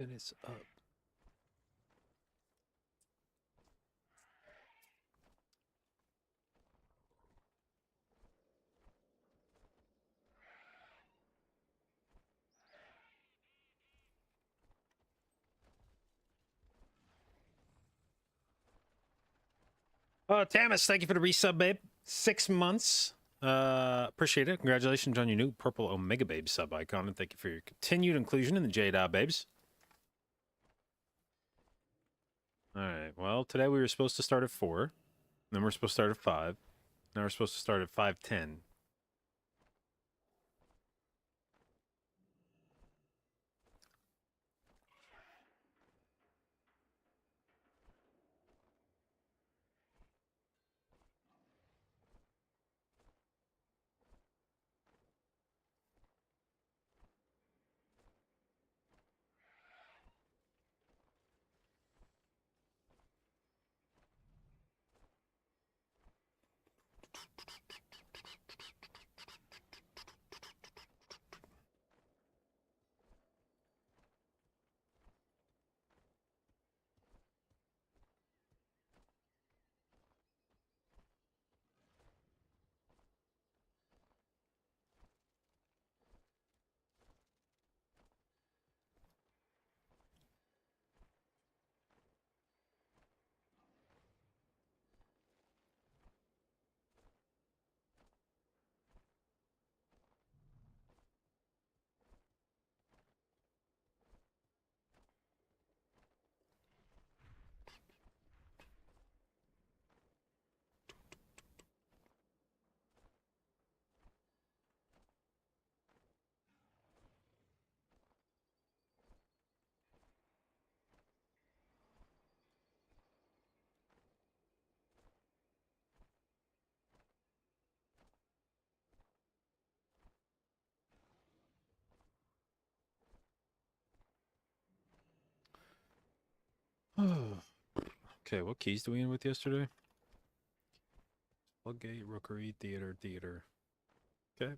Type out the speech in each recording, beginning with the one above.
Then it's up. Tamis, thank you for the resub, babe. 6 months. Appreciate it. Congratulations on your new purple Omega Babe sub icon, and thank you for your continued inclusion in the J-Dot babes. All right. Well, today we were supposed to start at 4. Then we're supposed to start at 5. Now we're supposed to start at 5:10. Okay, what keys do we end with yesterday? Floodgate, Rookery, Theater, Theater. Okay.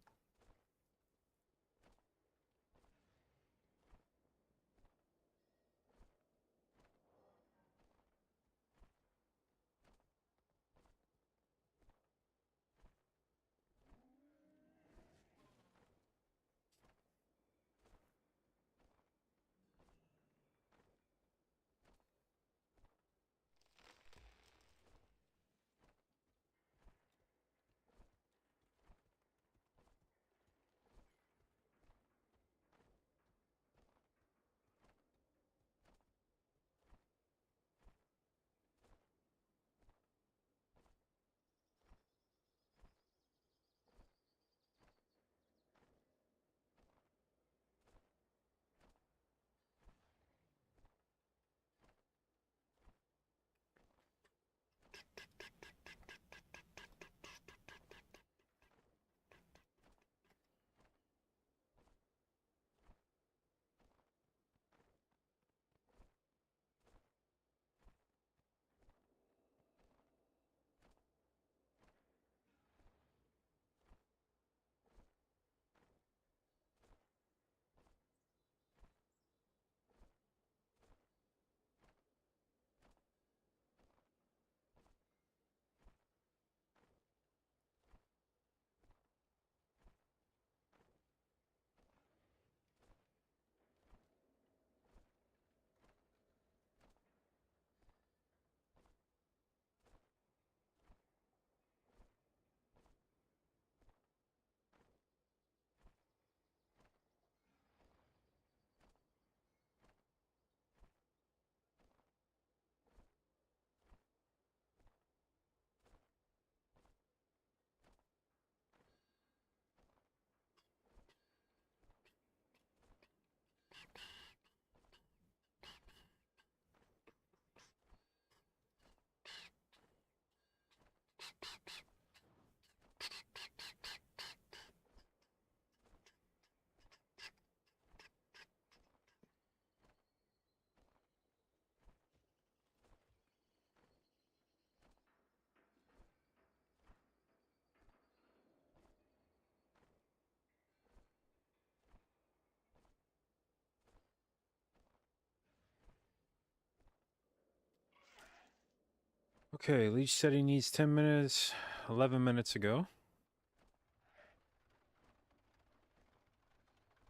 Okay, Leech said he needs 10 minutes, 11 minutes ago.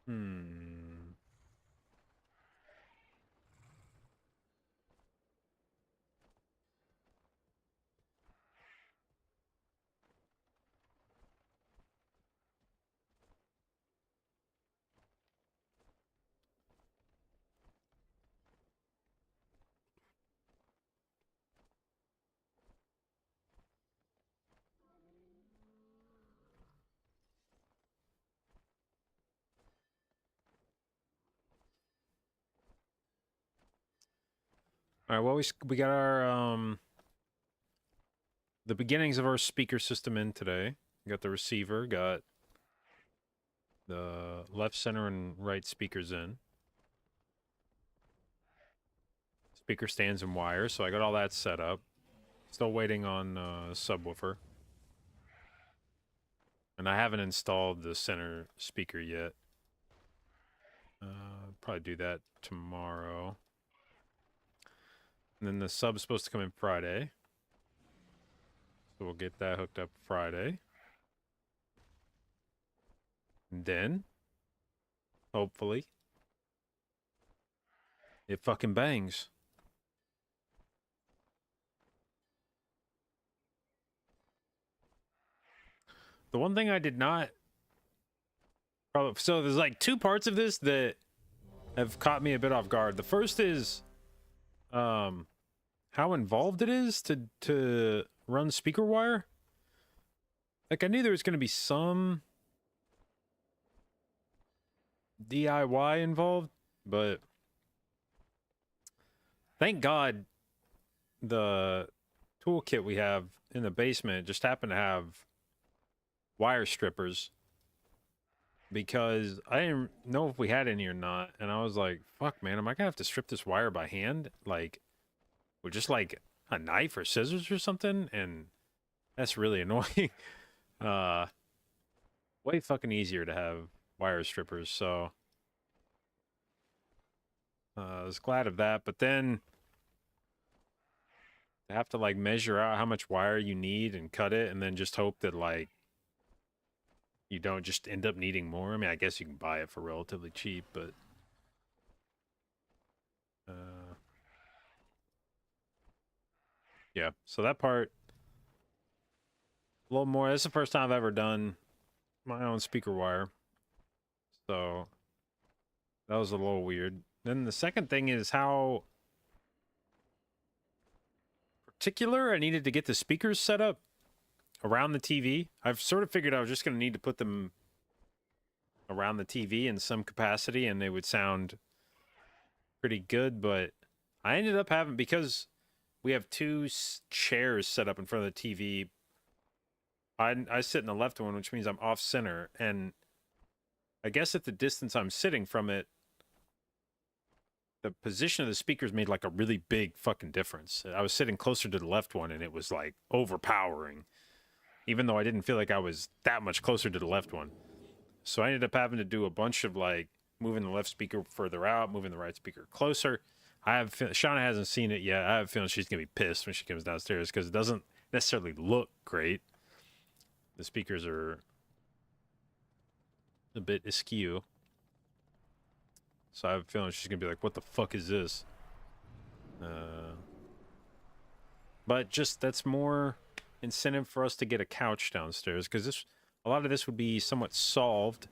Hmm. All right, well, we got our the beginnings of our speaker system in today. We got the receiver, got the left, center, and right speakers in. Speaker stands and wires, so I got all that set up. Still waiting on subwoofer. And I haven't installed the center speaker yet. Probably do that tomorrow. And then the sub's supposed to come in Friday. So we'll get that hooked up Friday. And then, hopefully, it fucking bangs. The one thing I did not... So there's like two parts of this that have caught me a bit off guard. The first is how involved it is to run speaker wire. Like, I knew there was going to be some DIY involved, but thank God the toolkit we have in the basement just happened to have wire strippers, because I didn't know if we had any or not, and I was like, fuck, man, am I gonna have to strip this wire by hand, like with just like a knife or scissors or something? And that's really annoying. Way fucking easier to have wire strippers, so I was glad of that. But then I have to like measure out how much wire you need and cut it, and then just hope that like you don't just end up needing more. I mean, I guess you can buy it for relatively cheap, but yeah. So that part, a little more. This is the first time I've ever done my own speaker wire, so that was a little weird. Then the second thing is how particular I needed to get the speakers set up around the TV. I've sort of figured I was just going to need to put them around the TV in some capacity and they would sound pretty good, but I ended up having, because we have two chairs set up in front of the TV, I sit in the left one, which means I'm off center, and I guess at the distance I'm sitting from it, the position of the speakers made like a really big fucking difference. I was sitting closer to the left one and it was like overpowering, even though I didn't feel like I was that much closer to the left one. So I ended up having to do a bunch of like moving the left speaker further out, moving the right speaker closer. Shauna hasn't seen it yet. I have a feeling she's going to be pissed when she comes downstairs because it doesn't necessarily look great. The speakers are a bit askew. So I have a feeling she's going to be like, what the fuck is this? But just, that's more incentive for us to get a couch downstairs, because a lot of this would be somewhat solved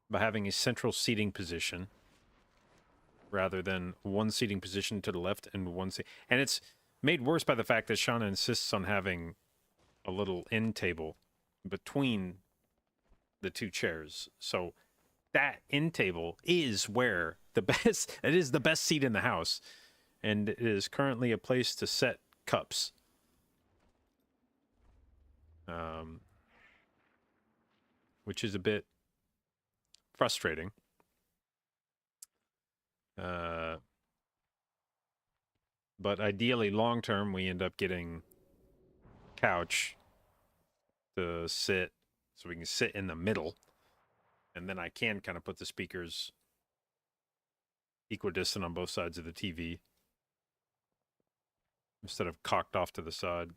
by having a central seating position rather than one seating position to the left and one seat. And it's made worse by the fact that Shauna insists on having a little end table between the two chairs. So that end table is where it is the best seat in the house. And it is currently a place to set cups. Which is a bit frustrating. But ideally, long term, we end up getting couch to sit, so we can sit in the middle, and then I can kind of put the speakers equidistant on both sides of the TV. instead of cocked off to the side.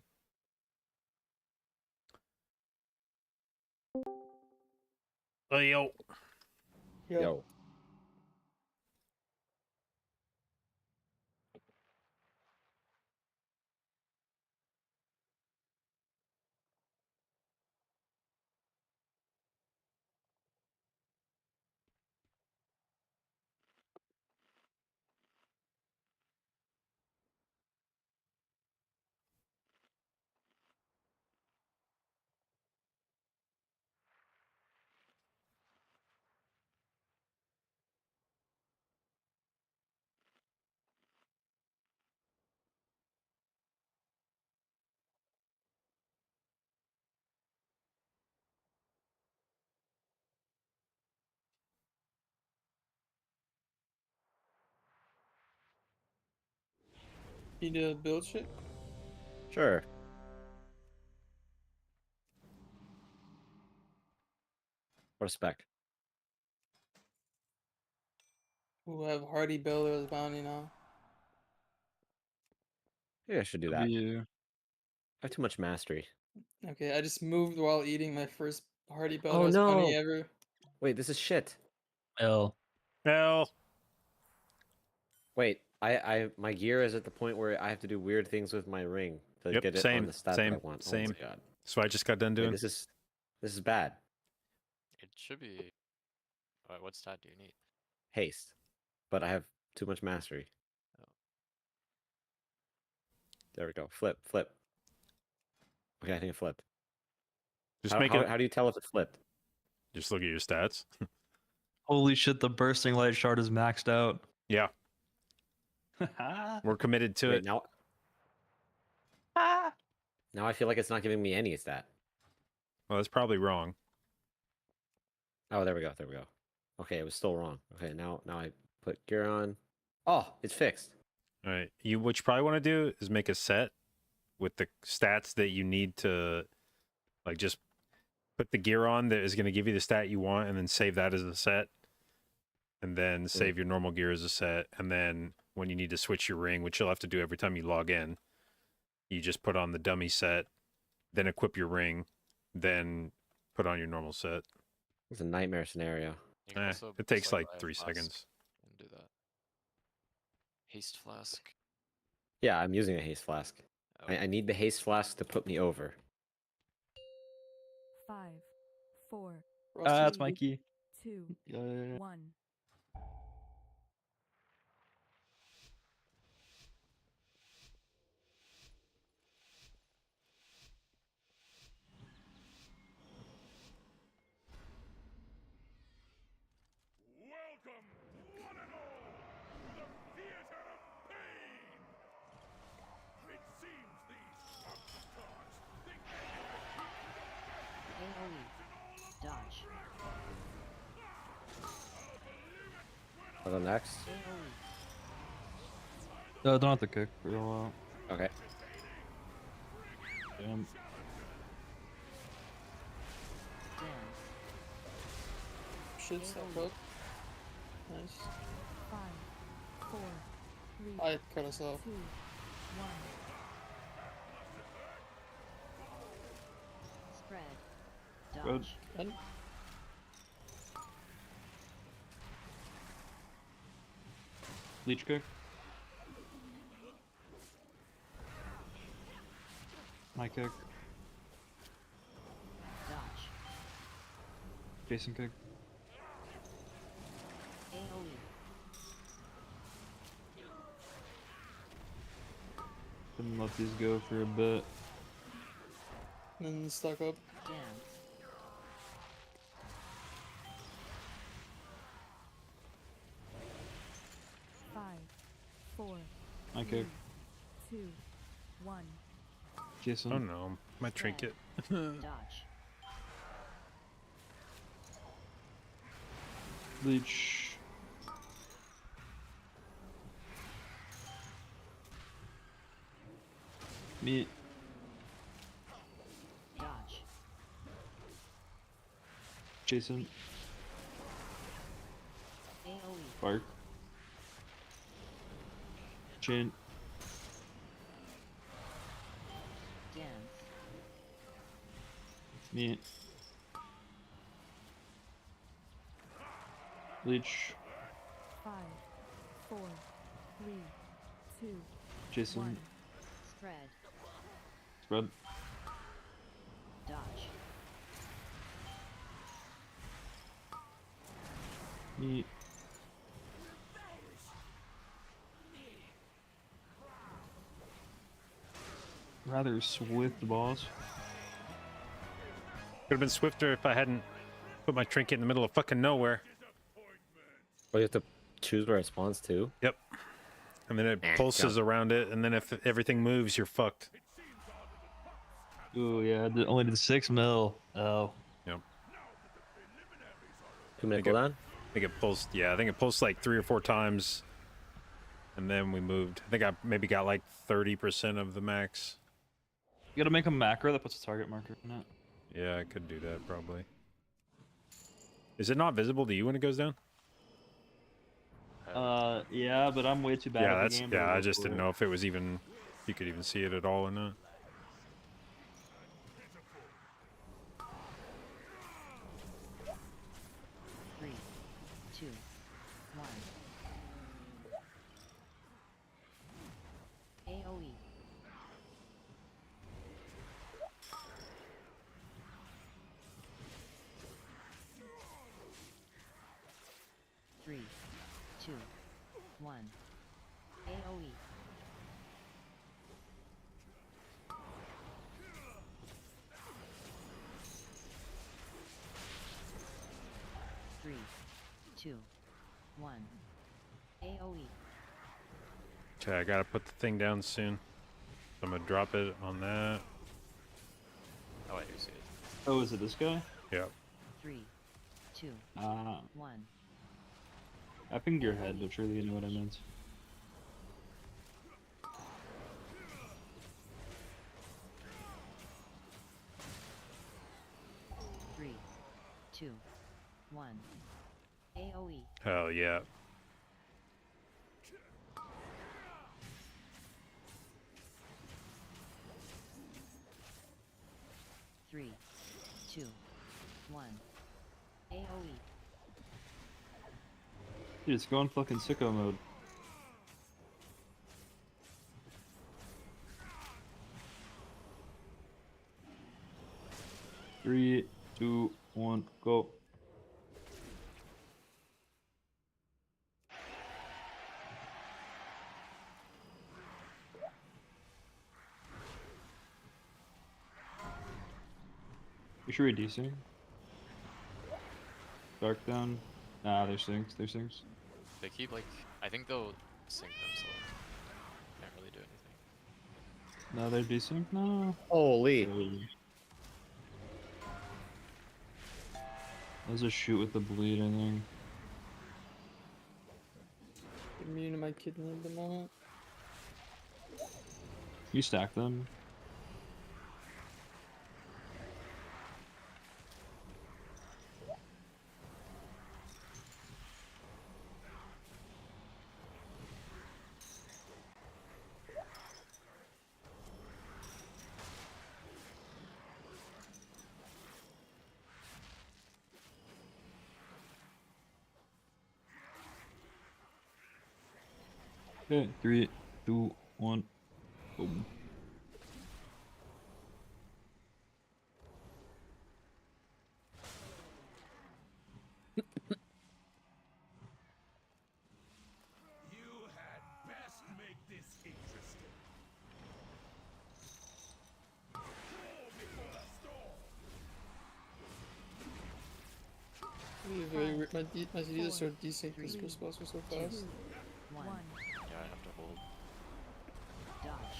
Oh, yo. Yo. You need to build shit? Sure. What a spec. We'll have Hardy Builder as bounty now. Maybe I should do that. I have too much mastery. Okay, I just moved while eating my first Hardy Builder Oh as bounty no! ever. Wait, this is shit. L. Hell. Wait, my gear is at the point where I have to do weird things with my ring to Yep, get it same, on the stat same, that I want. same. Oh my god. That's what I just got done Wait, doing. this is bad. It should be. What stat do you need? Haste. But I have too much mastery. Oh. There we go. Flip, flip. Okay, I think it flipped. Just how, make how, it. how do you tell if it flipped? Just look at your stats. Holy shit, the bursting light shard is maxed out. Yeah, we're committed to Wait, it. now I feel like it's not giving me any stat. Well, that's probably wrong. Oh, there we go. There we go. Okay, it was still wrong. Okay, now I put gear on. Oh, it's fixed. All right. What you probably want to do is make a set with the stats that you need to, like, just put the gear on that is going to give you the stat you want, and then save that as a set, and then save your normal gear as a set, and then when you need to switch your ring, which you'll have to do every time you log in, you just put on the dummy set, then equip your ring, then put on your normal set. It's a nightmare scenario. You can also It takes select like Iron 3 Flask seconds. And do that. Haste flask. Yeah, I'm using a haste flask. Oh, I need the haste flask to put me over. 5, 4, That's my key. 2, Yeah. 1. Welcome, one and all, to the theater of pain! It seems these upstarts think they can AoE. Dodge. I'll go next. AoE. Don't have to kick for a while. Okay. Damn. Dance. Should step up. Nice. 5, 4, 3, I cut us off. 2, 1. Spread. Good. Dodge. Done. Leech kick. My kick. Dodge. Jason kick. AoE. Couldn't let these go for a bit. Then stuck up. Dance. Five, 4, My kick. 2, 1. Jason. Oh no, my trinket. Dodge. Leech. Meat. Dodge. Jason. AoE. Bark. Chain. Me. Leech. 5, 4, 3, 2, Jason. 1. Spread. Spread. Dodge. Me. Rather swift boss. Could have been swifter if I hadn't put my trinket in the middle of fucking nowhere. Oh, you have to choose where it spawns too. Yep. And then it pulses around it, and then if everything moves, you're fucked. Ooh, yeah, only did 6 mil. Oh. Yep. 2 minute Think it- cooldown. I think it pulsed. Yeah, I think it pulsed like 3 or 4 times, and then we moved. I think I maybe got like 30% of the max. You gotta make a macro that puts a target marker in it. Yeah, I could do that probably. Is it not visible to you when it goes down? Yeah, but I'm way too bad Yeah, at the that's game. to yeah. I look just for didn't it. know if it was even, if you could even see it at all or not. Three, two, one. AOE. Three, two, one. AOE. Three, two, one. AOE. Okay, I gotta put the thing down soon. I'm gonna drop it on that. Oh, I do see it. Oh, is it this guy? Yep. Three, two, Ah, one. I pinged your head, but surely you know what I meant. Three, two, one. AOE. Hell yeah. Three, two, one. AOE. Dude, it's going fucking sicko mode. Three, two, one, go. You sure we desync? Dark down. Nah, they're syncs. They're syncs. They keep like, I think they'll sync themselves. Can't really do anything. No, they're desync. No. Holy. That was a shoot with the bleed, I think. Immune to my kidney at the moment. You stack them. Okay, 3, 2, 1. Boom. You had best make this interesting. War before the storm. This is very weird. My CDs are so desync because response was so fast. One. 1. Yeah, I have to hold Dodge.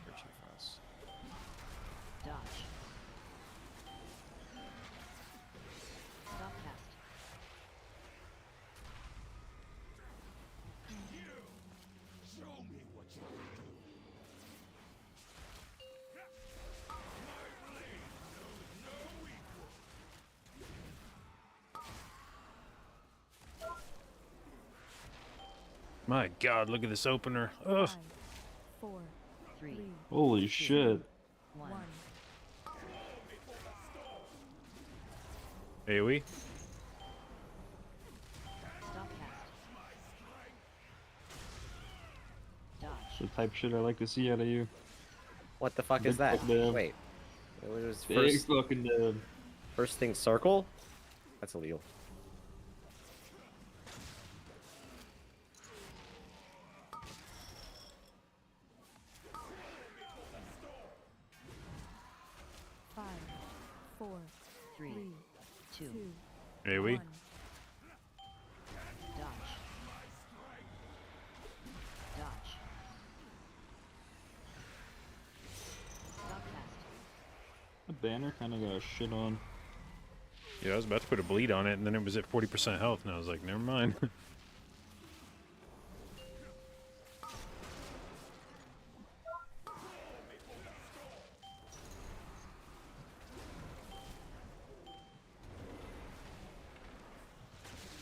for too fast. Dodge. Stop cast. Show me what you can do. My blade knows no equal. My God, look at this opener. Ugh. 5, 4, Three, 3, Holy shit. 1. 1. AoE. Stop cast. Dodge. The type shit I like to see out of you. What the fuck Big is that? fuck dab. Wait. It was Big fucking dab. first thing circle? That's illegal. Five, four, Three, three, two, two, AoE. one. dodge. Dodge. Stop cast. The banner kind of got shit on. Yeah, I was about to put a bleed on it, and then it was at 40% health, and I was like, never mind.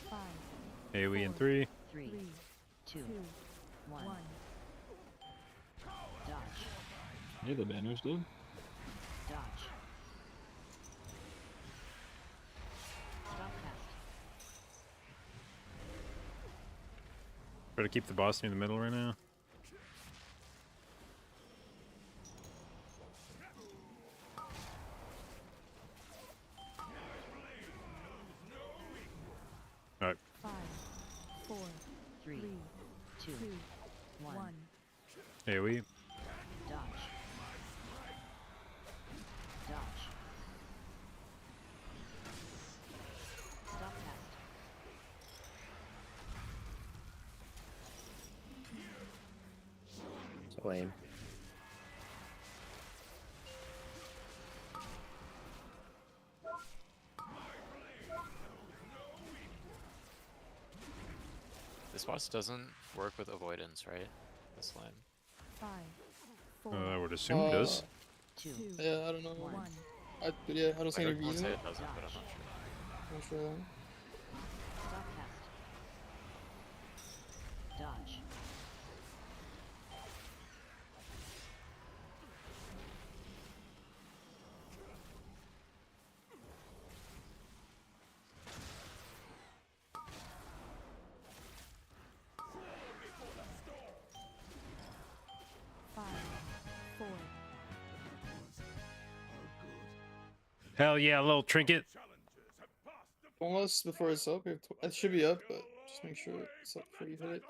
Five, AoE in 3. Three, three, two, two, one. one. Dodge. Yeah, the banners did. Dodge. Stop cast. Try to keep the boss near the middle right now. Alright, Five, four, Three, three, two, two, one. one. AoE. Dodge. Dodge. Stop cast. So lame. This boss doesn't work with avoidance, right? This line. Five, four, I would assume it does. Two. two, Yeah, I don't know. one. But yeah, I don't see I any heard someone reason. say I'm it doesn't, but I'm not sure. not sure. Then. Stop cast. Dodge. Five, four, Hell yeah, a little trinket. Almost before it's up. It should be up, but just make sure it's up before you hit it.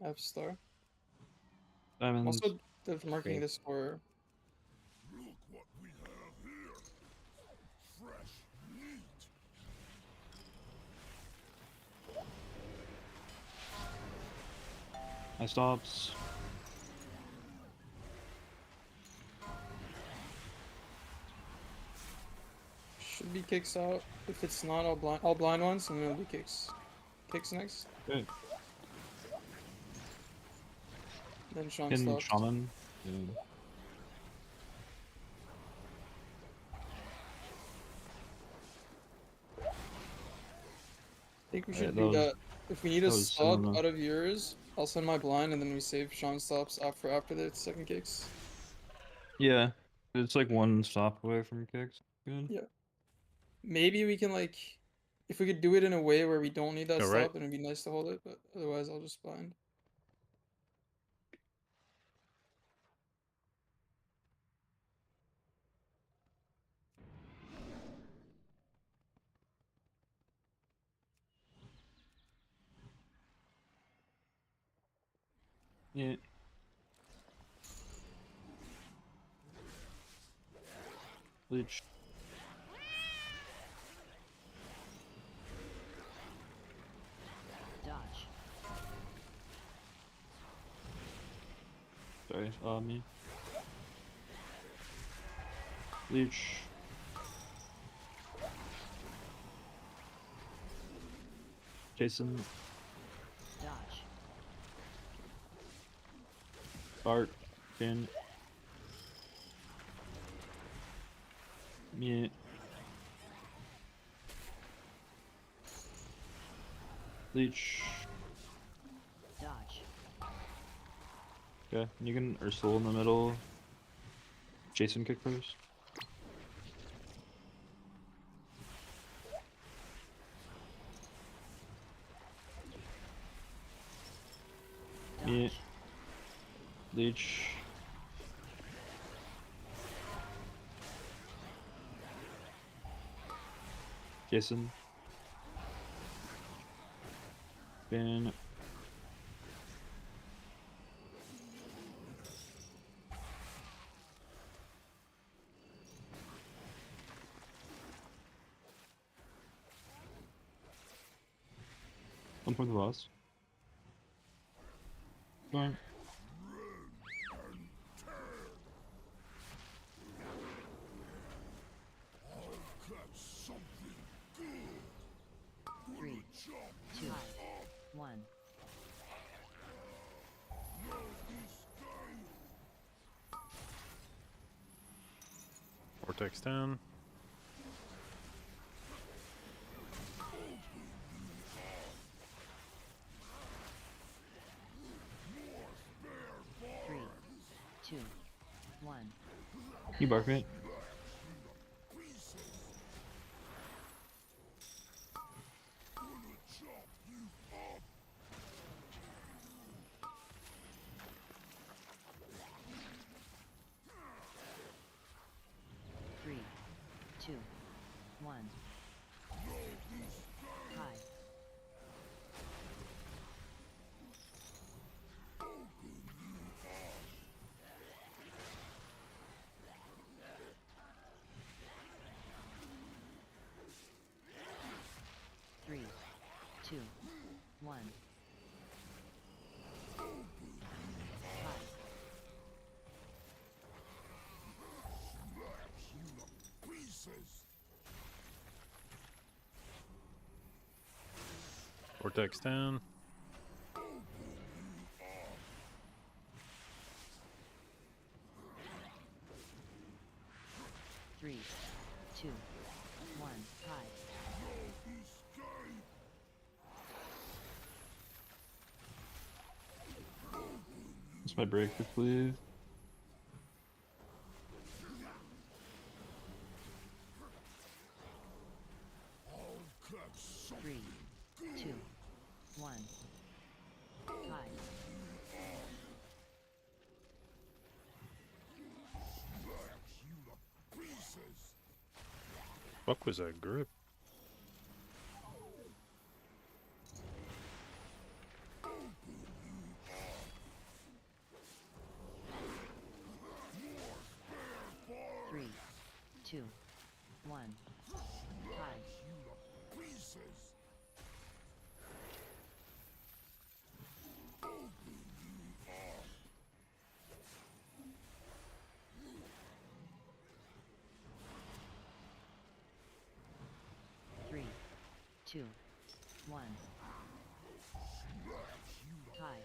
F star. Diamonds. Also, they're marking Green. this for. Look what we have here. Fresh meat. I stops. Should be kicks out. If it's not, I'll blind once, and then it'll be kicks. Kicks next. Good. Then Sean In stops. shaman. Dude. I think we Alright, should that do was- that. If we need a that was sub similar. out of yours, I'll send my blind, and then we save Sean stops after the second kicks. Yeah. It's like one stop away from kicks. Good. Yeah. Maybe we can like, if we could do it in a way where we don't need that Go right. stop, then it'd be nice to hold it. But otherwise, I'll just blind. Yeah. Leech. Dodge. Sorry, me. Leech. Jason. Dodge. Bart. Finn. Yeah. Leech. Dodge. Okay, you can Ursula in the middle. Jason kick first. Yeah. Dodge. Leech. Jason. Spin. One for the boss. Going. Catch something good. 3, 2, 1. Vortex down. Three, two, one. You bark it. Three, two, one. High. Three, two, one. High. Vortex down. Three, two, one. High. That's my break, please. Three, two, one. High. Fuck was that grip? Three, two, one. High. Three, two, one. High.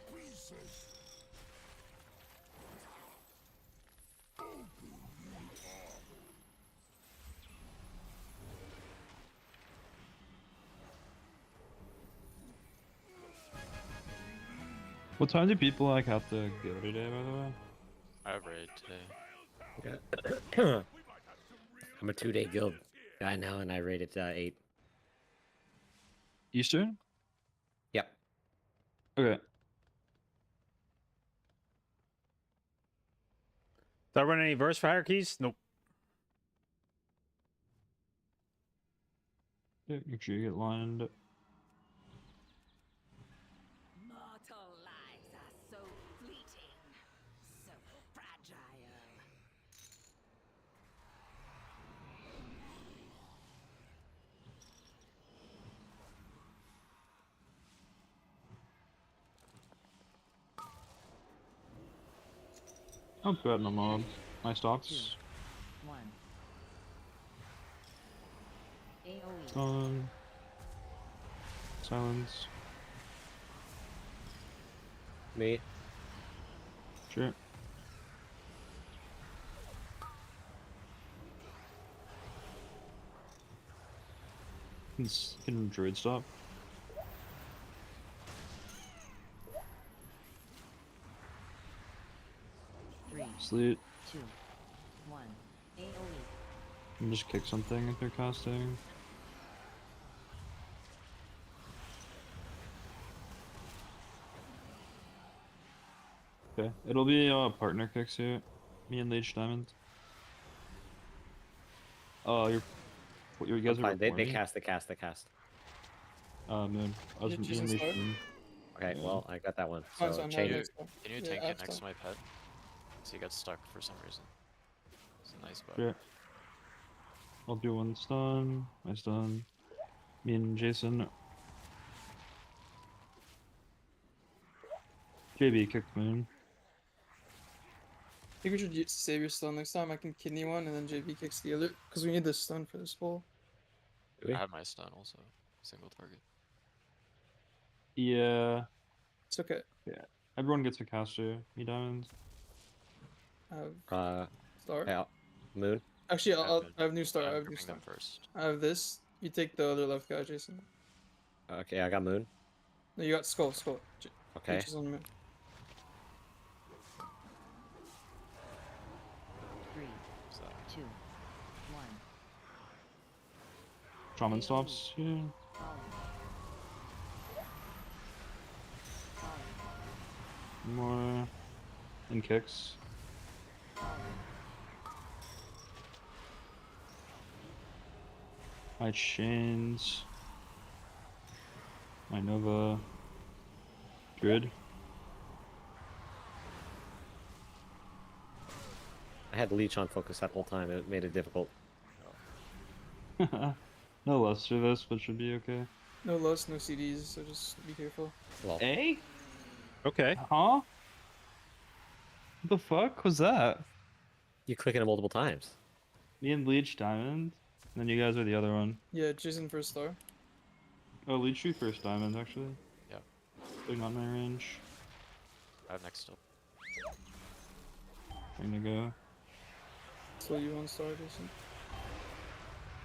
What time do people like have to go today, by the way? I have raid today. I'm a 2-day guild guy now, and I rated 8. Eastern? Yep. Okay. Did I run any verse for hierarchies? Nope. Yeah, make sure you get lined up. Mortal lives are so fleeting, so fragile. I'm betting on mob. My stocks. One. AoE. Silence. Me. Sure. Can druid stop? Sleep. 2, 1. AoE. And just kick something if they're casting. Okay, it'll be partner kicks here. Me and Leech Diamond. Oh, you guys are Fine. They before me? cast. They cast. They cast. Moon. I was Yeah, me Jason and Leech. start. Moon. Okay. Yeah. Well, I got that one. Mine's So on chain. now, you- next time. Can you Yeah, tank it after. next to my pet? So he got stuck for some reason. It's a nice bug. Sure. I'll do one stun. My stun. Me and Jason. JB kicked Moon. I think we should save your stun next time. I can kidney one and then JB kicks the other. Because we need the stun for this ball. Do we? I have my stun also. Single target. Yeah. It's okay. Everyone gets a caster. Me Diamond. I have star. Okay, Moon. Actually, I have I'll, mid. I have new star. I I'm have new gripping star. them first. I have this. You take the other left guy, Jason. Okay, I got Moon. No, you got skull. Okay. Leech is on mid. 3, So 2, 1. Shaman stops. Yeah. Falling. Falling. More. And kicks. My chains. My Nova. Druid. I had Leech on focus that whole time. It made it difficult. No less for this, but should be okay. No lust, no CDs, so just be careful. Well, Eh? Okay. Huh? What the fuck was that? you clicking it multiple times. Me and Leech Diamond. And then you guys are the other one. Yeah, Jason first star. Oh, Leech you first Diamond, actually. Yeah. They're not my range. I have next still. Trying to go. So you one star, Jason.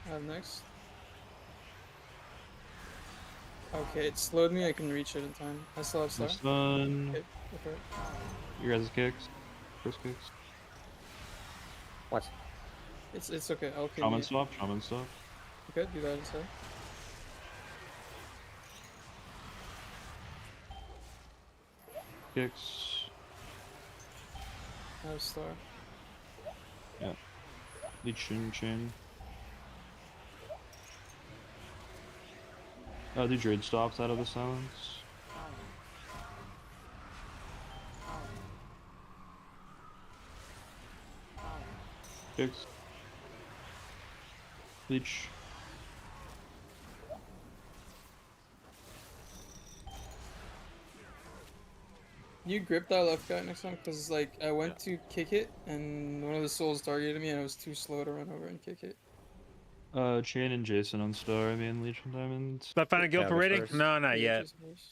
I have next. Okay, it slowed me. I can reach it in time. I still have star. This one. Okay, go for it. Your guys' kicks. First kicks. What? It's okay. I'll kill Shaman you. stop. Shaman stop. Okay, do that instead. Kicks. I have star. Leech Chin. The Druid stops out of the silence. Kicks. Leech. You grip that left guy next time, cause like I went to kick it and one of the souls targeted me and I was too slow to run over and kick it. Chain and Jason on star. I mean, Leech and Diamond. Did I find a guild Yeah, for the raiding? first. No, not Yeah, yet. Jason first.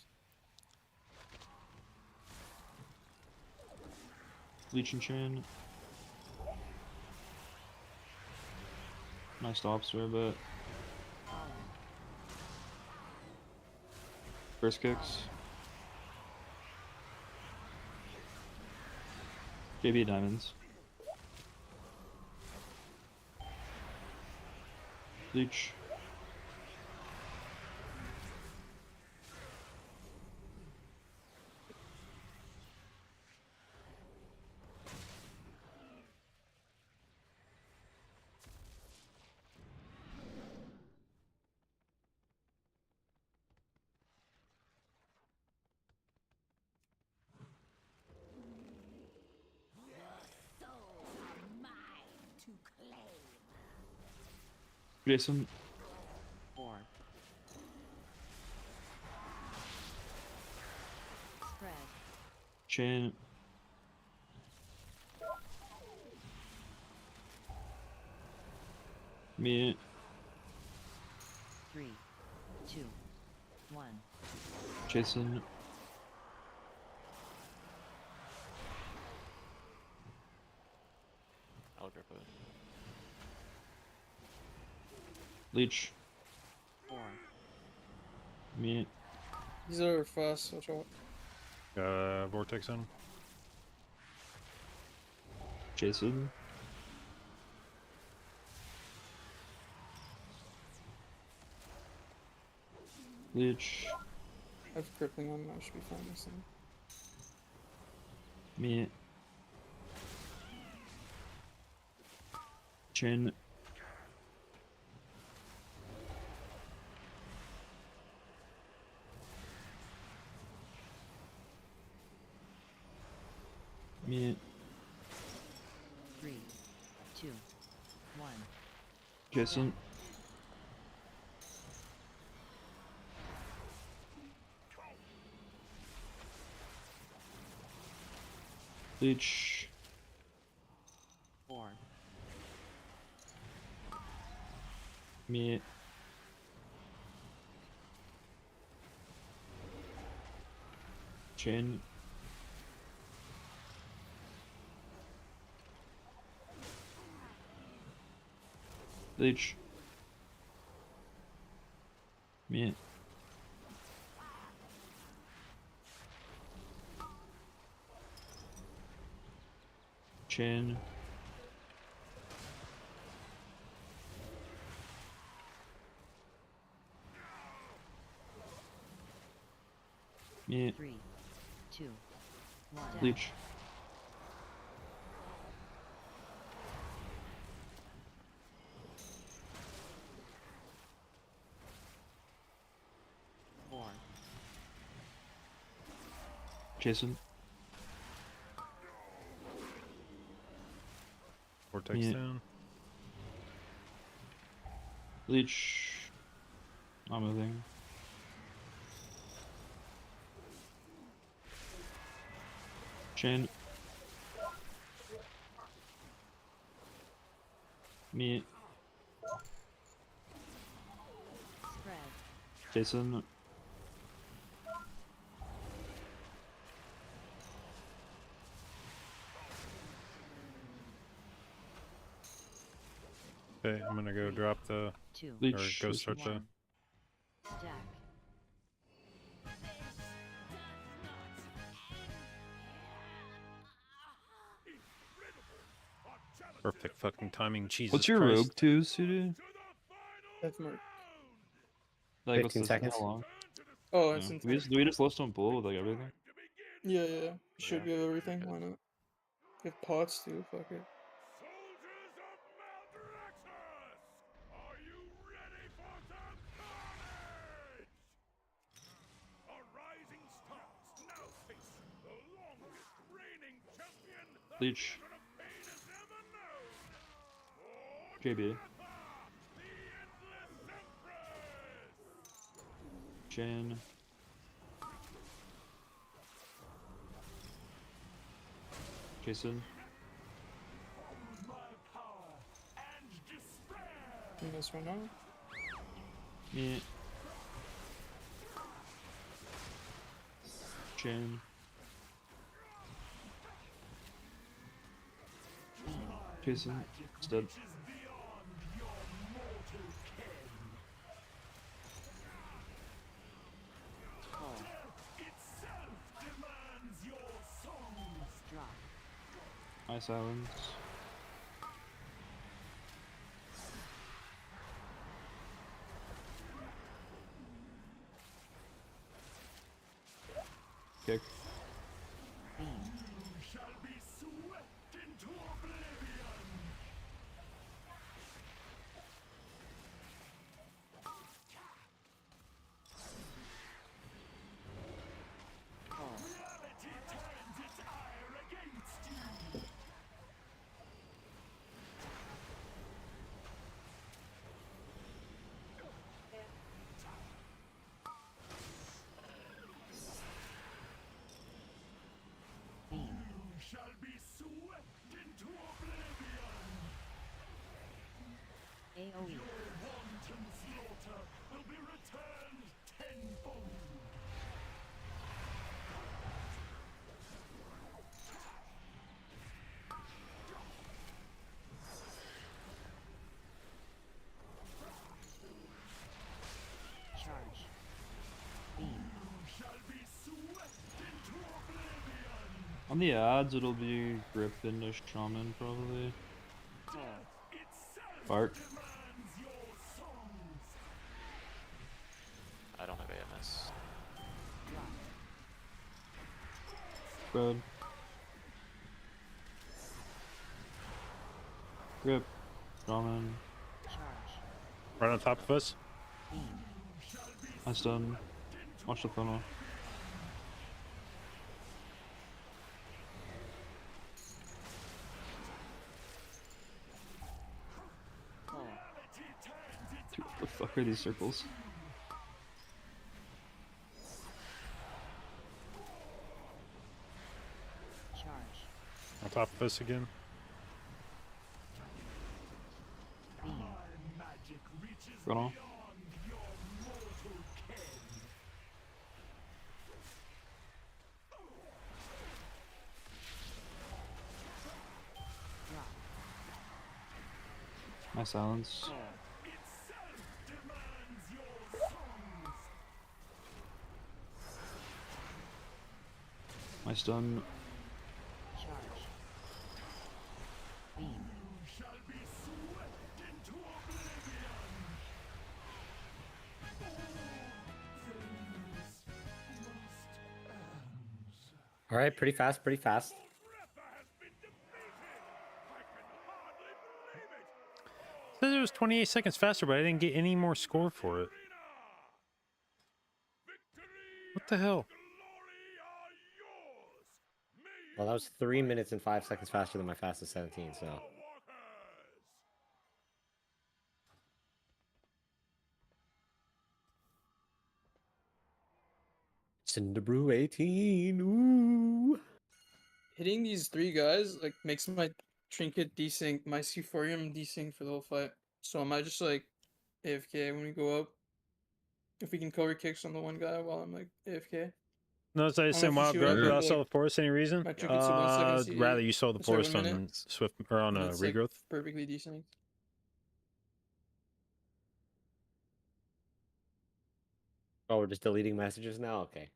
Leech and Chain. My stops for a bit. First kicks. JB Diamonds. Leech. Souls are mine to claim. Jason. 4. Spread. Chain. Me. 3, 2, 1. Jason. I'll grip it. Leech. 4. Me. These are fast, watch out. Vortex on. Jason. Leech. I have crippling on, I should be fine this time. Me. Chin. Me. 3, 2, 1. Jason. Leech. 4, Me. Chin. Leech. Me. Chin. Me. 3, 2, 1. Leech. Four, Jason. Vortex Yeah. down. Leech. Not moving. Chain. Me. spread, Jason. Okay, I'm gonna go drop the 2, Leech. or go Jason. start the 1. Attack. perfect fucking timing. Jesus What's your Christ. rogue to, Sudu? That's Mark. Like, 15 what's seconds. How long? Oh, Yeah. it's in Do we just list on bull with like everything? Yeah, yeah, yeah. Should Yeah, be have everything. good. Why not? We have pots too. Fuck it. Soldiers of Maldraxxus! Are you ready for some carnage? Our rising stars now face the longest reigning champion the Leech. Nation of Pain has ever known! For JB. the Endless Empress! Chain. Jason. And this one out. Me. Chain. Jason. It's dead. Pull. Drop. Ice Islands. Kick. Beam. Pull. Beam. AoE. Charge. Beam. On the ads, it'll be grip into shaman probably. Call. Bart. I don't have AMS. Drop. Spread. Grip. Shaman. Charge. Right on top of us. Beam. I stun. Watch the funnel. Call. Dude, what the fuck are these circles? Charge. On top of us again. Beam. Funnel. Drop. My silence. Call. My stun. Charge. Beam. All right, pretty fast, pretty fast. Says it was 28 seconds faster, but I didn't get any more score for it. What the hell? Well, that was 3 minutes and 5 seconds faster than my fastest 17. So Cinderbrew 18. Ooh. Hitting these 3 guys like makes my trinket desync, my Sephorium desync for the whole fight. So I might just like AFK when we go up. If we can cover kicks on the one guy while I'm like AFK. No, as I know said, if you wild see what I growth mean, without but, sell like, the forest any reason. my trinket's at 1 second CD. Rather you sold the Sorry, 1 forest on minute. Swift or on And it's, like, regrowth. perfectly desynced. Oh, we're just deleting messages now? Okay.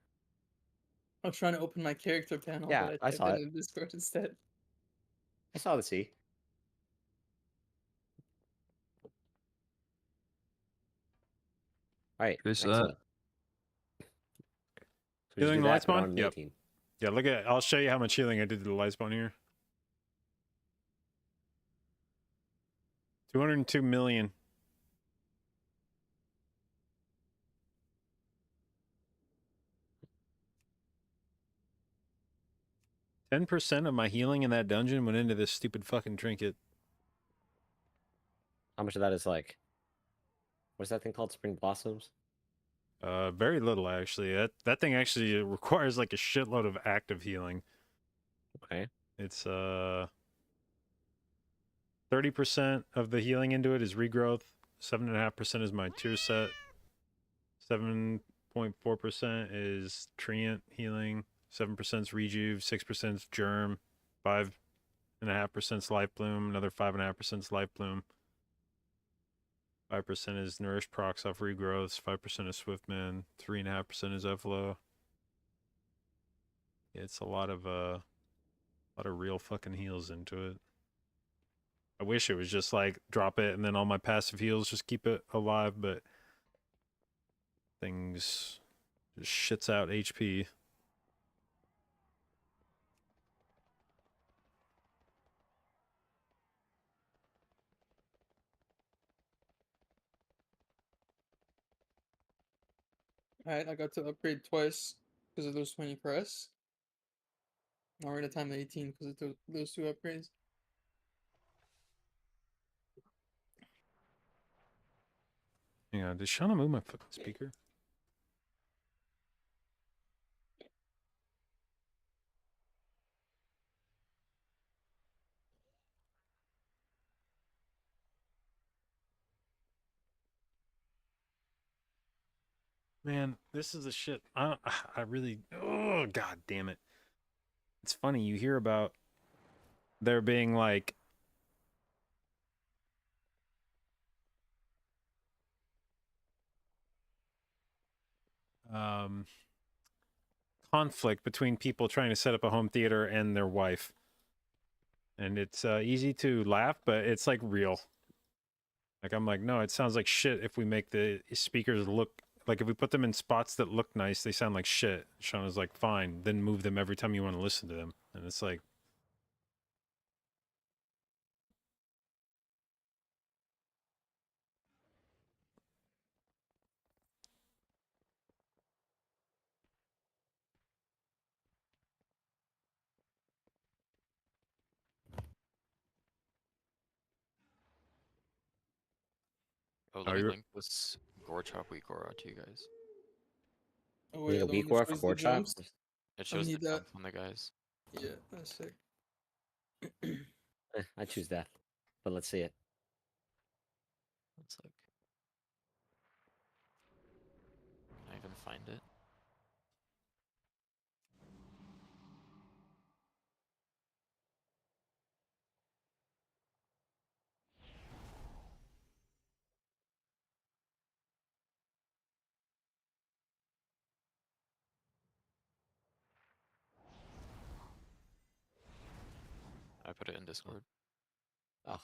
I'm trying to open my character panel, Yeah, but I I typed saw it it. in Discord instead. I saw the C. All right, Trace that. excellent. So we just Healing do the light that, but spawn? on an Yep. 18. Yeah, look at. I'll show you how much healing I did to the light spawn here. 202 million. %of my healing in that dungeon went into this stupid fucking trinket. How much of that is like, what's that thing called? Spring Blossoms? Very little actually. That thing actually requires like a shitload of active healing. Okay. It's 30% of the healing into it is regrowth. 7.5% is my tier set. 7.4% is treant healing. 7% is rejuve. 6% is germ. 5.5% is life bloom. Another 5.5% is life bloom. 5% is nourish procs off regrowths. 5% is swiftman. 3.5% is evlo. It's a lot of real fucking heals into it. I wish it was just like drop it and then all my passive heals just keep it alive, but things just shits out HP. Alright, I got to upgrade twice because of those 20 press. Now we're at a time of 18 because of those 2 upgrades. Hang on, did Shauna move my fucking speaker? Man, this is the shit. I really. Oh, god damn it. It's funny, you hear about there being like. conflict between people trying to set up a home theater and their wife. And it's easy to laugh, but it's like real. Like I'm like, no, it sounds like shit if we make the speakers look like if we put them in spots that look nice, they sound like shit. Shauna's like, fine, then move them every time you want to listen to them. And it's like, Oh, Oh, let me you're- link this Gore Chop Weak Aura to you guys. Oh You wait, need a the weak one aura that for shows the board chop? jumps. It I shows the need that. jump on the guys. Yeah, that's sick. I choose that. But let's see it. Let's look. Can I even find it? I put it in Discord. Oh,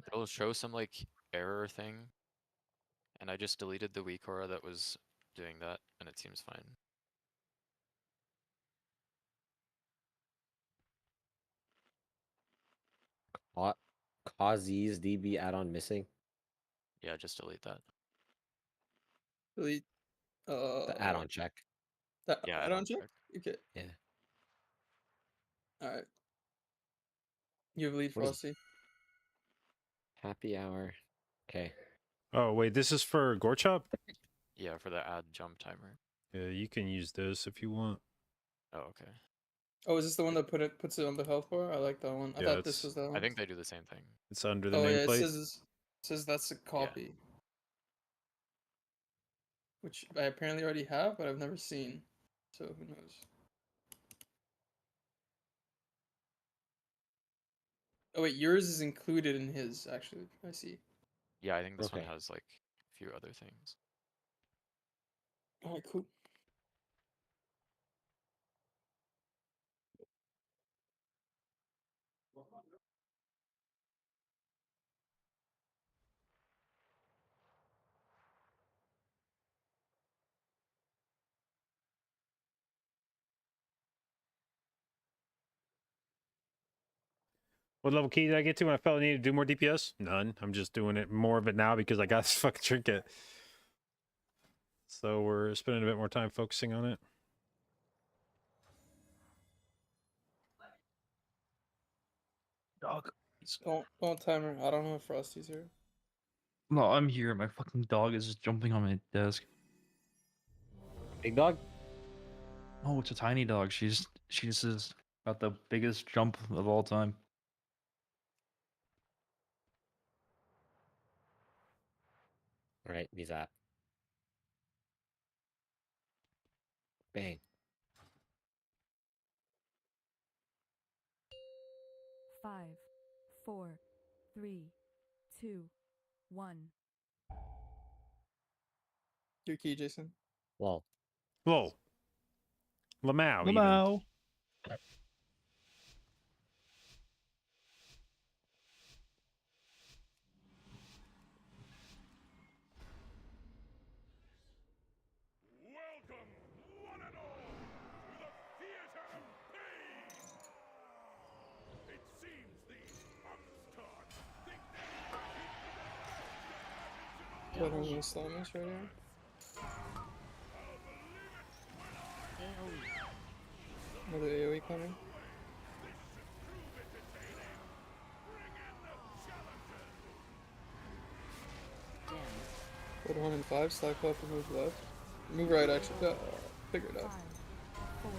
It'll show some like error thing, and I just deleted the weak aura that was doing that, and it seems fine. Causes DB add-on missing. Yeah, just delete that. Delete. The add-on check. That Yeah, add-on add-on check. check. Okay. Yeah. All right. You have lead, What is- Frosty. Happy hour. Okay. oh wait, this is for Gore Chop? Yeah, for the add jump timer. Yeah, you can use this if you want. Oh, okay. Oh, is this the one that puts it on the health bar? I like that one. I Yeah, thought this it's- was that one. I think they do the same thing. It's under the Oh yeah, nameplate. it says that's a copy. Which I apparently already have, but I've never seen. So who knows? Oh wait, yours is included in his actually. I see. Yeah, I think this one Okay. has like a few other things. Alright, cool. What level key did I get to when I felt I needed to do more DPS? None. I'm just doing it more of it now because I got this fucking trinket. So we're spending a bit more time focusing on it. Dog. Don't timer. I don't know if Frosty's here. No, I'm here. My fucking dog is just jumping on my desk. Big dog? Oh, it's a tiny dog. She just is got the biggest jump of all time. All right, he's at. Bang. 5, 4, 3, 2, 1. Your key, Jason. Well, Whoa. Lamau. even. Lamau. Welcome, one and all, to the theater of pain! It seems these upstarts think they can What are you slammers right here? AoE. Another AoE coming. Dim. Put 105, slack left and move left. Move right actually. Figure it 5, out. 4,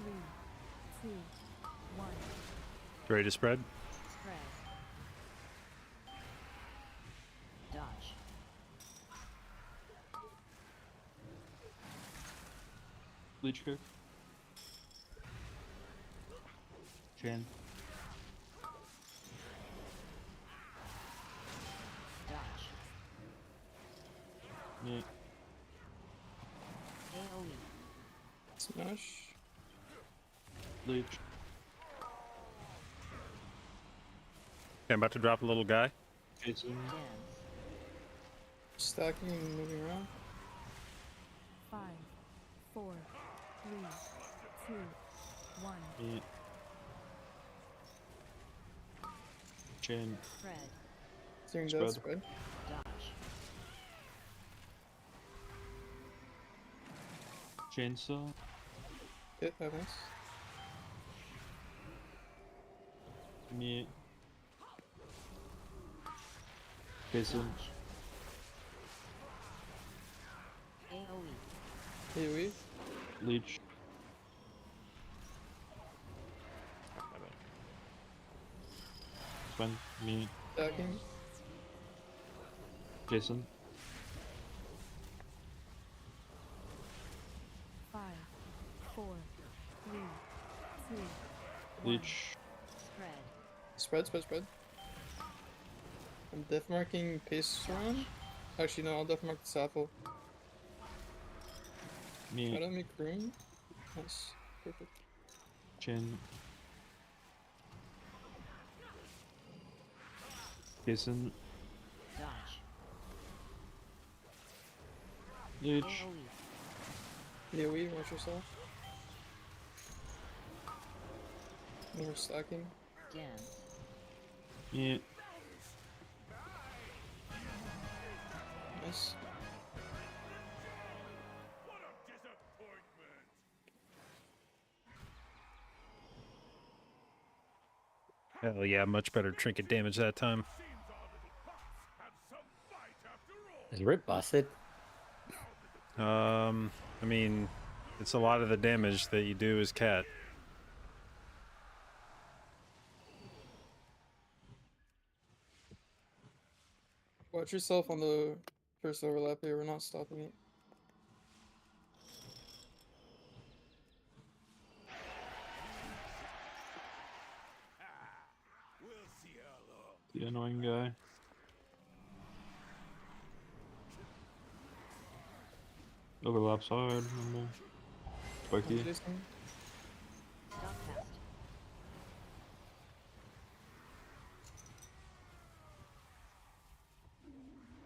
3, 2, 1. Ready to spread? Spread. Dodge. Bleach kick. Chan. Dodge. Me. AoE. Smash. Leech. Okay, I'm about to drop a little guy. Jason. Dance. Stacking and moving around. 5, 4, 3, 2, 1. Me. Chain. Spread. Doing that Spread. spread. Dodge. Chainsaw. Hit, that nice. Me. Jason. Dodge. AoE. AoE. Leech. Oh, my bad. Spend. Me. Stacking. Jason. 5, 4, 3, 2, 1. Leech. Spread. Spread. I'm def marking pace around. Actually, no, I'll def mark the Sapphire. Try Me. to make room. Nice. Perfect. Chain. Jason. Dodge. Leech. AoE. AoE, watch yourself. More stacking. Dance. Me. Nice. What a disappointment! Hell yeah, much better trinket damage that time. Seems our little pups have some fight after all. Is Rip busted? I mean, it's a lot of the damage that you do as cat. Watch yourself on the first overlap here. We're not stopping it. We'll see how long. The annoying guy. Overlaps hard. Remember. Spiky. Jason. Stop cast.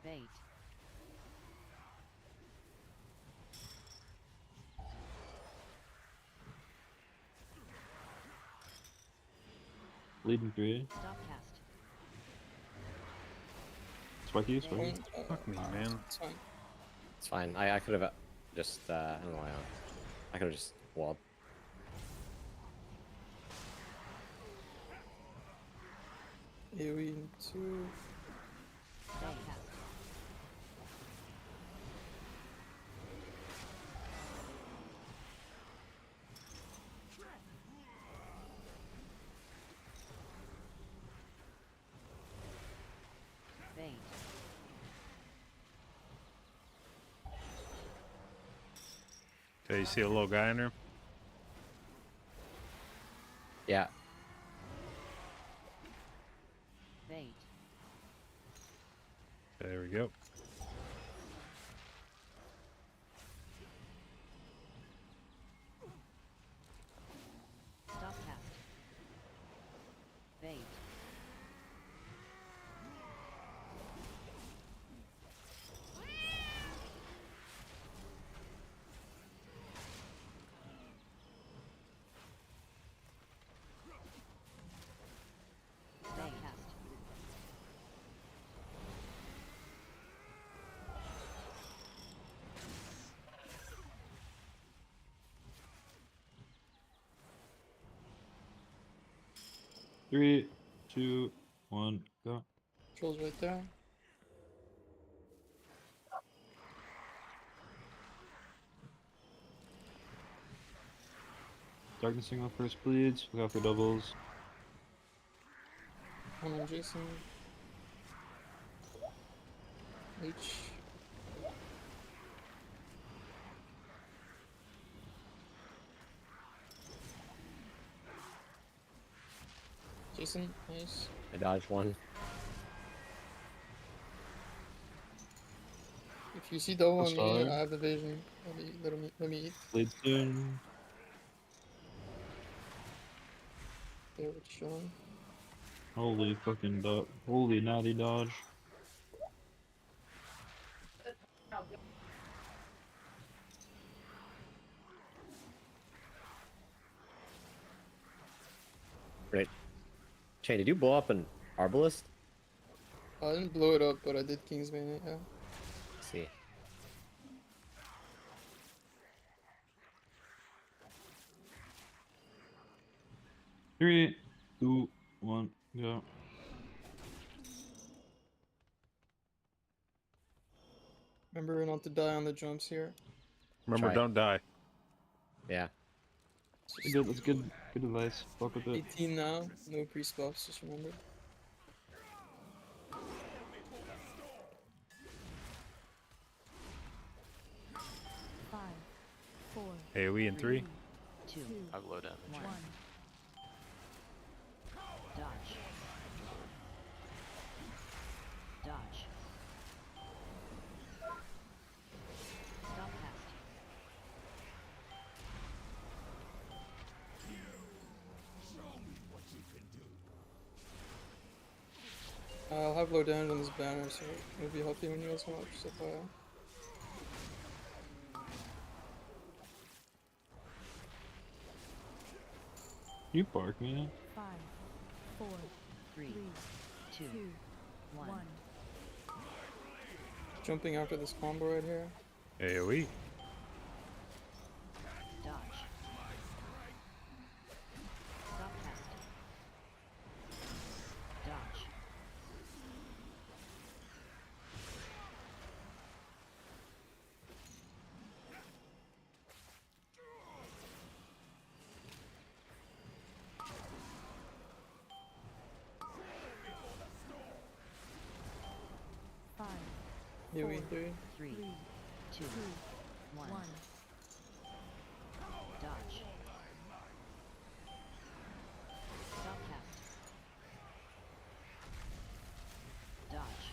Bait. Leading 3. Stop cast. Spiky. Spiky. Fuck me, man. It's fine. It's fine. I could have just I don't know why I could have just walled. AoE into. Stop cast. Bait. Okay, you see a little guy in there? Yeah. Bait. There we go. Stop cast. Bait. Stay cast. Three, two, one, go. Controls right there. Darknessing on first bleeds. Look out for doubles. One on Jason. Leech. Jason, nice. I dodged one. If you see double on me, Aside. I have the vision. Let me eat. Blade soon. There, it's showing. Holy fucking holy natty dodge. Great. Chain, did you blow up an Arbalist? I didn't blow it up, but I did Kingsbane it, yeah. Let's see. Three, two, one, go. Remember not to die on the jumps here. Remember, Try it. don't die. Yeah. It's just Good, that's good advice. Fuck with it. 18 now, no priest buffs, just remember. Five, four, AoE in 3. Two. I have low damage. one. Dodge. Dodge. Stop cast. I'll have low damage on this banner, so it'll be healthy when you guys come up, just FYI. You bark me. 5, 4, Three, 3, two, 2, one. 1. Jumping after this combo right here. AoE. Dodge. Stop cast. Dodge. Five, Yeah, we Four. three. Three, 3, two, 2, one. 1. Dodge. Stop cast. Dodge.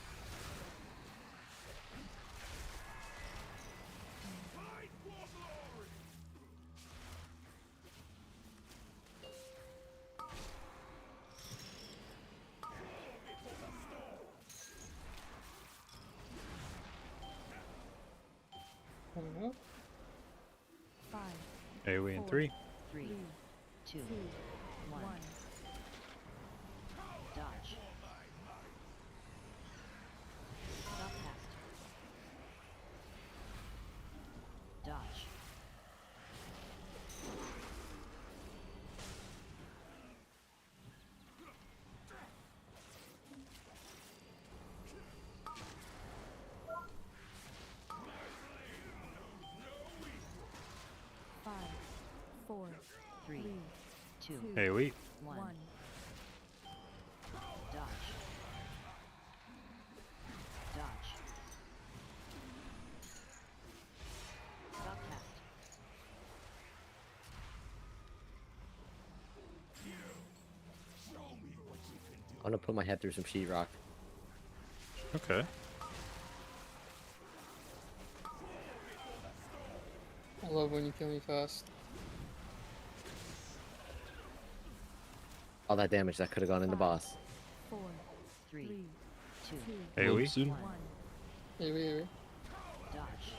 Coming up. 5, AoE in Four. 3. Three, 3, two, 2, one. 1. Dodge. Stop cast. Dodge. Five, four, Three, three, two, AoE. one. one. Dodge. Dodge. Stop cast. I'm gonna put my head through some sheetrock. Okay. I love when you kill me fast. All that damage that could have gone in the boss. 4, Three, 3, two, 2, AoE. Soon. 1. Hey, wait. dodge.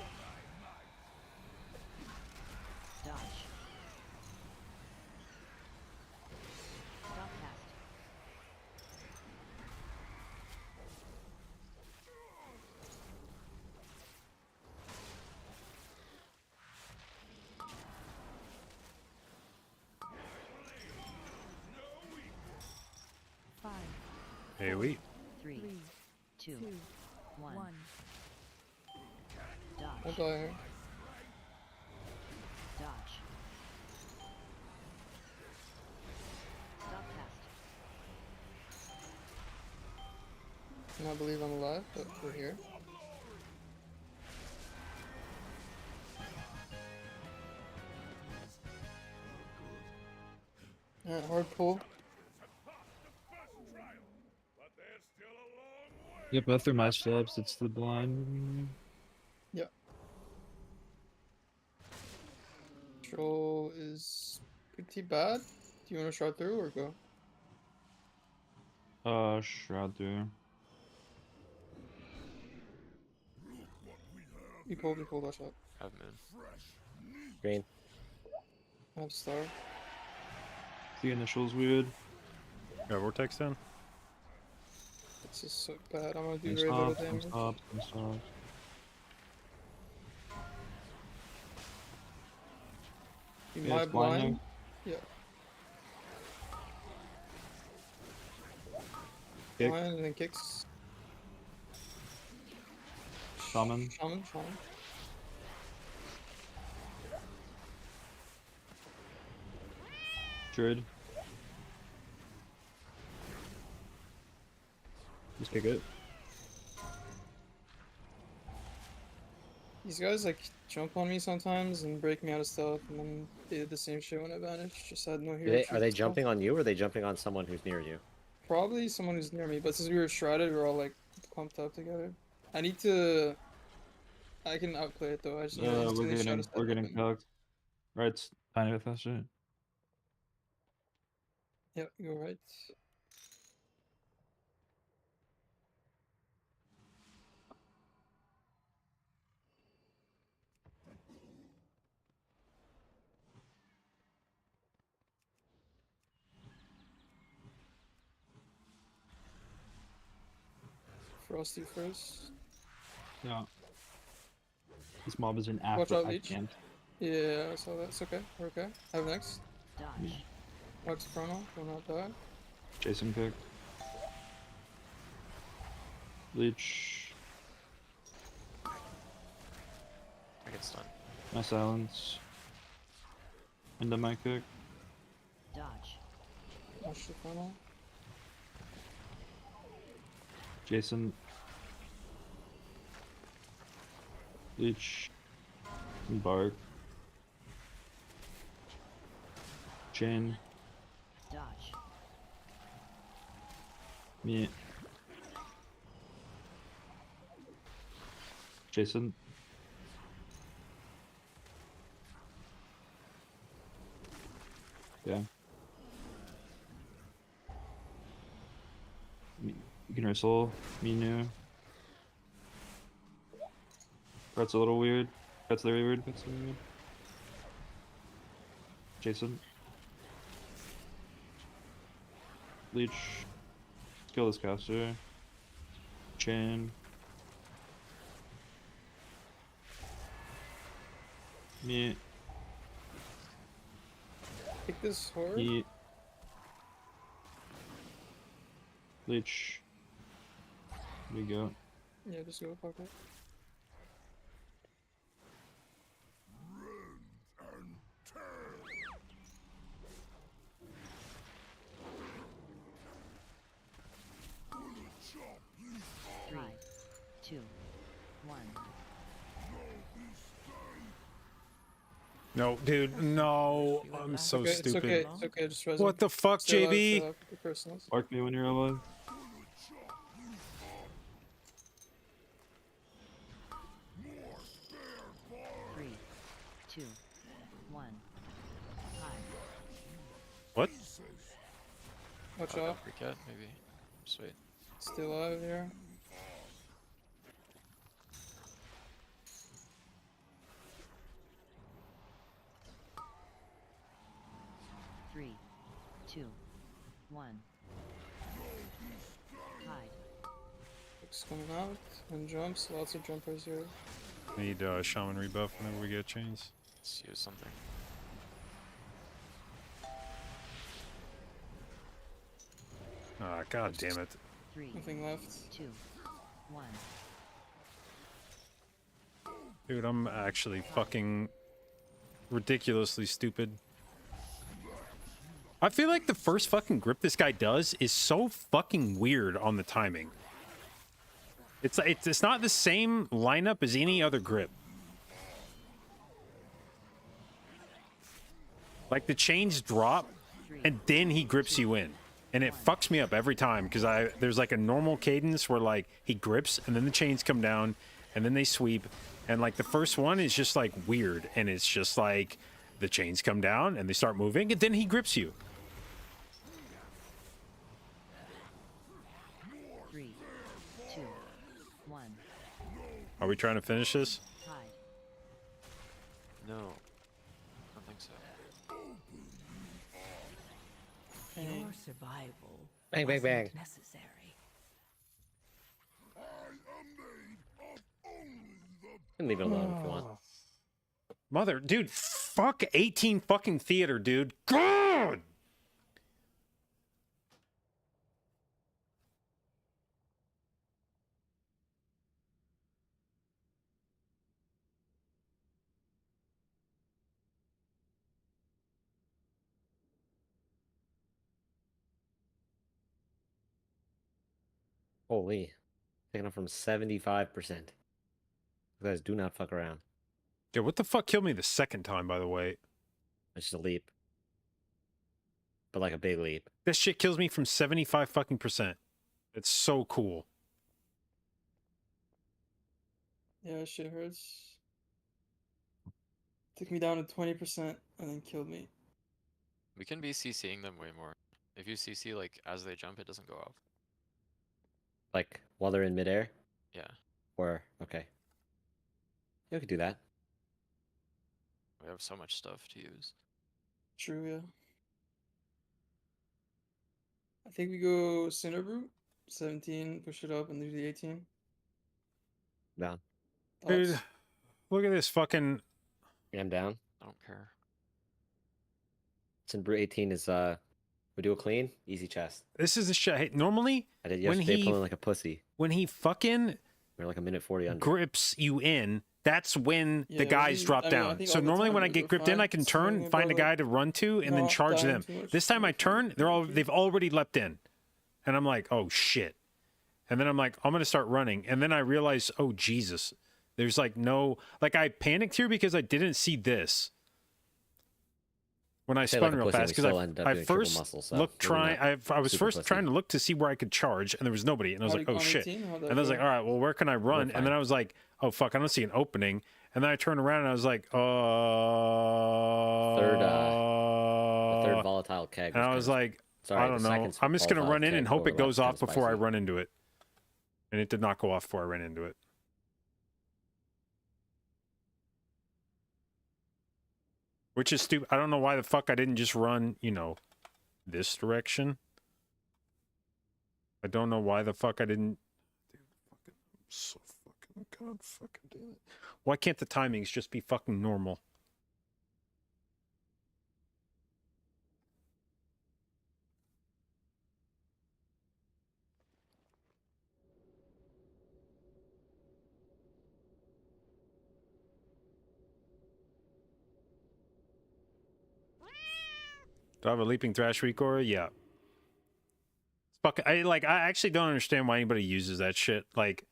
Dodge. Stop cast. Five, AoE. Three, 3, two, 2, one. 1. I'll Dodge. die here. Dodge. Stop cast. Cannot believe I'm alive, but we're here. Alright, hard pull. But there's still a long way. Yep, after my steps, it's the blind. Yeah, control is pretty bad. Do you want to shot through or go? Shroud through. You pulled, watch out. I have moon. Green. I have star. The initial's weird. Got vortex down. This is so bad. I'm gonna do Some very little stops, some damage. stops, some stops. You Yeah, might it's blind blind. Yeah. Kick. Blind and then kicks. Shaman. Shaman. Druid. Just kick it. These guys like jump on me sometimes and break me out of stealth, and then they did the same shit when I vanished. Just had no hero. Are they jumping on you or are they jumping on someone who's near you? Probably someone who's near me, but since we were shrouded, we're all like clumped up together. I need to. I can outplay it though. I just need to We're shroud getting a step up and- cooked. Right, it's tiny with that shit. Yep, you're right. Frosty first. Yeah. This mob is an Watch after. out, I Leech. can't. Yeah, I saw that. It's okay. We're okay. I have next. Dodge. Watch Chrono. Will not die. Jason kick. Leech. I get stunned. My silence. Into my kick. Dodge. Watch the Chrono. Jason. Leech. And Bark. Chain. Dodge. Me. Jason. Yeah. You can wrestle. Me new. That's a little weird. That's very weird. That's very weird. Jason. Leech. Kill this caster. Chain. Me. Take this horde. Eat. Leech. There you go. Yeah, just go fuck it. Three, two, one. No, dude, no. I'm so Okay, stupid. It's okay. It's okay. Just resin. What the fuck, Stay alive, JB? stay alive. Your personals. Bark me when you're alive. Three, two, one. Hide. What? Watch Oh, out. Recat, maybe. Sweet. Still alive here. Three, two, one. Hide. Looks coming out and jumps. Lots of jumpers here. Need shaman rebuff whenever we get chains. Let's use something. Ah, god damn it. Three, Nothing left. two, one. Dude, I'm actually fucking ridiculously stupid. I feel like the first fucking grip this guy does is so fucking weird on the timing. It's not the same lineup as any other grip. Like the chains drop and then he grips you in. And it fucks me up every time because there's like a normal cadence where like he grips and then the chains come down and then they sweep. And like the first one is just like weird and it's just like the chains come down and they start moving, and then he grips you. 3, 2, 1. Are we trying to finish this? Tied. No. I don't think so. Your survival Bang, bang, bang. wasn't necessary. You can leave it alone if you want. Mother, dude, fuck 18 fucking theater, dude. God! Holy. Taking up from 75%. You guys do not fuck around. Yeah, what the fuck killed me the second time, by the way? It's just a leap. But like a big leap. This shit kills me from 75 fucking percent. It's so cool. Yeah, that shit hurts. Took me down to 20% and then killed me. We can be CCing them way more. If you CC like as they jump, it doesn't go off. Like while they're in midair? Yeah. Or, okay. Yeah, we could do that. We have so much stuff to use. True, yeah. I think we go Cinder Brute, 17, push it up, and leave the 18. Down. Dude, Thoughts? look at this fucking... I'm down. I don't care. Since Brute 18 is, we do a clean, easy chest. This is the shit. Hey, normally, I did when yesterday he- pulling like a pussy. when he fucking We're like a minute 40 under. grips you in, that's when Yeah, the guys we- drop I mean, I down. think So all the normally time when I we get were gripped in, I fine can turn, swinging find a above guy to run to, and then not charge dying them. too much, This time I we're turn, fine. they've already leapt in. And I'm like, oh shit. And then I'm like, I'm gonna start running. And then I realize, oh Jesus. There's like no, like I panicked here because I didn't see this. When I Say spun like a real pussy, fast, we because still ended up I doing triple first muscle, so looked maybe trying. not I was super first pussy. trying to look to see where I could charge, and there was nobody. And I was like, oh shit. How'd And I was like, all right, well, where can I run? And then fine. I was like, oh fuck, I don't see an opening. And then I turned around and I was like, The third volatile keg. and I was like, sorry, I the don't know. second I'm just gonna volatile run in keg and hope it overlapped goes kinda off before I spicy. run into it. And it did not go off before I ran into it. Which is stupid. I don't know why the fuck I didn't just run, you know, this direction. I don't know why the fuck I didn't. Dude, fucking, I'm so fucking god fucking damn it. Why can't the timings just be fucking normal? Do I have a leaping thrash recoil? Yeah. Fuck, I actually don't understand why anybody uses that shit. Like,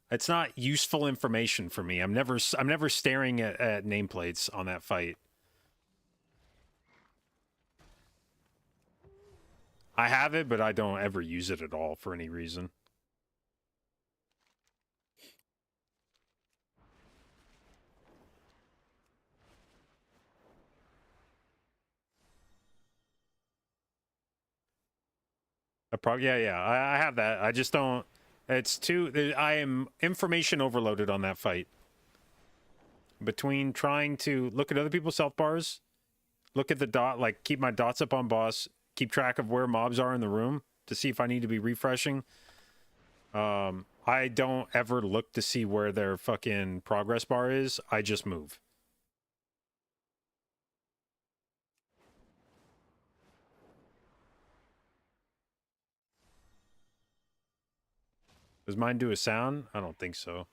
it's not useful information for me. I'm never staring at nameplates on that fight. I have it, but I don't ever use it at all for any reason. I have that. I just don't. It's too. I am information overloaded on that fight. Between trying to look at other people's health bars, look at the dot, like keep my dots up on boss, keep track of where mobs are in the room to see if I need to be refreshing. I don't ever look to see where their fucking progress bar is. I just move. Does mine do a sound? I don't think so.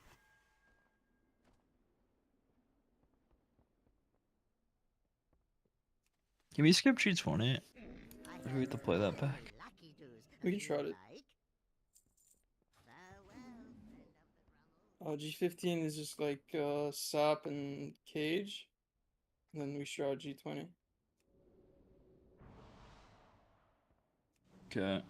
Can we skip G20? Or do we have to play that back? We can try it. G15 is just like sap and cage. And then we shroud G20. Okay.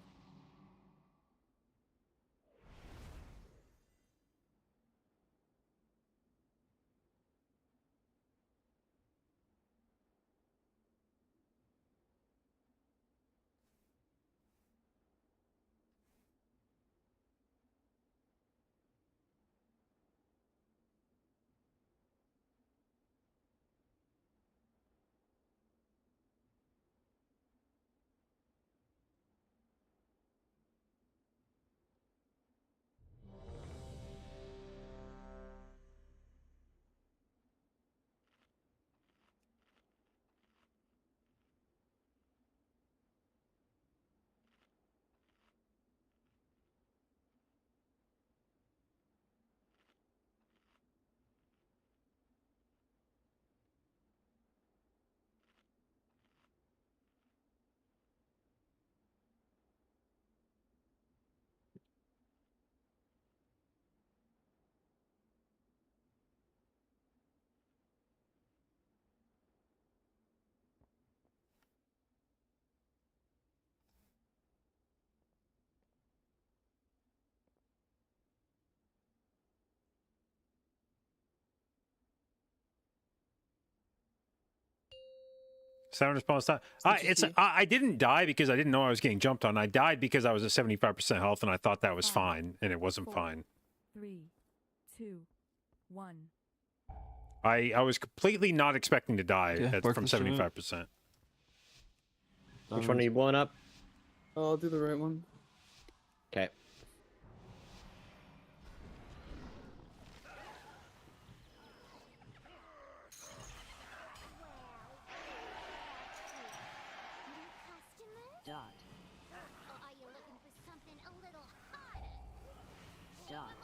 Sound response time. I didn't die because I didn't know I was getting jumped on. I died because I was at 75% health and I thought that was fine, and it wasn't 4, fine. 3, 2, 1. I was completely not expecting to die Yeah, from Barkley's doing it. 75%. Which one are you blowing up? I'll do the right one. Okay. Dot. Are you looking for something a little hotter? Dot.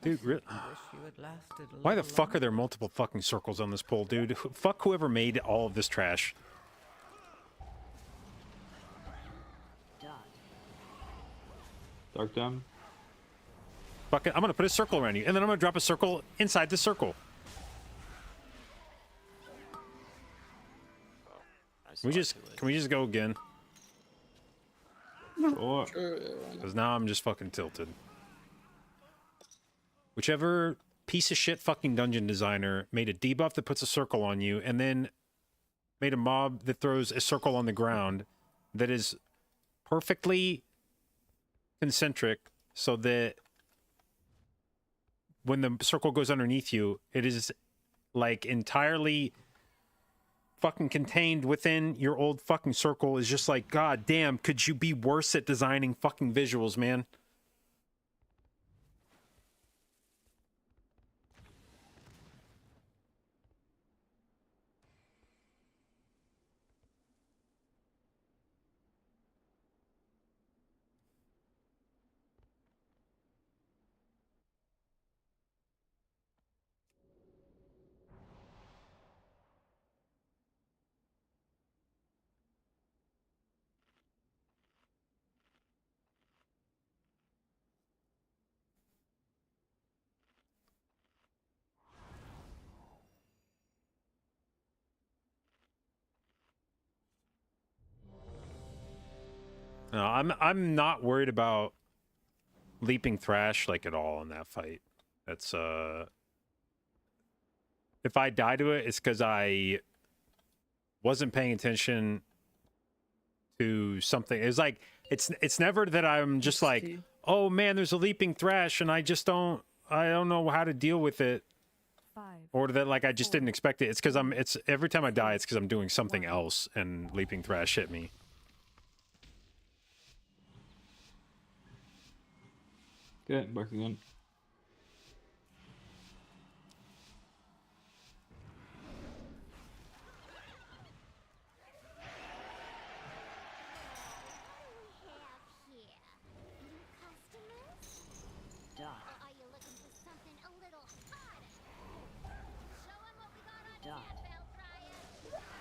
Dude, I really? wish you had lasted a Why the little fuck are there longer. multiple fucking circles on this pole, dude? Fuck whoever made all of this trash. Dot. Dark down. Fuck it, I'm gonna put a circle around you, and then I'm gonna drop a circle inside the circle. I Can we saw it just too late. can we just go again? Sure. Sure, yeah, why not? Because now I'm just fucking tilted. Whichever piece of shit fucking dungeon designer made a debuff that puts a circle on you, and then made a mob that throws a circle on the ground that is perfectly concentric, so that when the circle goes underneath you, it is like entirely fucking contained within your old fucking circle. Is just like, god damn, could you be worse at designing fucking visuals, man? No, I'm not worried about leaping thrash like at all in that fight. That's if I die to it, it's because I wasn't paying attention to something. It's like it's never that I'm just like, Key. oh man, there's a leaping thrash and I don't know how to deal with it, 5, or that like I just didn't expect it. It's because it's every time I die, it's because I'm doing something 1. else and leaping thrash hit me. Okay, back again. Dot. Are you looking for something a little hotter? Show 'em what we got on Dot. tap, Hellfire.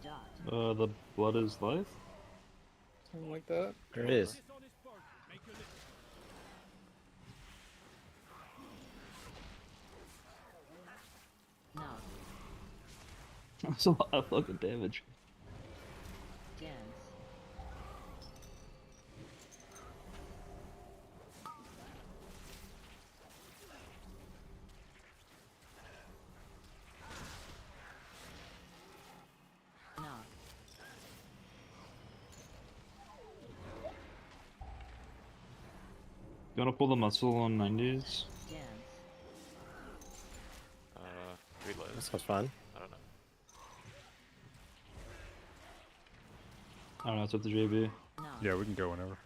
Dot. The blood is life? Something like that. There it is. No. That's a lot of fucking damage. Dance. Knock. You wanna pull the muscle on 90s? Dance. Reload. That sounds fun. I don't know. I don't know, it's up to JB. Knock. Yeah, we can go whenever.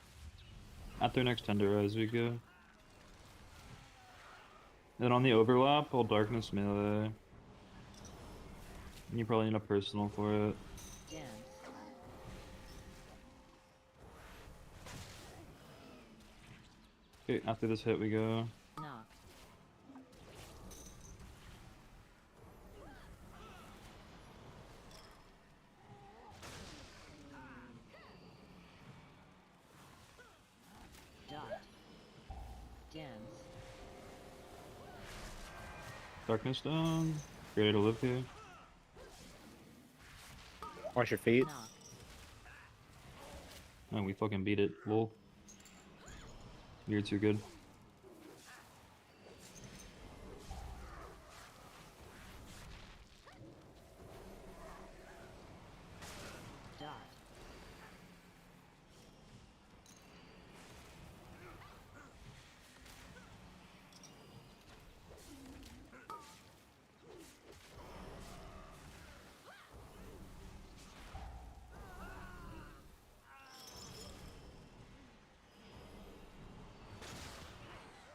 At their next tender rise we go. Then on the overlap, hold darkness melee. And you probably need a personal for it. Dance. Okay, after this hit we go. Knock. Darkness down. Ready to live here. Watch your feet. Knock. And we fucking beat it. Lol. You're too good. Dot.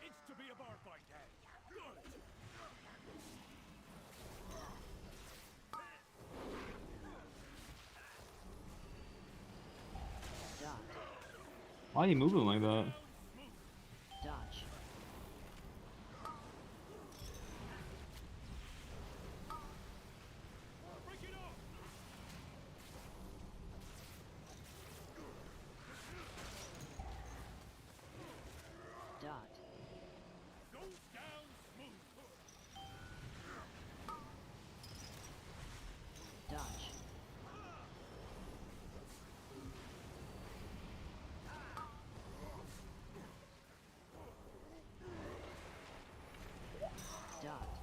It's to be a bar fight, Dad. Good. Dot. Why are you moving like that? Dodge. Break it off. Dot. Goes down smooth. Dodge. Dot.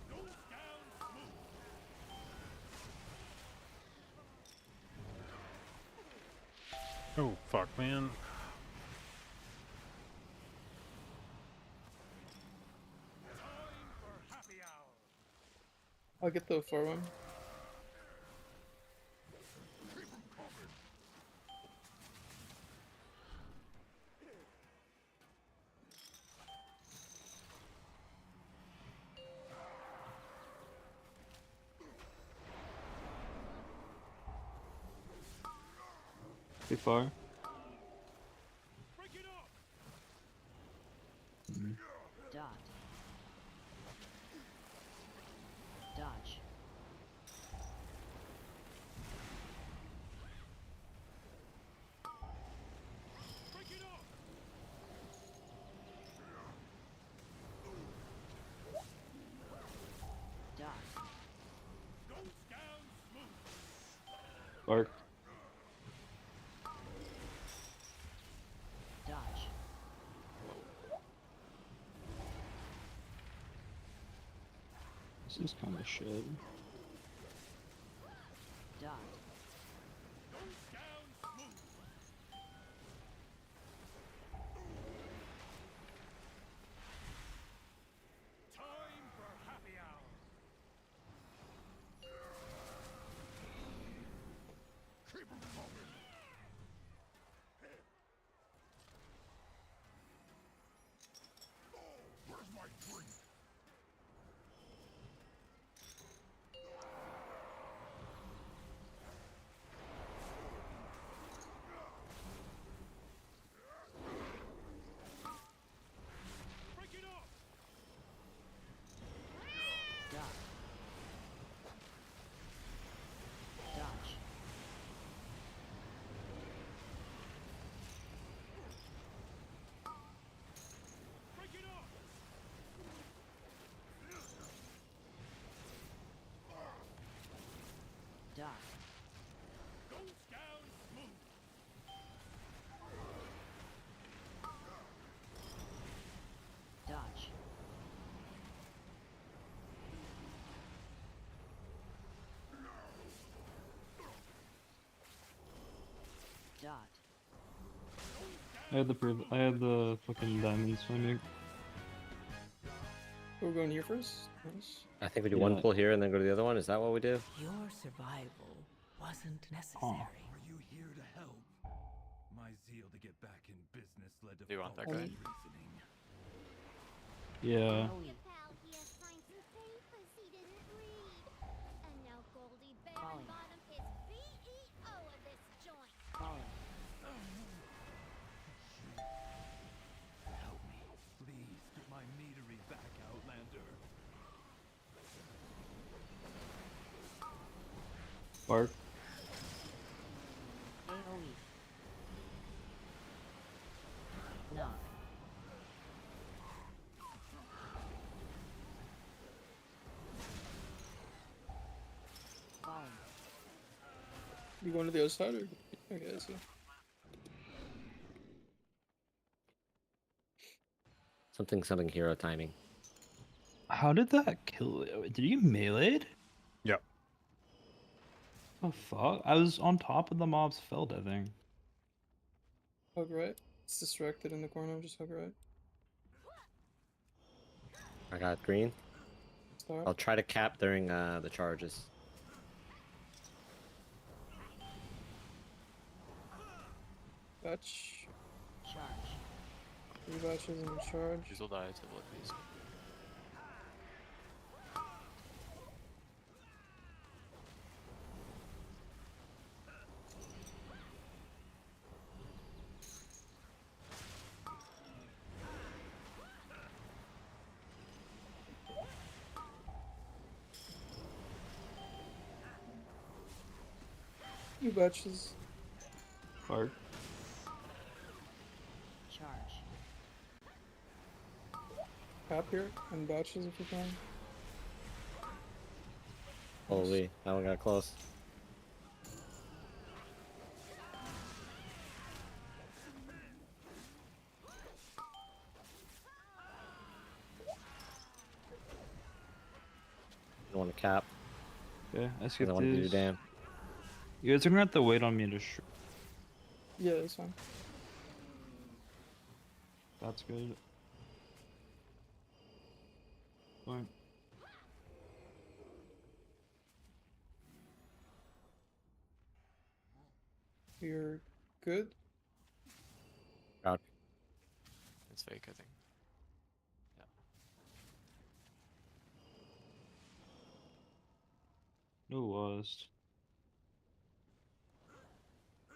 Goes down smooth. Oh, fuck, man. Time for happy hour. I'll get the 4-1. Too far. Break it off. Dot. Dodge. Break it off. Dot. Goes down smooth. Bark. Dodge. This is kind of shit. Dot. Goes down smooth. Time for happy hour. Keep 'em coming. Oh, where's my drink? Break it off. Dot. Dodge. Break it off. Dot. Goes down smooth. Dodge. Dot. I had the fucking diamonds swimming. We're going here first. Nice. I think we do one Yeah. pull here and then go to the other one. Is that what we do? Your survival wasn't necessary. Are you here to help? My zeal to get back in business led to Do you want that faulty guy? reasoning. Yeah. Your pal here signed some papers he didn't read. And now Goldie Falling. Bottom is CEO of this joint. Falling. Help me, please. Get my meadery back, Outlander. Bark. AoE. Knock. You going to the other side or? Okay, I see. Something hero timing. How did that kill? Did you melee? Yep. The fuck? I was on top of the mob's felt, I think. Hug right. It's distracted in the corner. Just hug right. I got green. Start. I'll try to cap during the charges. Batch. Charge. 3 batches in the charge. These will die to blood beast. Two batches. Clark. Charge. Cap here and batches if you can. Holy, that one got close. I want to cap. Okay, I 'Cause I skipped want to do these. damn. You guys are gonna have to wait on me to. Yeah, that's fine. That's good. Fine. You're good. It's fake, I think. No lost.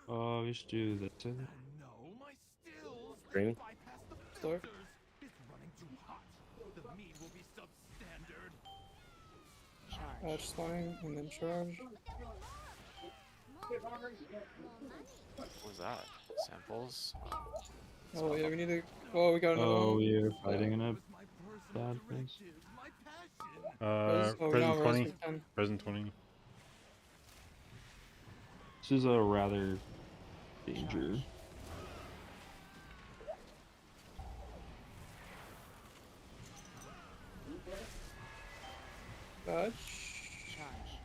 We should do this. I think. No, my stills. Green. Bypass the Start. filters. It's running too hot. The meat will be substandard. Charge. Batch spawning and then charge. What was that? Samples? Oh yeah, we need to. Oh, we got another Oh, one. we are fighting in a It was my personal bad place. directive, my passion. Res- oh, we Present got res 20. for 10. Present 20. This is a rather danger. Batch. Charge.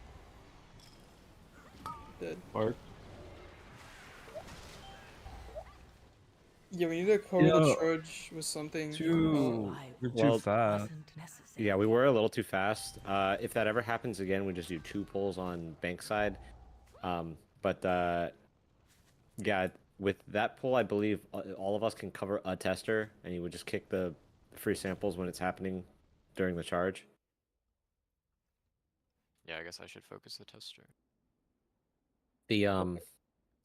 Dead. Clark. Yeah, we need to cover Yeah. the charge with something. Too. We're too Well, fast. Wasn't necessary. Yeah, we were a little too fast. If that ever happens again, we just do 2 pulls on bank side. Yeah, with that pull, I believe all of us can cover a tester, and you would just kick the free samples when it's happening during the charge. Yeah, I guess I should focus the tester. The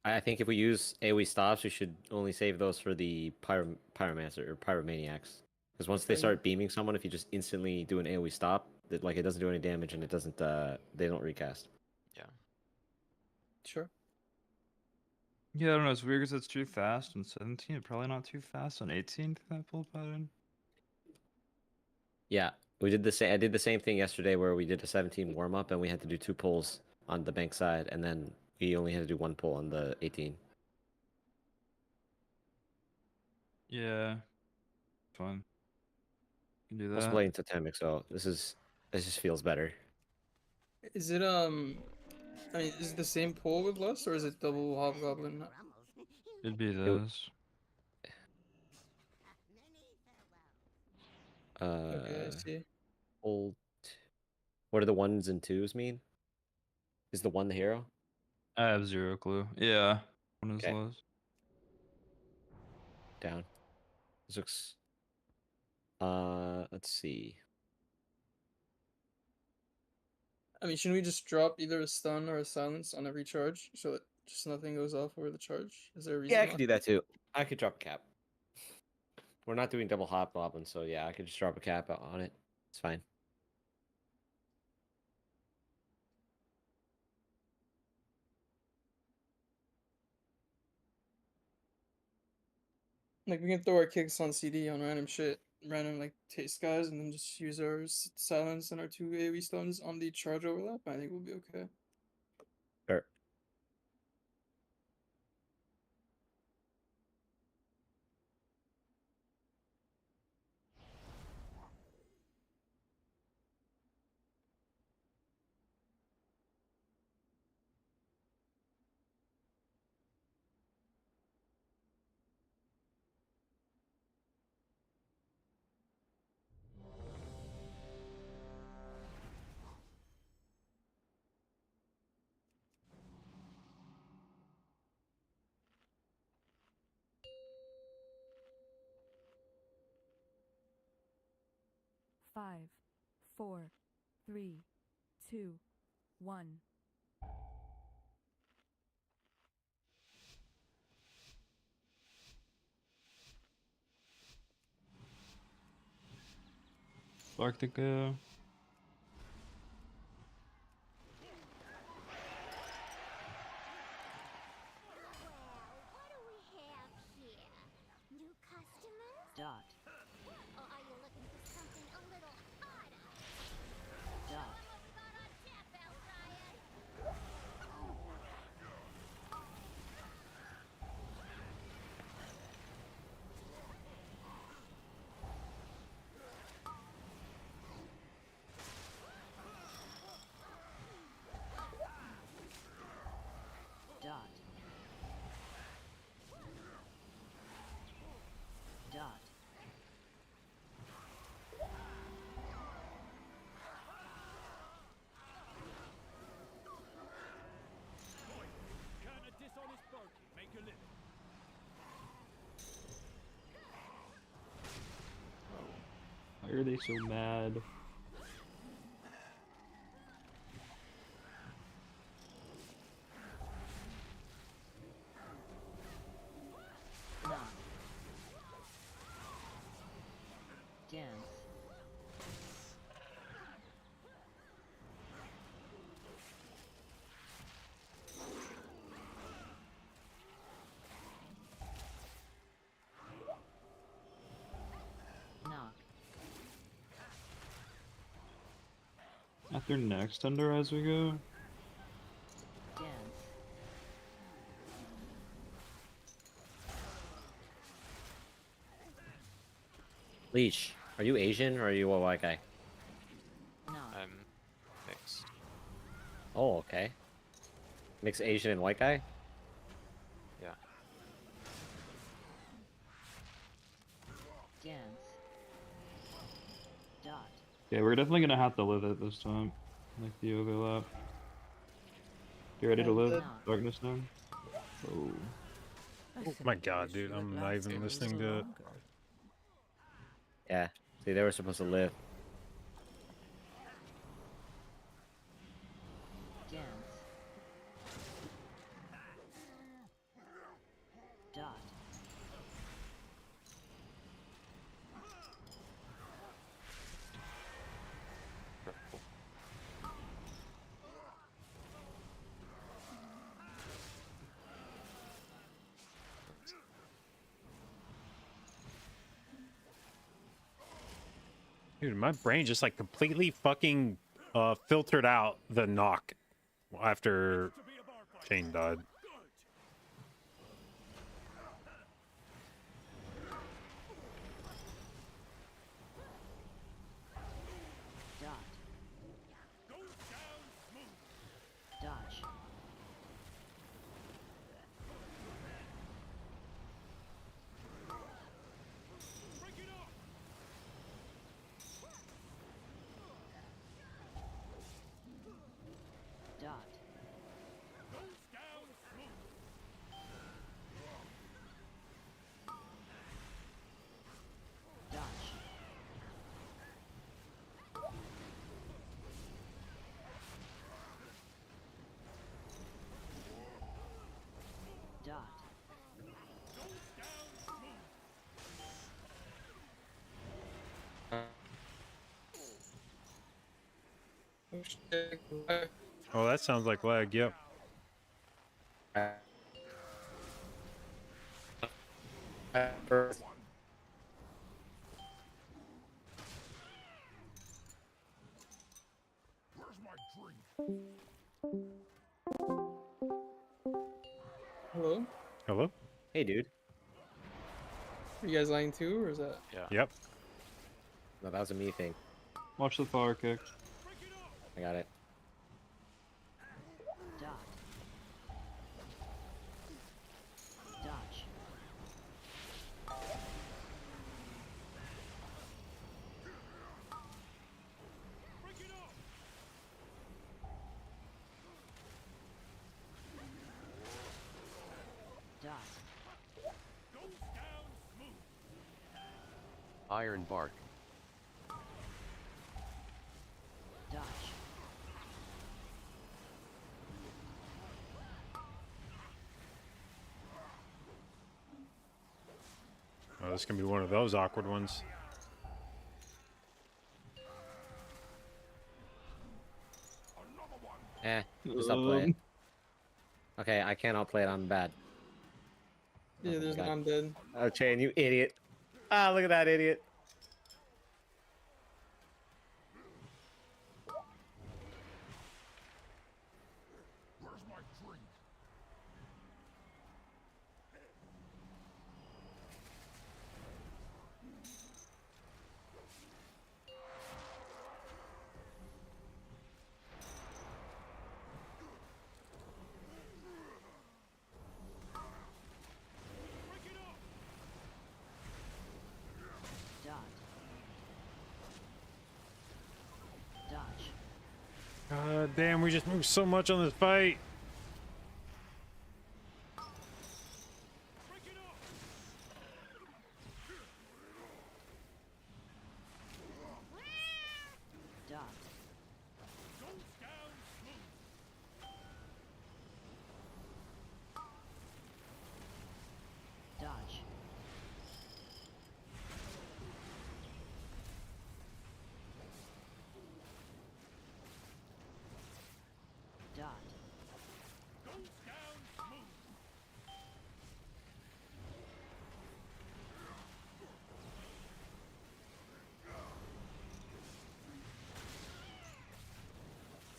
I think if we use AoE stops, we should only save those for the pyromancer or pyromaniacs. Because once they Okay. start beaming someone, if you just instantly do an AoE stop, that like it doesn't do any damage and it doesn't they don't recast. Yeah. Sure. Yeah, I don't know. It's weird because it's too fast on 17. Probably not too fast on 18 for that pull pattern. Yeah, we did the same. I did the same thing yesterday where we did a 17 warm up and we had to do 2 pulls on the bank side, and then we only had to do 1 pull on the 18. Yeah. Fun. Can do I was that. playing totemic, so this just feels better. Is it I mean, is it the same pull with lust or is it double hobgoblin? It'd be this. Okay, I see. Old. What do the 1s and 2s mean? Is the 1 the hero? I have 0 clue. Yeah. One is Okay. less. Down. This looks. Let's see. I mean, shouldn't we just drop either a stun or a silence on every charge so that just nothing goes off over the charge? Is there a reason? Yeah, I why? could do that too. I could drop a cap. We're not doing double hobgoblin, so yeah, I could just drop a cap on it. It's fine. Like we can throw our kicks on CD on random shit, random like taste guys, and then just use our silence and our 2 AoE stuns on the charge overlap. I think we'll be okay. Sure. 5, 4, 3, 2, 1. Arctica. What do we have here? New customers? Dot. Or are you looking for something a little harder? Dot. What we got on tap, Ldryad? Dot. Dot. Can a dishonest barkeep make a living? Why are they so mad? Knock. Dance. Knock. After next tenderize we go. Dance. Leech, are you Asian or are you a white guy? Knock. I'm mixed. Oh, okay. Mixed Asian and white guy? Yeah. Dance. Dot. Okay, we're definitely gonna have to live it this time. Like the overlap. You ready to I'm live? dead. Darkness now? Oh. Oh my god, dude, I'm not even listening to it. Yeah. See, they were supposed to live. Dance. Dot. Dude, my brain just like completely fucking filtered out the knock after To be a bar fighter. Shane died. Good. Dot. Goes down smooth. Dodge. Break it off. Dot. Goes down smooth. Dodge. Dot. Goes down smooth. Oh shit. Why- Oh, that sounds like lag. Yep. Where's my drink? Hello? Hello? Hey, dude. Are you guys lying too, or is that? Yeah. Yep. No, that was a me thing. Watch the power kick. Break it off. I got it. Dot. Dodge. Break it off. Dot. Goes down smooth. Iron bark. this is gonna be one of those awkward ones. Just outplay it. Okay, I can't outplay it. I'm bad. Yeah, there's an God. undead. Oh, Chain, you idiot. Ah, look at that idiot. Where's my drink? Dot. Dodge. God damn, we just moved so much on this fight. Dot. Dodge. Dot.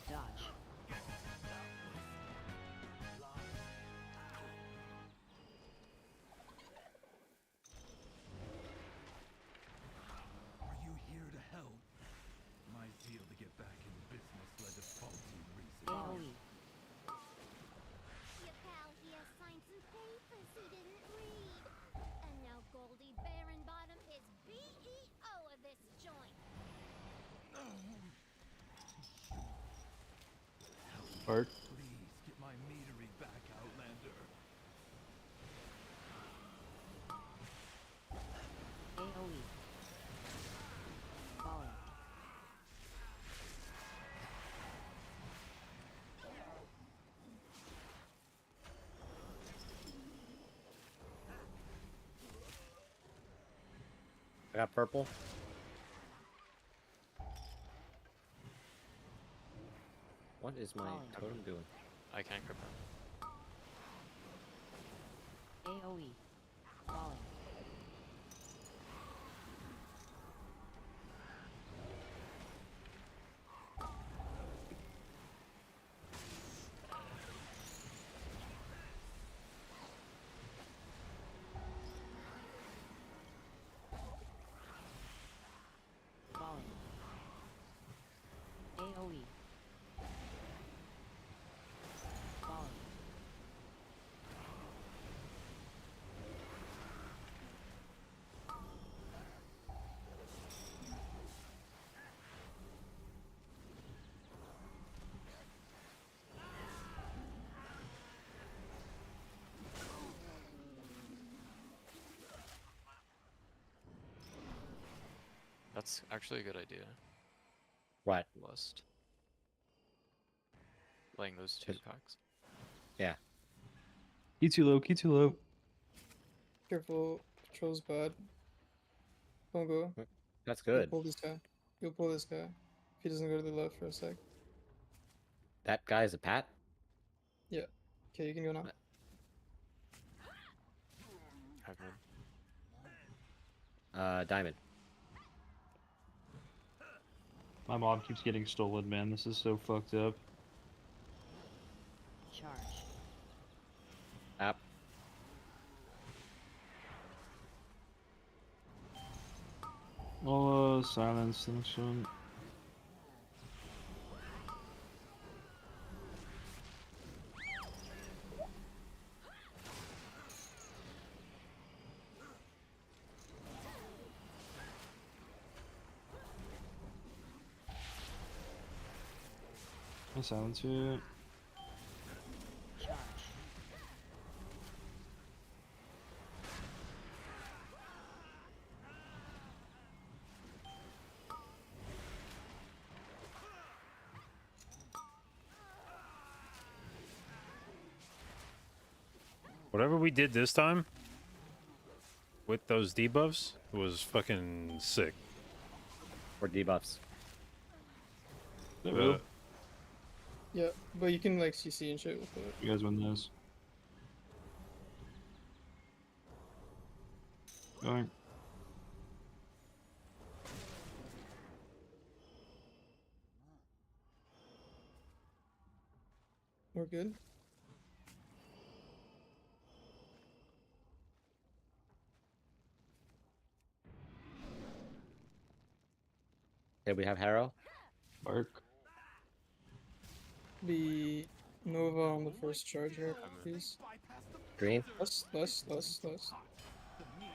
Dodge. Are you here to help? My zeal to get back in business led to faulty reasoning. AoE. Your pal here signed some papers he didn't read. And now Goldie Baronbottom is BEO of this joint. Bark. Please get my meadery back, Outlander. AoE. Falling. I got purple. What is my totem doing? I can't grip him. AoE. Falling. Falling. AoE. Falling. That's actually a good idea. What? Lust. Playing those two packs. Yeah. Key too low, key too low. Careful, control's bad. Don't go. That's You'll good. pull this guy. You'll pull this guy. If he doesn't go to the left for a sec. That guy's a pat? Yeah. Okay, you can go now. Have mid. Diamond. My mob keeps getting stolen, man. This is so fucked up. Charge. App. I'll silence the next one. I'll silence it. Charge. Whatever we did this time, with those debuffs was fucking sick. Or debuffs. Is that real? Uh, Yeah, but you can like CC and shit with it. You guys win those. Going. We're good. Okay, we have Harrow. Bark. Be Nova on the first charge here, please. Green. Less. The need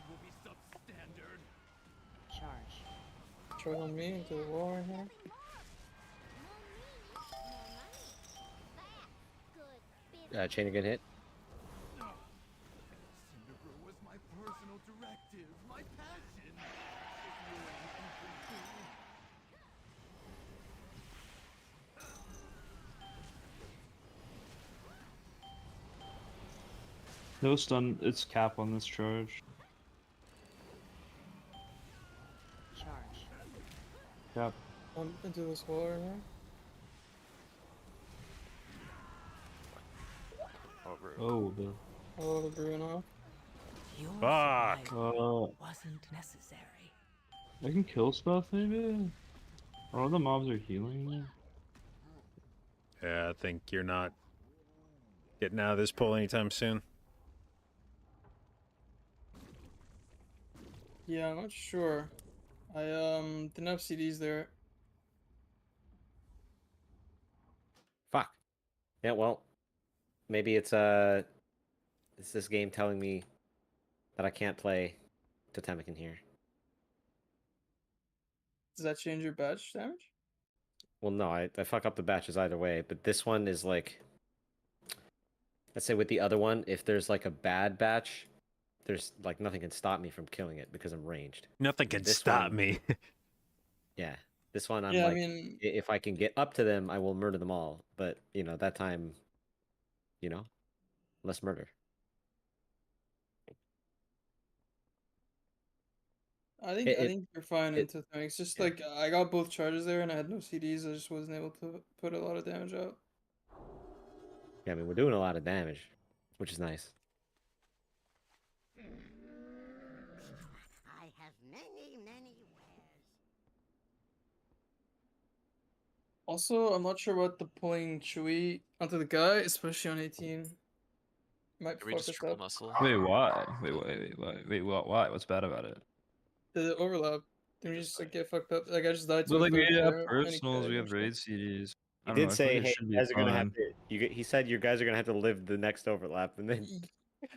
will be substandard. Charge. Charge on me into the wall right here. More money, more money. That's good business. Chain again hit. Cinderbrew was my personal directive, my passion. If you were anything to do. No stun. It's cap on this charge. Charge. Cap. Into this wall right here. Oh, rude. Oh, the. Oh, the brewing off. Your Fuck. survival wasn't necessary. I can kill stuff maybe. All the mobs are healing me. Yeah, I think you're not getting out of this pull anytime soon. Yeah, I'm not sure. I didn't have CDs there. Fuck. Yeah, well, maybe it's this game telling me that I can't play Totemic in here. Does that change your badge damage? Well, no, I fuck up the batches either way, but this one is like, let's say with the other one, if there's like a bad batch, there's like nothing can stop me from killing it because I'm ranged. Nothing can This stop one- me. Yeah, this one I'm Yeah, like, I mean, if I can get up to them, I will murder them all. But you know that time, you know, less murder. I think it- you're fine it- into things. It's just yeah. like I got both charges there and I had no CDs. I just wasn't able to put a lot of damage out. Yeah, I mean we're doing a lot of damage, which is nice. I have many, many wares. Also, I'm not sure about the pulling Chewy onto the guy, especially on 18. Might Can we fuck just us triple up. muscle? Wait, why? Wait, what? Why? What's bad about it? The overlap. Then we just like get fucked up. Like I just died to But a like third we have player, and he personals, we killed have himself. raid CDs. He I don't know, did I feel say, like it "Hey, should you be guys are gonna have fine. to." He said you guys are gonna have to live the next overlap, and then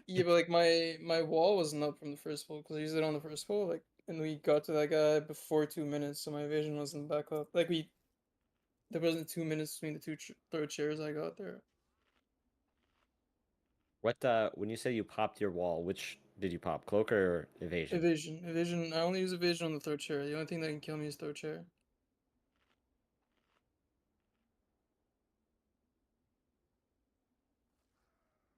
Yeah, but like my wall wasn't up from the first pull because I used it on the first pull. Like, and we got to that guy before 2 minutes, so my vision wasn't back up. Like there wasn't 2 minutes between the third chairs I got there. what? When you say you popped your wall, which did you pop? Cloak or evasion? Evasion. I only use evasion on the third chair. The only thing that can kill me is third chair.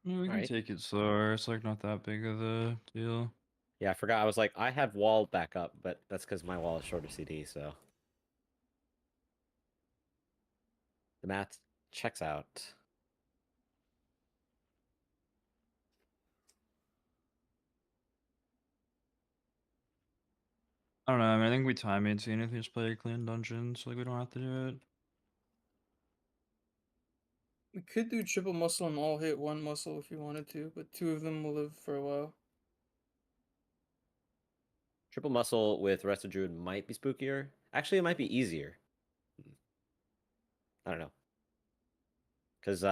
I mean, we can Alright. take it slower. It's like not that big of a deal. Yeah, I forgot. I was like, I have wall back up, but that's because my wall is shorter CD. So the math checks out. I don't know. I mean, I think we time maintain if we just play a clean dungeon, so like we don't have to do it. We could do triple muscle and all hit one muscle if you wanted to, but two of them will live for a while. Triple muscle with Rest Druid might be spookier. Actually, it might be easier. I don't know. Because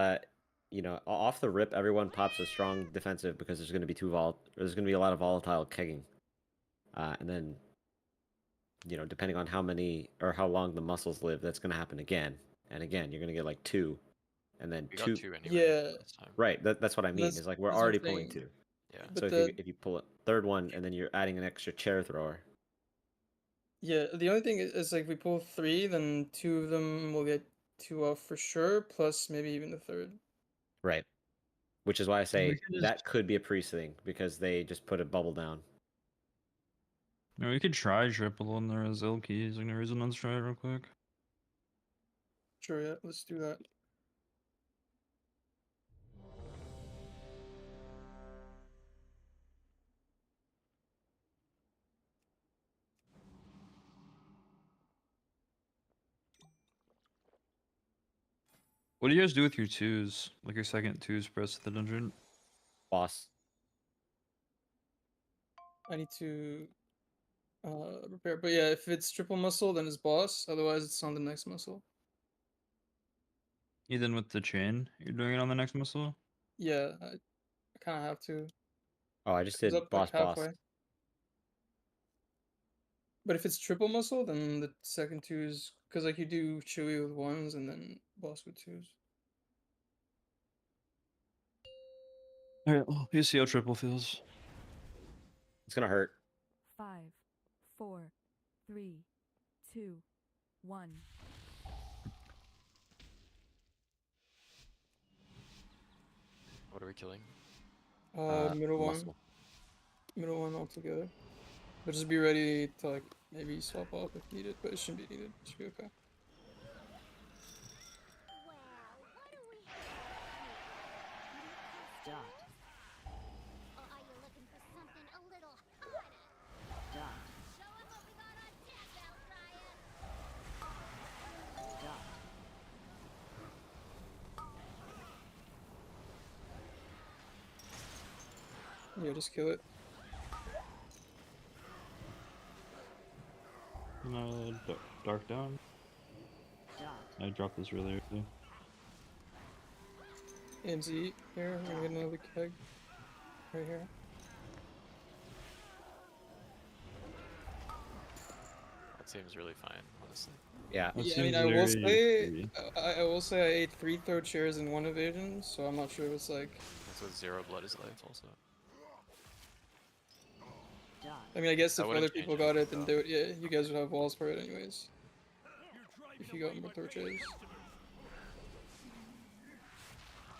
you know, off the rip, everyone pops a strong defensive because there's going to be there's going to be a lot of volatile kegging, and then, you know, depending on how many or how long the muscles live, that's going to happen again and again. You're going to get like two, and then We two. got two anyway. Yeah. Last time. Right. That's what I mean. That's- Is like we're that's what I'm already pulling saying. two. Yeah. But So the- if you pull a third one and then you're adding an extra chair thrower. Yeah, the only thing is like if we pull three, then two of them will get two off for sure, plus maybe even the third. Right. Which is why I say can that could be a priest thing because they just put a bubble down. No, we could try triple and there is L keys. Like, no reason let's try it real quick. Sure, yeah, let's do that. What do you guys do with your twos? Like your second twos press to the dungeon? Boss. I need to repair. But yeah, if it's triple muscle, then it's boss. Otherwise, it's on the next muscle. Even with the chain, you're doing it on the next muscle? Yeah, I kind of have to. Oh, I just It's did up like boss. halfway. But if it's triple muscle, then the second two is because like you do chewy with ones and then boss with twos. Alright, well, you see how triple feels. It's gonna hurt. 5, 4, 3, 2, 1. What are we killing? Middle one. Muscle. Middle one altogether. But just be ready to like maybe swap off if needed, but it shouldn't be needed. It should be okay. Well, what do we Dot. Or are you looking for something a little harder? Dot. Show 'em what we got on deck, Outlier! Dot. Yeah, just kill it. Dark down. Dot. I dropped this really early. AMZ here. We're gonna get another keg. Right here. That seems really fine, honestly. Yeah. That Yeah, I mean, seems I will very say, free. I will say I ate 3 throw chairs and 1 evasion, so I'm not sure if it's like. That's with 0 blood is life also. Dot. I mean, I guess I if wouldn't other change people it, got it, then so. they would. Yeah, you guys would have walls for it anyways. If you got more throw chairs.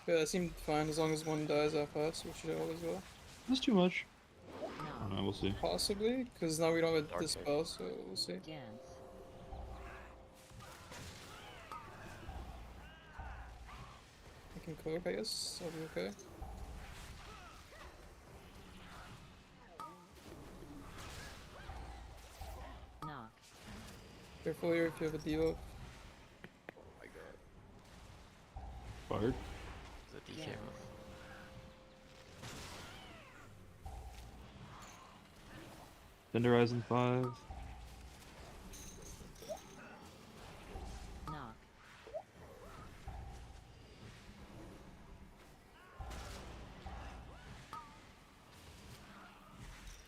Yeah, that seemed fine as long as one dies that fast, which it always will. That's too much. I No. don't know, we'll see. Possibly, because now we don't have Dark this cave. spell, so we'll see. Dance. I can cloak, I guess. I'll be okay. Knock. Careful here if you have a debuff. Bard. The DK Yes. move. Thunder Horizon 5. Knock.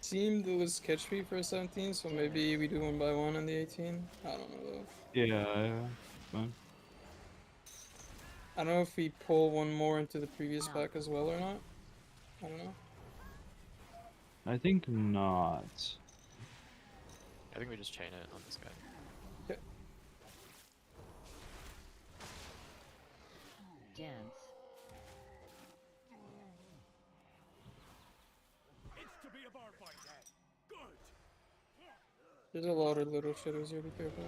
Seemed it was catch fee for 17, so maybe we do 1 by 1 on the 18. I don't know though. Yeah, fine. I don't know if we pull 1 more into the previous No. pack as well or not. I don't know. I think not. I think we just chain it on this guy. Dance. It's to be a bar fight then. Good. There's a lot of little shadows here, be careful.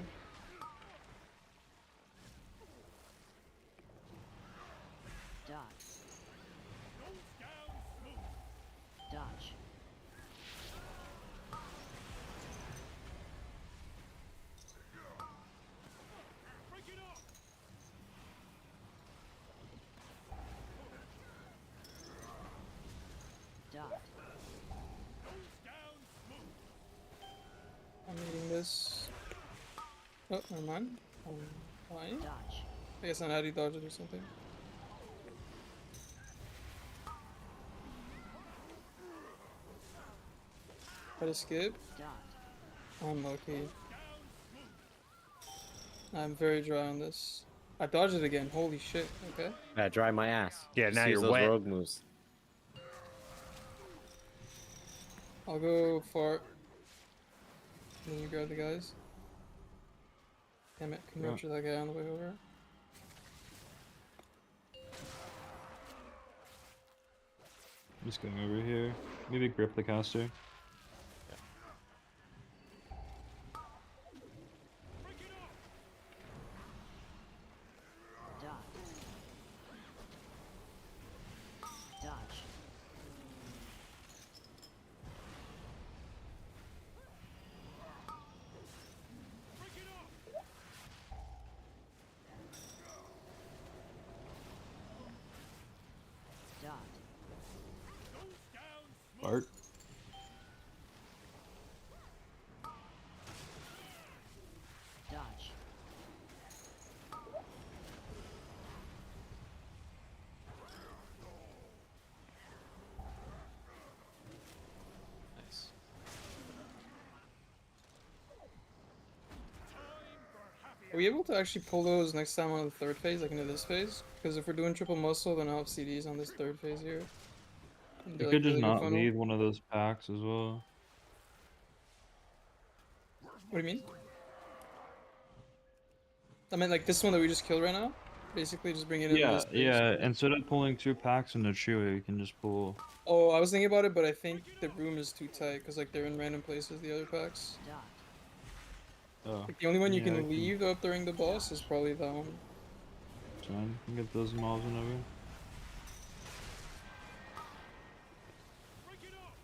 Dot. Goes down smooth. Dodge. Break it up. Dot. Goes down smooth. I'm eating this. Oh, never mind. I'm fine. Dodge. I guess I had to dodge it or something. Try to skip. Dot. Unlucky. I'm very dry on this. I dodged it again. Holy shit. Okay. Yeah, dry my ass. Yeah, Just now use you're those wet. rogue moves. I'll go fart. Then you grab the guys. Damn it. Can you Yeah. nurture that guy on the way over? Just going over here. Maybe grip the caster. Art. Dodge. Nice. Are we able to actually pull those next time on the third phase, like into this phase? Because if we're doing triple muscle, then I'll have CDs on this third phase here. And You do, could like, just really good not funnel. leave one of those packs as well. What do you mean? I meant like this one that we just killed right now. Basically, just bring it in Yeah, this phase. yeah. Instead of pulling 2 packs in the Chewy, you can just pull. Oh, I was thinking about it, but I think the room is too tight because like they're in random places. The other packs. Dot. Oh, Like the only one you yeah, I can leave up during the boss is probably that one. Fine. You can get those mobs whenever.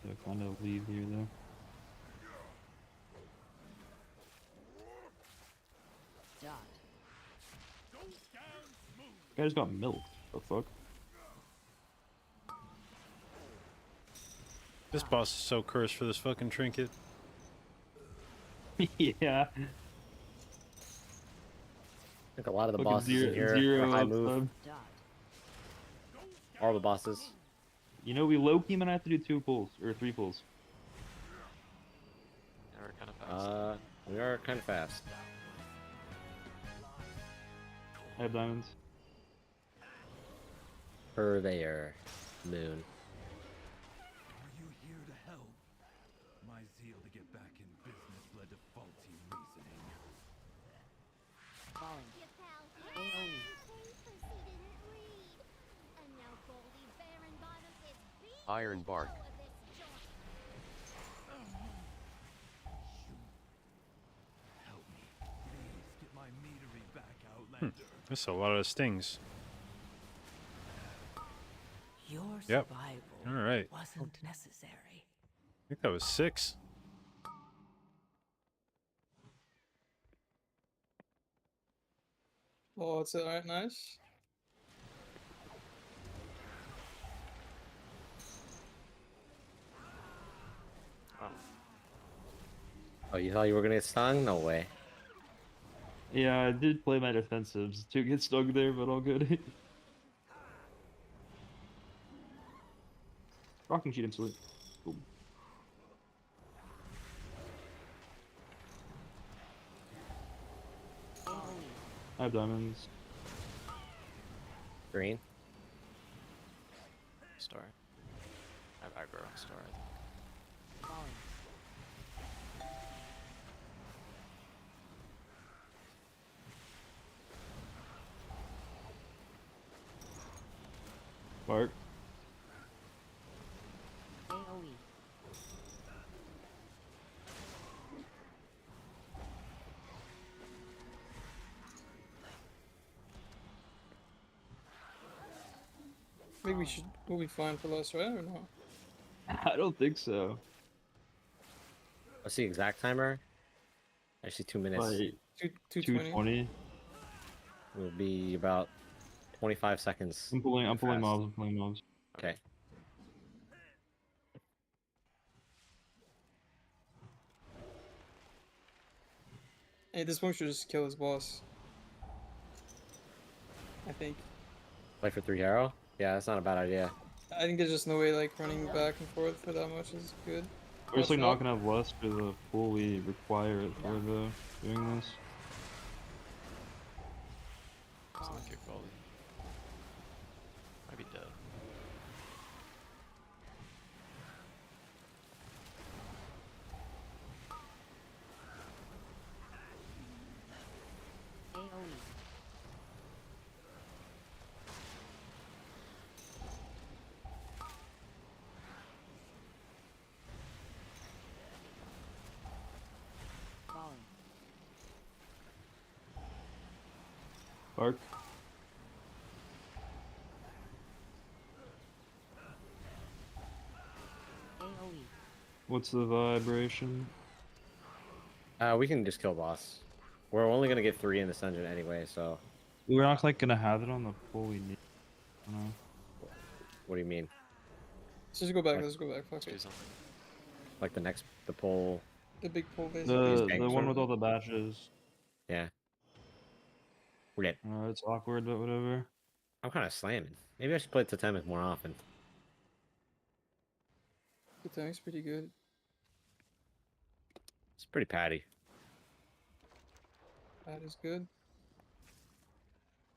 Yeah, kind of leave here though. Dot. This guy's got milk. The fuck? This boss is so cursed for this fucking trinket. Yeah. I think a lot of the Fucking bosses in here zero are high up move. sub. Dot. All the bosses. You know, we low key might have to do 2 pulls or 3 pulls. Yeah, we're kind of fast. We are kind of fast. I have diamonds. Purveyor. Moon. Are you here to help? My zeal to get back in business led to faulty reasoning. Falling. Your pal AoE. Papers he didn't read. And now Goldie Baron is beat Iron Bark. of this joint. Help me. Please get my meadery back, Outlander. That's a lot of stings. Your Yep. survival All right. wasn't necessary. I think that was 6. Oh, it's alright, nice. Oh, you thought you were gonna get stung? No way. Yeah, I did play my defensives to get stuck there, but all good. Rocking sheet instantly. Boom. AoE. I have diamonds. Green. Star. I have aggro on star, I think. Falling. Bark. AoE. Maybe we'll be fine for less, right? Or no? I don't think so. What's the exact timer? Actually, 2 minutes. Like 220. 220. Will be about 25 seconds. I'm pulling Fast. mobs. I'm pulling mobs. Okay. Hey, this one should just kill his boss. I think. Play for 3 arrow? Yeah, that's not a bad idea. I think there's just no way like running back and forth for that much is good. We're just like Watch not gonna have less for the pull we require it for the doing this. It's not kick volley. Might be dead. AoE. Falling. Bark. AoE. What's the vibration? We can just kill boss. We're only gonna get 3 in this dungeon anyway, so We're not like gonna have it on the pull we need. I don't know. what do you mean? Let's just go back. Like- Let's go back. Fuck Let's do it. something. Like the pole. The big pole basically. These The bangs one are- with all the batches. Yeah. Weird. It's awkward, but whatever. I'm kind of slamming. Maybe I should play Totemic more often. The tank's pretty good. It's pretty patty. That is good.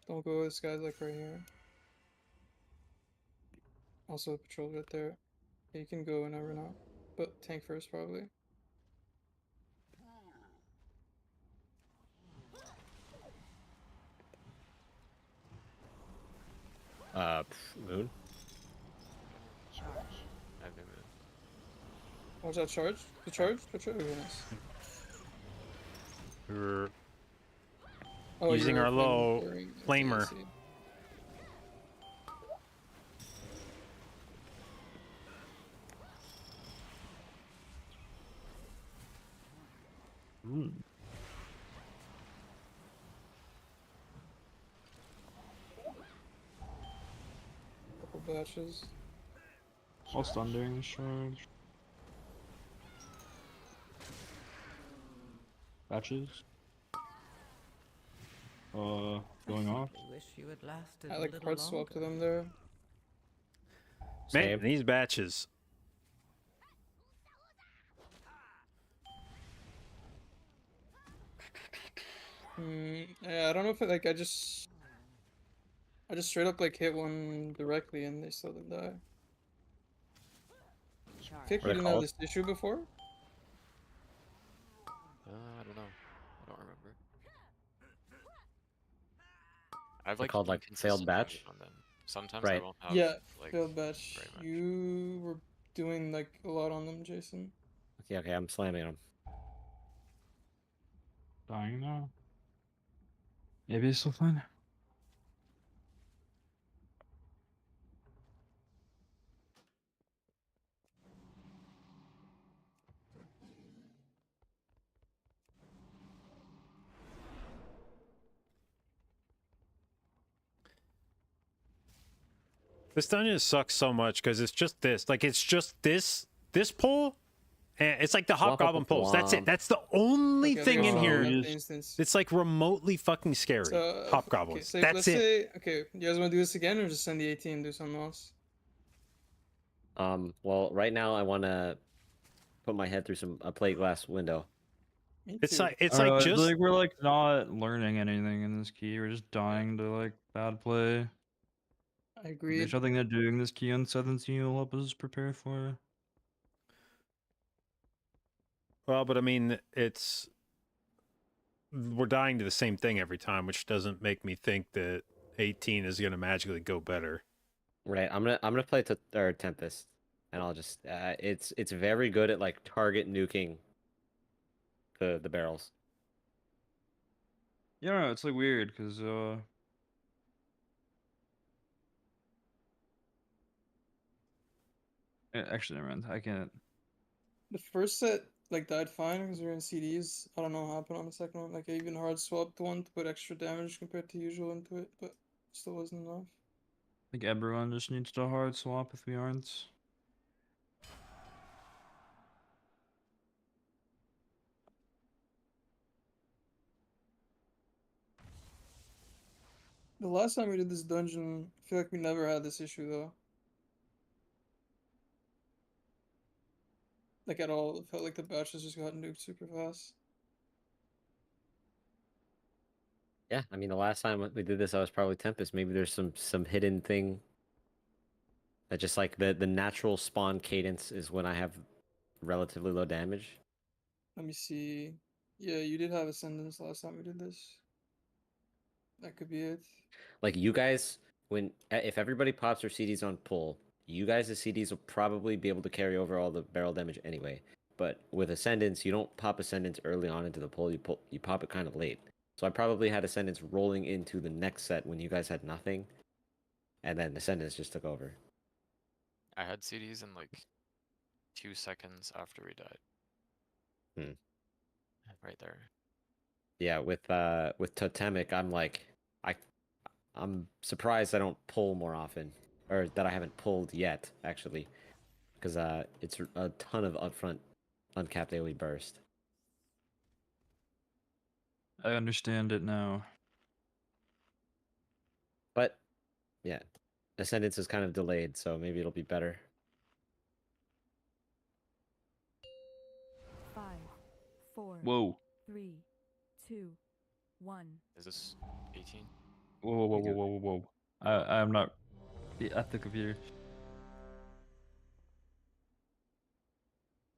Don't go. This guy's like right here. Also patrol right there. Yeah, you can go whenever now, but tank first probably. Moon. Charge. I have no move. Watch that charge. The charge. The charge. Very nice. We're Oh, Using you're our low flamer. Okay, I flamer. see. Hmm. Couple batches. I'll stun during the charge. Batches. Going off. I wish you had lasted I a like little hard swap to longer. them there. man, Same. these batches. Yeah, I don't know if I just straight up like hit one directly and they still didn't die. I Charge. think we What are they didn't have called? this issue before. I don't know. I don't remember. I've They're like called, like, failed inconsistent batch? damage on them. Sometimes I Right. won't have Yeah, like failed batch. very much. You were doing like a lot on them, Jason. Okay, I'm slamming him. Dying now. Maybe it's still fine. This dungeon sucks so much because it's just this. Like it's just this pole, and it's like the Womp hobgoblin womp poles. That's it. womp. That's the only Okay, I thing think in it's here. all you about the just- instance. It's like remotely fucking scary. So, Hobgoblins. Okay, so That's let's it. say, okay, you guys want to do this again or just send the 18 and do something else? Well, right now I want to put my head through a plate glass window. Me It's too. like it's I don't like know, just like we're like not learning anything in this key. We're just dying to like bad play. I agree. There's nothing that doing this key on 17 will help us prepare for. well, but I mean it's we're dying to the same thing every time, which doesn't make me think that 18 is going to magically go better. Right. I'm gonna play Tempest, and I'll just it's very good at like target nuking the barrels. Yeah, no, it's like weird because actually never mind. I can't. The first set like died fine because we were in CDs. I don't know what happened on the second one. Like I even hard swapped one to put extra damage compared to usual into it, but still wasn't enough. I think everyone just needs to hard swap if we aren't. The last time we did this dungeon, I feel like we never had this issue though. Like at all. It felt like the batches just got nuked super fast. Yeah, I mean the last time we did this, I was probably Tempest. Maybe there's some hidden thing that just like the natural spawn cadence is when I have relatively low damage. Let me see. Yeah, you did have Ascendance last time we did this. That could be it. Like you guys, if everybody pops their CDs on pull, you guys' CDs will probably be able to carry over all the barrel damage anyway. But with Ascendance, you don't pop Ascendance early on into the pull. You pop it kind of late. So I probably had Ascendance rolling into the next set when you guys had nothing, and then Ascendance just took over. I had CDs in like 2 seconds after we died. Hmm. Right there. Yeah, with Totemic, I'm surprised I don't pull more often, or that I haven't pulled yet. Actually, because it's a ton of upfront uncapped AoE burst. I understand it now. But yeah, Ascendance is kind of delayed, so maybe it'll be better. 5, 4, Whoa. 3, 2, 1. Is this 18? Whoa, whoa, whoa, whoa, whoa, whoa, whoa. I'm not at the computer.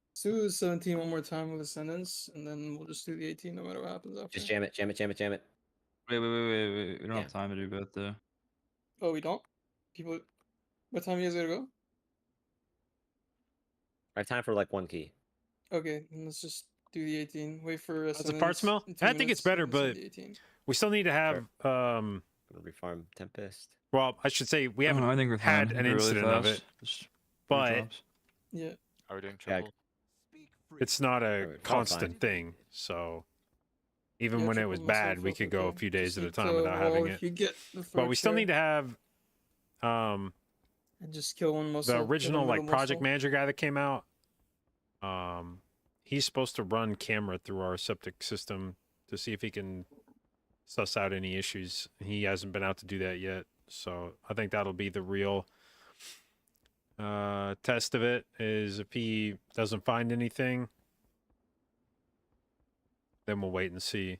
Let's do the 17 one more time with Ascendance, and then we'll just do the 18 no matter what happens after. Just jam it, jam it, jam it, jam it. Wait. We don't Yeah. have time to do both though. Oh, we don't? People, what time you guys gotta go? I have time for like one key. Okay, then let's just do the 18. Wait for How's Ascendance. the part smell? in 2 I think it's minutes, better, and then send but the 18. we still need to have Gonna refarm Tempest. well, I should say we I don't haven't know, I think we're had fine. an We're really incident of fast. it, Just but drops. Yeah. Are we doing Yeah, triple? it's not a Alright, all constant fine. thing. So even Yeah, when it triple was muscle bad, we felt could go a okay. few days Just at a need time to without wall having if it. You get the But we still need to have and just kill one muscle. the kill original like middle project muscle. manager guy that came out. He's supposed to run camera through our septic system to see if he can suss out any issues. He hasn't been out to do that yet, so I think that'll be the real test of it. Is if he doesn't find anything, then we'll wait and see.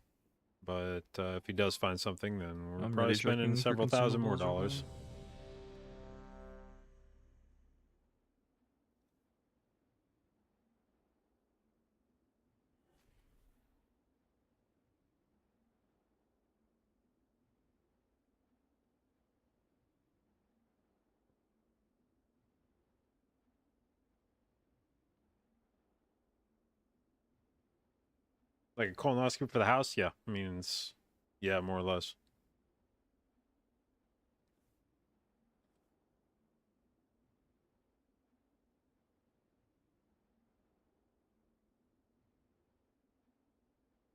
But if he does find something, then we're I'm probably ready spending checking for several thousand more consumables or dollars. whatever. Like a colonoscopy for the house? Yeah. I mean, it's, yeah, more or less.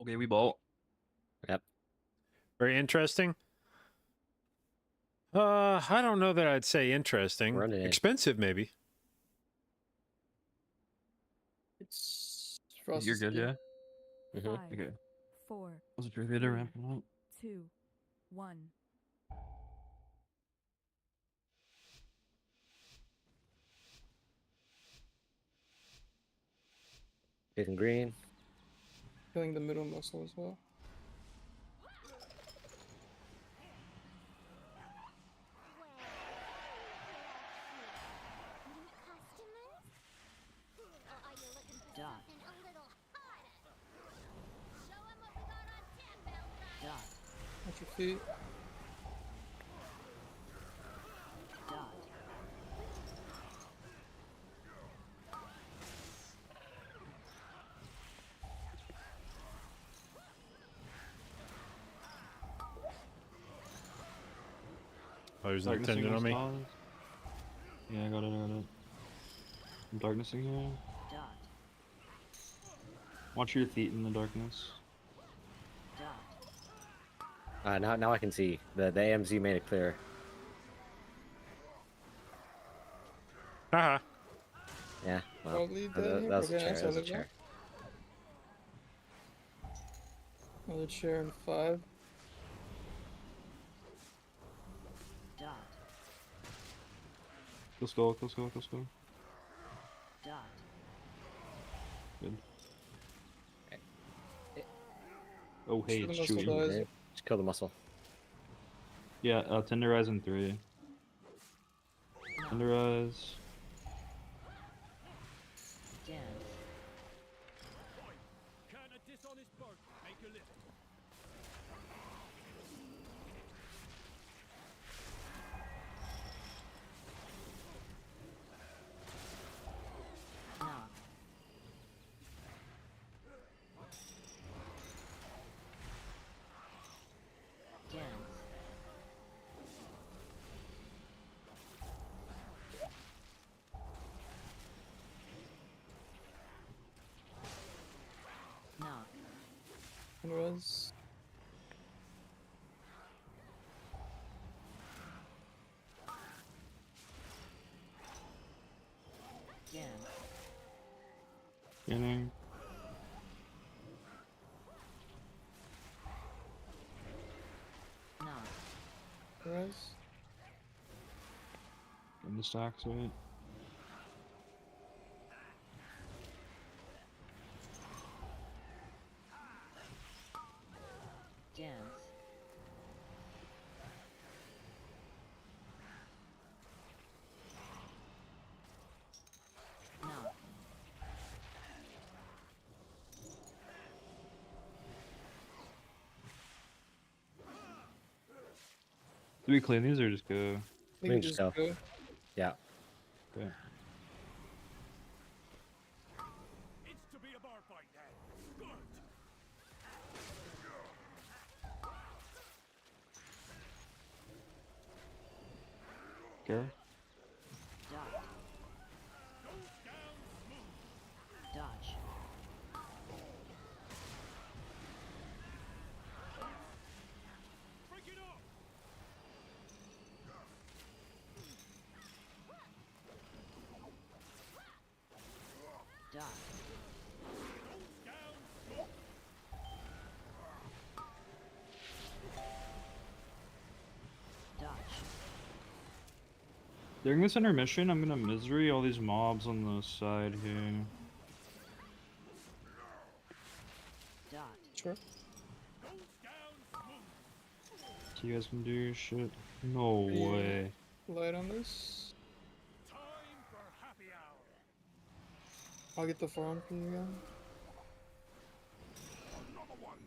Okay, we bought. Yep. Very interesting. I don't know that I'd say interesting. Run it in. Expensive, maybe. It's Frost You're is good, here. yeah? 5, Okay. 4, What's the trivia ramping up? 2, 1. Getting green. Killing the middle muscle as well. Dot. Dot. Watch your feet. Dot. Oh, there's an Darkness attendant on me. Yeah, I got it. I'm darknessing here. Dot. Watch your feet in the darkness. Dot. Now I can see. The AMZ made it clear. Haha. Yeah. Well, Probably that, dead here. that was a Okay, chair. nice, That was a how's it chair. Another chair in 5. Dot. Kill skull, kill skull, kill skull. Dot. Good. Oh, hey, Shoot it's the muscle Chewy. dies. Okay, just kill the muscle. Yeah, tenderize in 3. Tenderize. Dance. Can a dishonest boat make a living? Knock. Dance. Knock. And res. Dance. Scanning. Knock. Res. In the stacks, right? Dance. Knock. Do we clean these or just go? We can can just just go. go. Yeah. Okay. It's to be a bar fight then. Good. Care? Dot. Goes down smooth. Dodge. Break it up. Dot. Goes down smooth. Dodge. During this intermission, I'm gonna misery all these mobs on the side here. Dot. Sure. Goes down smooth. So you guys can do shit. No Yeah. way. Light on this. Time for happy hour. I'll get the farm for you again. Another one.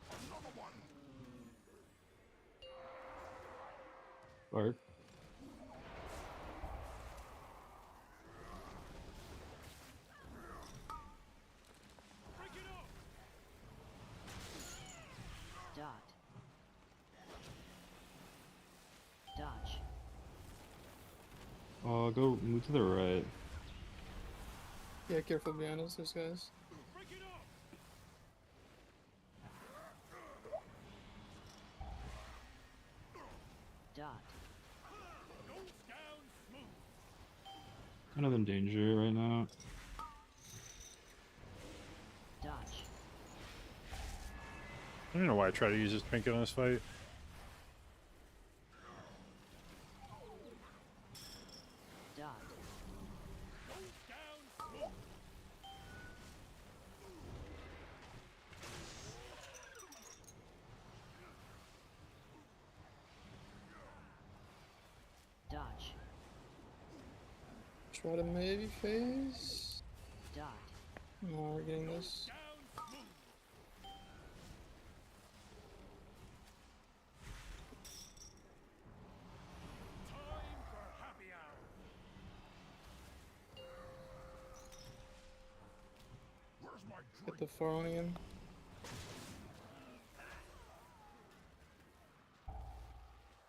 Another one. Bark. Break it up. Dot. Dodge. Go move to the right. Yeah, careful behind us, those guys. Break it up. Dot. Goes down smooth. Kind of in danger right now. Dodge. I don't know why I try to use this trinket in this fight. Dot. Goes down smooth. Dodge. Try to maybe phase. Dot. No, we're getting this. Down smooth. Time for happy hour. Where's my Get the farm again.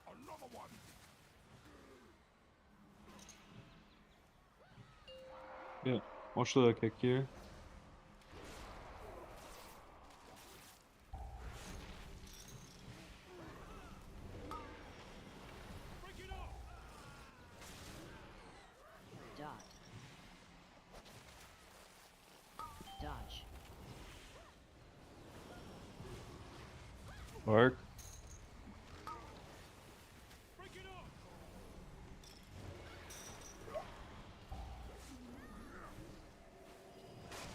Another one. Yeah. Watch the kick here. Break it up. Dot. Dodge. Bark. Break it up.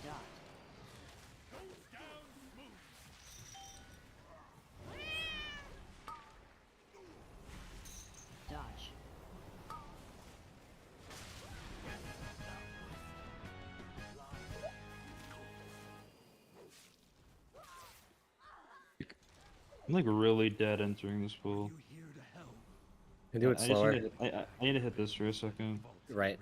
Dot. Goes down smooth. Dodge. I'm like really dead entering this pool. Can do it I just slower. need to, I need to hit this for a second. Right.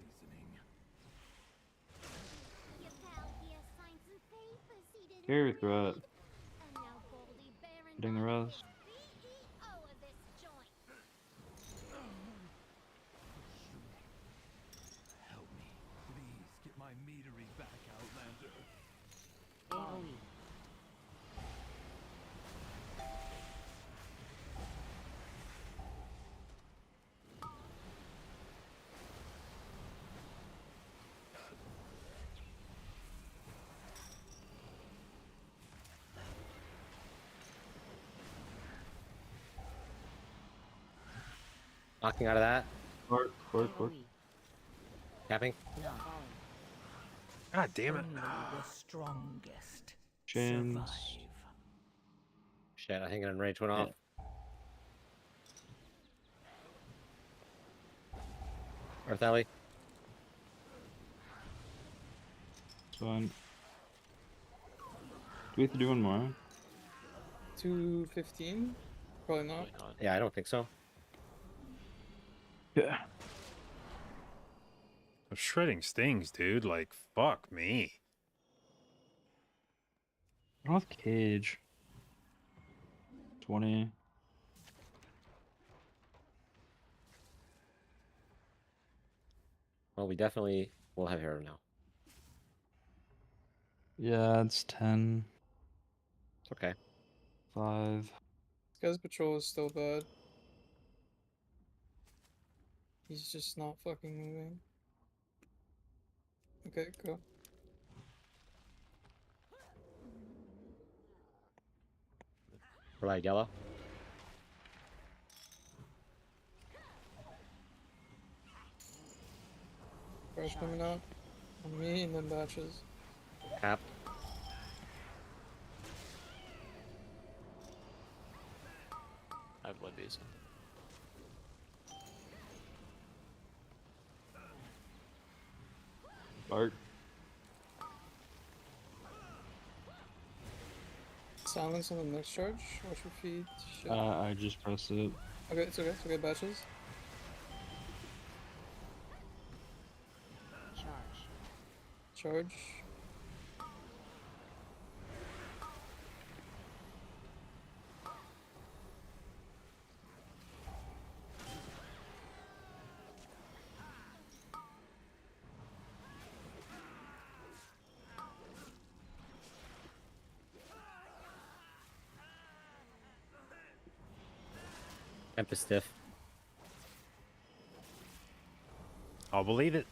Your pal here signed some papers he didn't Carry read. threat. And now Goldie Baron Hitting the Bottom res. is CEO of this joint. Help me. Please get my meadery back, Outlander. AoE. Knocking out of that. Bark. AoE. Capping. None. God damn it. Only the strongest Chains. survive. Shit, I think an enrage went Yeah. off. Earth Alley. It's fine. Do we have to do one more? 215? Probably not. Probably not. Yeah, I don't think so. Yeah. Those shredding stings, dude. Like, fuck me. I don't have cage. 20. Well, we definitely will have hero now. Yeah, it's 10. It's okay. 5. This guy's patrol is still bad. He's just not fucking moving. Okay, go. Right, yellow. Crash coming out on me and then batches. Cap. I have blood bees. Bark. Silence on the next charge. Watch your feet. Shit. I just pressed it. Okay, it's okay. It's okay. Batches. Charge. Charge. Tempest stiff. I'll believe it.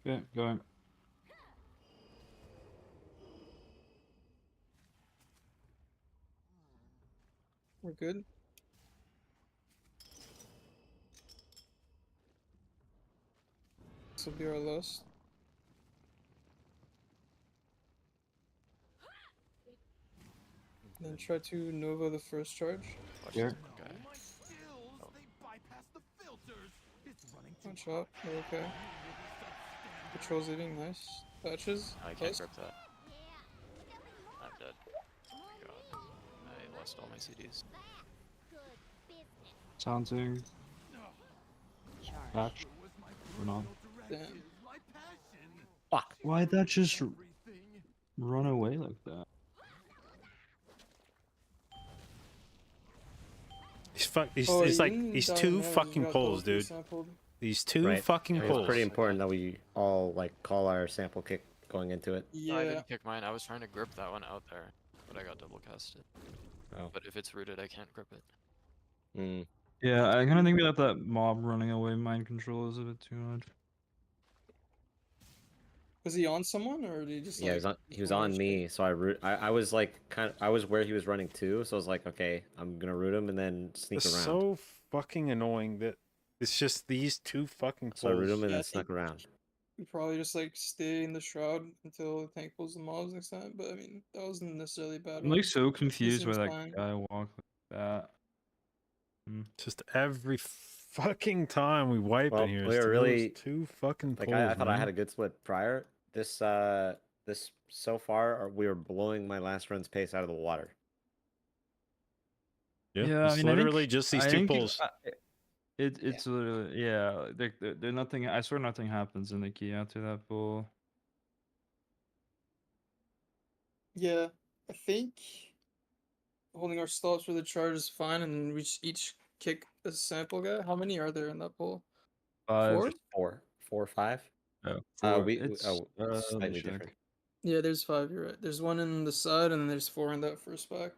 Okay, going. We're good. This will be our last. Then try to Nova the first charge. Watch Here. this guy. My skills, they bypass the filters. It's running too Watch out. We're okay. Patrol's leaving. Nice. Batches. I can't Close. grip that. I'm dead. God. I lost all my CDs. Taunting. Charge. Patch. Or not. Damn. Fuck. Why'd that just run away like that? Oh, It's he like didn't these die two now, he fucking got pulls, those dude. resampled. These two Right. fucking It was pulls. pretty important that we all like call our sample kick going into it. No, I Yeah. didn't kick mine. I was trying to grip that one out there, but I got double casted. Oh. But if it's rooted, I can't grip it. Mm. Yeah, I kind of think that that mob running away mind control is a bit too much. Was he on someone or did he just Yeah, like? he was on me, so I was like I was where he was running to, so I was like, okay, I'm gonna root him and then sneak It's around. so fucking annoying that it's just these two fucking So I root pulls. him and Yeah, I then snuck think- around. We probably just like stay in the shroud until the tank pulls the mobs next time. But I mean, that wasn't necessarily a bad. I'm one. like so confused why seems that fine. guy walked like that. Just every fucking time we wipe Well, in here, we it's were those really- two fucking Like pulls. I thought I had man. a good split prior. This this so far we were blowing my last run's pace out of the water. Yeah, Yeah, it's I mean, I think- literally just these I two think pulls. It's literally yeah. There nothing. I swear nothing happens in the key after that pull. Yeah, I think holding our stops for the charge is fine, and then we each kick a sample guy. How many are there in that pool? 5. Four? Four or five. Oh, It's let me slightly check. different. Yeah, there's 5. You're right. There's 1 in the side, and then there's 4 in that first back.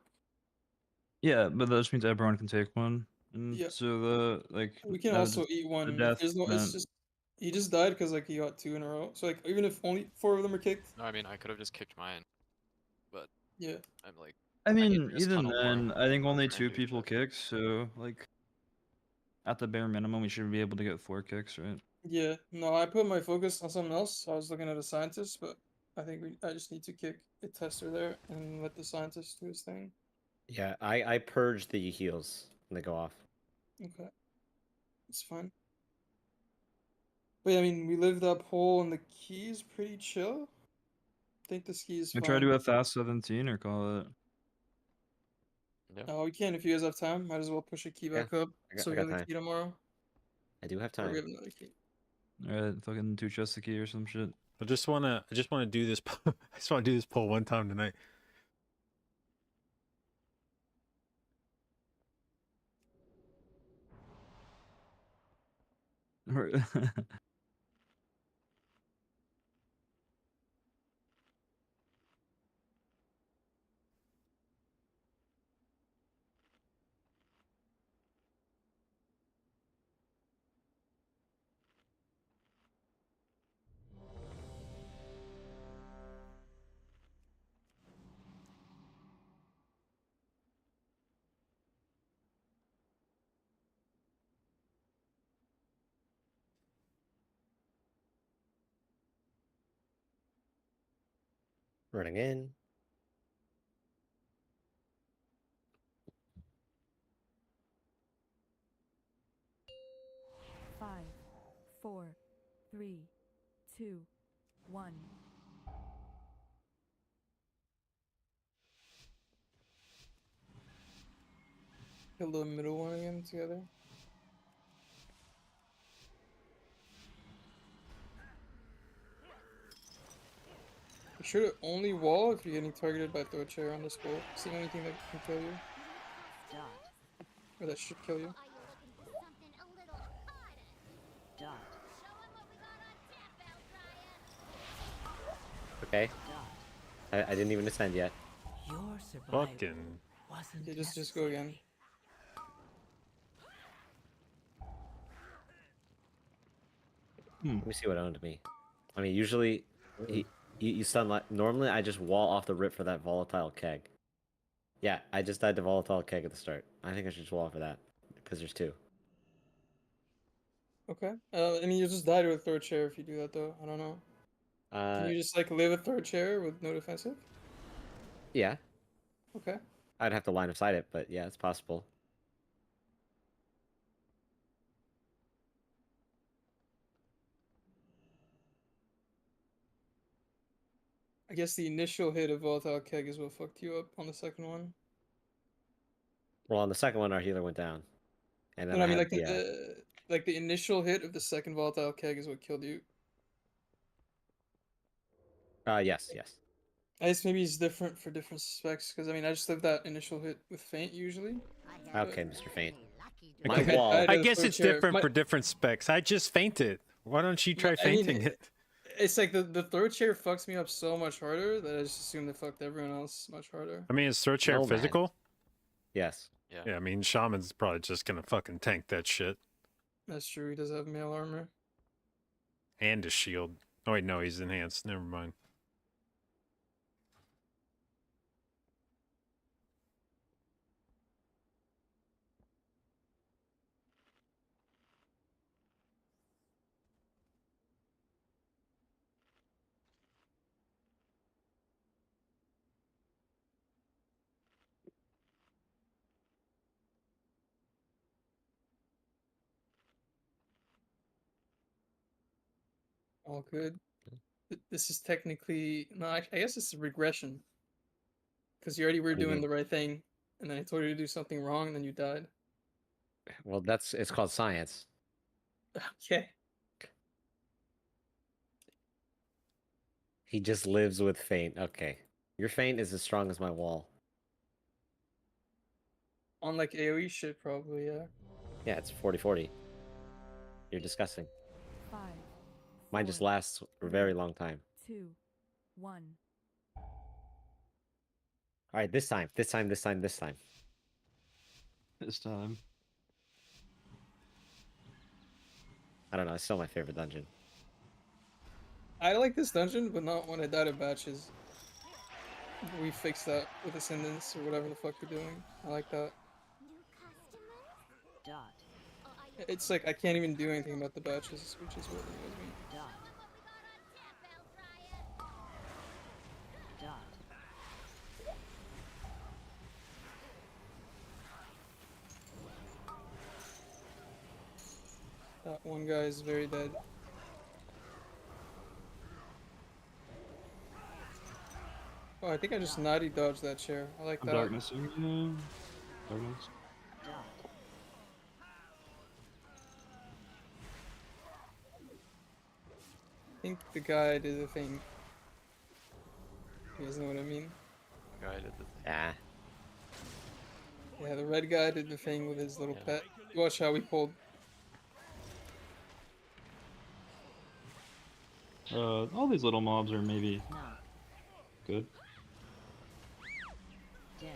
Yeah, but that just means everyone can take one. And Yeah. so the like We can that also just- eat one. If death there's no. It's meant- just he just died because like he got 2 in a row. So like even if only 4 of them are kicked. No, I mean I could have just kicked mine, but Yeah. I'm like, I need mean, this even tunnel more then, I think before only I can 2 do people shit. kick, so like at the bare minimum, we should be able to get 4 kicks, right? Yeah. No, I put my focus on something else. I was looking at a scientist, but I think I just need to kick a tester there and let the scientist do his thing. Yeah, I purge the heals when they go off. Okay. It's fine. But yeah, I mean, we live that pole and the key's pretty chill. I think the ski is We fine. try to do a fast 17 or call it. Yeah. Oh, we can if you guys have time. Might as well push a key Yeah, back up so I we got have the time. key tomorrow. I do have Or we time. have another key. Alright, fucking 2 chests a key or some shit. I just wanna do this. I just wanna do this poll one time tonight. Running in. Five, four, three, two, one. Kill the middle one again together. Be sure to only wall if you're getting targeted by throw chair on this bolt. It's the only thing that can kill you. Dot. Or that should kill you. Are you looking for something a little harder? Dot. Show 'em what we got on tap, belt dryer. Okay. Dot. I didn't even ascend yet. Your survival Fucking. wasn't Okay, just go again. Let me see what owned me. I mean, usually you stun like normally I just wall off the rip for that volatile keg. Yeah, I just died to volatile keg at the start. I think I should just wall for that because there's 2. Okay. I mean, you just die to a throw chair if you do that, though. I don't know. Can you just like live a throw chair with no defensive? Yeah, Okay. I'd have to line of sight it, but yeah, it's possible. I guess the initial hit of volatile keg is what fucked you up on the second one. Well, on the second one, our healer went down, and then No, I I mean had like the initial hit of the second volatile keg is what killed you. yes, yes. I guess maybe it's different for different specs because I mean I just live that initial hit with feint usually. Okay, Mr. Faint. I My guess- wall. I I the guess throw it's chair. different for different specs. I just fainted. Why don't you try I mean, fainting it? It's like the throw chair fucks me up so much harder that I just assumed it fucked everyone else much harder. I mean, is throw chair No, man. physical? Yes. Yeah. Yeah, I mean, Shaman's probably just gonna fucking tank that shit. That's true. He does have mail armor. And a shield. Oh, wait, no, he's enhanced. Never mind. All good. This is technically no. I guess it's a regression because you already were What do you doing mean? the right thing, and then I told you to do something wrong, and then you died. Well, it's called science. Okay. He just lives with Faint. Okay. Your Faint is as strong as my wall. On like AoE shit, probably, yeah. Yeah, it's 40/40. You're disgusting. Five, Mine just four, lasts a very long time. 2, 1. All right, this time. This time. Yeah. I don't know. It's still my favorite dungeon. I like this dungeon, but not when I die to batches. we fixed that with Ascendance or whatever the fuck you're doing. I like that. New customers? Dot. Or are you It's like I can't even do anything about the batches, which is what annoys me. Dot. what we got on tap, Elf Riot? Dot. That one guy is very dead. Oh, I think I just naughty dodged that chair. I like I'm that. darknessing. Yeah. Darkness. Dot. I think the guy did the thing. You guys know what I mean? Guy did the thing. Ah. Yeah, the red guy did the thing with his little Yeah. pet. Watch how we pulled. All these little mobs are maybe Knock. good. Dance.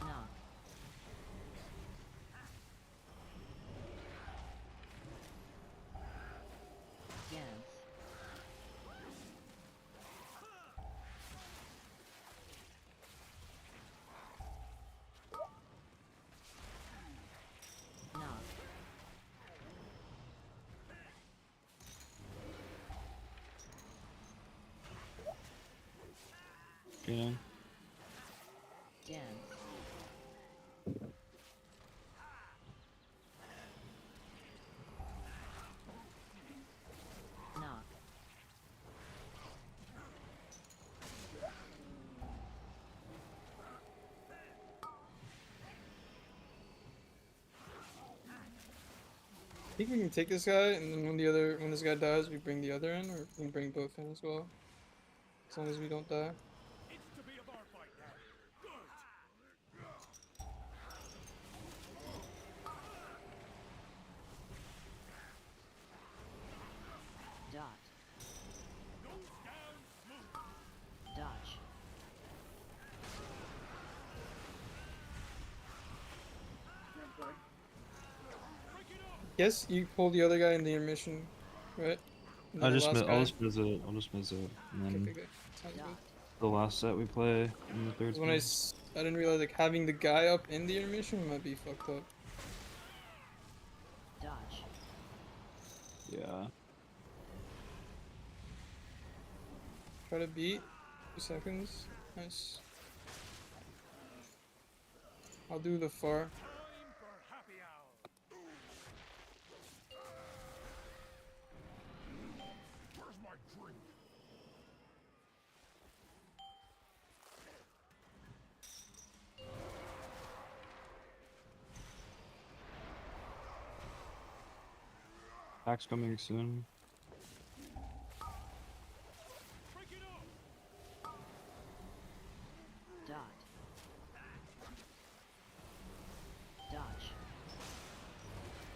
Knock. Dance. Knock. Yeah. Dance. Knock. I think we can take this guy, and then when this guy dies, we bring the other in, or we can bring both in as well. As long as we don't die. It's to be a bar fight now. Good. Dot. Nose down smooth. Dodge. Yes, you pull the other guy in the intermission, right? And then I'll the just last guy- miss it. I'll just miss it. And Okay, then okay, okay. Sounds good. Dot. the last set we play in the third. 'Cause when I didn't realize like having the guy up in the intermission might be fucked up. Dodge. Yeah. Try to beat. 2 seconds. Nice. I'll do the far. Time for happy hour. Where's my drink? Pack's coming soon. Break it up. Dot. Dodge.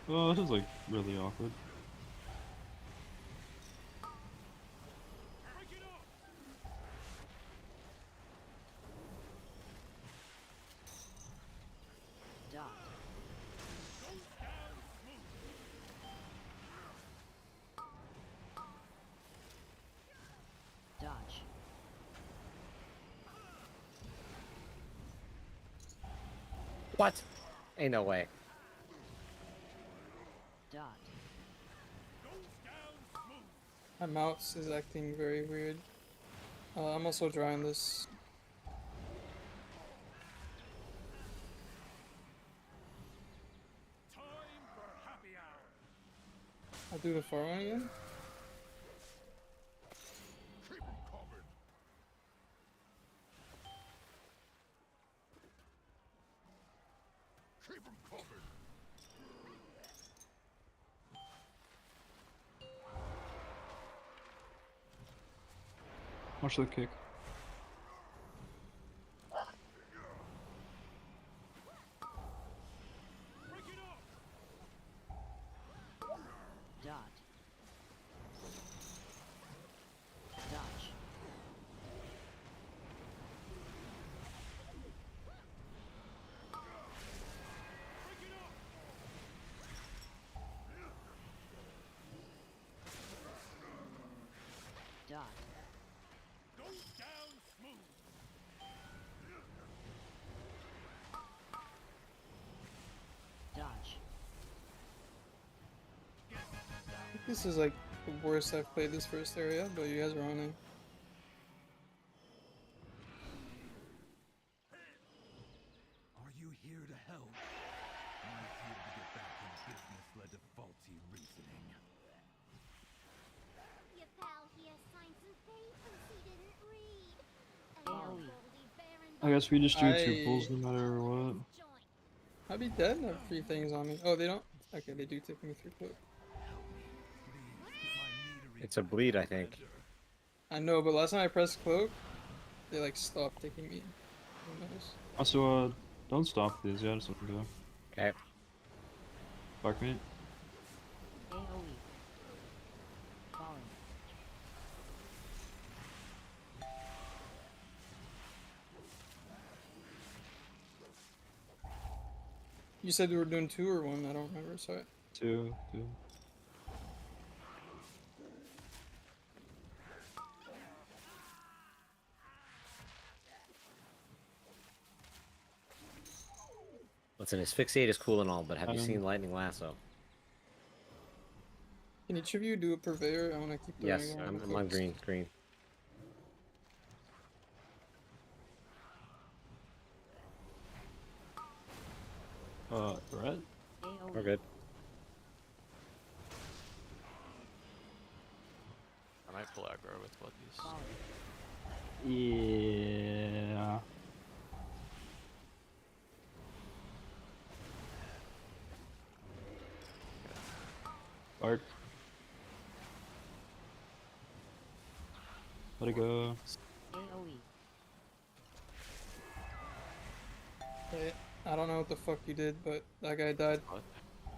Oh, this is like really awkward. Break it up. Dot. Nose down smooth. Dodge. What? Ain't no way. Dot. Nose down smooth. My mouse is acting very weird. I'm also drawing this. Time for happy hour. I'll do the far one again. Keep 'em coming. Keep 'em coming. Watch the kick. Break it up. Dot. Dodge. Dot. Go down smooth. Dodge. This is like the worst I've played this first area, but you guys are on it. Are you here to help? I'm here to get back in business led to faulty reasoning. Your pal here signed some papers he didn't read. And AoE. now Goldie Baron I guess we just do two I- pulls no matter what. joint. I'd be dead. I have 3 things on me. Oh, they don't? Okay, they do take me through cloak. It's a bleed, I think. I know, but last time I pressed cloak, they like stopped taking me. Who knows? Also, don't stop these. Yeah, just let them go. Okay. Fuck me. AoE. Falling. You said we were doing 2 or 1. I don't remember. Sorry. Two. Listen, asphyxiate is cool and all, but have you Um, seen lightning lasso? Can each of you do a purveyor? I want to keep doing Yes, one I'm the on cloaks. green. Threat? AoE. We're good. I might pull aggro with blood use. Falling. Yeah. Bark. Let it go. AoE. Hey, I don't know what the fuck you did, but that guy died What?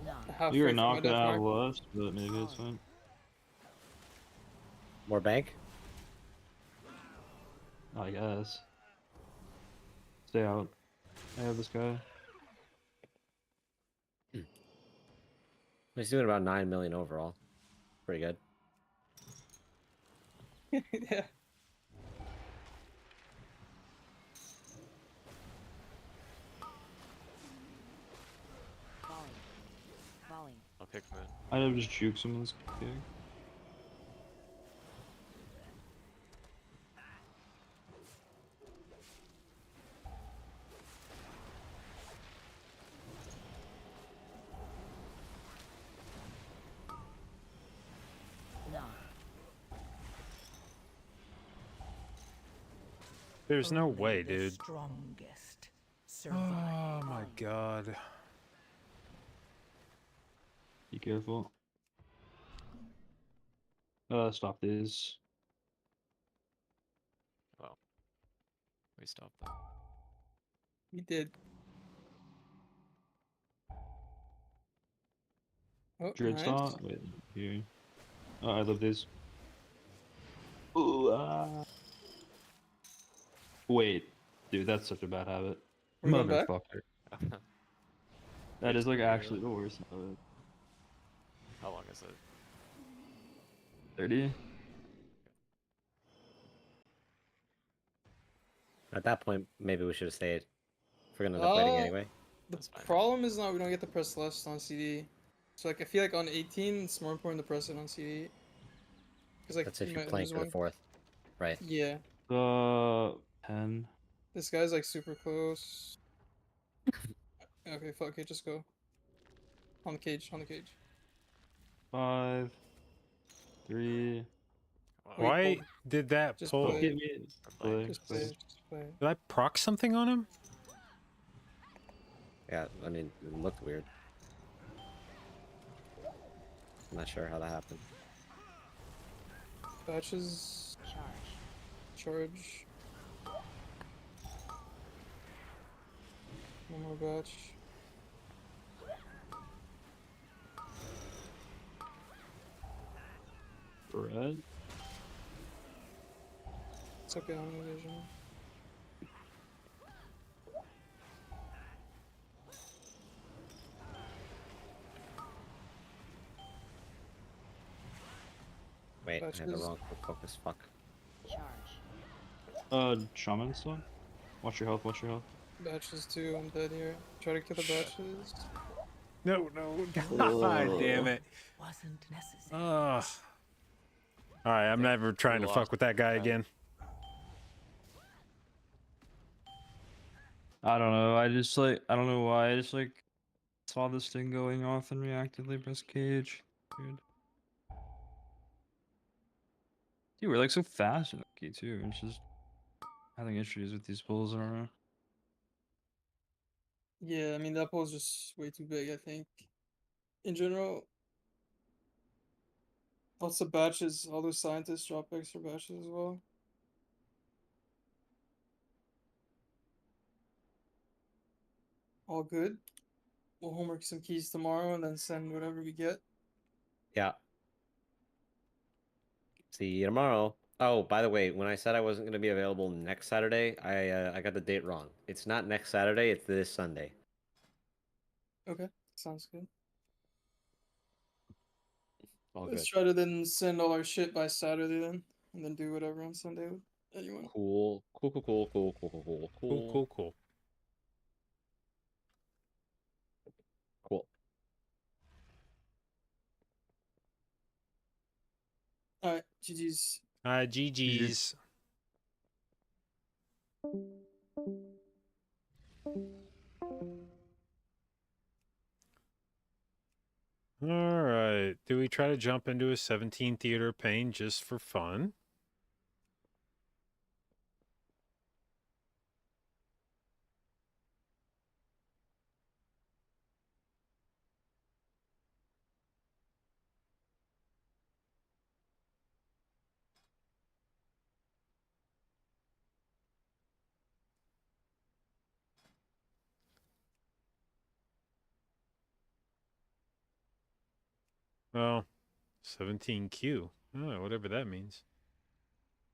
Nah. halfway You were through my not death gonna have mark. left, but maybe it's fine. More bank? I guess. Stay out. I have this guy. He's doing about 9 million overall. Pretty good. Yeah. Falling. I'll pick moon. I'd have just juked some of this gig. Nah. There's no Only way, the dude. Strongest survive. Oh my god. Be careful. Stop these. We stopped that. We did. Oh, Druid nice. stop. Wait, here. Oh, I love these. Ooh, Wait, dude, that's such a bad habit. We're going back? Motherfucker. That is like actually the worst habit. How long is it? 30? At that point, maybe we should have stayed. If we're gonna end up waiting Oh. anyway. The That's fine. problem is not we don't get to press left on CD. So like I feel like on 18 it's more important to press it on CD. Because like That's if you you're might playing lose for the one. fourth. Right. Yeah. 10. This guy's like super close. Okay, fuck it, just go. On the cage, on the cage. 5. 3. Wow. Wait, Why hold. did that Just pull? play. Get me. Play. Just Play. play, just play. Did I proc something on him? Yeah, I mean, it looked weird. I'm not sure how that happened. Batches, Charge. charge. One more batch. Red. It's okay, on the vision. Wait. wait, I have the Batches. wrong focus. Fuck. Charge. Shaman still. Watch your health. Watch your health. Batches too. I'm dead here. Try to kill the batches. No, God damn it. Wasn't necessary. Ugh. All right, I'm never trying to fuck lost with that guy that. again. I don't know. I just like. I don't know why. I just like saw this thing going off and reactively pressed cage. Dude. Dude, we're like so fast in okay too. It's just having issues with these pulls. I don't know. Yeah, I mean that pole's just way too big, I think. In general, lots of batches, all those scientists drop extra batches as well. All good. We'll homework some keys tomorrow and then send whatever we get. Yeah. See you tomorrow. Oh, by the way, when I said I wasn't going to be available next Saturday, I got the date wrong. It's not next Saturday, it's this Sunday. Okay, sounds good. All Let's good. try to then send all our shit by Saturday then, and then do whatever on Sunday with anyone. Cool. Cool. Cool. Alright, GG's. GG's. All right. Do we try to jump into a 17 theater pain just for fun? Well, 17Q. Oh, whatever that means.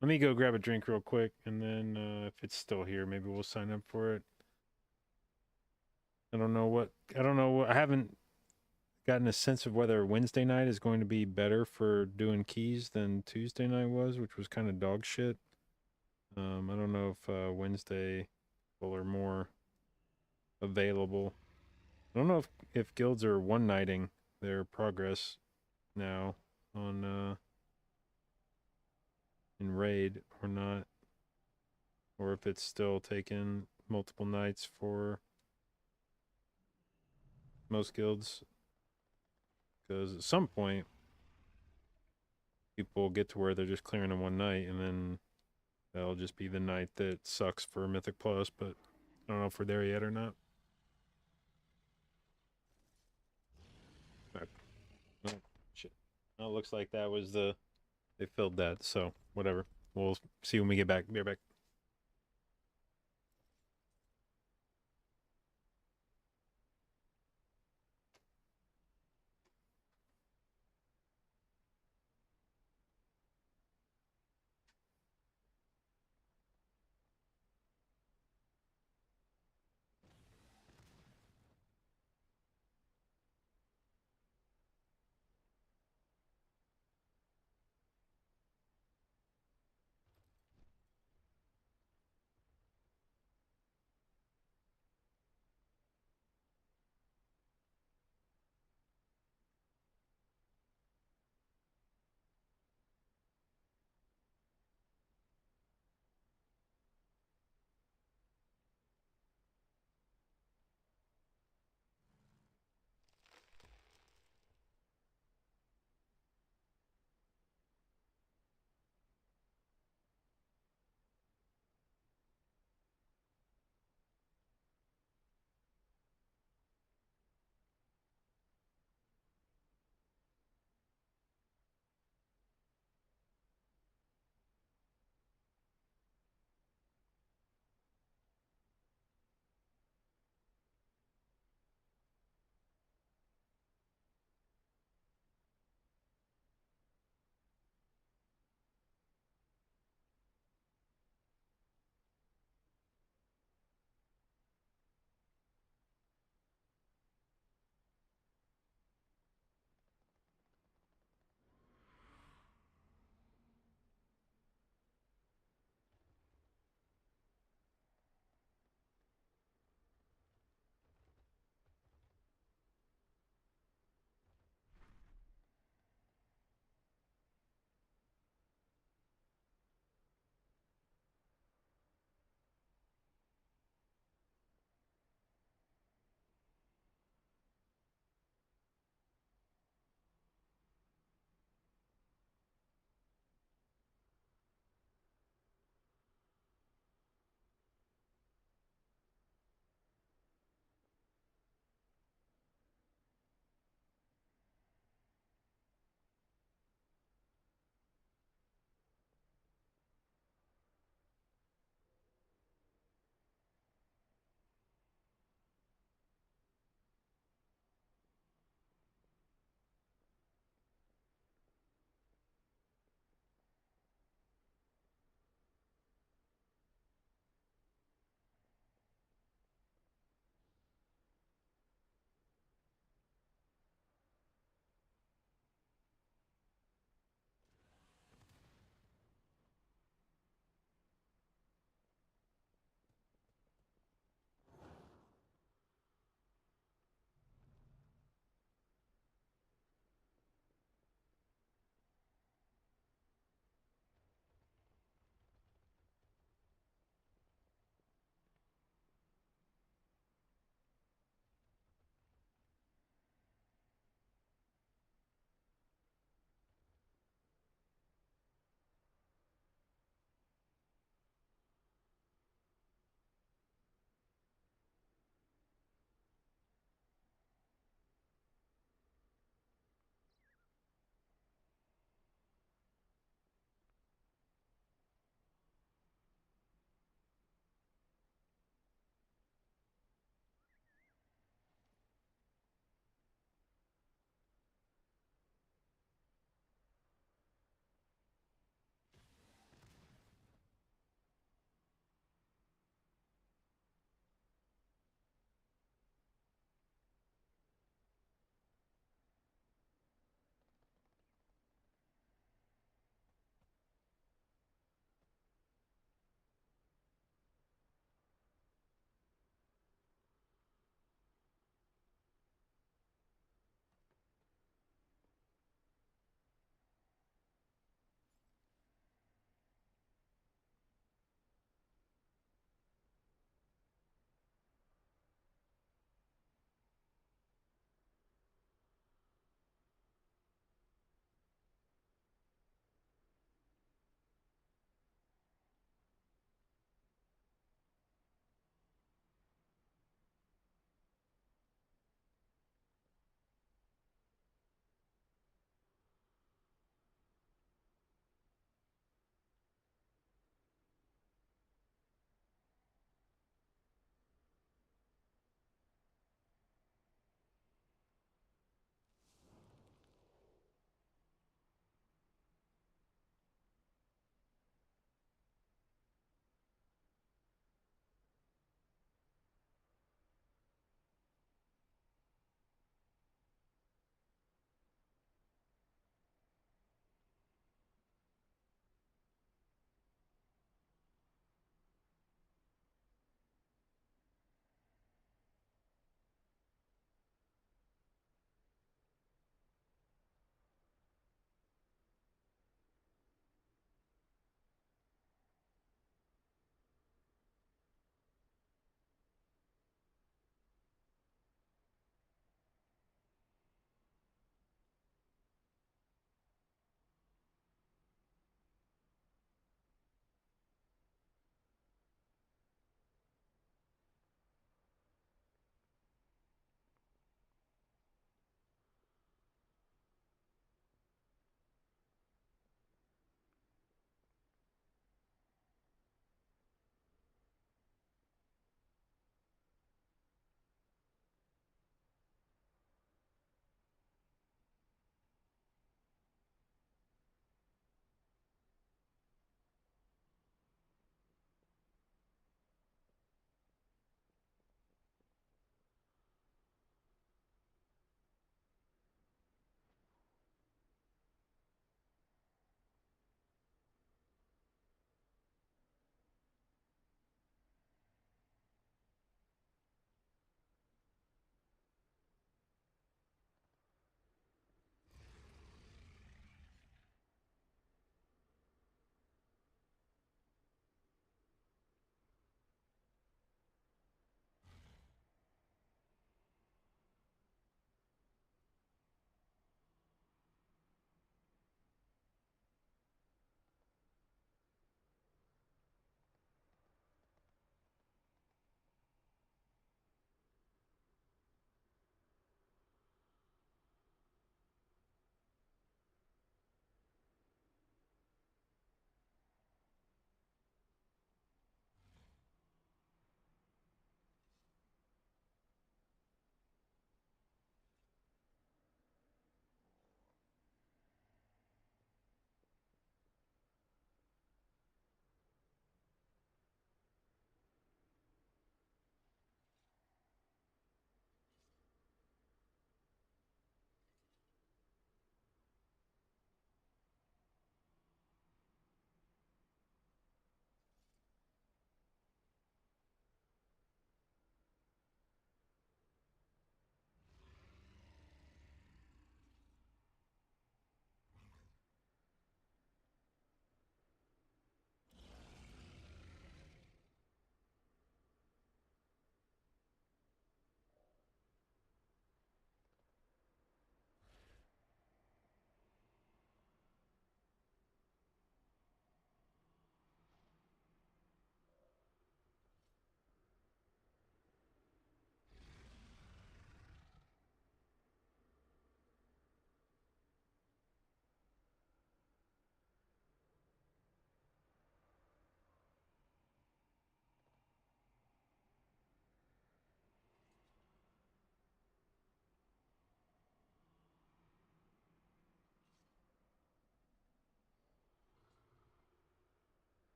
Let me go grab a drink real quick, and then if it's still here, maybe we'll sign up for it. I don't know. I haven't gotten a sense of whether Wednesday night is going to be better for doing keys than Tuesday night was, which was kind of dog shit. I don't know if Wednesday people are more available. I don't know if guilds are one-nighting their progress now on in raid or not, or if it's still taking multiple nights for most guilds. Because at some point, people get to where they're just clearing in one night, and then that'll just be the night that sucks for Mythic Plus. But I don't know if we're there yet or not. Oh, shit. Oh, it looks like that was they filled that, so whatever. We'll see when we get back. Be right back.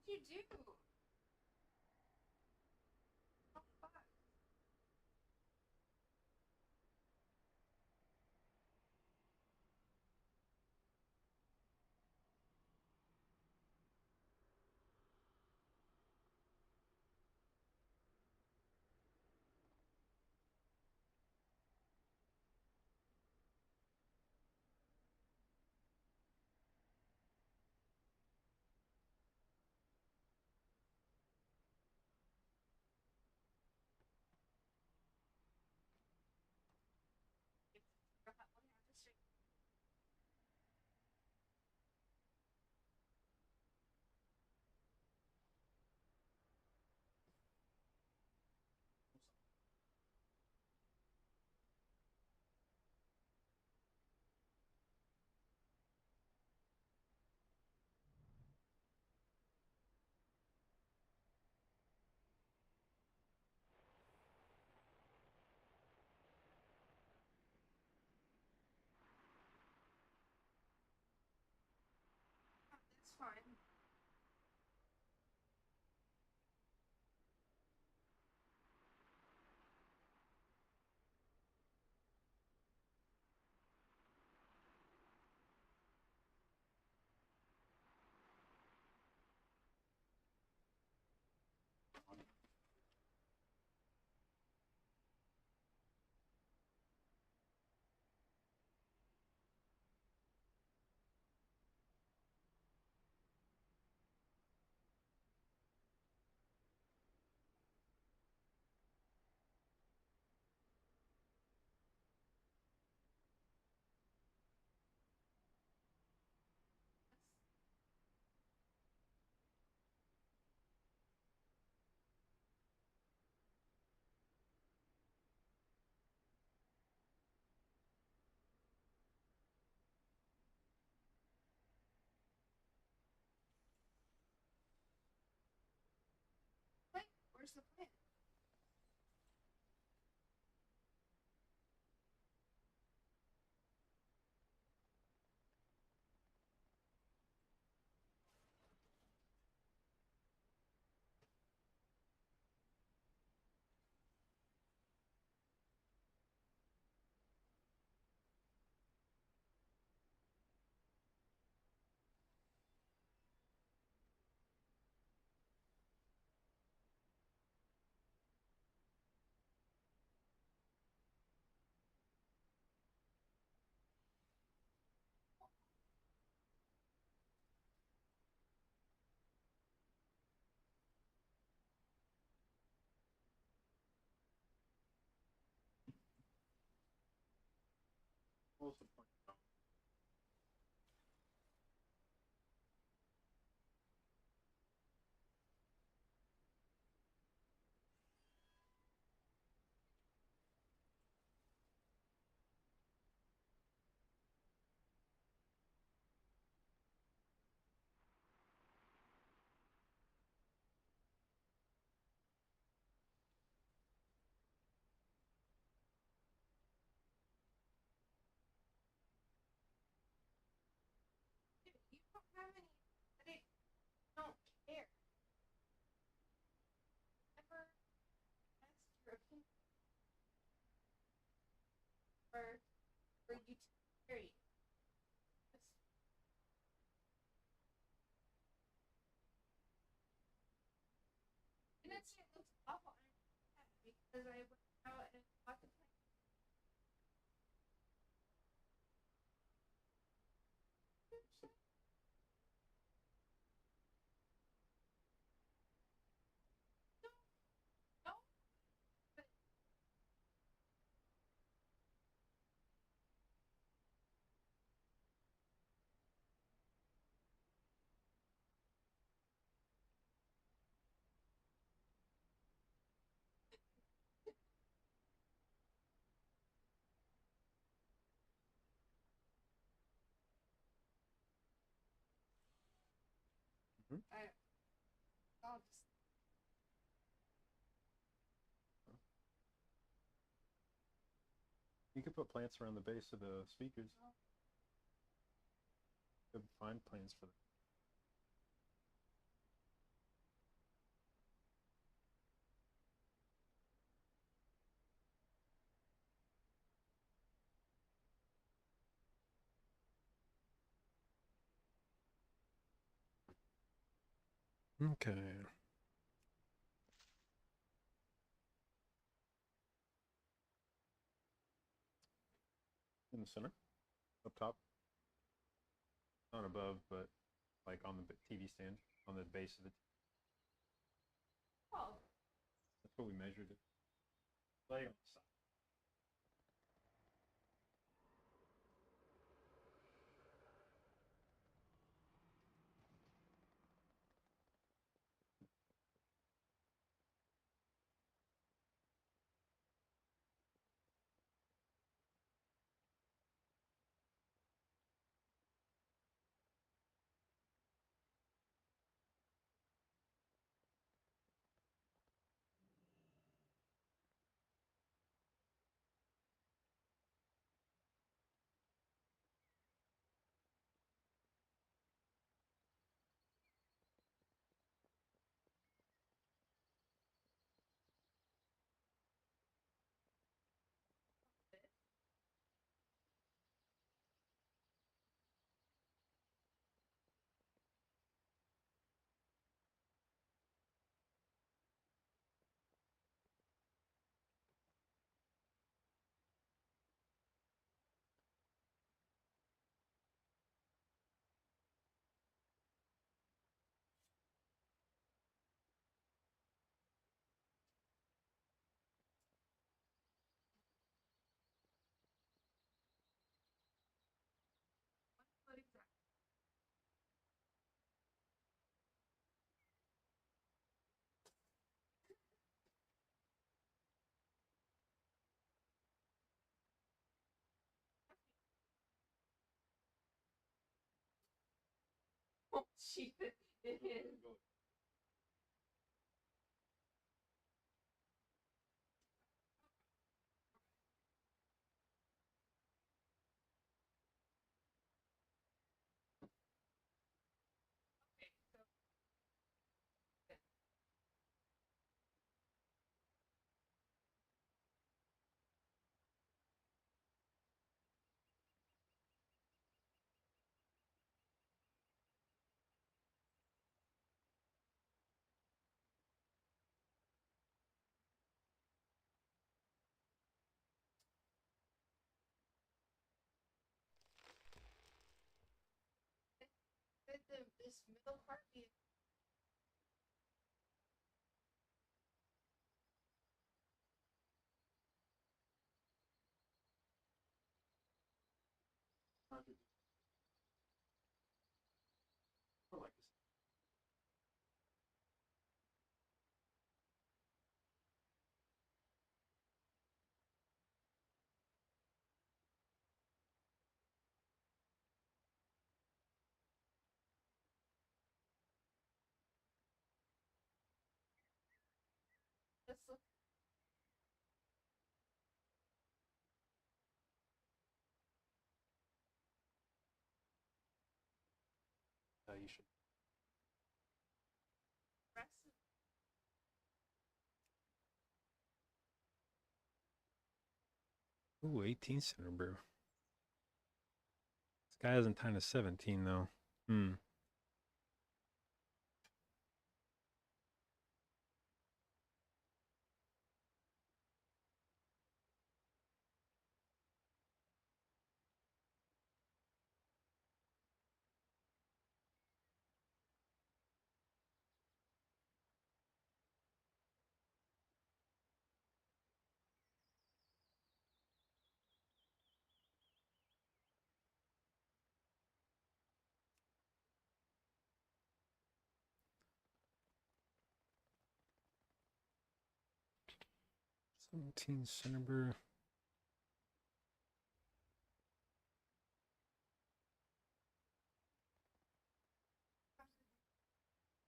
you do? Oh, fuck. It's fine. Wait, where's the plan? What's the point? Dude, you don't have any. I don't care. Never asked your opinion or for you to carry. I didn't say it looks awful. I because I went out and bought the plant. No, no, but I'll just. You could put plants around the base of the speakers. You could find plants for them. Okay. In the center, up top, not above, but like on the TV stand, on the base of the. Oh. That's what we measured it. Lay on the side. What exactly? Oh, cheap it is. Okay, so 'This middle part be this look You should. aggressive. Ooh, 18 center brew. This guy hasn't time to 17 though. Hmm. Seventeen center brew.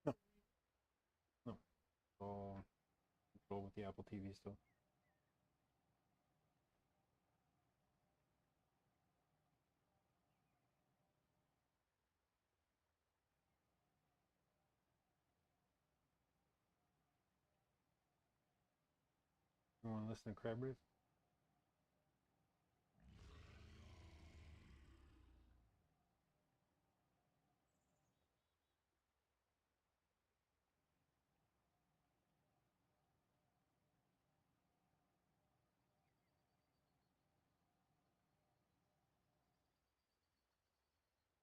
No. No. Oh, control with the Apple TV still. You want to listen to Crab Reef?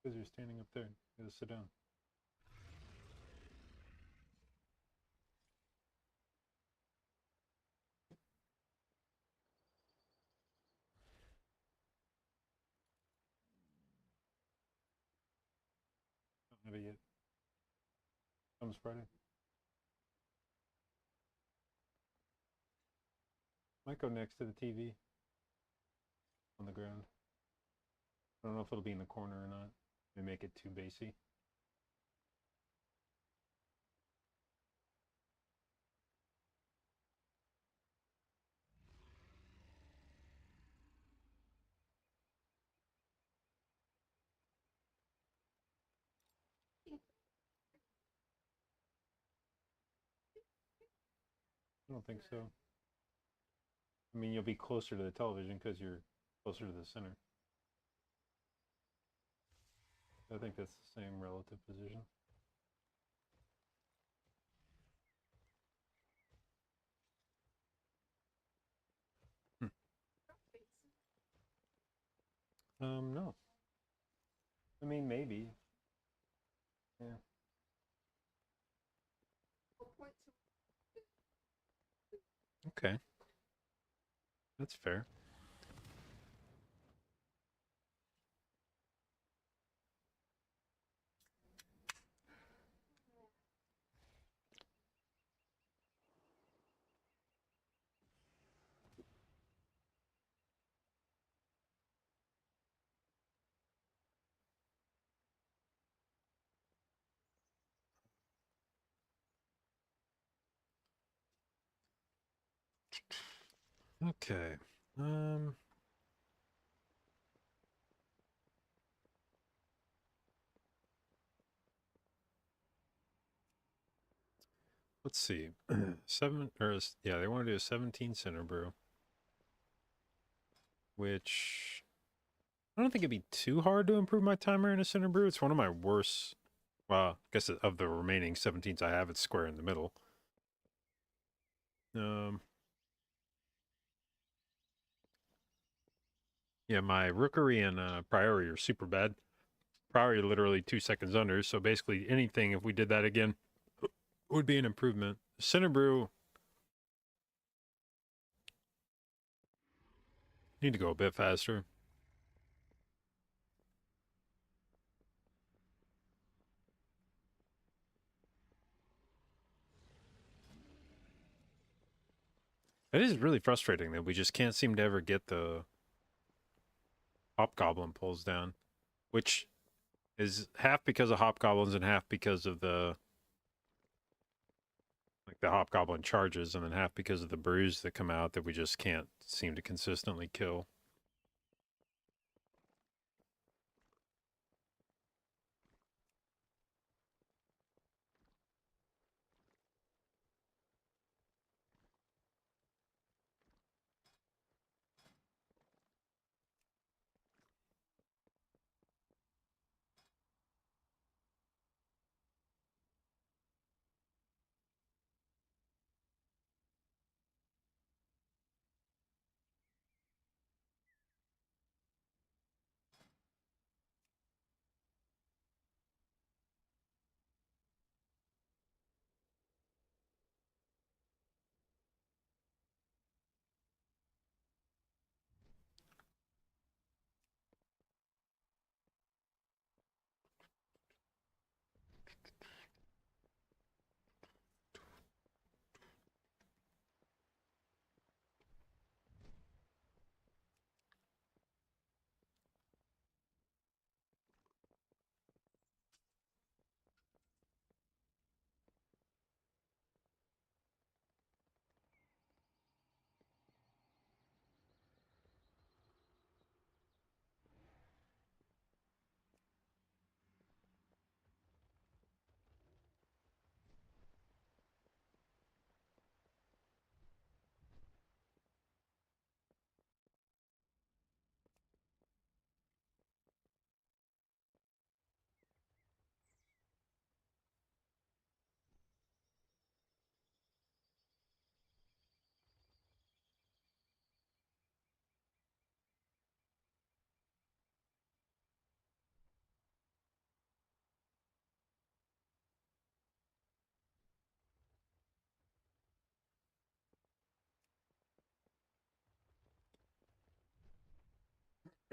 Because you're standing up there. You gotta sit down. Don't have it yet. Comes Friday. Might go next to the TV. On the ground. I don't know if it'll be in the corner or not. May make it too bassy. I don't think so. I mean, you'll be closer to the television because you're closer to the center. I think that's the same relative position. No. I mean, maybe. Yeah. Okay. That's fair. Okay. Let's see. Yeah, they want to do a 17 center brew. Which I don't think it'd be too hard to improve my timer in a center brew. It's one of my worst. Well, I guess of the remaining 17s I have, it's square in the middle. Yeah, my rookery and priority are super bad. Priority literally 2 seconds under, so basically anything, if we did that again, would be an improvement. Center brew need to go a bit faster. It is really frustrating that we just can't seem to ever get the hobgoblin pulls down, which is half because of hobgoblins and half because of the hobgoblin charges, and then half because of the brews that come out that we just can't seem to consistently kill.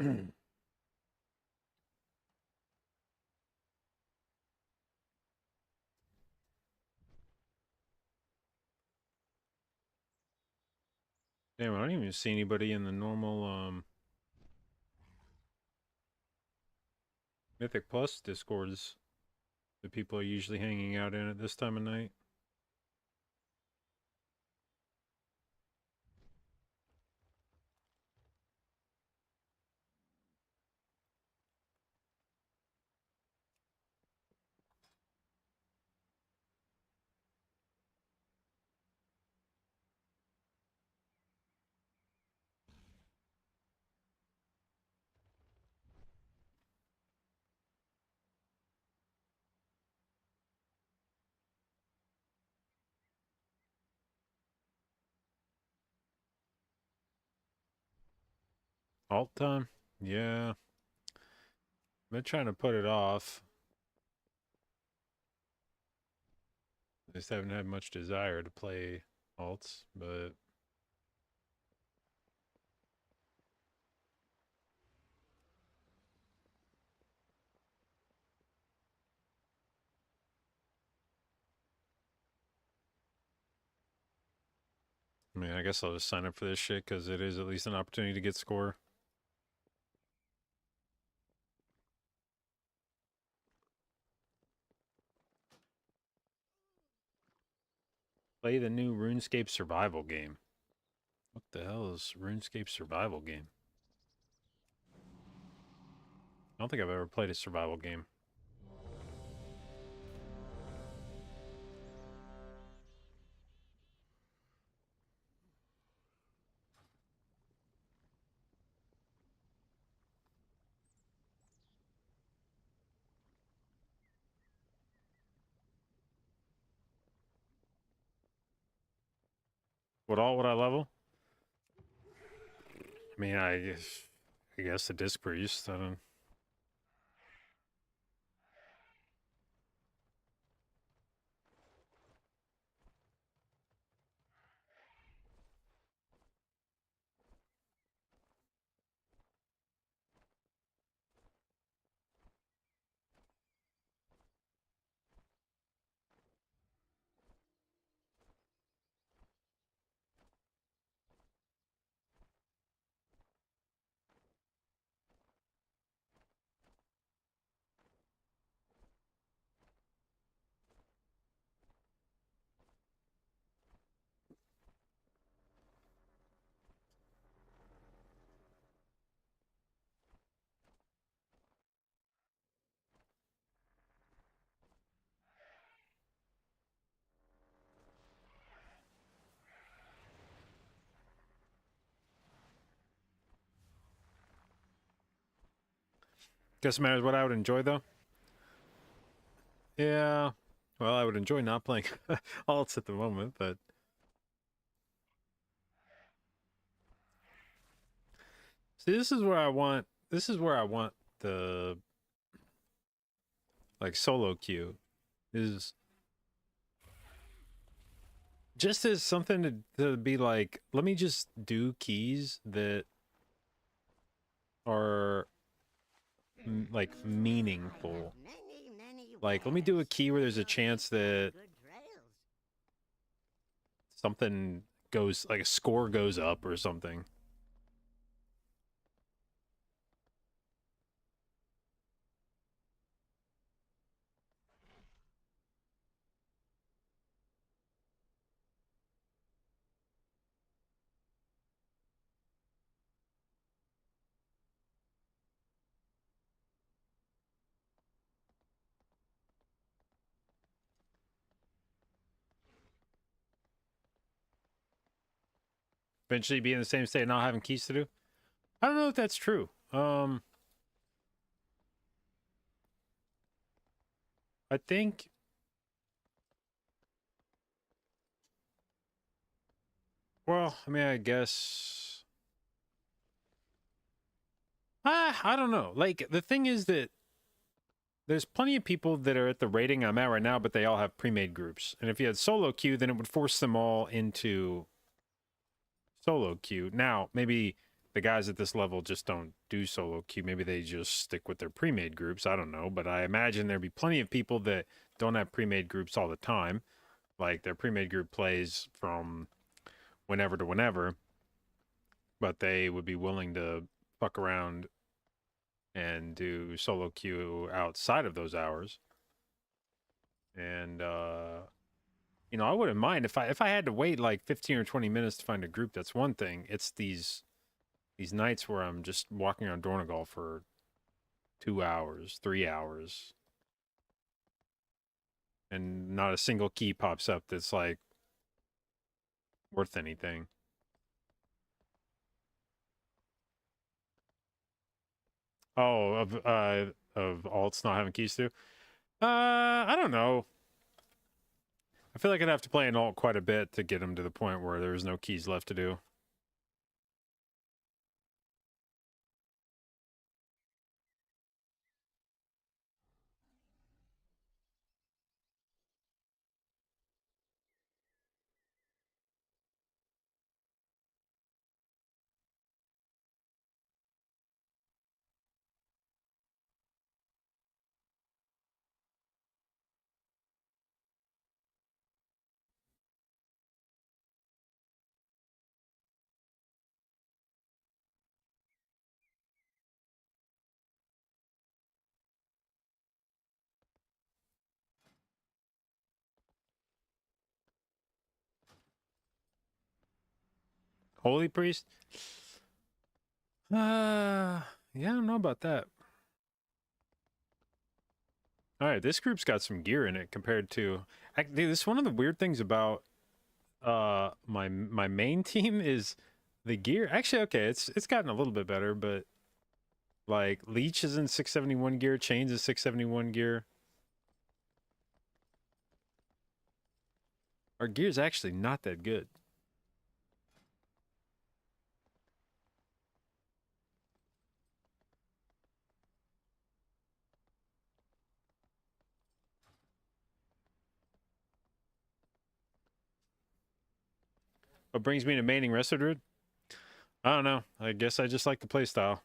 Damn, I don't even see anybody in the normal Mythic Plus Discords that people are usually hanging out in at this time of night. Alt time? Yeah. I've been trying to put it off. I just haven't had much desire to play alts, but I mean, I guess I'll just sign up for this shit because it is at least an opportunity to get score. Play the new RuneScape survival game. What the hell is RuneScape survival game? I don't think I've ever played a survival game. What all would I level? I mean, I guess the disc priest. I don't. Guess it matters what I would enjoy though. Yeah. Well, I would enjoy not playing alts at the moment, but see, this is where I want the like solo queue is just as something to be like, let me just do keys that are like meaningful. Like, let me do a key where there's a chance that something goes, like a score goes up or something. Eventually be in the same state, not having keys to do. I don't know if that's true. I think well, I mean, I guess I don't know. Like, the thing is that there's plenty of people that are at the rating I'm at right now, but they all have pre-made groups. And if you had solo queue, then it would force them all into solo queue. Now, maybe the guys at this level just don't do solo queue. Maybe they just stick with their pre-made groups. I don't know, but I imagine there'd be plenty of people that don't have pre-made groups all the time. Like their pre-made group plays from whenever to whenever, but they would be willing to fuck around and do solo queue outside of those hours. And you know, I wouldn't mind if I had to wait like 15 or 20 minutes to find a group. That's one thing. It's these nights where I'm just walking around Dornegal for 2 hours, 3 hours, and not a single key pops up that's like worth anything. Oh, of alts not having keys to? I don't know. I feel like I'd have to play an alt quite a bit to get them to the point where there's no keys left to do. Holy Priest? Yeah, I don't know about that. All right, this group's got some gear in it compared to... Dude, this is one of the weird things about my main team is the gear. Actually, okay, it's gotten a little bit better, but like Leech is in 671 gear, Chains is 671 gear. Our gear's actually not that good. What brings me to maining rdruid? I don't know. I guess I just like the playstyle.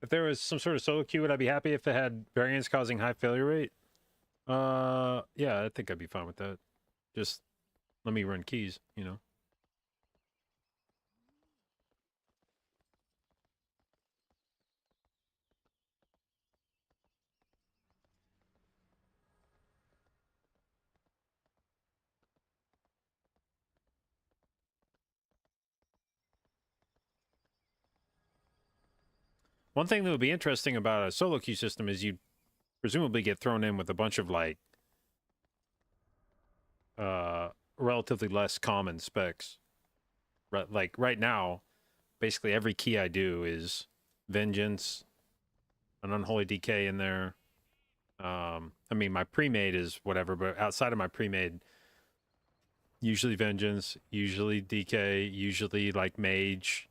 If there was some sort of solo queue, would I be happy if it had variants causing high failure rate? Yeah, I think I'd be fine with that. Just let me run keys, you know. One thing that would be interesting about a solo queue system is you'd presumably get thrown in with a bunch of like relatively less common specs. Like right now, basically every key I do is Vengeance, an Unholy DK in there. I mean, my pre-made is whatever, but outside of my pre-made, usually Vengeance, usually DK, usually like Mage,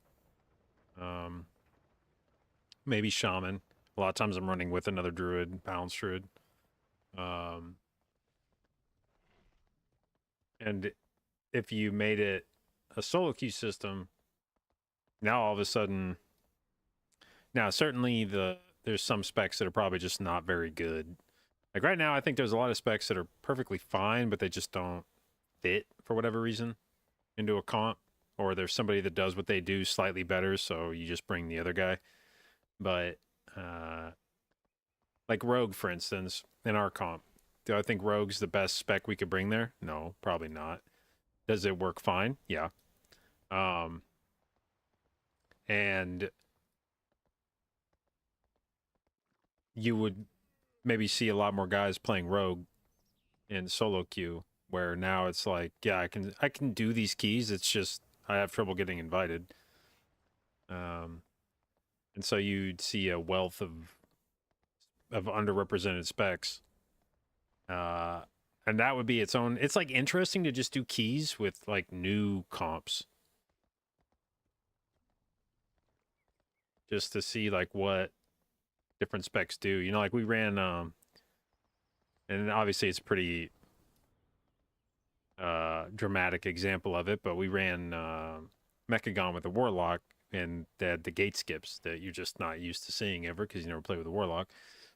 maybe Shaman. A lot of times I'm running with another Druid, Balanced Druid. And if you made it a solo queue system, now all of a sudden, now certainly there's some specs that are probably just not very good. Like right now, I think there's a lot of specs that are perfectly fine, but they just don't fit for whatever reason into a comp, or there's somebody that does what they do slightly better, so you just bring the other guy. But like Rogue, for instance, in our comp, do I think Rogue's the best spec we could bring there? No, probably not. Does it work fine? Yeah. And you would maybe see a lot more guys playing Rogue in solo queue, where now it's like, yeah, I can do these keys. It's just I have trouble getting invited. And so you'd see a wealth of underrepresented specs. And that would be its own. It's like interesting to just do keys with like new comps, just to see like what different specs do. You know, like we ran, and obviously it's pretty dramatic example of it, but we ran Mechagon with the Warlock, and they had the gate skips that you're just not used to seeing ever because you never play with the Warlock.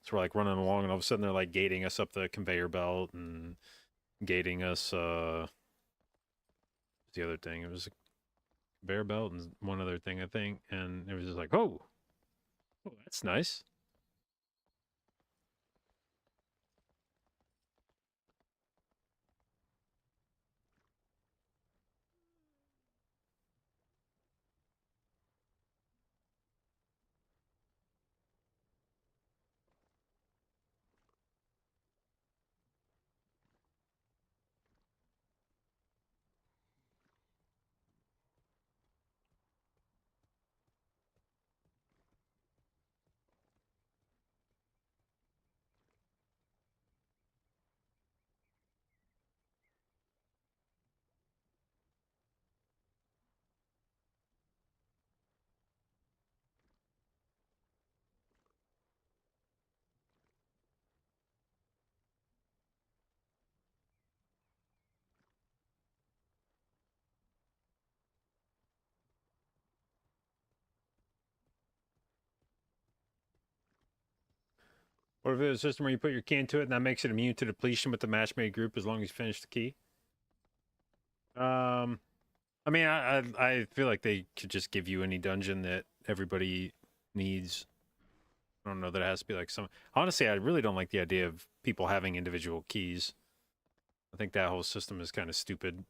So we're like running along, and all of a sudden they're like gating us up the conveyor belt and gating us. What's the other thing? It was a conveyor belt and one other thing, I think, and it was just like, oh, that's nice. What if it was a system where you put your key into it and that makes it immune to depletion with the match made group as long as you finish the key? I mean, I feel like they could just give you any dungeon that everybody needs. I don't know that it has to be like some. Honestly, I really don't like the idea of people having individual keys. I think that whole system is kind of stupid.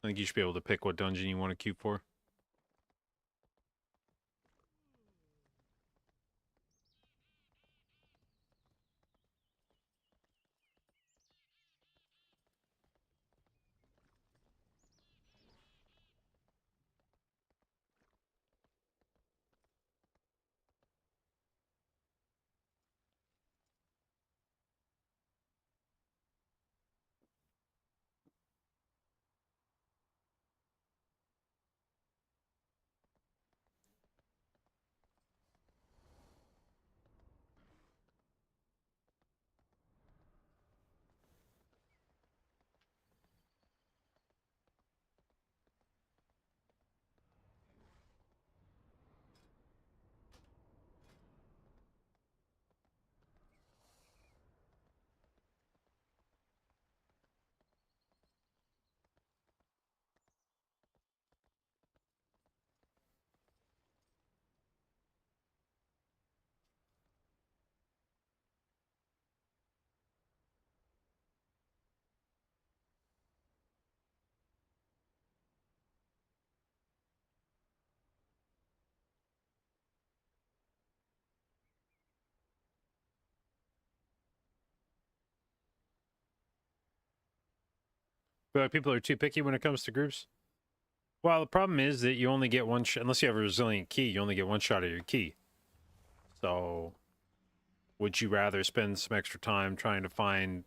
I think you should be able to pick what dungeon you want to queue for. But people are too picky when it comes to groups. Well, the problem is that you only get one shot. Unless you have a resilient key, you only get one shot at your key. So, would you rather spend some extra time trying to find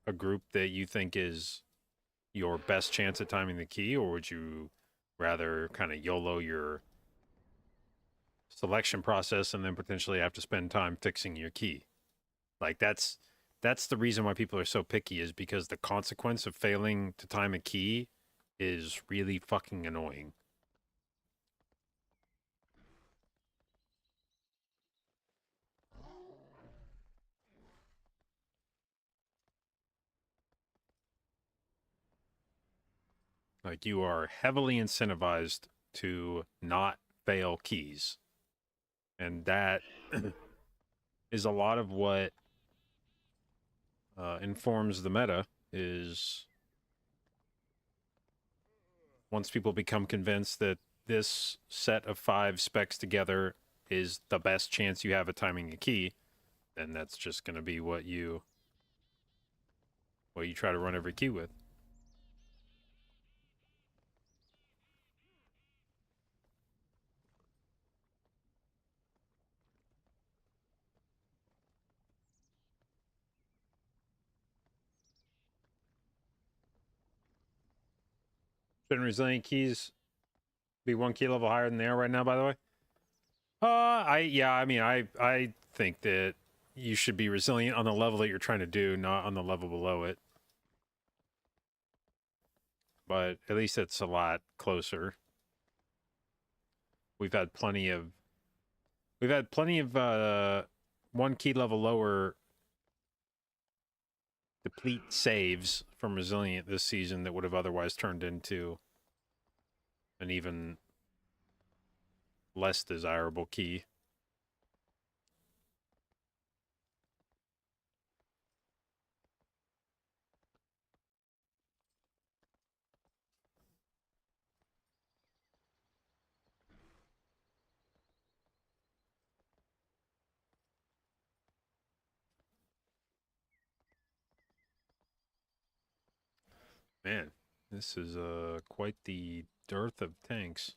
a group that you think is your best chance at timing the key, or would you rather kind of YOLO your selection process and then potentially have to spend time fixing your key? Like that's the reason why people are so picky, is because the consequence of failing to time a key is really fucking annoying. Like you are heavily incentivized to not fail keys. And that is a lot of what informs the meta. Is once people become convinced that this set of 5 specs together is the best chance you have at timing a key, then that's just going to be what you try to run every queue with. Shouldn't resilient keys be 1 key level higher than they are right now, by the way? I think that you should be resilient on the level that you're trying to do, not on the level below it. But at least it's a lot closer. We've had plenty of 1 key level lower deplete saves from resilient this season that would have otherwise turned into an even less desirable key. Man, this is quite the dearth of tanks.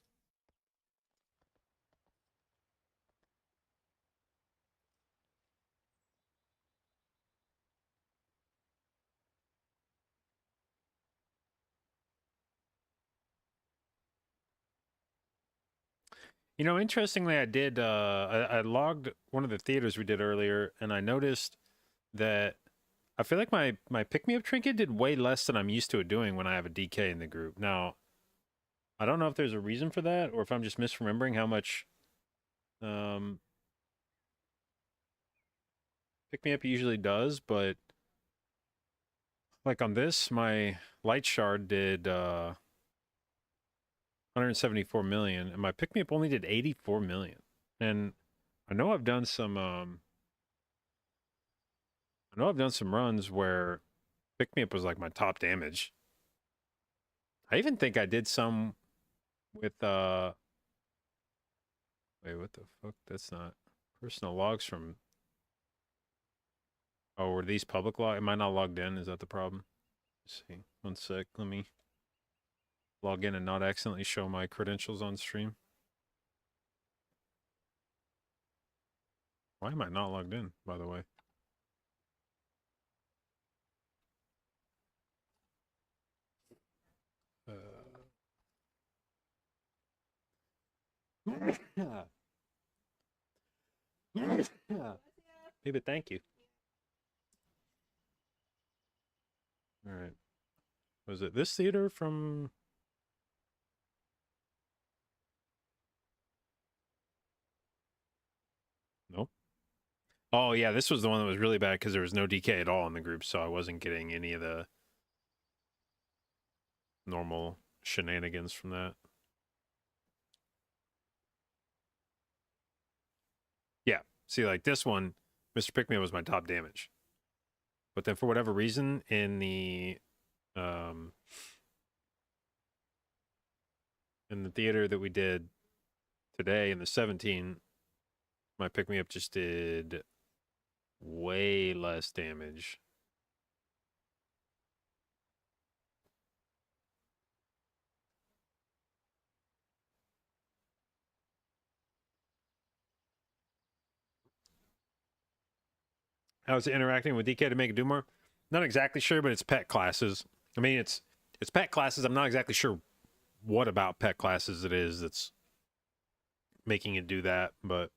You know, interestingly, I logged one of the theaters we did earlier, and I noticed that I feel like my pick-me-up trinket did way less than I'm used to it doing when I have a DK in the group. Now, I don't know if there's a reason for that, or if I'm just misremembering how much pick-me-up usually does, but like on this, my light shard did 174 million, and my pick-me-up only did 84 million. And I know I've done some runs where pick-me-up was like my top damage. I even think I did some with wait, what the fuck? That's not personal logs from. Oh, were these public log? Am I not logged in? Is that the problem? Let's see. 1 sec. Let me log in and not accidentally show my credentials on stream. Why am I not logged in, by the way? Maybe thank you. All right. Was it this theater from? Nope. Oh yeah, this was the one that was really bad because there was no DK at all in the group, so I wasn't getting any of the normal shenanigans from that. Yeah. See, like this one, Mr. Pickme was my top damage. But then for whatever reason in the theater that we did today in the 17, my pick-me-up just did way less damage. How's it interacting with DK to make it do more? Not exactly sure, but it's pet classes. I mean, it's pet classes. I'm not exactly sure what about pet classes it is that's making it do that, but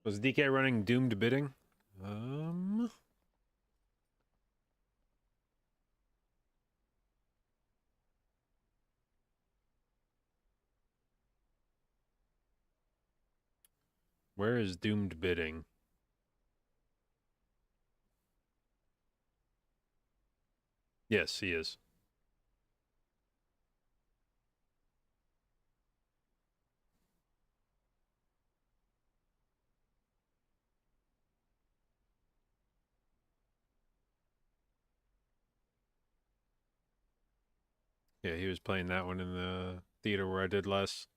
was DK running doomed bidding? Where is doomed bidding? Yes, he is. Yeah, he was playing that one in the theater where I did less.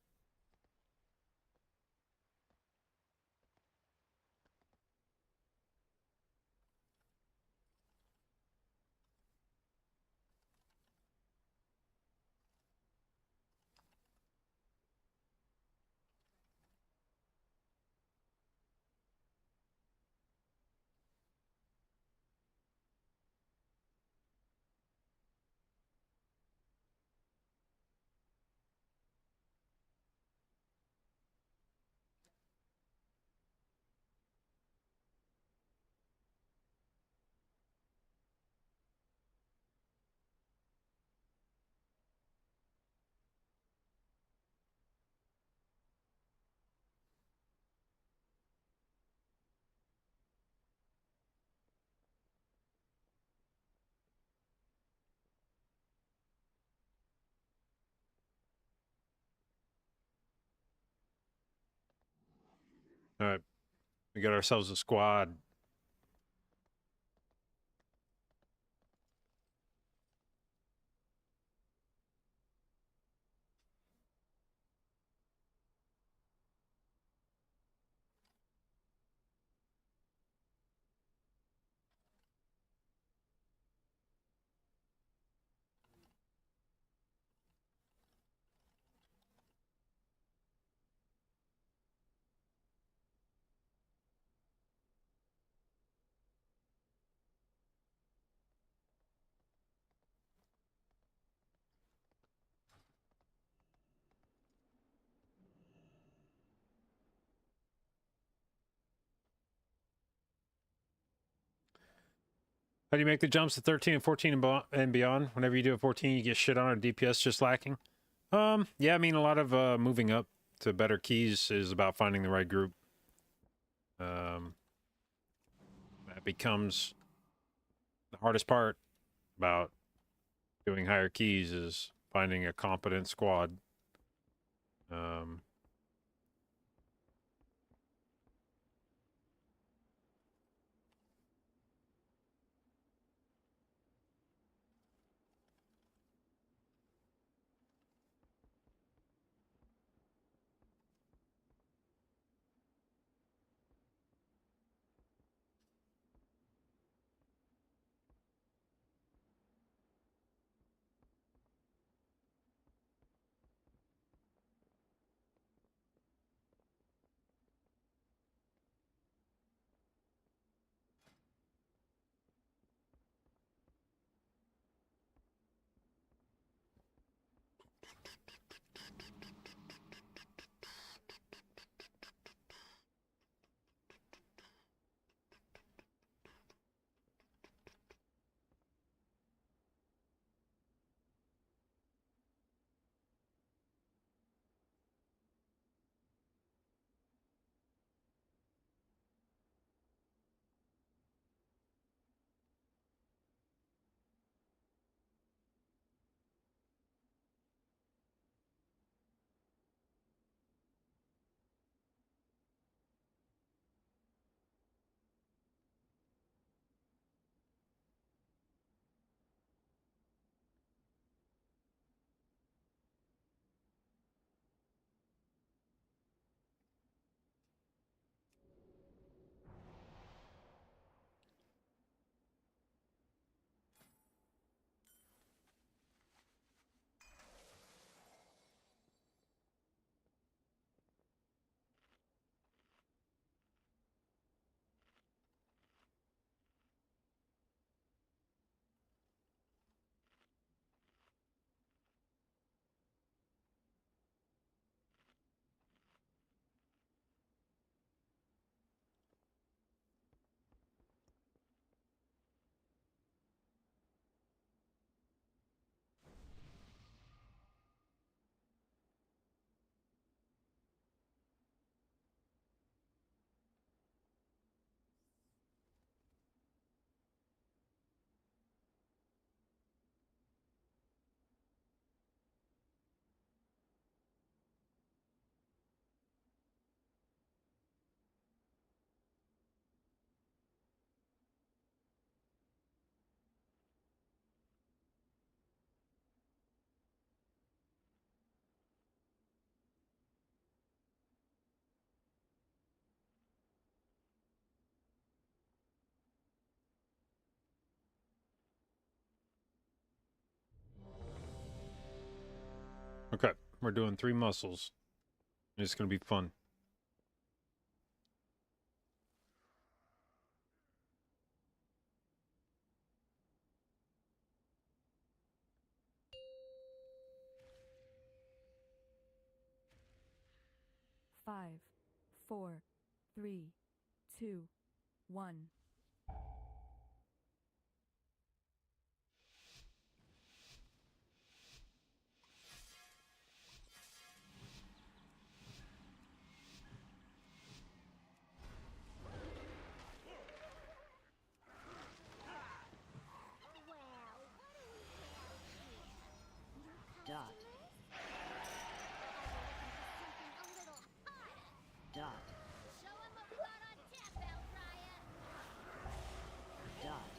All right. We got ourselves a squad. How do you make the jumps to 13 and 14 and beyond? Whenever you do a 14, you get shit on or DPS just lacking. Yeah, I mean, a lot of moving up to better keys is about finding the right group. That becomes the hardest part about doing higher keys is finding a competent squad. Okay, we're doing 3 muscles. It's gonna be fun. Five, 4, 3, 2, 1. Dot. Dot. Show 'em what we got on tap, Valkyria. Dot.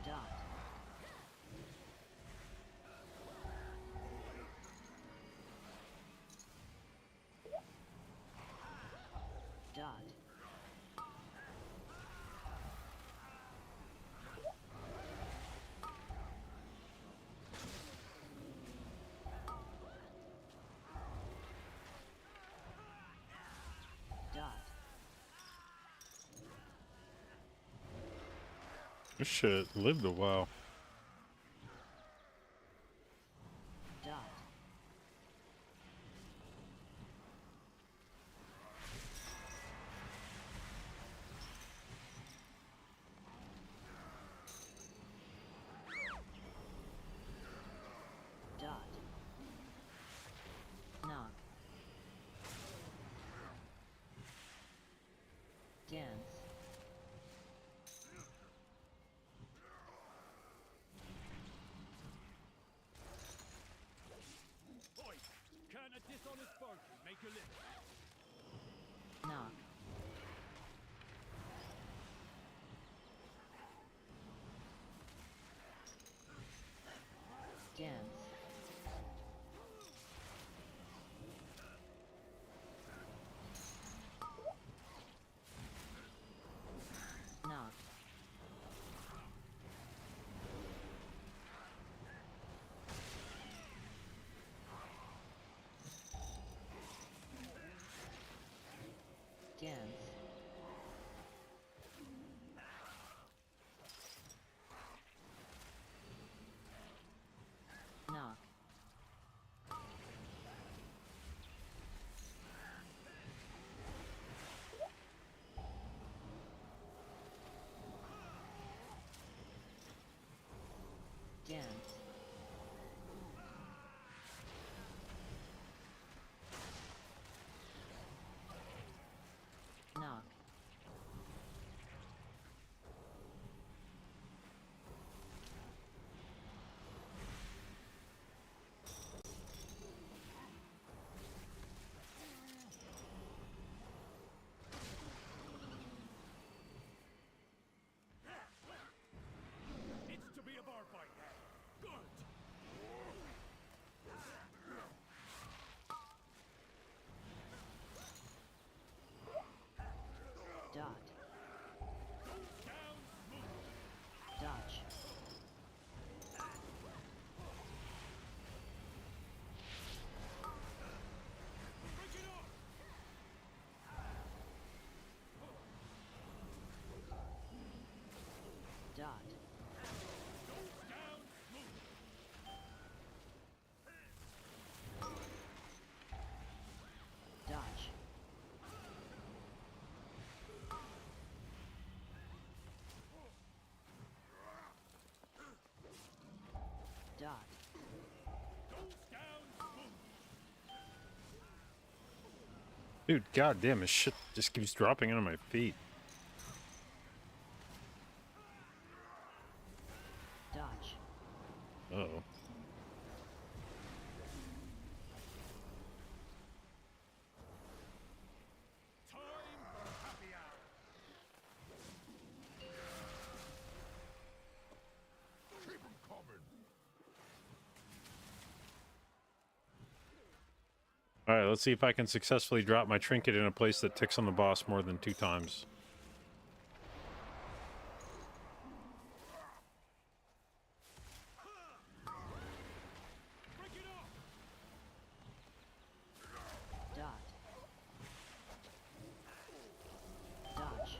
Dot. Dot. Dot. This shit lived a while. Dot. Dot. Knock. Dance. Boy, can a dishonest foe make a living? Knock. Dance. Knock. Dance. Knock. Dance. Knock. It's to be a bar fight. Good. Dot. Down smooth. Dodge. Break it off. Dot. Down smooth. Dodge. Dot. Down smooth. Dude, goddamn, this shit just keeps dropping on my feet. Dodge. Uh-oh. Time for happy hour. Keep 'em coming. All right, let's see if I can successfully drop my trinket in a place that ticks on the boss more than 2 times. Dot. Dodge.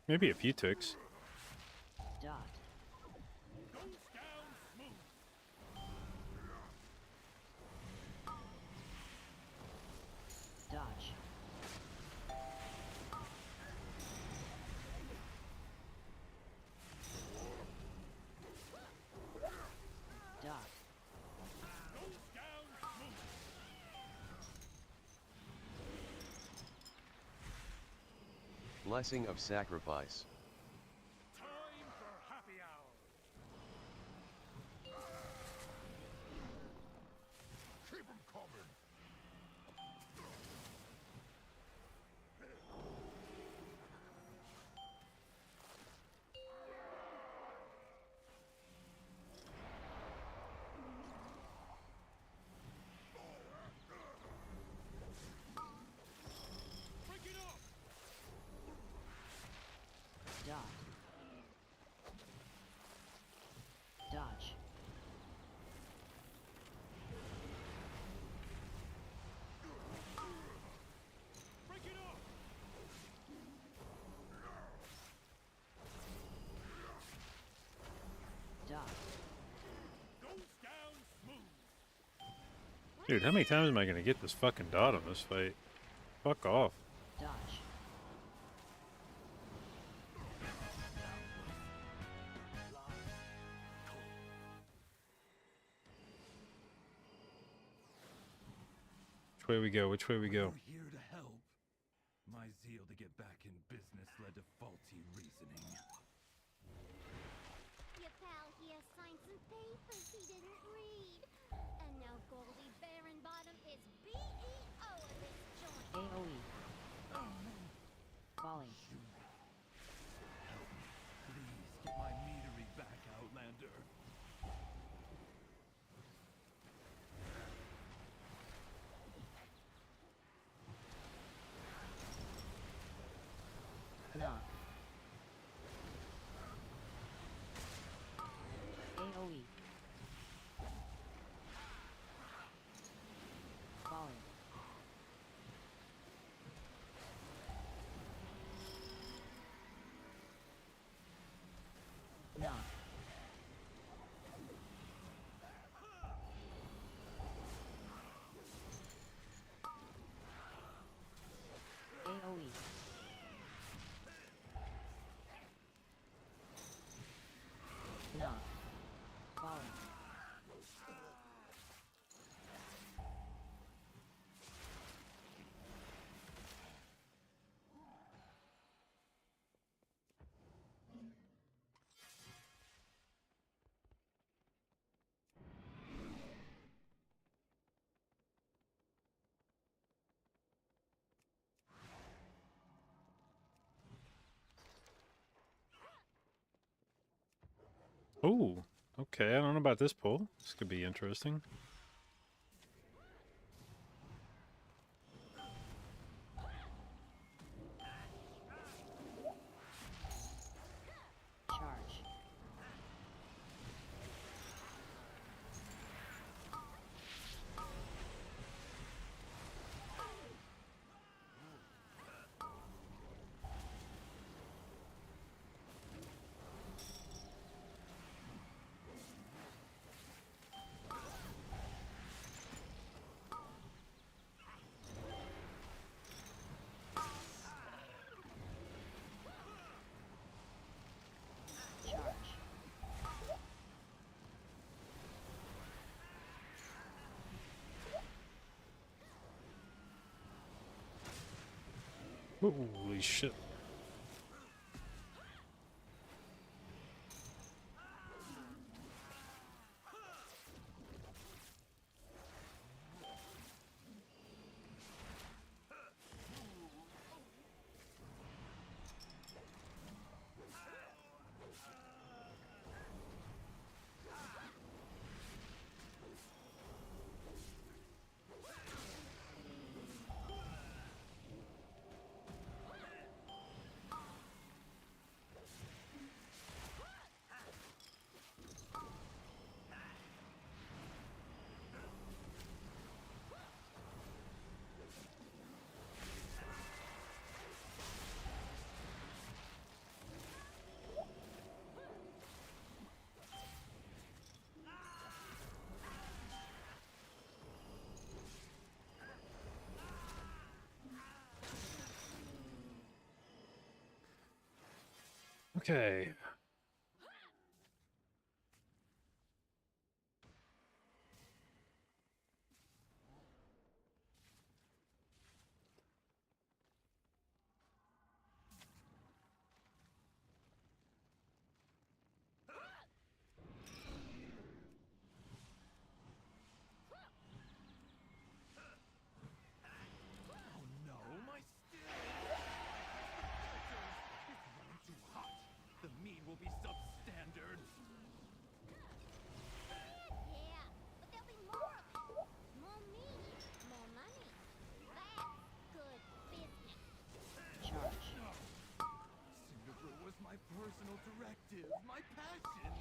Maybe a few ticks. Dot. Dodge. Dot. Blessing of sacrifice. Time for happy hour. Keep 'em coming. Dot. Dodge. Dot. Dude, how many times am I gonna get this fucking dot on this fight? Fuck off. Dodge. Which way we go? Which way we go? We're here to help. My zeal to get back in business led to faulty reasoning. Your pal here signed some papers he didn't read. And now Goldie Bottom is BEO of this joint. AoE. Falling. Please get my meadery back, Outlander. Knock. AoE. Falling. Knock. AoE. Knock. Falling. Ooh, okay. I don't know about this pull. This could be interesting. Charge. Charge. Holy shit. Okay. Oh no, my steel it's running too hot. The meat will be substandard. Yeah, but there'll be more of it. More meat, more money. That's good business. Charge. Cinnabrew was my personal directive, my passion.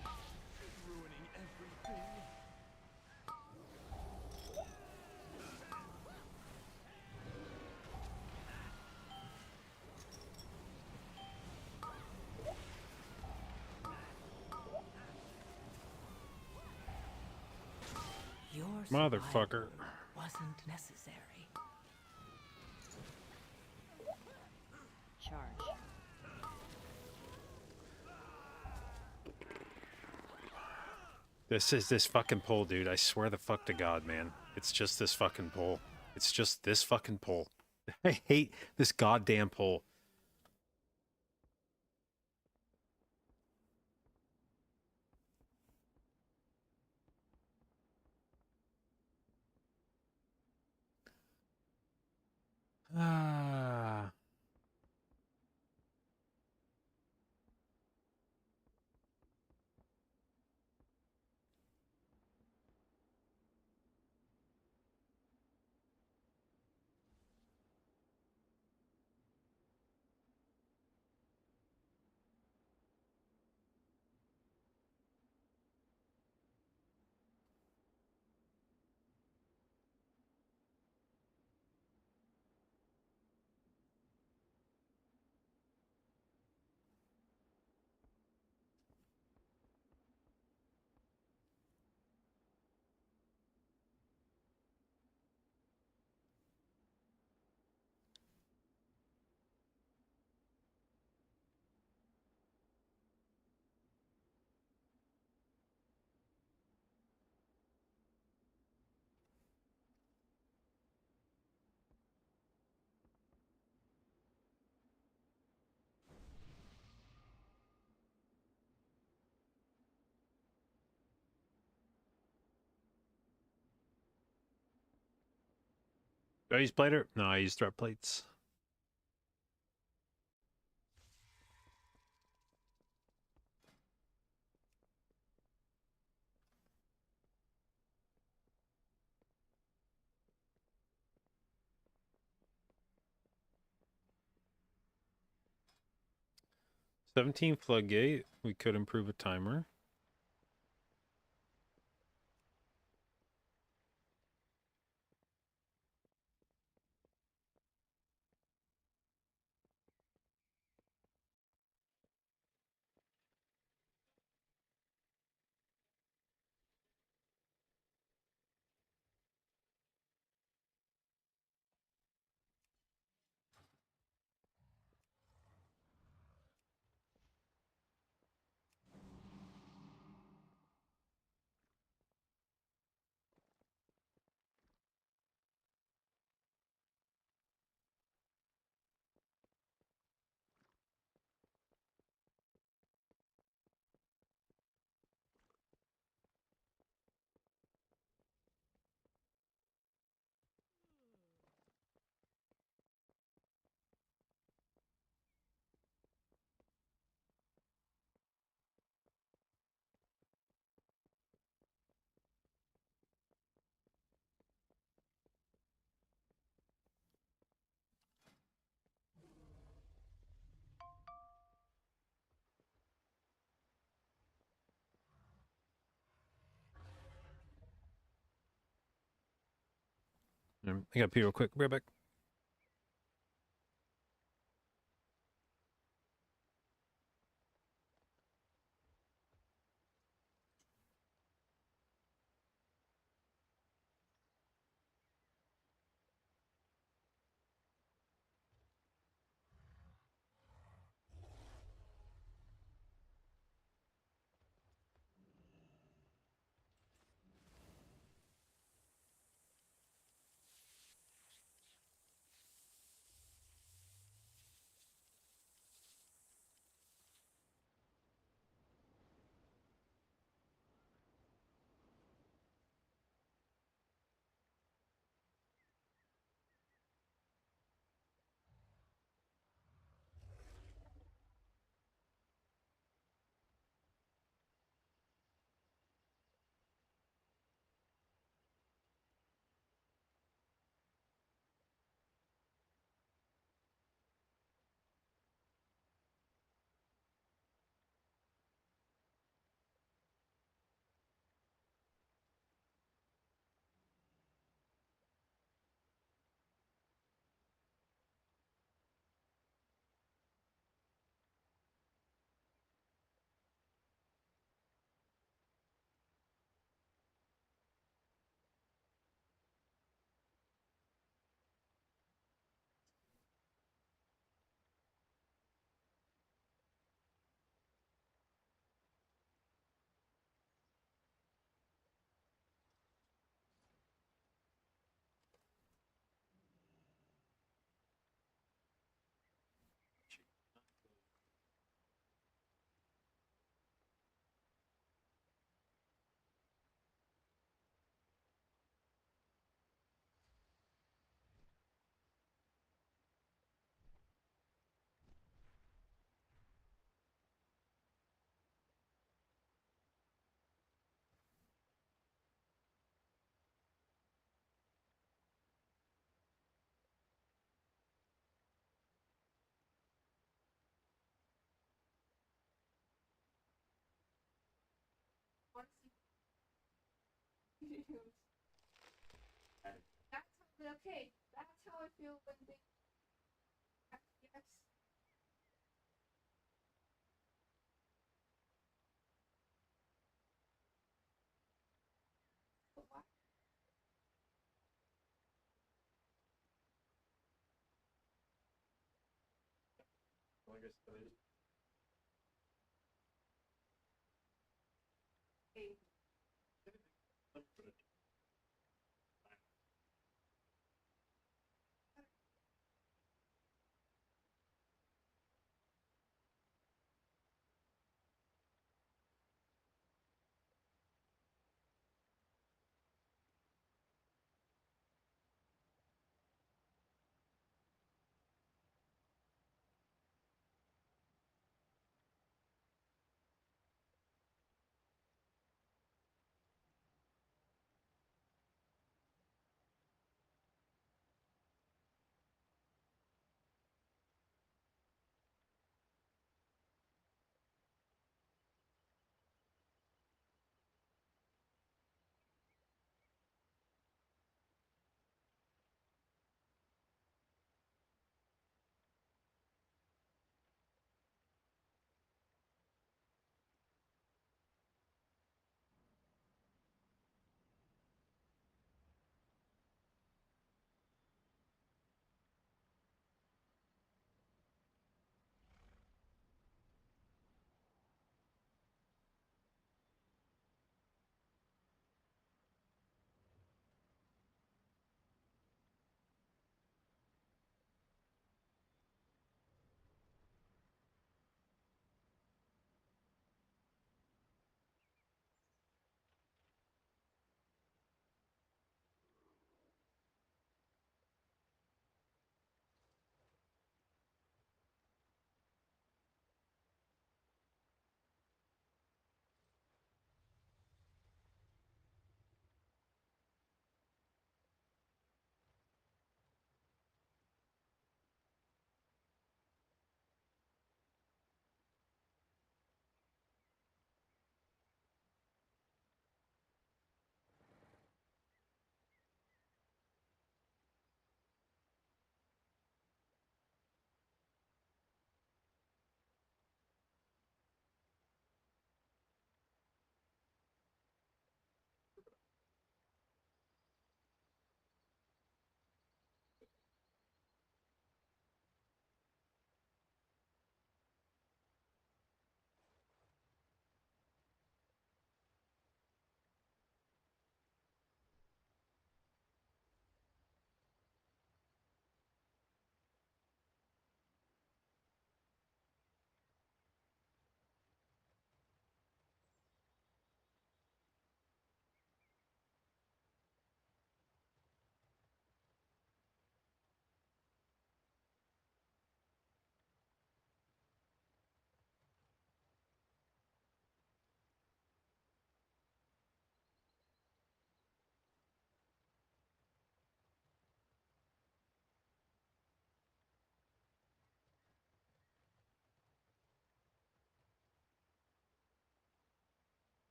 She's ruining everything. Your Motherfucker. survival wasn't necessary. Charge. This is this fucking pole, dude. I swear the fuck to God, man. It's just this fucking pole. It's just this fucking pole. I hate this goddamn pole. Ah. Do I use plater? No, I use threat plates. $17 floodgate. We could improve a timer. I got pee real quick. Be right back. That's how, okay. That's how I feel when they. Yes. But why? Hey.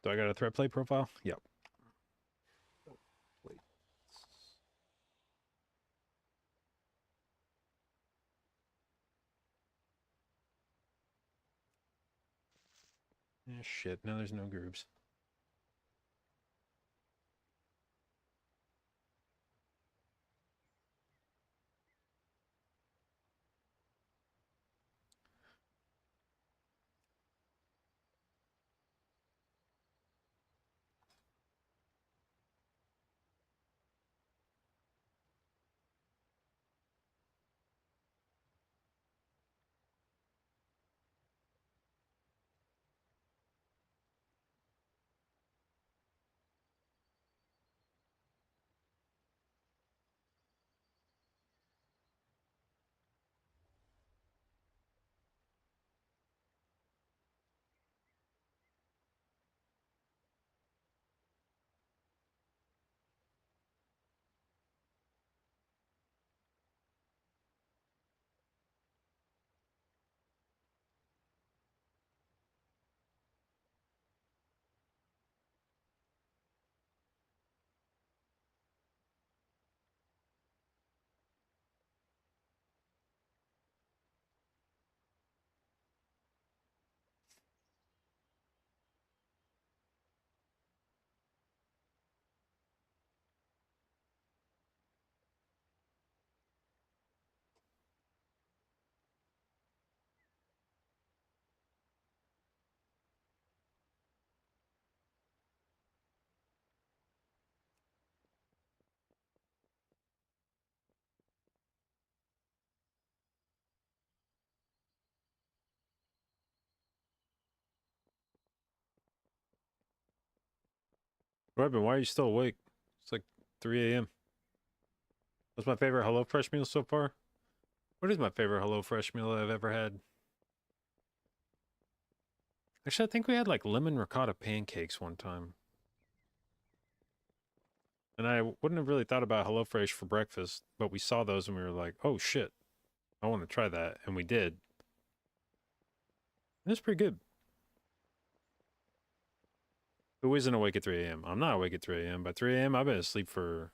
Do I got a threat play profile? Yep. Wait. Shit, now there's no groups. Robin, why are you still awake? It's like 3 a.m. What's my favorite HelloFresh meal so far? What is my favorite HelloFresh meal I've ever had? Actually, I think we had like lemon ricotta pancakes one time. And I wouldn't have really thought about HelloFresh for breakfast, but we saw those and we were like, oh shit, I want to try that. And we did. It was pretty good. Who isn't awake at 3 a.m.? I'm not awake at 3 a.m. By 3 a.m., I've been asleep for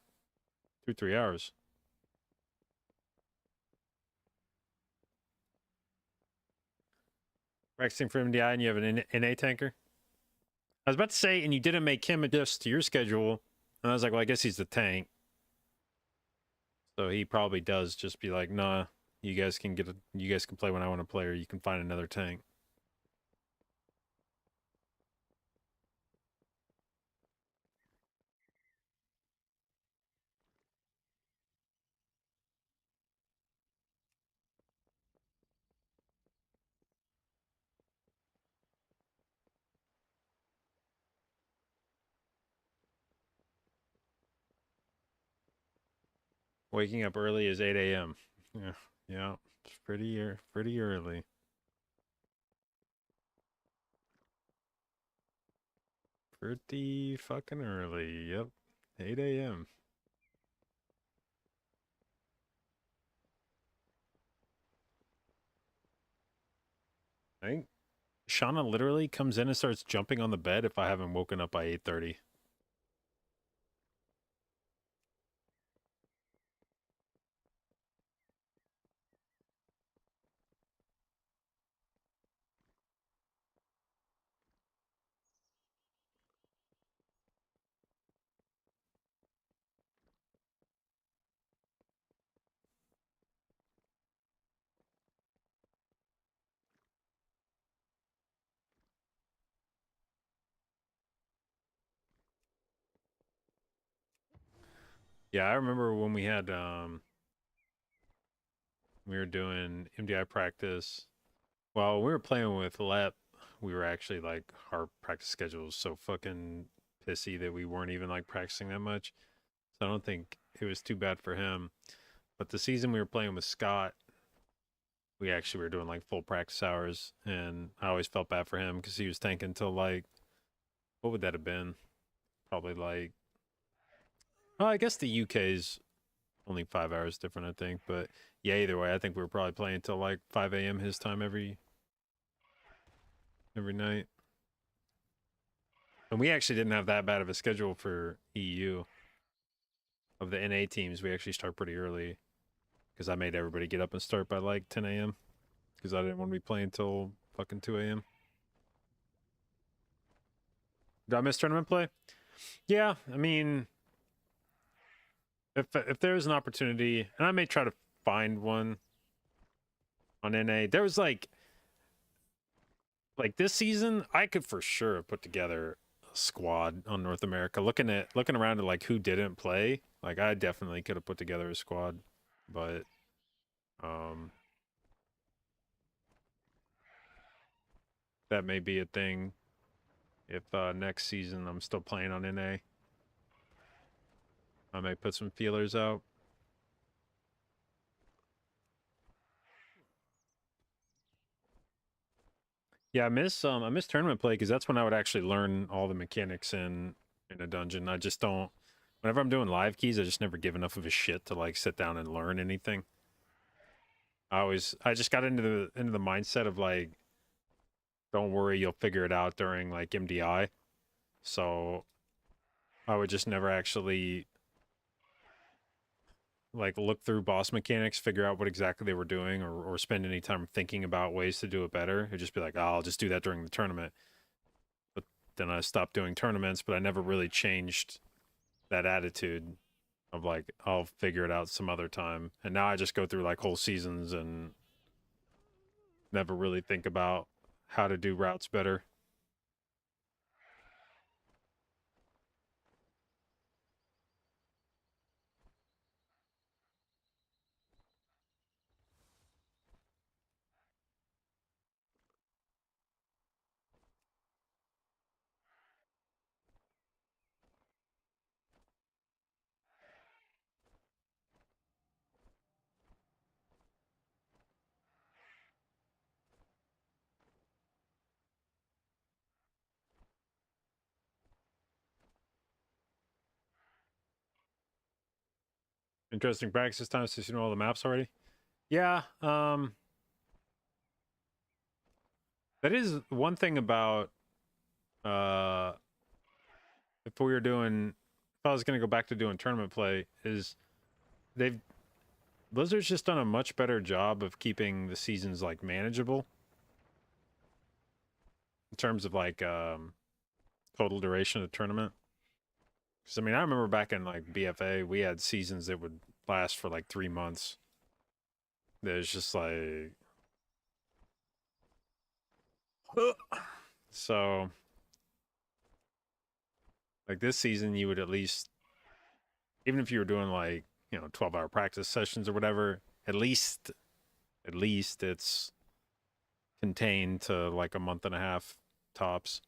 3 hours. Practicing for MDI and you have an NA tanker? I was about to say, and you didn't make him adjust to your schedule. And I was like, well, I guess he's the tank. So he probably does just be like, nah, you guys can play when I want to play, or you can find another tank. Waking up early is 8 a.m. Yeah, yeah, it's pretty early. Pretty fucking early. Yep, 8 a.m. I think Shauna literally comes in and starts jumping on the bed if I haven't woken up by 8:30. Yeah, I remember when we had we were doing MDI practice. Well, we were playing with Lep. We were actually like our practice schedule was so fucking pissy that we weren't even like practicing that much. So I don't think it was too bad for him. But the season we were playing with Scott, we actually were doing like full practice hours, and I always felt bad for him because he was tanking till like, what would that have been? Probably like, well, I guess the UK's only 5 hours different, I think. But yeah, either way, I think we were probably playing till like 5 a.m. his time every night. And we actually didn't have that bad of a schedule for EU. Of the NA teams, we actually start pretty early because I made everybody get up and start by like 10 a.m. because I didn't want to be playing till fucking 2 a.m. Did I miss tournament play? Yeah, I mean, if there's an opportunity, and I may try to find one on NA. There was like this season, I could for sure have put together a squad on North America. Looking around at like who didn't play, like I definitely could have put together a squad, but that may be a thing if next season I'm still playing on NA. I may put some feelers out. Yeah, I miss tournament play because that's when I would actually learn all the mechanics in a dungeon. I just don't. Whenever I'm doing live keys, I just never give enough of a shit to like sit down and learn anything. I just got into the mindset of like, don't worry, you'll figure it out during like MDI. So I would just never actually like look through boss mechanics, figure out what exactly they were doing, or spend any time thinking about ways to do it better. It'd just be like, oh, I'll just do that during the tournament. But then I stopped doing tournaments, but I never really changed that attitude of like, I'll figure it out some other time. And now I just go through like whole seasons and never really think about how to do routes better. Interesting practice this time since you know all the maps already. Yeah, that is one thing about if we were doing, if I was gonna go back to doing tournament play, is Blizzard's just done a much better job of keeping the seasons like manageable in terms of like total duration of the tournament. Because I mean, I remember back in like BFA, we had seasons that would last for like 3 months. There's just like so like this season you would at least, even if you were doing like, you know, 12-hour practice sessions or whatever, at least it's contained to like a month and a half tops.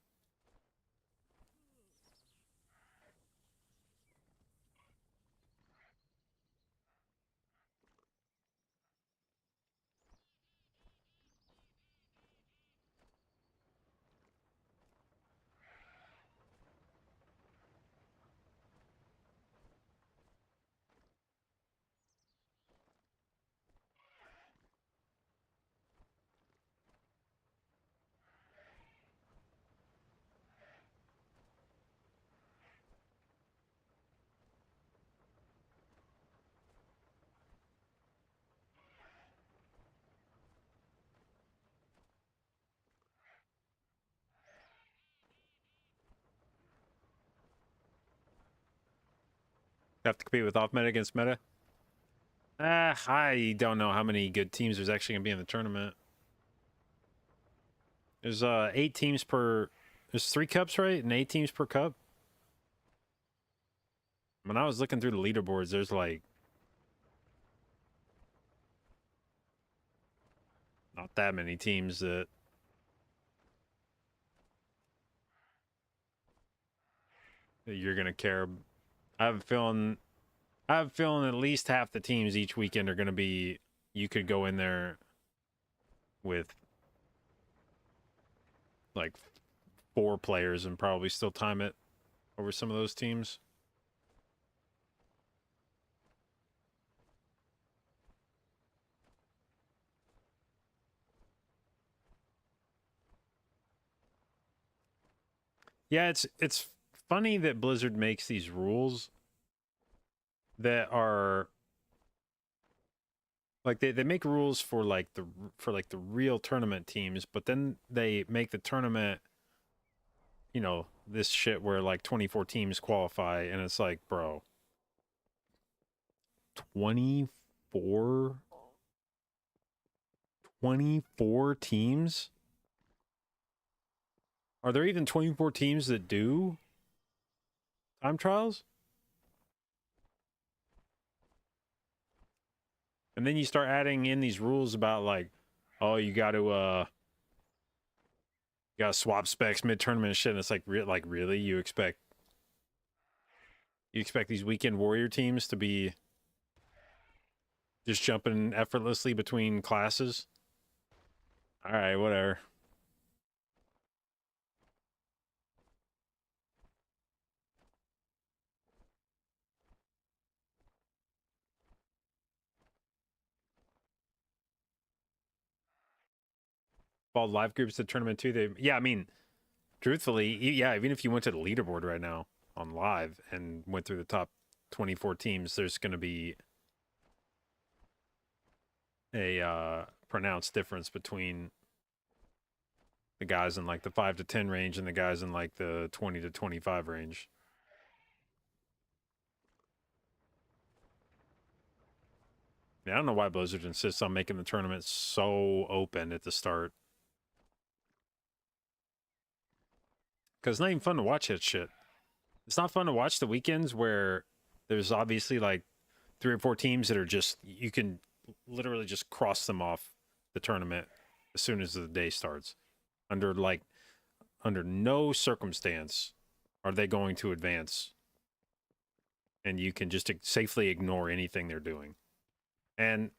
Have to compete with off meta against meta. I don't know how many good teams there's actually gonna be in the tournament. There's 8 teams per. There's 3 cups, right? And 8 teams per cup. When I was looking through the leaderboards, there's like not that many teams that you're gonna care. I have a feeling at least half the teams each weekend are gonna be. You could go in there with like 4 players and probably still time it over some of those teams. Yeah, it's funny that Blizzard makes these rules that are like they make rules for like the real tournament teams, but then they make the tournament, you know, this shit where like 24 teams qualify, and it's like, bro, 24 teams? Are there even 24 teams that do time trials? And then you start adding in these rules about like, oh, you got to swap specs mid-tournament and shit. And it's like, really, you expect these weekend warrior teams to be just jumping effortlessly between classes? All right, whatever. All live groups to tournament too. Yeah, I mean, truthfully, yeah, even if you went to the leaderboard right now on live and went through the top 24 teams, there's going to be a pronounced difference between the guys in like the 5 to 10 range and the guys in like the 20 to 25 range. Yeah, I don't know why Blizzard insists on making the tournament so open at the start. Because it's not even fun to watch that shit. It's not fun to watch the weekends where there's obviously like 3 or 4 teams that are just, you can literally just cross them off the tournament as soon as the day starts. Under no circumstance are they going to advance. And you can just safely ignore anything they're doing. And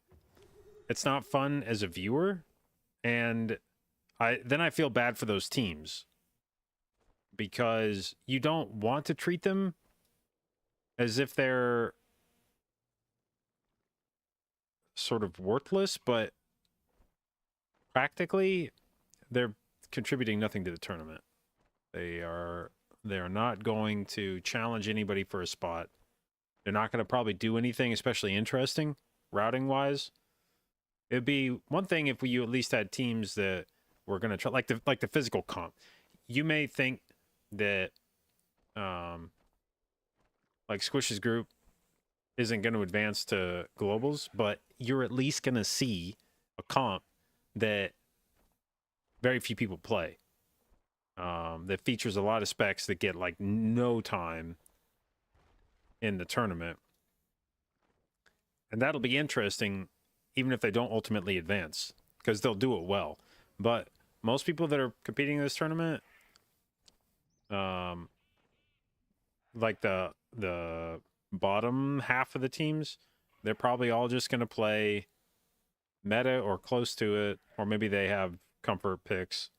it's not fun as a viewer. And I feel bad for those teams. Because you don't want to treat them as if they're sort of worthless, but practically they're contributing nothing to the tournament. They are not going to challenge anybody for a spot. They're not going to probably do anything especially interesting routing wise. It'd be one thing if you at least had teams that were going to try like the physical comp. You may think that like Squish's group isn't going to advance to globals, but you're at least going to see a comp that very few people play. That features a lot of specs that get like no time in the tournament. And that'll be interesting even if they don't ultimately advance, because they'll do it well. But most people that are competing in this tournament, like the bottom half of the teams, they're probably all just going to play meta or close to it, or maybe they have comfort picks,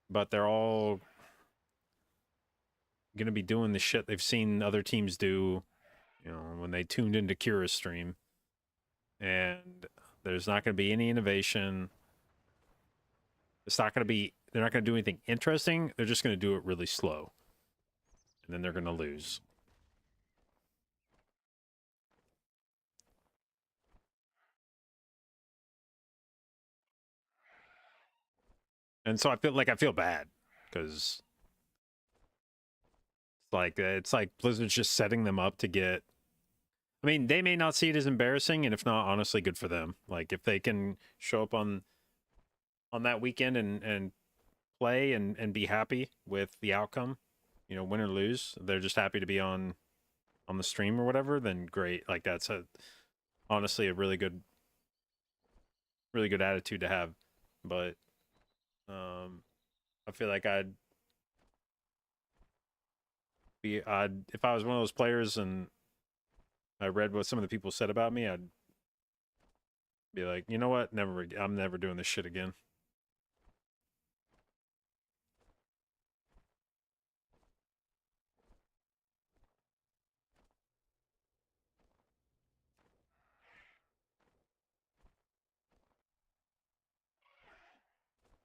but they're all going to be doing the shit they've seen other teams do, you know, when they tuned into Kira's stream. And there's not going to be any innovation. It's not going to be, they're not going to do anything interesting. They're just going to do it really slow. And then they're going to lose. And so I feel bad because it's like Blizzard's just setting them up to get. I mean, they may not see it as embarrassing, and if not, honestly, good for them. Like if they can show up on that weekend and play and be happy with the outcome, you know, win or lose, they're just happy to be on the stream or whatever, then great. Like that's honestly a really good attitude to have. But I feel like if I was one of those players and I read what some of the people said about me, I'd be like, you know what? I'm never doing this shit again.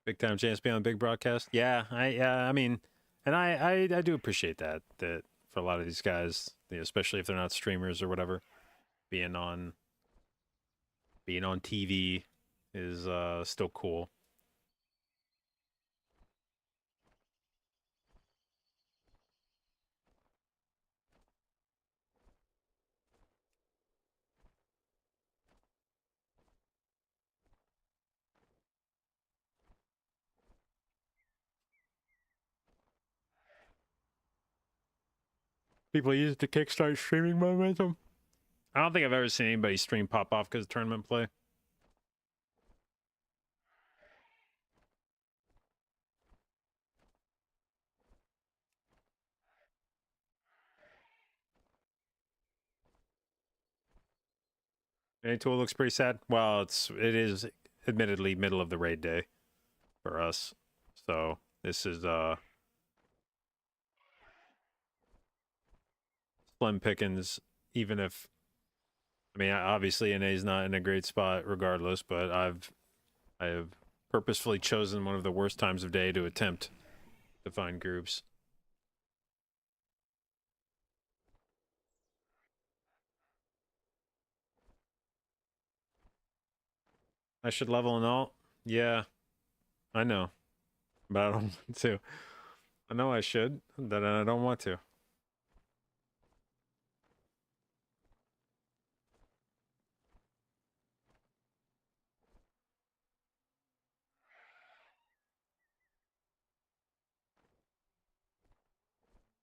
Big time chance to be on a big broadcast. Yeah, I mean, and I do appreciate that for a lot of these guys, you know, especially if they're not streamers or whatever, being on TV is still cool. People use it to kickstart streaming momentum. I don't think I've ever seen anybody stream pop off because of tournament play. Any tool looks pretty sad. Well, it is admittedly middle of the raid day for us, so this is slim pickings. Even if, I mean, obviously NA's not in a great spot regardless, but I have purposefully chosen one of the worst times of day to attempt to find groups. I should level in alt. Yeah, I know, but I don't want to. I know I should, but I don't want to.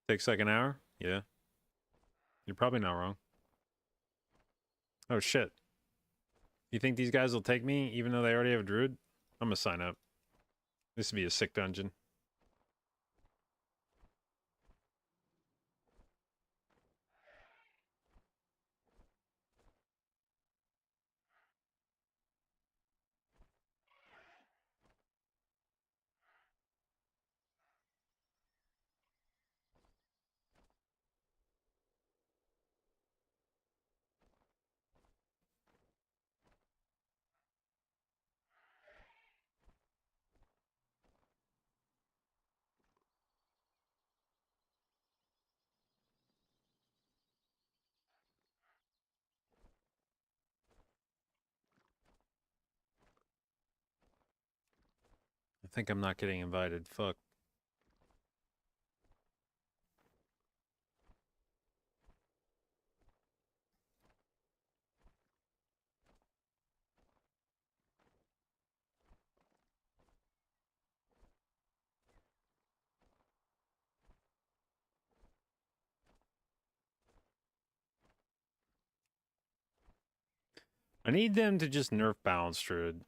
Takes like an hour? Yeah. You're probably not wrong. Oh shit. You think these guys will take me even though they already have a druid? I'm gonna sign up. This would be a sick dungeon. think I'm not getting invited. Fuck. I need them to just nerf balance druid.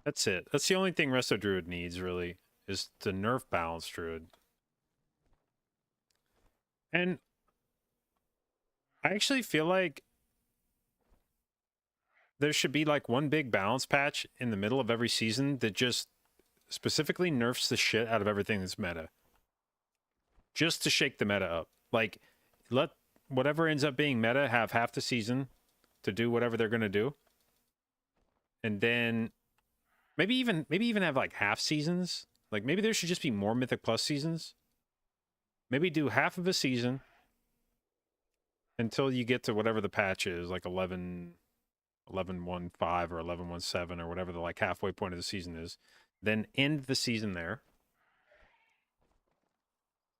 That's it. That's the only thing Resto Druid needs, really, is to nerf balance druid. And I actually feel like there should be like one big balance patch in the middle of every season that just specifically nerfs the shit out of everything that's meta. Just to shake the meta up. Like, let whatever ends up being meta have half the season to do whatever they're going to do. And then maybe even have like half seasons. Like maybe there should just be more Mythic Plus seasons. Maybe do half of a season until you get to whatever the patch is, like 11.15 or 11.17 or whatever the like halfway point of the season is. Then end the season there.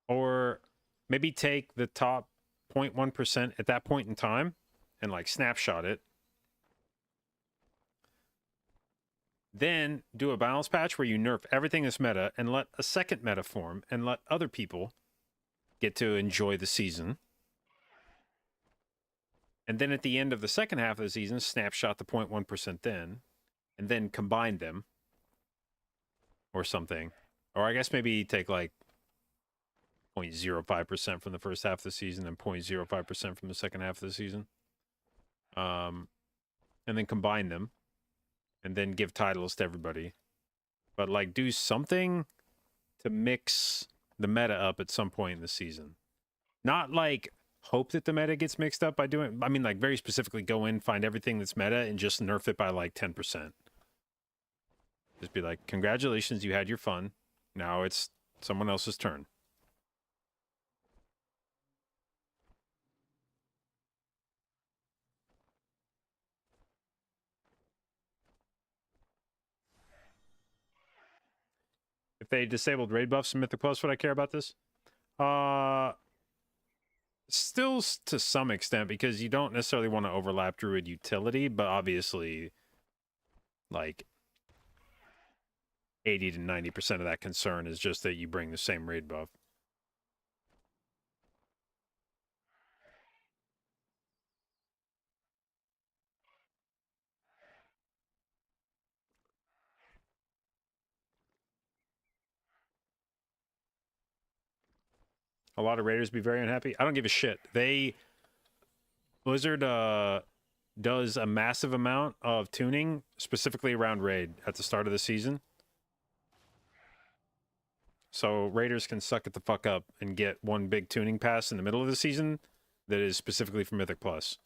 Or maybe take the top 0.1% at that point in time and like snapshot it. Then do a balance patch where you nerf everything that's meta and let a second meta form and let other people get to enjoy the season. And then at the end of the second half of the season, snapshot the 0.1% then, and then combine them or something. Or I guess maybe take like 0.05% from the first half of the season and 0.05% from the second half of the season. And then combine them and then give titles to everybody. But like do something to mix the meta up at some point in the season. Not like hope that the meta gets mixed up by doing, I mean like very specifically go in, find everything that's meta and just nerf it by like 10%. Just be like, congratulations, you had your fun. Now it's someone else's turn. If they disabled raid buffs and Mythic Plus, would I care about this? Still to some extent, because you don't necessarily want to overlap Druid utility, but obviously, like 80 to 90% of that concern is just that you bring the same raid buff. A lot of raiders be very unhappy. I don't give a shit. Blizzard does a massive amount of tuning specifically around raid at the start of the season. So raiders can suck it the fuck up and get one big tuning pass in the middle of the season that is specifically for Mythic Plus.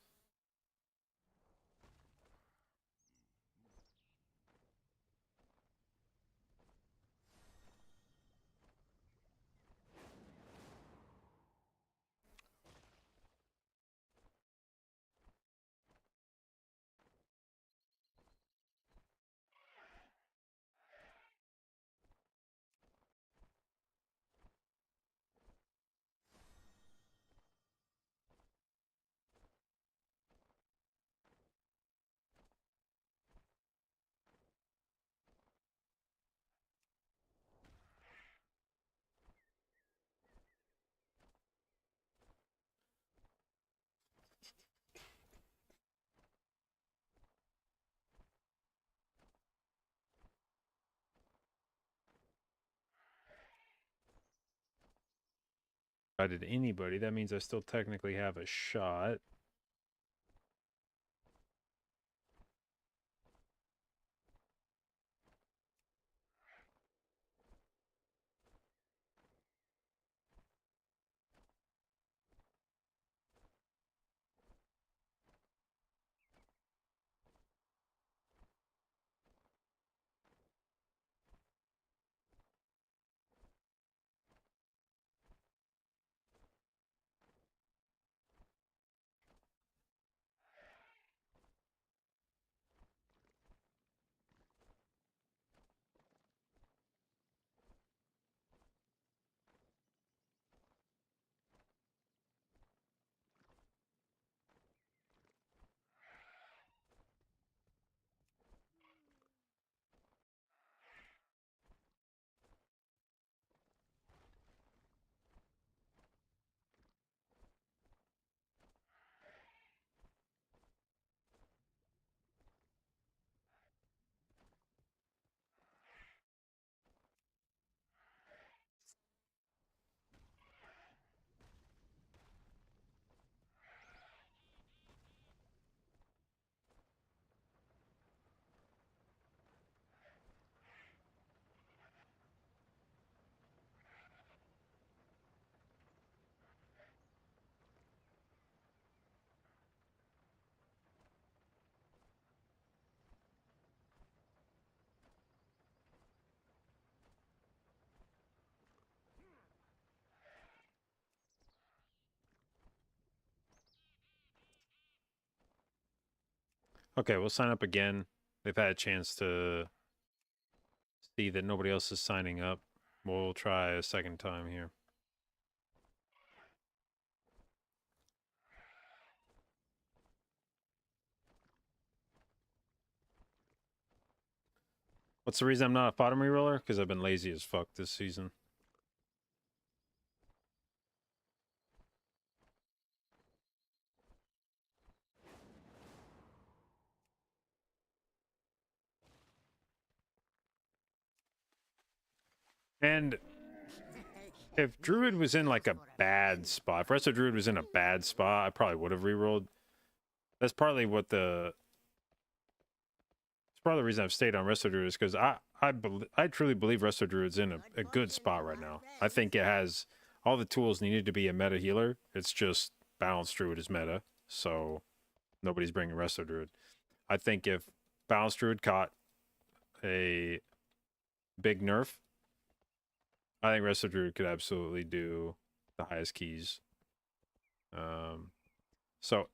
If I did anybody, that means I still technically have a shot. Okay, we'll sign up again. They've had a chance to see that nobody else is signing up. We'll try a second time here. What's the reason I'm not a bottom reroller? Because I've been lazy as fuck this season. And if Druid was in like a bad spot, if Resto Druid was in a bad spot, I probably would have rerolled. That's partly what the... It's part of the reason I've stayed on Resto Druid is because I truly believe Resto Druid's in a good spot right now. I think it has all the tools needed to be a meta healer. It's just Balanced Druid is meta, so nobody's bringing Resto Druid. I think if Balanced Druid caught a big nerf, I think Resto Druid could absolutely do the highest keys. So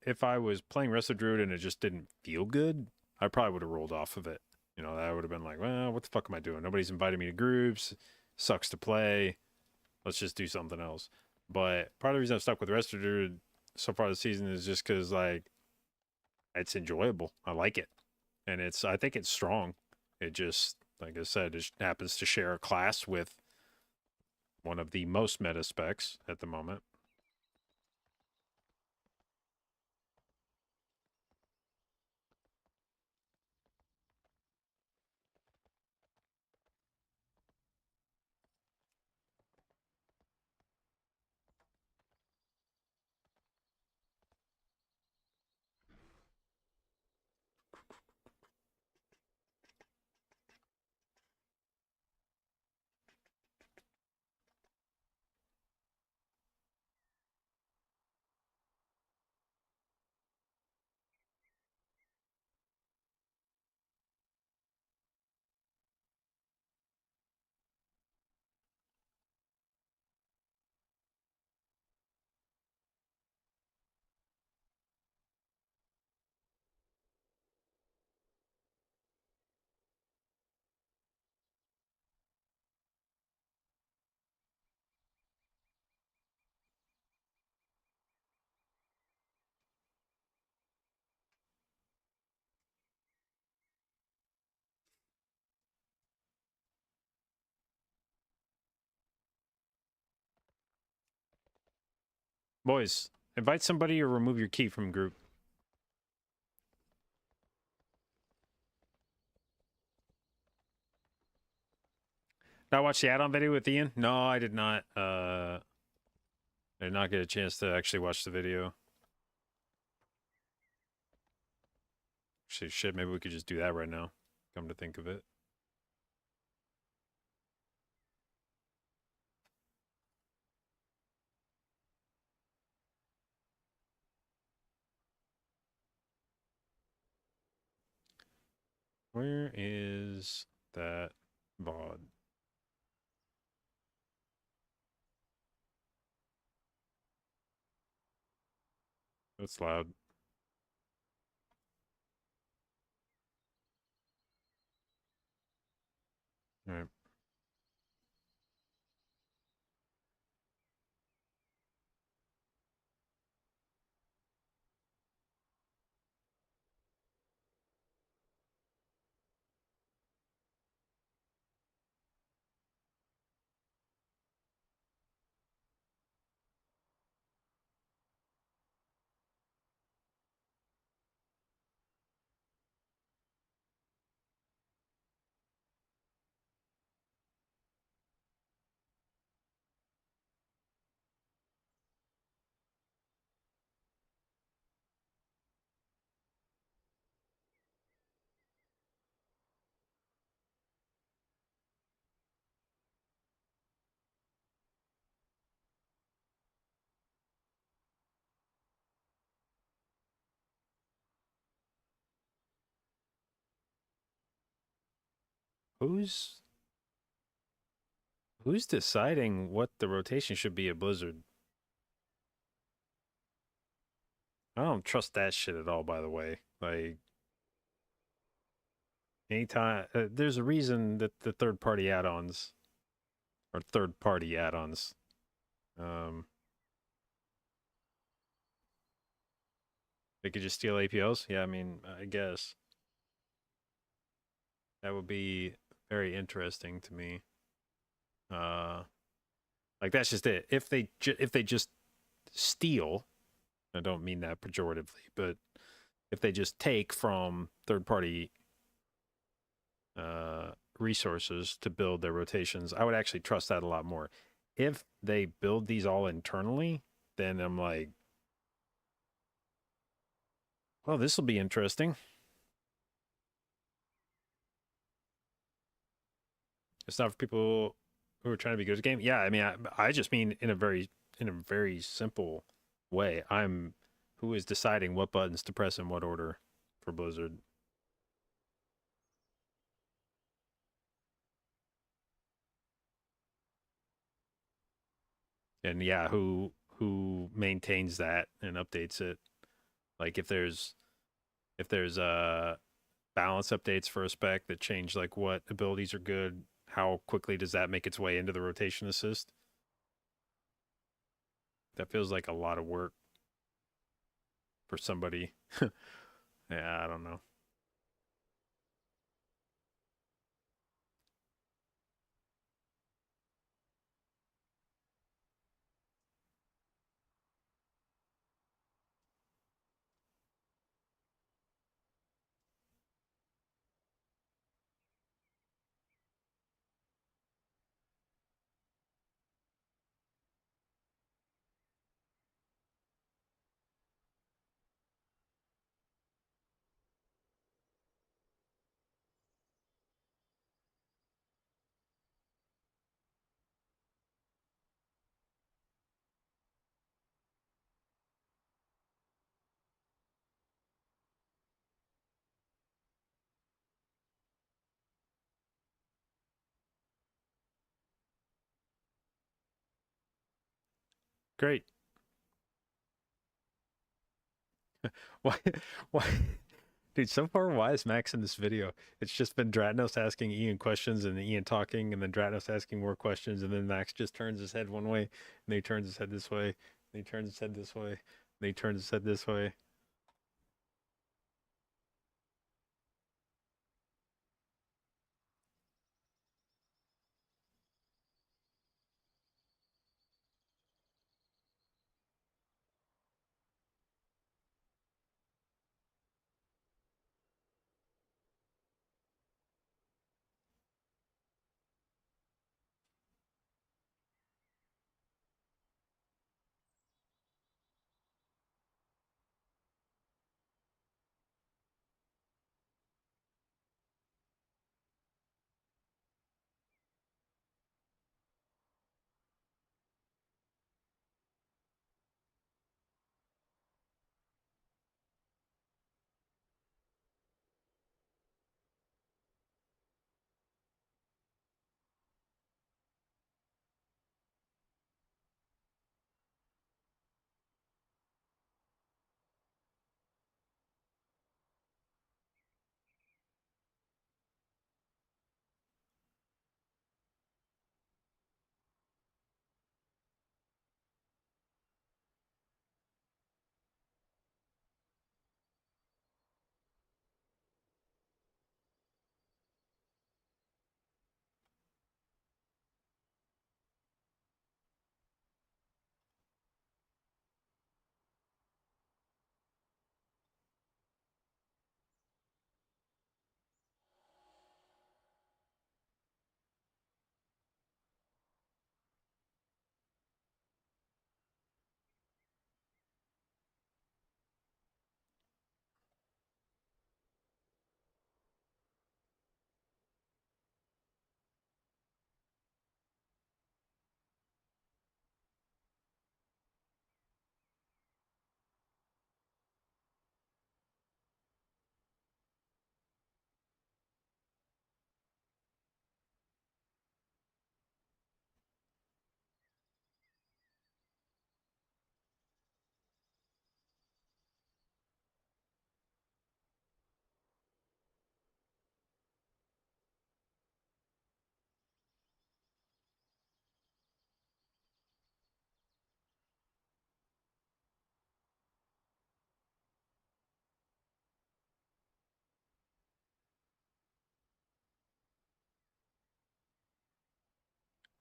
if I was playing Resto Druid and it just didn't feel good, I probably would have rolled off of it. You know, that would have been like, well, what the fuck am I doing? Nobody's invited me to groups. Sucks to play. Let's just do something else. But part of the reason I'm stuck with Resto Druid so far this season is just because, like, it's enjoyable. I like it. And I think it's strong. It just, like I said, it happens to share a class with one of the most meta specs at the moment. Boys, invite somebody or remove your key from group. Did I watch the add-on video with Ian? No, I did not. I did not get a chance to actually watch the video. Actually, shit, maybe we could just do that right now. Come to think of it. Where is that VOD? That's loud. All right. Who's deciding what the rotation should be at Blizzard? I don't trust that shit at all, by the way. Like, Anytime there's a reason that the third-party add-ons or third-party add-ons, they could just steal APLs. Yeah, I mean, I guess that would be very interesting to me. Like that's just it. If they just steal, I don't mean that pejoratively, but if they just take from third-party resources to build their rotations, I would actually trust that a lot more. If they build these all internally, then I'm like, well, this will be interesting. It's not for people who are trying to be good at the game. Yeah, I mean, I just mean in a very simple way. I'm who is deciding what buttons to press in what order for Blizzard. And yeah, who maintains that and updates it? Like if there's balance updates for a spec that change like what abilities are good, how quickly does that make its way into the rotation assist? That feels like a lot of work for somebody. Yeah, I don't know. Great. Why why dude, so far why is Max in this video? It's just been Dratnos asking Ian questions and Ian talking and then Dratnos asking more questions and then Max just turns his head one way and then he turns his head this way and he turns his head this way and then he turns his head this way.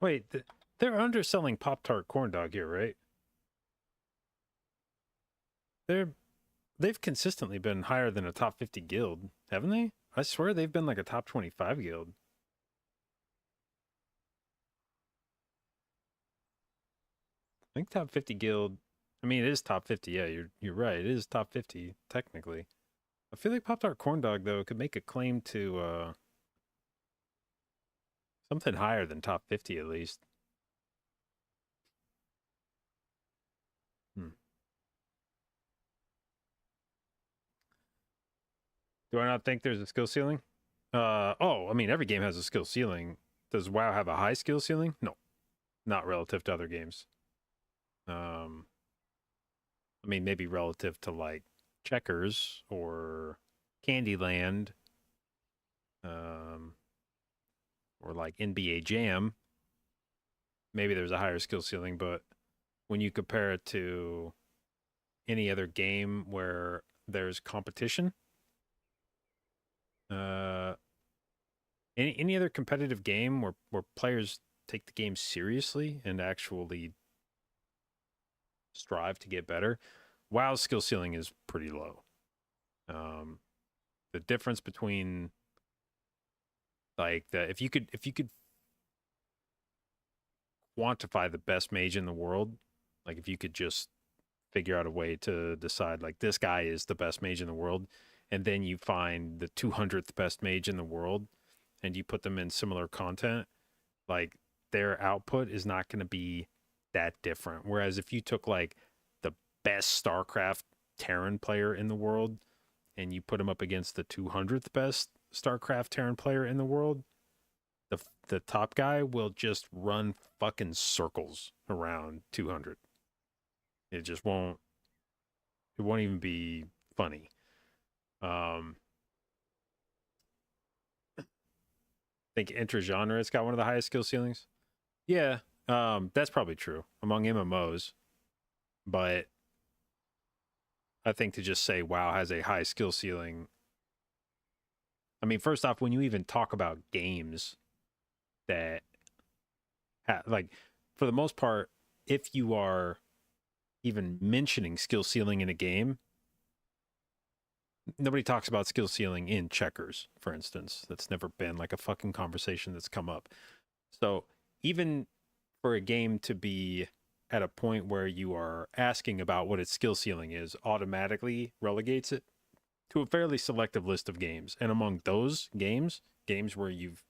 Wait, they're underselling Pop Tart Corn Dog here, right? They've consistently been higher than a top 50 guild, haven't they? I swear they've been like a top 25 guild. I think top 50 guild. I mean, it is top 50. Yeah, you're right. It is top 50 technically. I feel like Pop Tart Corn Dog though could make a claim to something higher than top 50 at least. Hmm. Do I not think there's a skill ceiling? Oh, I mean, every game has a skill ceiling. Does WoW have a high skill ceiling? No, not relative to other games. I mean, maybe relative to like Checkers or Candyland, or like NBA Jam. Maybe there's a higher skill ceiling, but when you compare it to any other game where there's competition, any other competitive game where players take the game seriously and actually strive to get better, WoW's skill ceiling is pretty low. The difference between like if you could quantify the best mage in the world, like if you could just figure out a way to decide like this guy is the best mage in the world, and then you find the 200th best mage in the world and you put them in similar content, like their output is not going to be that different. Whereas if you took like the best StarCraft Terran player in the world and you put him up against the 200th best StarCraft Terran player in the world, the top guy will just run fucking circles around 200. It just won't. It won't even be funny. I think intra-genre it's got one of the highest skill ceilings. Yeah, that's probably true among MMOs, but I think to just say WoW has a high skill ceiling. I mean, first off, when you even talk about games that like, for the most part, if you are even mentioning skill ceiling in a game, nobody talks about skill ceiling in Checkers, for instance. That's never been like a fucking conversation that's come up. So even for a game to be at a point where you are asking about what its skill ceiling is, automatically relegates it to a fairly selective list of games. And among those games where you've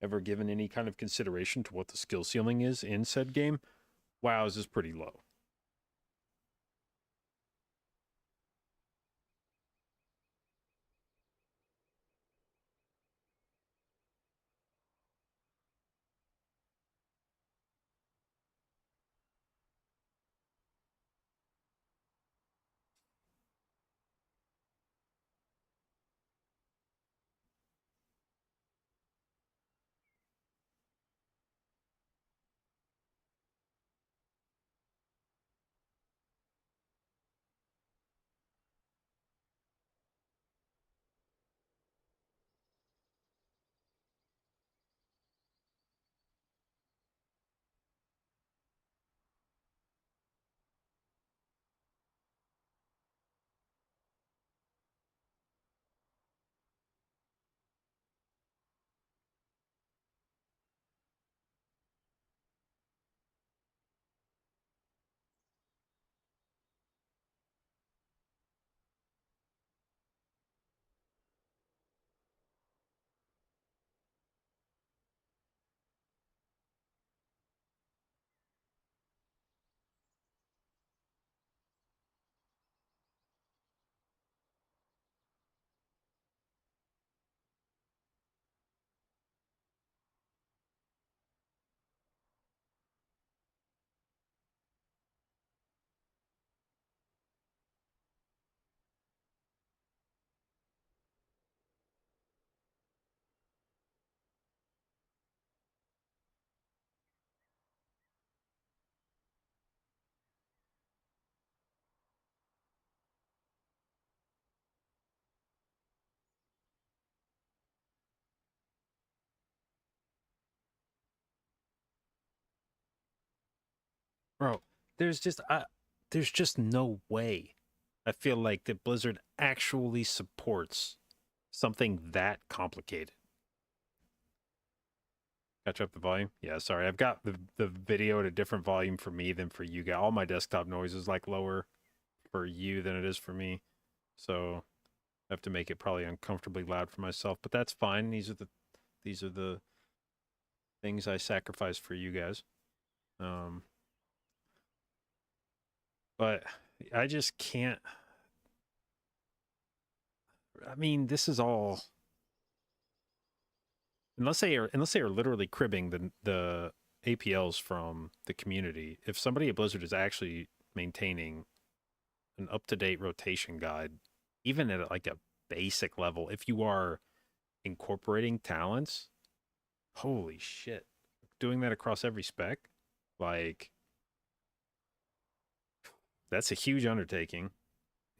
ever given any kind of consideration to what the skill ceiling is in said game, WoW's is pretty low. Bro, there's just no way. I feel like that Blizzard actually supports something that complicated. Catch up the volume? Yeah, sorry. I've got the video at a different volume for me than for you guys. All my desktop noise is like lower for you than it is for me. So I have to make it probably uncomfortably loud for myself, but that's fine. These are the things I sacrifice for you guys. But I just can't. I mean, this is all unless they are literally cribbing the APLs from the community. If somebody at Blizzard is actually maintaining an up-to-date rotation guide, even at like a basic level, if you are incorporating talents, holy shit, doing that across every spec, like that's a huge undertaking.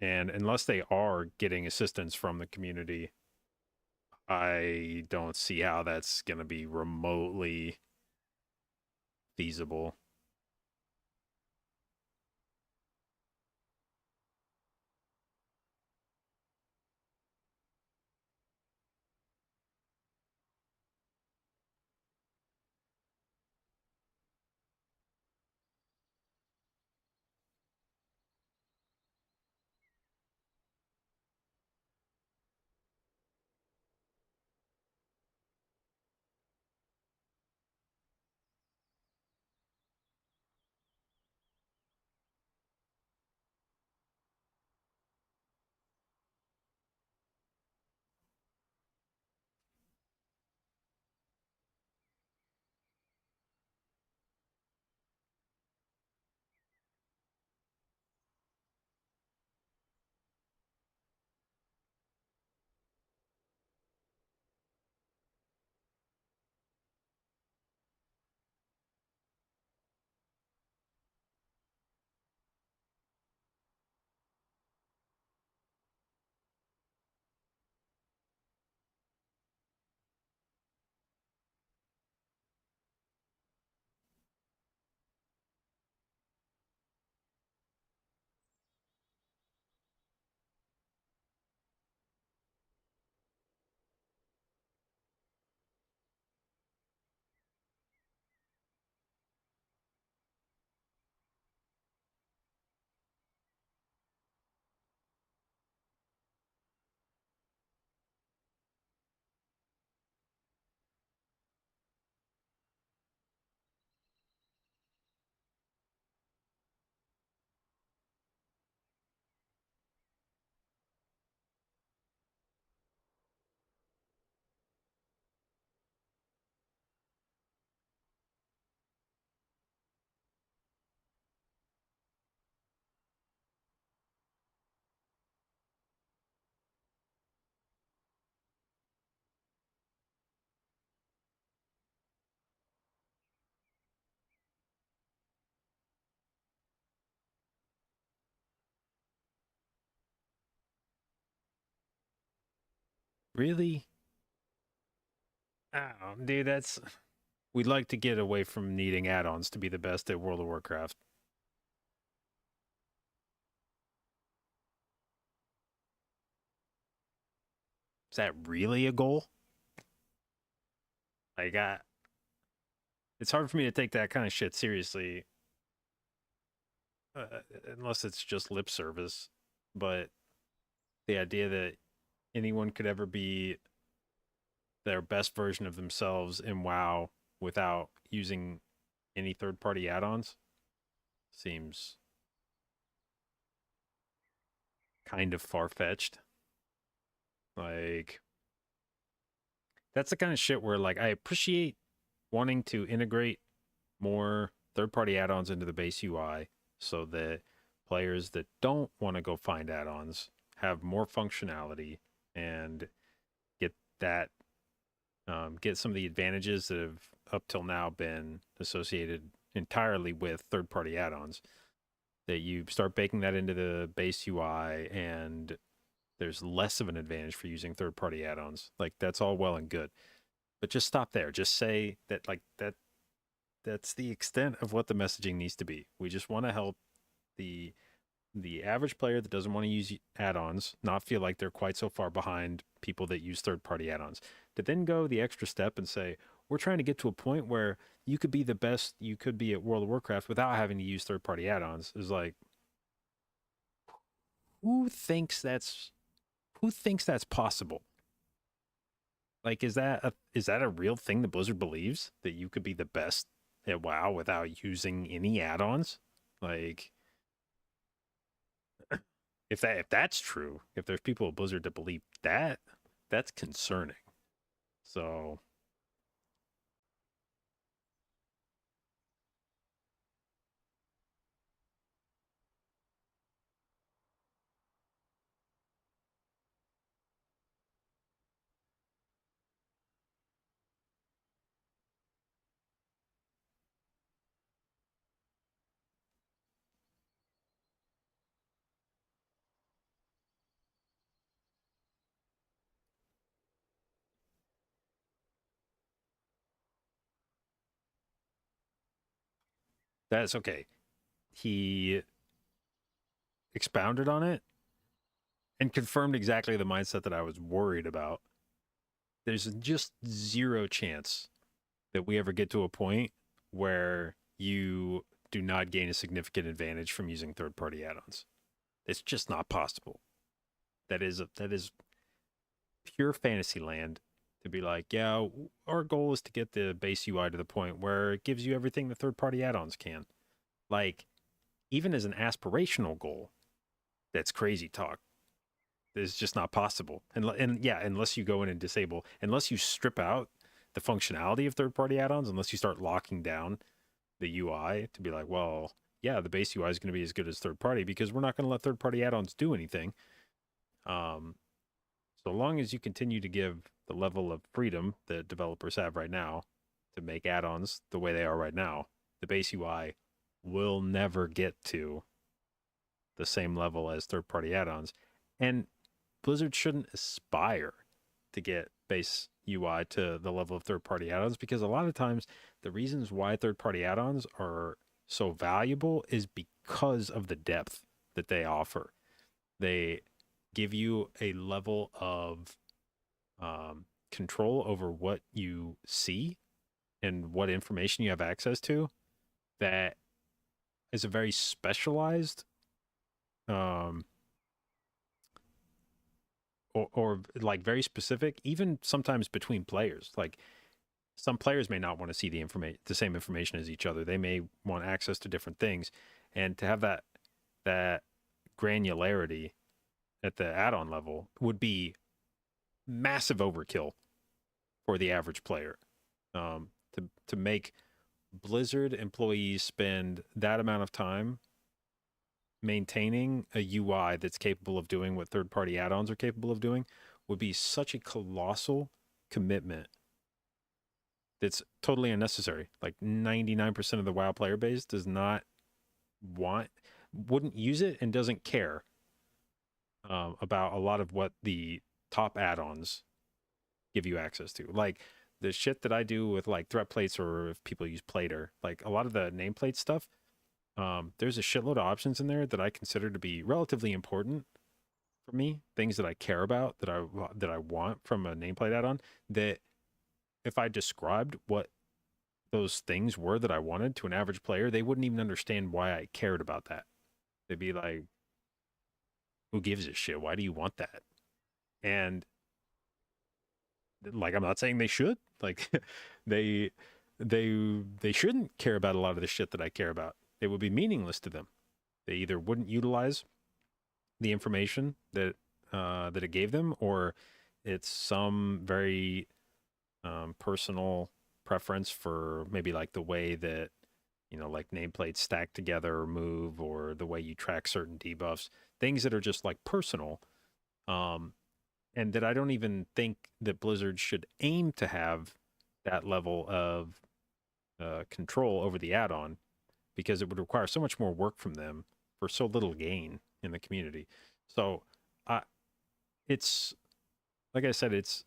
And unless they are getting assistance from the community, I don't see how that's going to be remotely feasible. Really? Oh, dude, that's we'd like to get away from needing add-ons to be the best at World of Warcraft. Is that really a goal? Like, it's hard for me to take that kind of shit seriously, unless it's just lip service. But the idea that anyone could ever be their best version of themselves in WoW without using any third-party add-ons seems kind of far-fetched. Like, that's the kind of shit where, like, I appreciate wanting to integrate more third-party add-ons into the base UI so that players that don't want to go find add-ons have more functionality and get that get some of the advantages that have up till now been associated entirely with third-party add-ons, that you start baking that into the base UI and there's less of an advantage for using third-party add-ons. Like, that's all well and good, but just stop there. Just say that, like, that that's the extent of what the messaging needs to be. We just want to help the average player that doesn't want to use add-ons not feel like they're quite so far behind people that use third-party add-ons. To then go the extra step and say, we're trying to get to a point where you could be the best you could be at World of Warcraft without having to use third-party add-ons, is like, who thinks that's possible? Like, is that a real thing that Blizzard believes, that you could be the best at WoW without using any add-ons? Like, if that's true, if there's people at Blizzard that believe that, that's concerning. So that's okay. He expounded on it and confirmed exactly the mindset that I was worried about. There's just zero chance that we ever get to a point where you do not gain a significant advantage from using third-party add-ons. It's just not possible. That is pure fantasy land to be like, yeah, our goal is to get the base UI to the point where it gives you everything the third-party add-ons can. Like, even as an aspirational goal, that's crazy talk. It's just not possible. And yeah, unless you go in and disable, unless you strip out the functionality of third-party add-ons, unless you start locking down the UI to be like, well, yeah, the base UI is going to be as good as third-party because we're not going to let third-party add-ons do anything. So long as you continue to give the level of freedom that developers have right now to make add-ons the way they are right now, the base UI will never get to the same level as third-party add-ons. And Blizzard shouldn't aspire to get base UI to the level of third-party add-ons, because a lot of times the reasons why third-party add-ons are so valuable is because of the depth that they offer. They give you a level of control over what you see and what information you have access to that is a very specialized or like very specific, even sometimes between players. Like, some players may not want to see the same information as each other. They may want access to different things, and to have that granularity at the add-on level would be massive overkill for the average player. To make Blizzard employees spend that amount of time maintaining a UI that's capable of doing what third-party add-ons are capable of doing would be such a colossal commitment that's totally unnecessary. Like 99% of the WoW player base wouldn't use it and doesn't care about a lot of what the top add-ons give you access to. Like the shit that I do with like threat plates, or if people use Plater, like a lot of the nameplate stuff, there's a shitload of options in there that I consider to be relatively important for me, things that I care about, that I want from a nameplate add-on, that if I described what those things were that I wanted to an average player, they wouldn't even understand why I cared about that. They'd be like, who gives a shit? Why do you want that? And like, I'm not saying they should. Like, they shouldn't care about a lot of the shit that I care about. It would be meaningless to them. They either wouldn't utilize the information that that it gave them, or it's some very personal preference for maybe like the way that, like nameplates stack together or move, or the way you track certain debuffs, things that are just like personal, and that I don't even think that Blizzard should aim to have that level of control over the add-on, because it would require so much more work from them for so little gain in the community. So it's, like I said, it's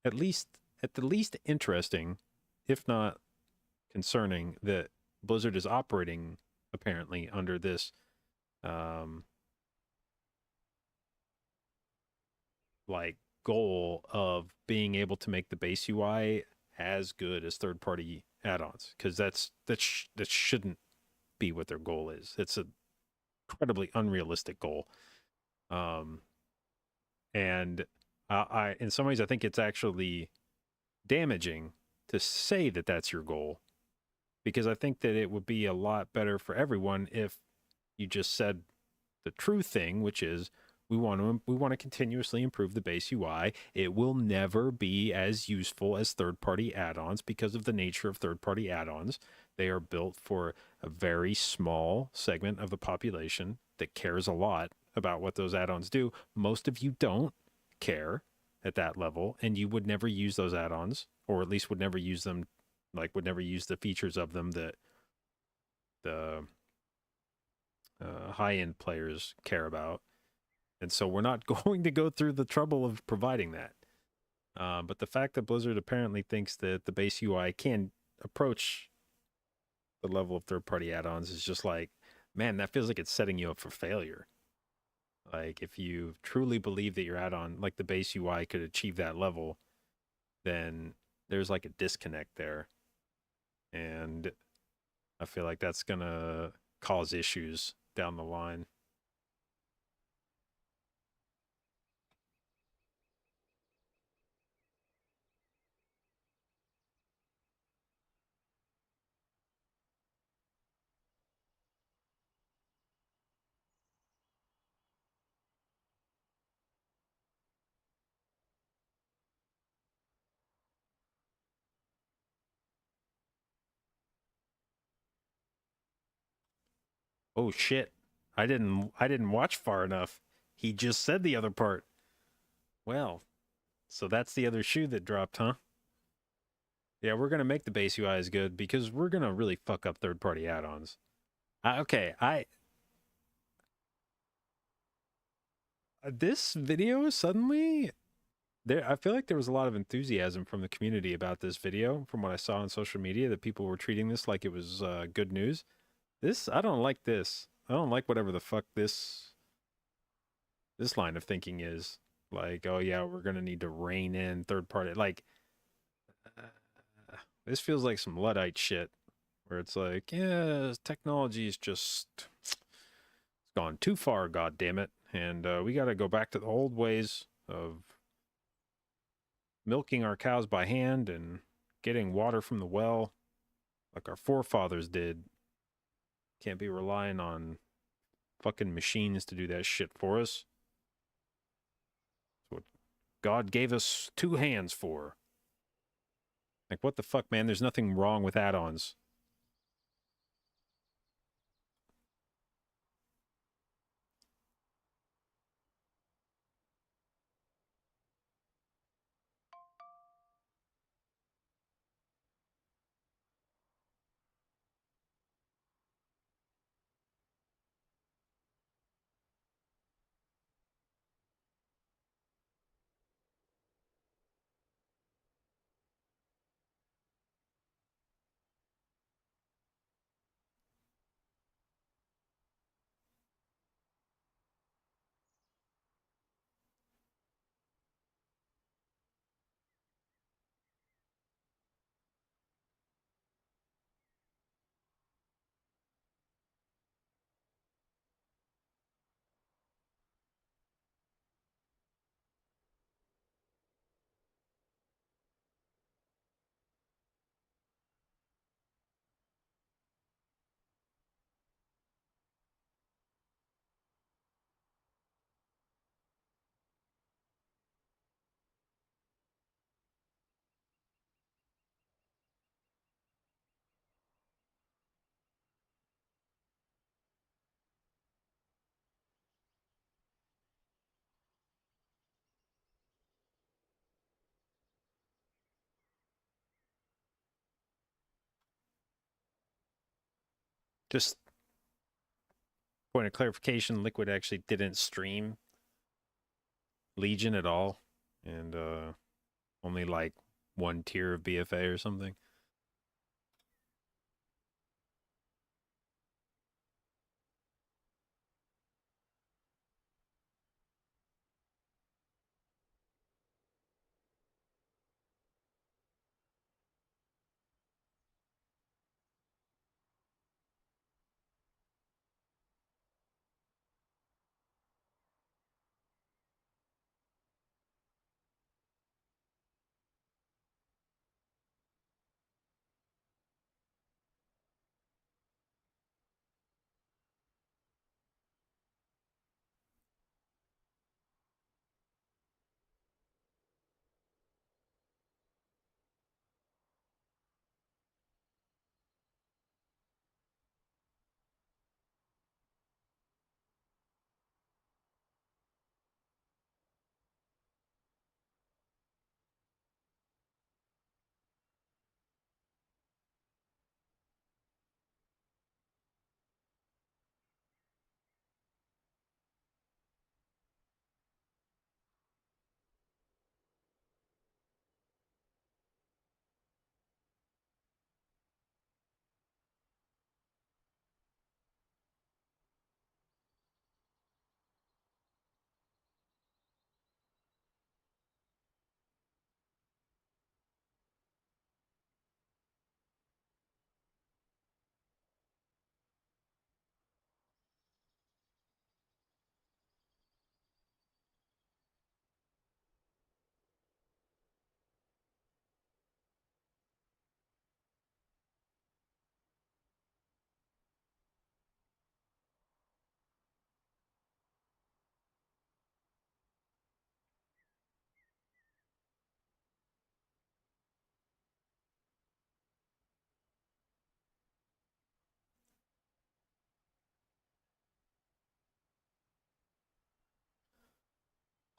at the least interesting, if not concerning that Blizzard is operating apparently under this like goal of being able to make the base UI as good as third-party add-ons, because that shouldn't be what their goal is. It's an incredibly unrealistic goal. And I in some ways I think it's actually damaging to say that that's your goal, because I think that it would be a lot better for everyone if you just said the true thing, which is we want to continuously improve the base UI. It will never be as useful as third-party add-ons because of the nature of third-party add-ons. They are built for a very small segment of the population that cares a lot about what those add-ons do. Most of you don't care at that level, and you would never use those add-ons, or at least would never use them, like would never use the features of them that the high-end players care about. And so we're not going to go through the trouble of providing that. But the fact that Blizzard apparently thinks that the base UI can approach the level of third-party add-ons is just like, man, that feels like it's setting you up for failure. Like, if you truly believe that your add-on, like the base UI, could achieve that level, then there's like a disconnect there. And I feel like that's going to cause issues down the line. Oh shit. I didn't watch far enough. He just said the other part. Well, so that's the other shoe that dropped, huh? Yeah, we're going to make the base UI as good because we're going to really fuck up third-party add-ons. This video suddenly I feel like there was a lot of enthusiasm from the community about this video from what I saw on social media, that people were treating this like it was good news. I don't like this. I don't like whatever the fuck this line of thinking is. Like, oh yeah, we're going to need to rein in third party. Like, this feels like some Luddite shit where it's like, yeah, technology is just, it's gone too far, god damn it. And we got to go back to the old ways of milking our cows by hand and getting water from the well like our forefathers did. Can't be relying on fucking machines to do that shit for us. That's what God gave us 2 hands for. Like, what the fuck, man? There's nothing wrong with add-ons. Just point of clarification, Liquid actually didn't stream Legion at all, and only like 1 tier of BFA or something.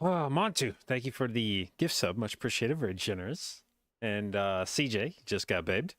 Montu, thank you for the gift sub. Much appreciated. Very generous. And CJ just got babed.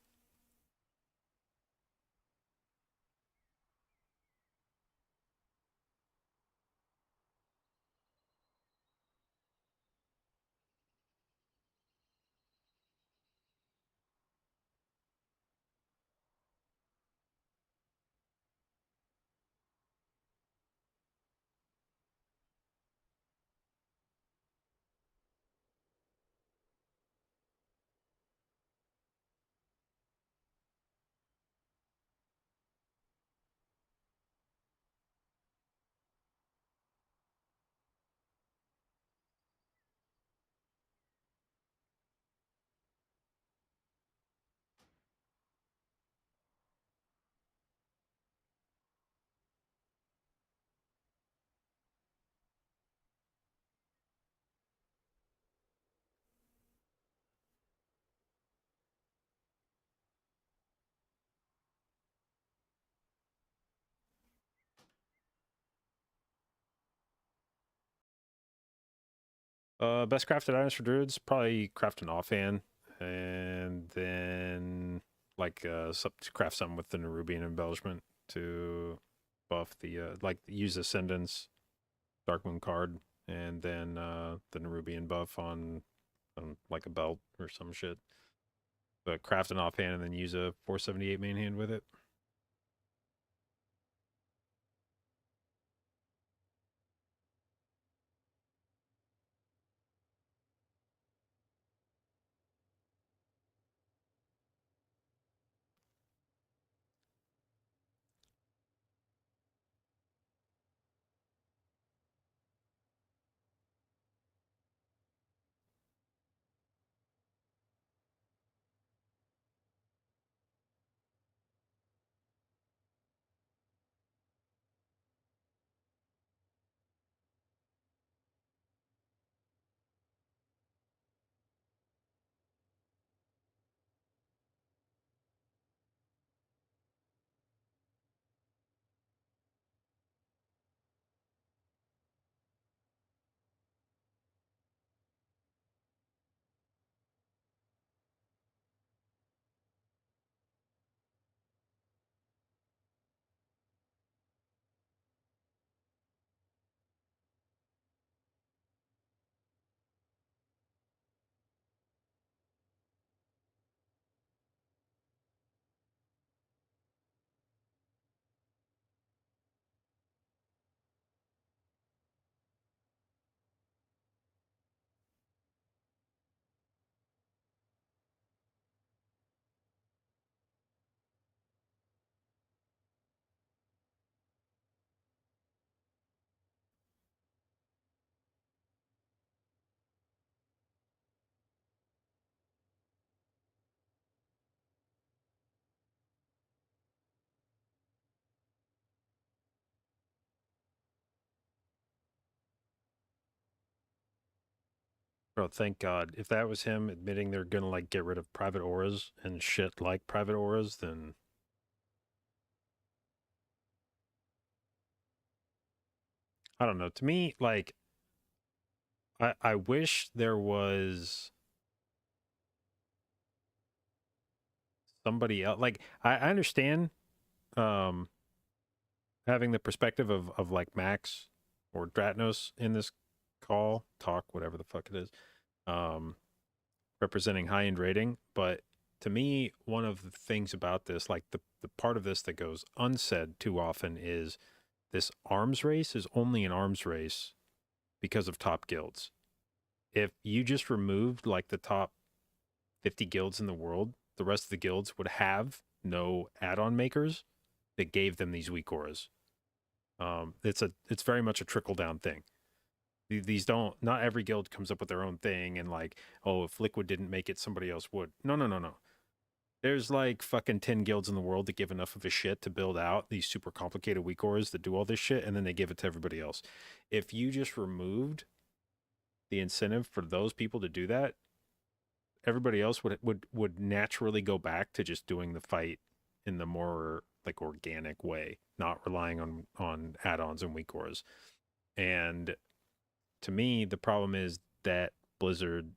Best crafted items for druids, probably craft an offhand, and then like to craft something with the Nerubian embellishment to buff the like use Ascendance Dark Moon card, and then the Nerubian buff on like a belt or some shit. But craft an offhand and then use a 478 main hand with it. Bro, thank God. If that was him admitting they're gonna like get rid of private auras and shit like private auras, then I don't know. To me, like I wish there was somebody else. Like I understand um having the perspective of like Max or Dratnos in this talk, whatever the fuck it is, representing high end rating. But to me, one of the things about this, like the part of this that goes unsaid too often, is this arms race is only an arms race because of top guilds. If you just removed like the top 50 guilds in the world, the rest of the guilds would have no add-on makers that gave them these weak auras. It's very much a trickle down thing. These don't, not every guild comes up with their own thing and like, oh, if Liquid didn't make it, somebody else would. No. There's like fucking 10 guilds in the world that give enough of a shit to build out these super complicated weak auras that do all this shit, and then they give it to everybody else. If you just removed the incentive for those people to do that, everybody else would naturally go back to just doing the fight in the more like organic way, not relying on add-ons and weak auras. And to me, the problem is that Blizzard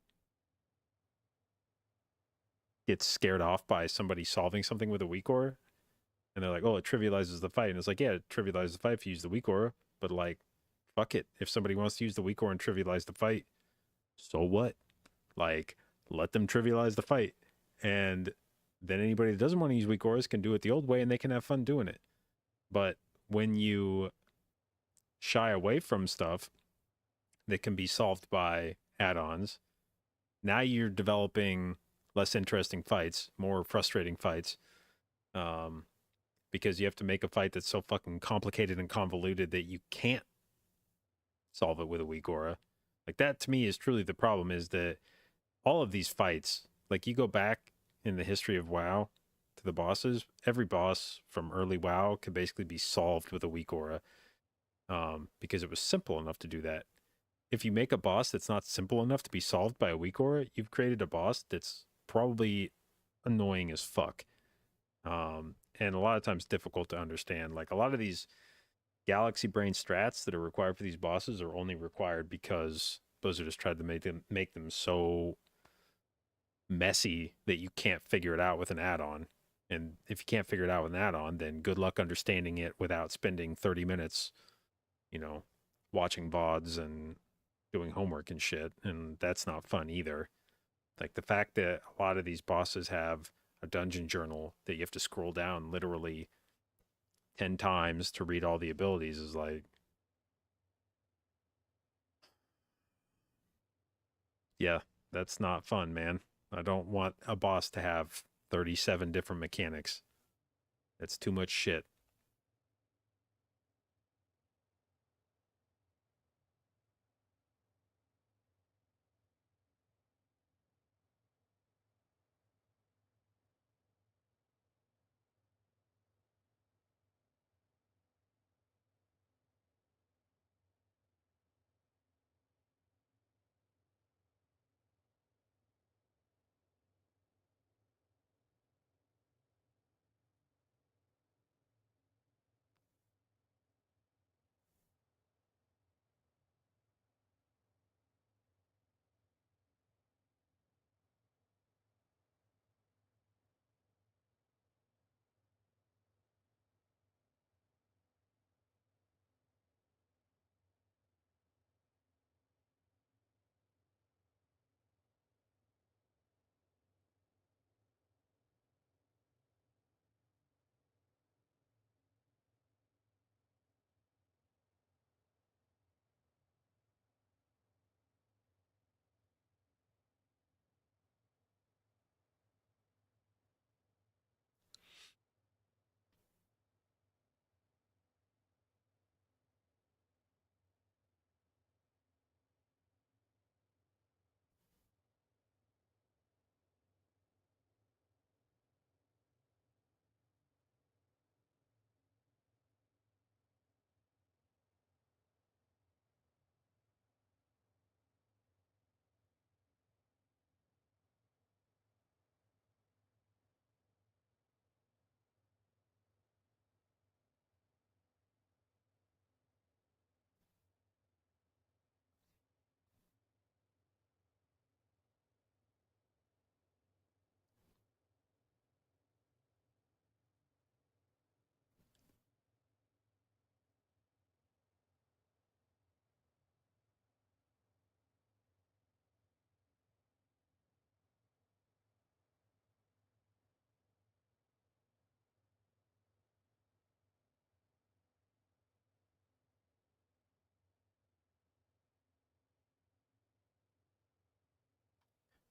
gets scared off by somebody solving something with a weak aura. And they're like, oh, it trivializes the fight. And it's like, yeah, it trivializes the fight if you use the weak aura. But like, fuck it. If somebody wants to use the weak aura and trivialize the fight, so what? Like, let them trivialize the fight. And then anybody that doesn't want to use weak auras can do it the old way and they can have fun doing it. But when you shy away from stuff that can be solved by add-ons, now you're developing less interesting fights, more frustrating fights, because you have to make a fight that's so fucking complicated and convoluted that you can't solve it with a weak aura. Like, that to me is truly the problem, is that all of these fights, like, you go back in the history of WoW to the bosses, every boss from early WoW could basically be solved with a weak aura, because it was simple enough to do that. If you make a boss that's not simple enough to be solved by a weak aura, you've created a boss that's probably annoying as fuck. And a lot of times difficult to understand. Like, a lot of these galaxy brain strats that are required for these bosses are only required because Blizzard has tried to make them so messy that you can't figure it out with an add-on. And if you can't figure it out with an add-on, then good luck understanding it without spending 30 minutes, you know, watching VODs and doing homework and shit. And that's not fun either. Like, the fact that a lot of these bosses have a dungeon journal that you have to scroll down literally 10 times to read all the abilities is like, yeah, that's not fun, man. I don't want a boss to have 37 different mechanics. That's too much shit.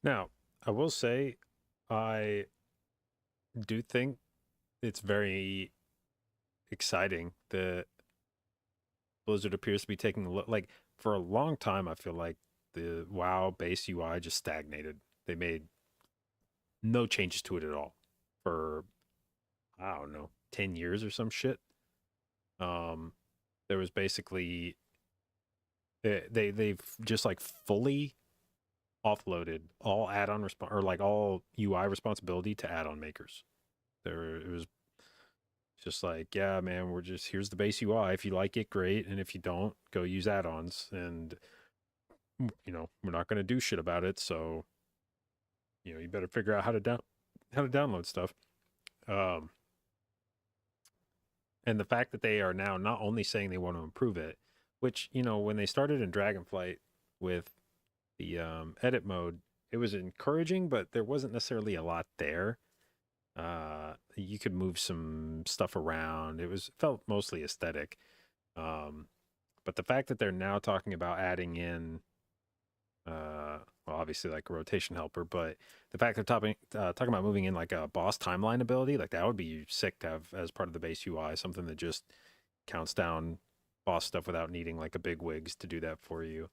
Now, I will say, I do think it's very exciting that Blizzard appears to be taking a look. Like, for a long time, I feel like the WoW base UI just stagnated. They made no changes to it at all for, I don't know, 10 years or some shit. There was basically, they've just like fully offloaded all add-on or like all UI responsibility to add-on makers. It was just like, yeah, man, here's the base UI. If you like it, great, and if you don't, go use add-ons. And you know, we're not going to do shit about it. So, you know, you better figure out how to download stuff. And the fact that they are now not only saying they want to improve it, which, you know, when they started in Dragonflight with the edit mode, it was encouraging, but there wasn't necessarily a lot there. You could move some stuff around. Felt mostly aesthetic. But the fact that they're now talking about adding in, well, obviously like a rotation helper, but the fact they're talking about moving in like a boss timeline ability, like that would be sick to have as part of the base UI, something that just counts down boss stuff without needing like a big wigs to do that for you,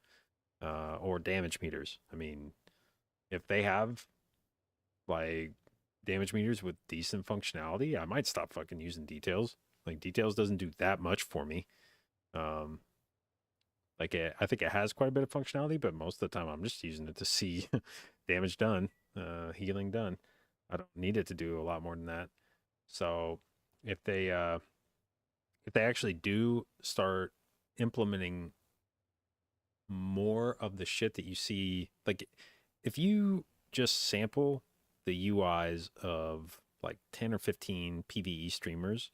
or damage meters. I mean, if they have like damage meters with decent functionality, I might stop fucking using details. Like details doesn't do that much for me. I think it has quite a bit of functionality, but most of the time I'm just using it to see damage done, healing done. I don't need it to do a lot more than that. So if they actually do start implementing more of the shit that you see, like if you just sample the UIs of like 10 or 15 PvE streamers,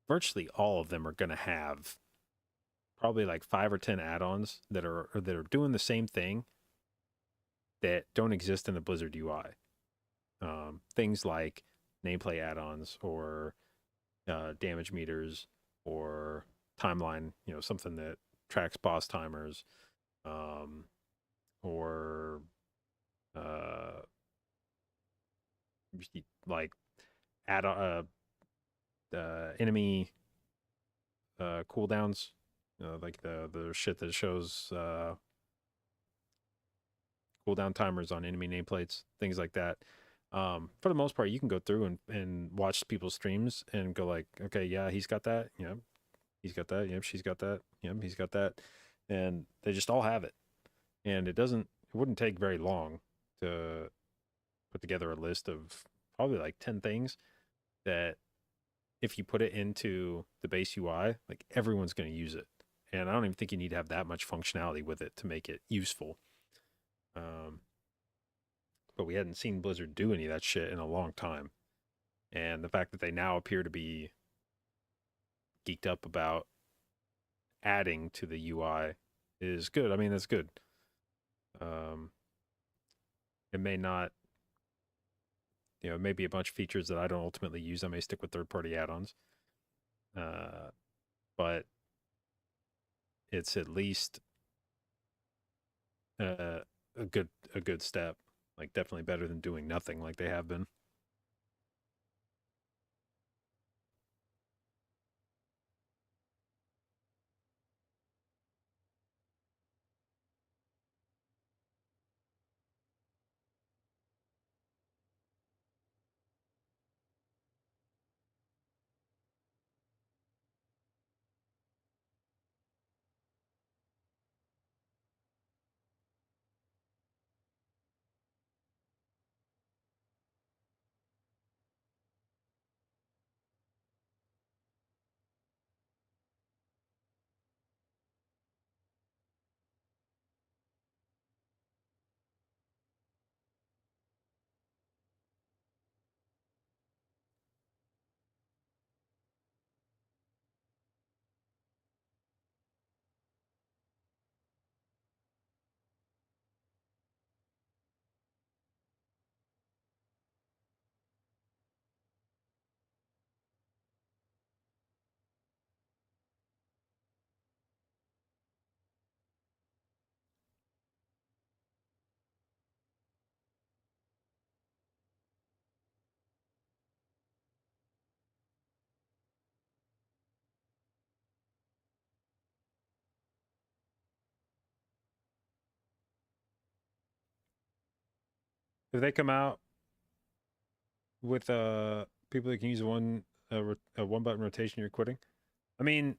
virtually all of them are going to have probably like 5 or 10 add-ons that are doing the same thing that don't exist in the Blizzard UI. Things like nameplate add-ons or damage meters or timeline, you know, something that tracks boss timers, or like add enemy cooldowns, like the shit that shows cooldown timers on enemy nameplates, things like that. For the most part, you can go through and watch people's streams and go like, okay, yeah, he's got that. Yep, he's got that. Yep, she's got that. Yep, he's got that. And they just all have it. And it wouldn't take very long to put together a list of probably like 10 things that if you put it into the base UI, like everyone's going to use it. And I don't even think you need to have that much functionality with it to make it useful. But we hadn't seen Blizzard do any of that shit in a long time. And the fact that they now appear to be geeked up about adding to the UI is good. I mean, that's good. It may not, you know, it may be a bunch of features that I don't ultimately use. I may stick with third-party add-ons. But it's at least a good step. Like definitely better than doing nothing like they have been. If they come out with people that can use a one button rotation, you're quitting. I mean,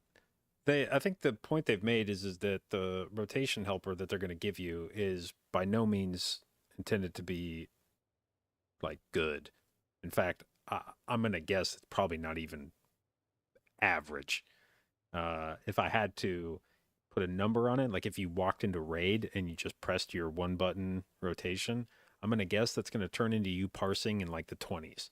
I think the point they've made is that the rotation helper that they're going to give you is by no means intended to be like good. In fact, I'm going to guess it's probably not even average. If I had to put a number on it, like if you walked into raid and you just pressed your one button rotation, I'm gonna guess that's gonna turn into you parsing in like the 20s.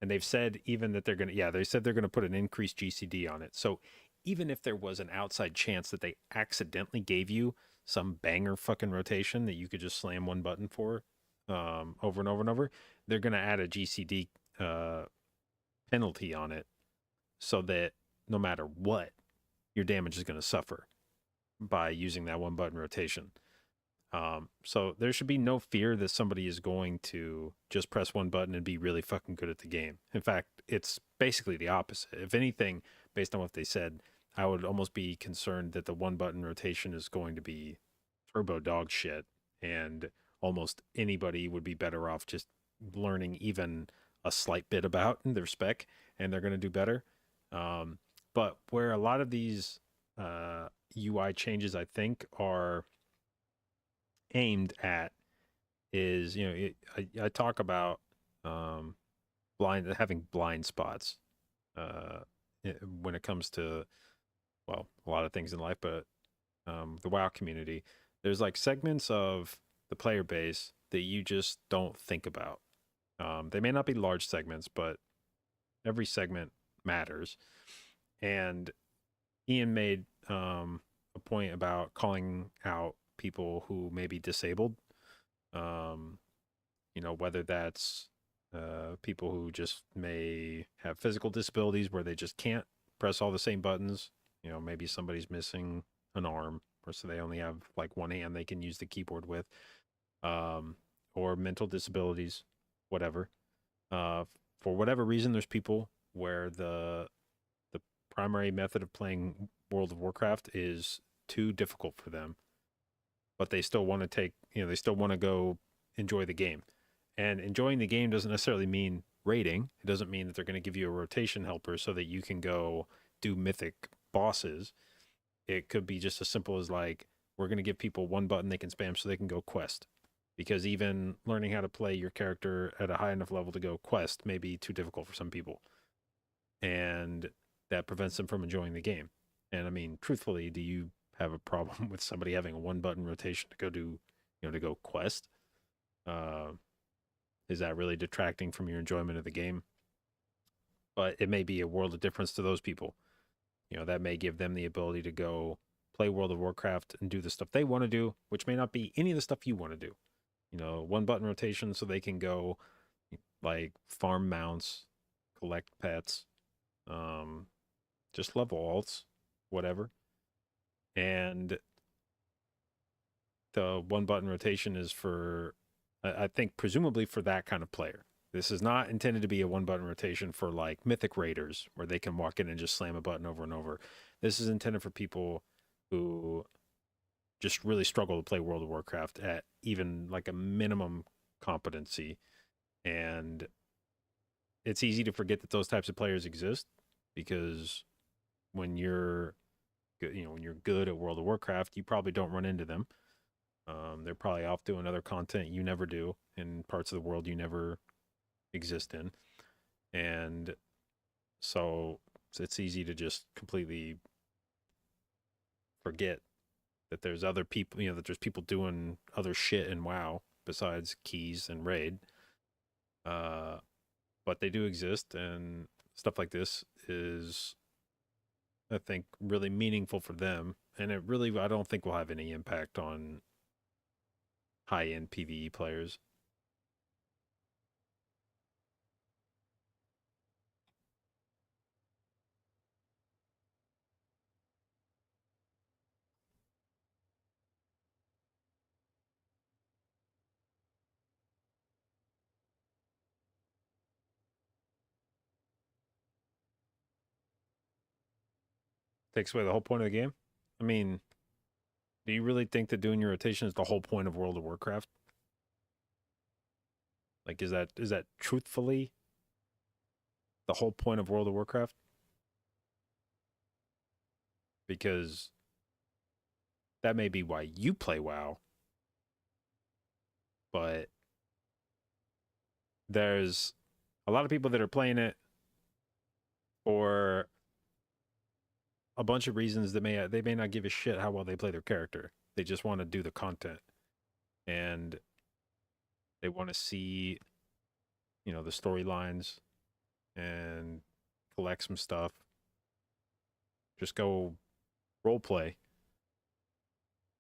And they've said even that they're gonna, they said they're gonna put an increased GCD on it. So even if there was an outside chance that they accidentally gave you some banger fucking rotation that you could just slam one button for, over and over and over, they're gonna add a GCD penalty on it, so that no matter what, your damage is gonna suffer by using that one button rotation. So there should be no fear that somebody is going to just press one button and be really fucking good at the game. In fact, it's basically the opposite. If anything, based on what they said, I would almost be concerned that the one button rotation is going to be turbo dog shit, and almost anybody would be better off just learning even a slight bit about their spec, and they're going to do better. But where a lot of these UI changes, I think, are aimed at is, I talk about having blind spots when it comes to, well, a lot of things in life, but the WoW community. There's like segments of the player base that you just don't think about. They may not be large segments, but every segment matters. And Ian made a point about calling out people who may be disabled. Whether that's people who just may have physical disabilities where they just can't press all the same buttons. Maybe somebody's missing an arm, or so they only have like one hand they can use the keyboard with, or mental disabilities, whatever. For whatever reason, there's people where the primary method of playing World of Warcraft is too difficult for them, but they still want to they still want to go enjoy the game. And enjoying the game doesn't necessarily mean raiding. It doesn't mean that they're going to give you a rotation helper so that you can go do mythic bosses. It could be just as simple as like, we're going to give people one button they can spam so they can go quest. Because even learning how to play your character at a high enough level to go quest may be too difficult for some people. And that prevents them from enjoying the game. And I mean, truthfully, do you have a problem with somebody having a one button rotation to go do, to go quest? Is that really detracting from your enjoyment of the game? But it may be a world of difference to those people. That may give them the ability to go play World of Warcraft and do the stuff they want to do, which may not be any of the stuff you want to do. One button rotation so they can go like farm mounts, collect pets, just level alts, whatever. And the one button rotation is for, I think, presumably for that kind of player. This is not intended to be a one button rotation for like mythic raiders where they can walk in and just slam a button over and over. This is intended for people who just really struggle to play World of Warcraft at even like a minimum competency. And it's easy to forget that those types of players exist, because when you're good at World of Warcraft, you probably don't run into them. They're probably off doing other content you never do in parts of the world you never exist in. And so it's easy to just completely forget that there's other people, that there's people doing other shit in WoW besides keys and raid. But they do exist, and stuff like this is, I think, really meaningful for them. And it really, I don't think will have any impact on high-end PvE players. Takes away the whole point of the game. I mean, do you really think that doing your rotation is the whole point of World of Warcraft? Like, is that truthfully the whole point of World of Warcraft? Because that may be why you play WoW, but there's a lot of people that are playing it for a bunch of reasons that they may not give a shit how well they play their character. They just want to do the content, and they want to see, you know, the storylines and collect some stuff. Just go role play.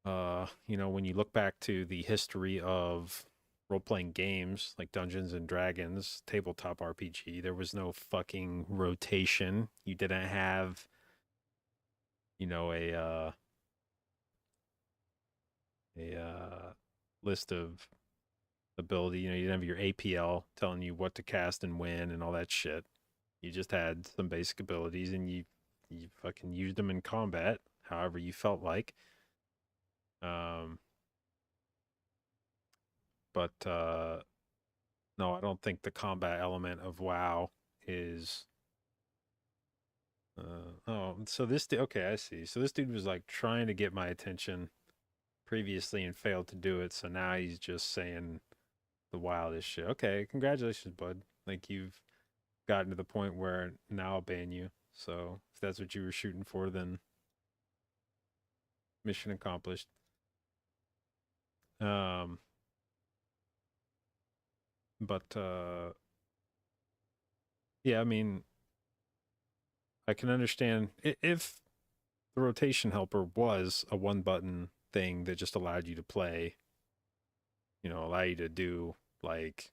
You know, when you look back to the history of role-playing games like Dungeons and Dragons, tabletop RPG, there was no fucking rotation. You didn't have, you know, a list of ability. You know, you didn't have your APL telling you what to cast and when and all that shit. You just had some basic abilities, and you fucking used them in combat however you felt like. But no, I don't think the combat element of WoW is. Oh, so this dude, okay, I see. So this dude was like trying to get my attention previously and failed to do it. So now he's just saying the wildest shit. Okay, congratulations, bud. Like you've gotten to the point where now I'll ban you. So if that's what you were shooting for, then mission accomplished. But yeah, I mean, I can understand if the rotation helper was a one button thing that just allowed you to play, you know, allow you to do like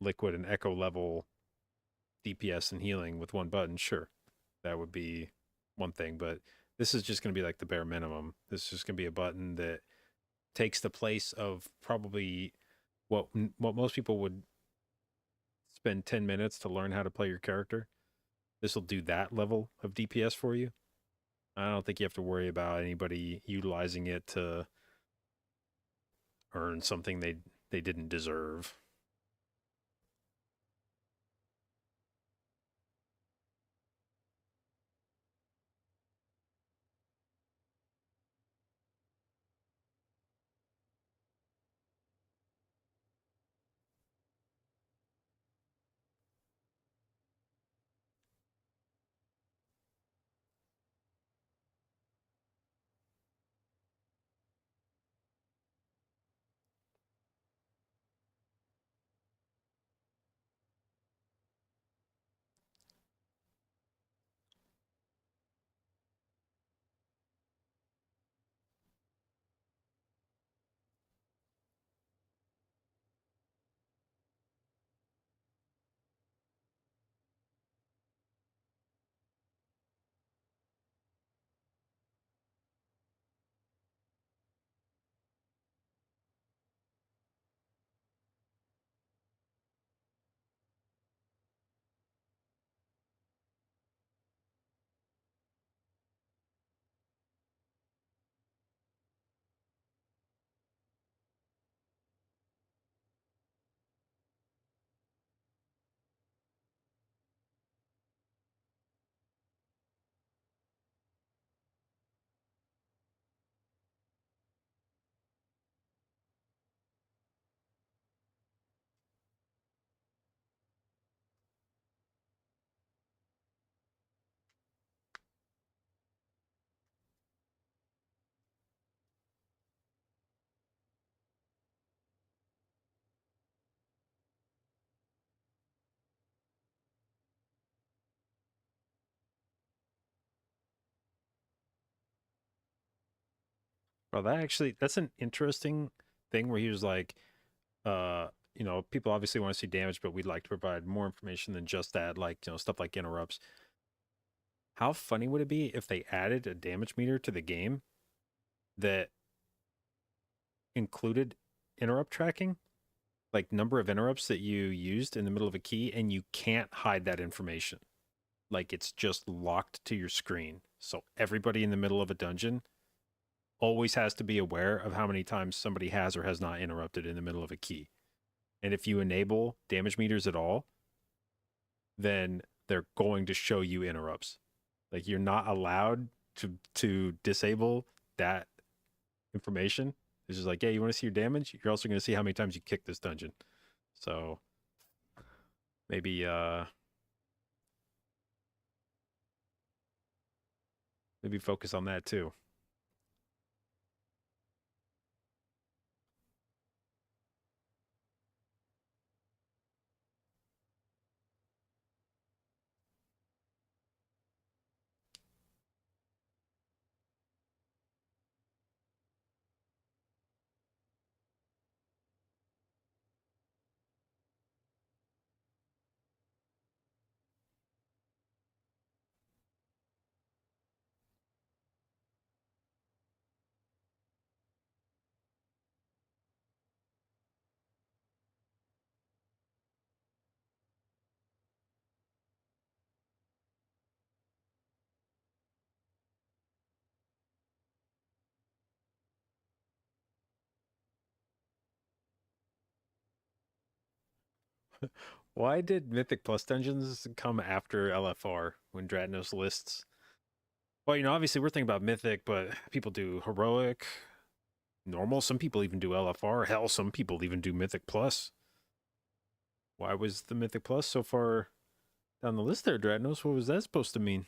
liquid and echo level DPS and healing with one button, sure, that would be one thing. But this is just going to be like the bare minimum. This is just going to be a button that takes the place of probably what most people would spend 10 minutes to learn how to play your character. This will do that level of DPS for you. I don't think you have to worry about anybody utilizing it to earn something they didn't deserve. Well, that's an interesting thing where he was like, you know, people obviously want to see damage, but we'd like to provide more information than just that, like, you know, stuff like interrupts. How funny would it be if they added a damage meter to the game that included interrupt tracking? Like number of interrupts that you used in the middle of a key, and you can't hide that information. Like it's just locked to your screen. So everybody in the middle of a dungeon always has to be aware of how many times somebody has or has not interrupted in the middle of a key. And if you enable damage meters at all, then they're going to show you interrupts. Like you're not allowed to disable that information. It's just like, yeah, you want to see your damage? You're also going to see how many times you kick this dungeon. So maybe Maybe focus on that too. Why did Mythic Plus dungeons come after LFR when Dratnos lists? Well, obviously we're thinking about Mythic, but people do Heroic, Normal. Some people even do LFR. Hell, some people even do Mythic Plus. Why was the Mythic Plus so far down the list there, Dratnos? What was that supposed to mean?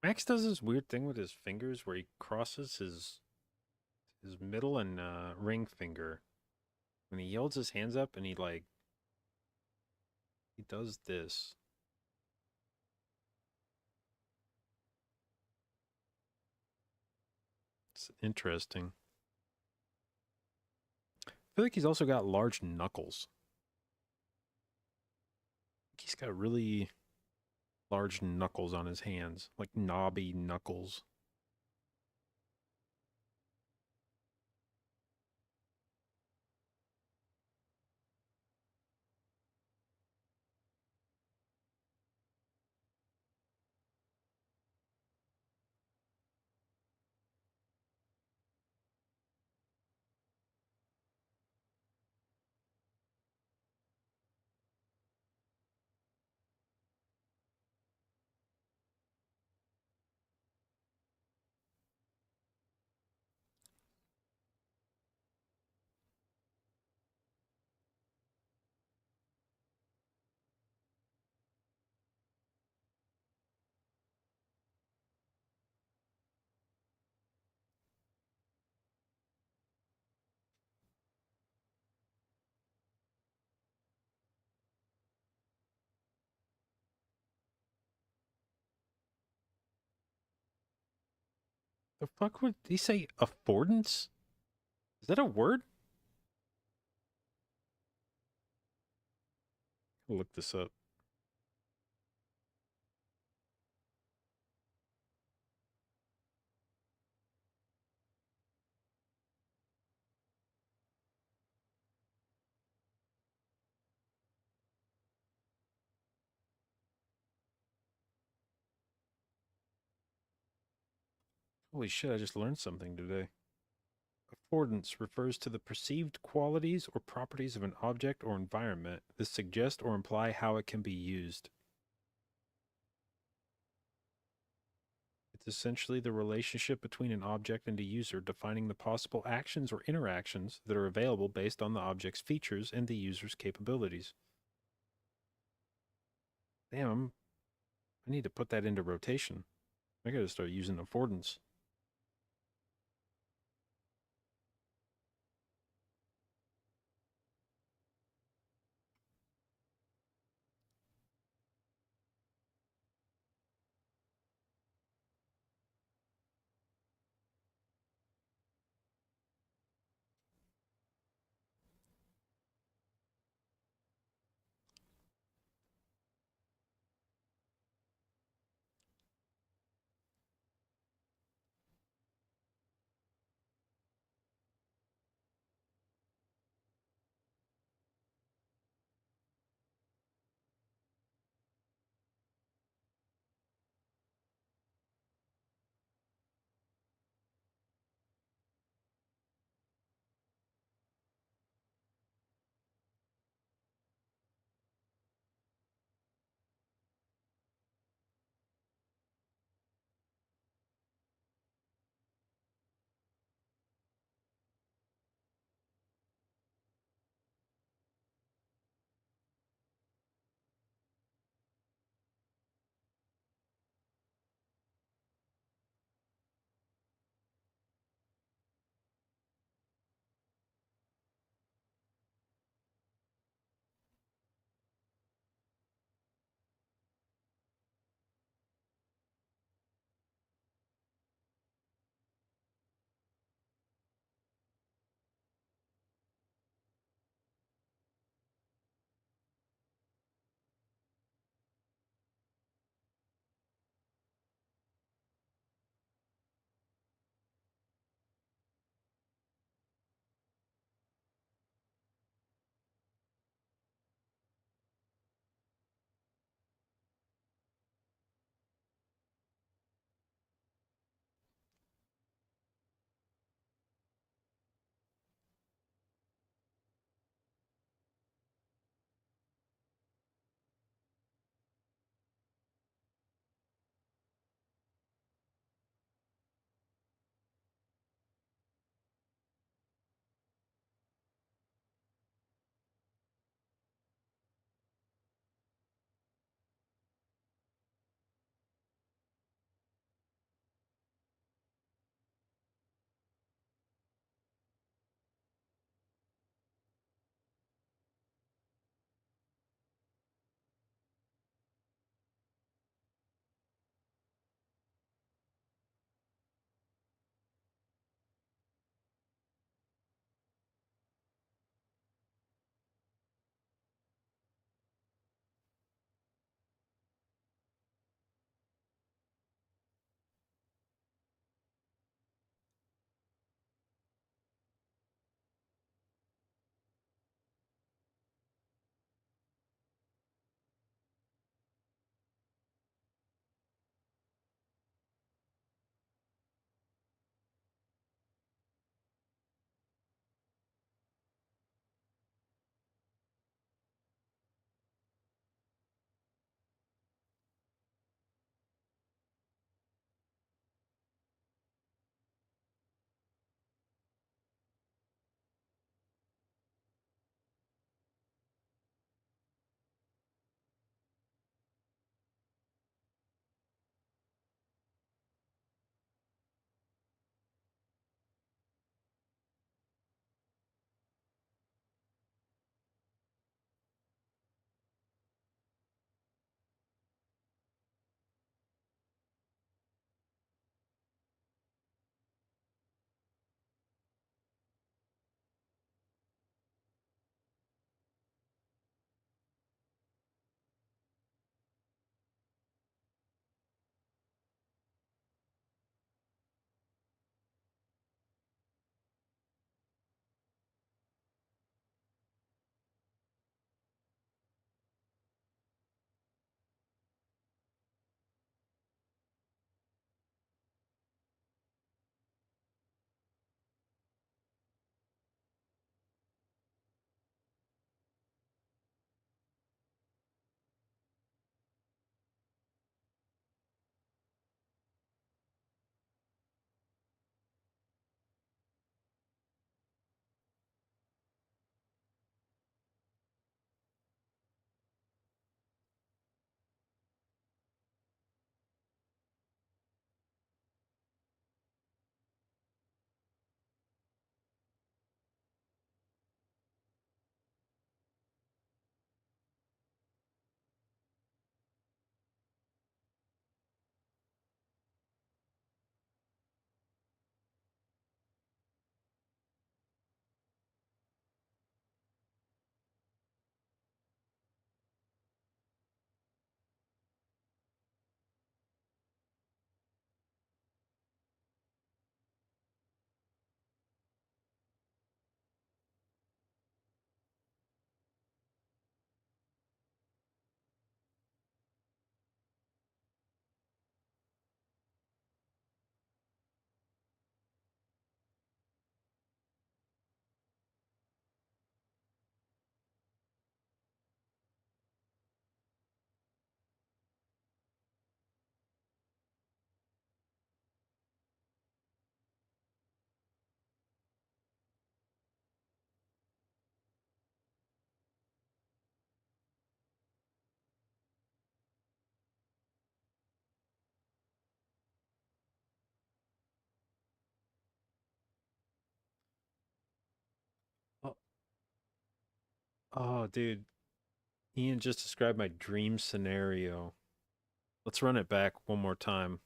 Max does this weird thing with his fingers where he crosses his middle and ring finger. When he holds his hands up and he does this. It's interesting. I feel like he's also got large knuckles. He's got really large knuckles on his hands, like knobby knuckles. The fuck would he say? Affordance? Is that a word? I'll look this up. Holy shit, I just learned something today. Affordance refers to the perceived qualities or properties of an object or environment that suggest or imply how it can be used. It's essentially the relationship between an object and a user, defining the possible actions or interactions that are available based on the object's features and the user's capabilities. Damn, I need to put that into rotation. I gotta start using affordance. Oh, dude. Ian just described my dream scenario. Let's run it back one more time.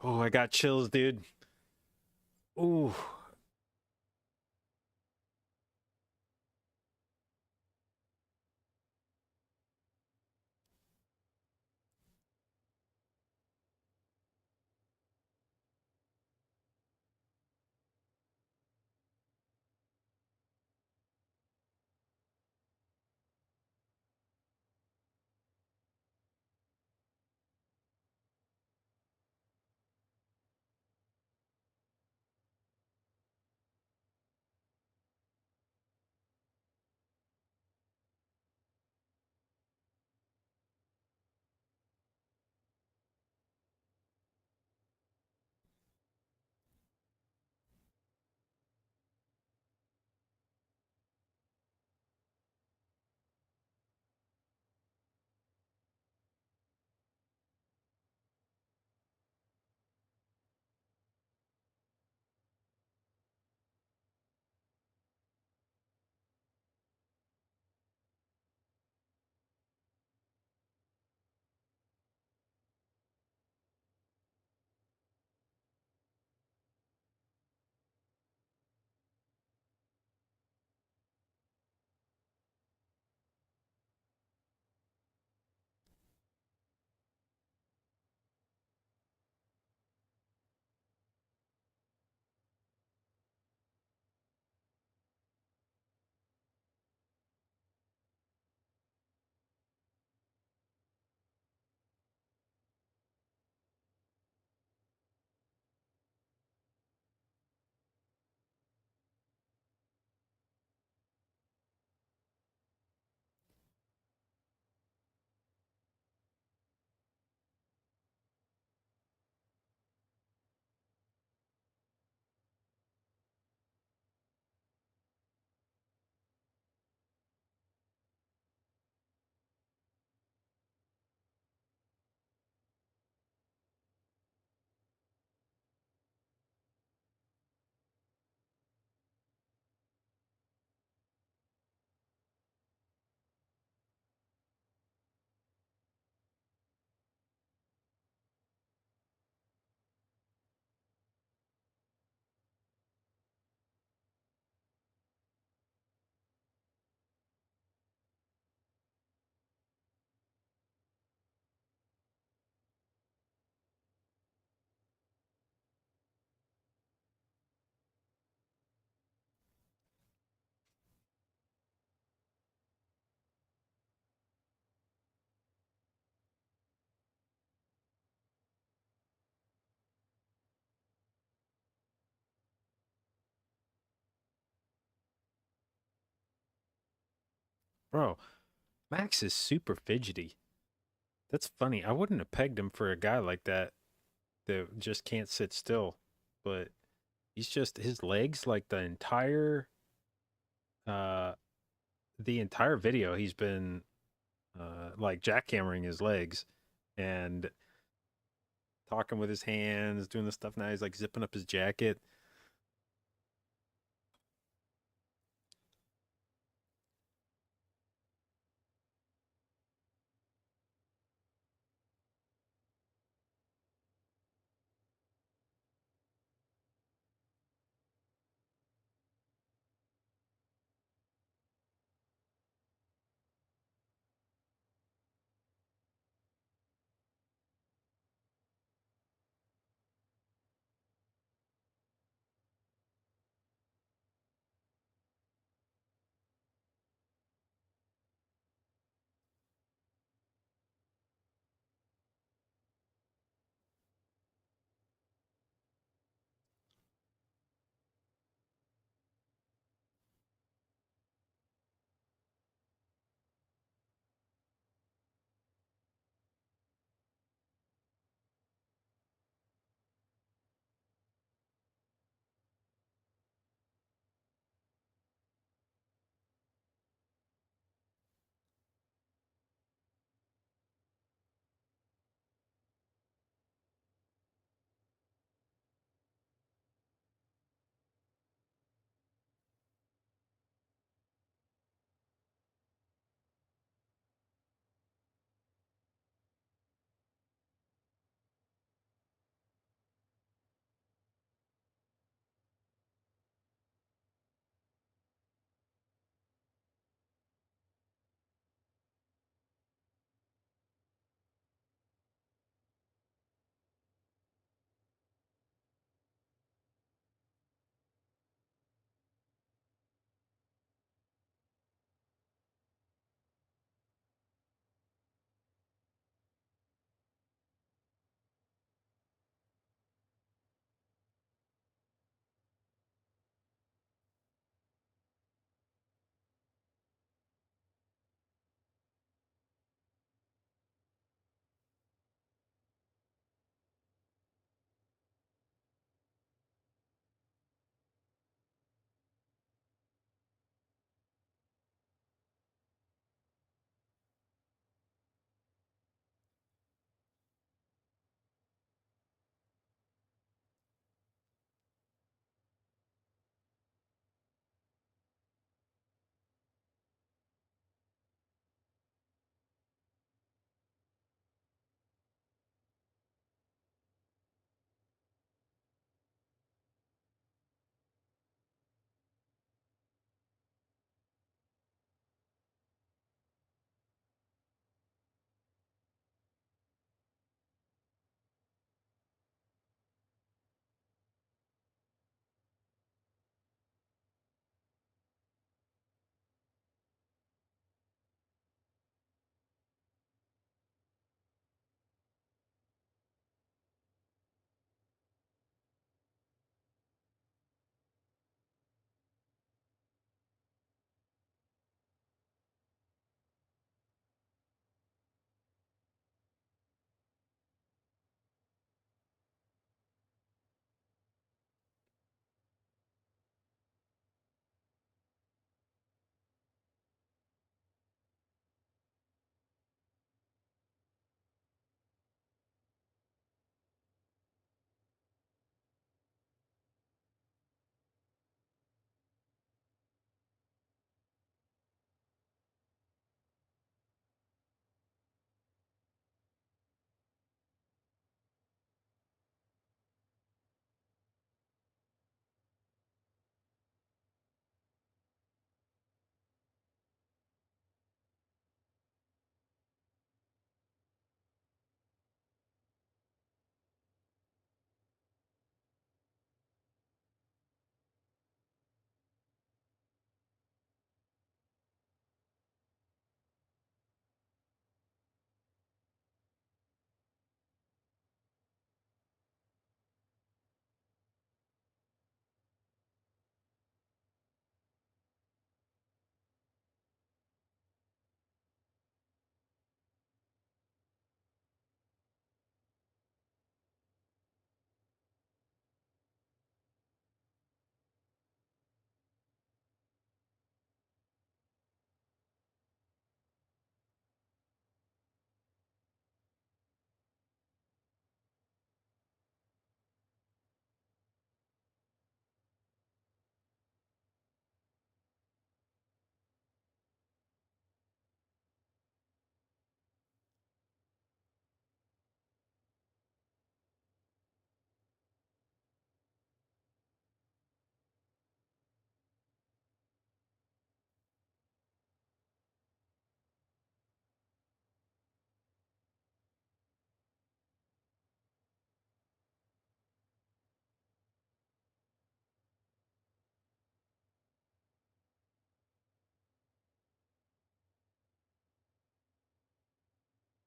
Oh, I got chills, dude. Ooh. Bro, Max is super fidgety. That's funny. I wouldn't have pegged him for a guy like that that just can't sit still. But he's just his legs, like uh the entire video he's been like jackhammering his legs and talking with his hands, doing the stuff now. He's like zipping up his jacket.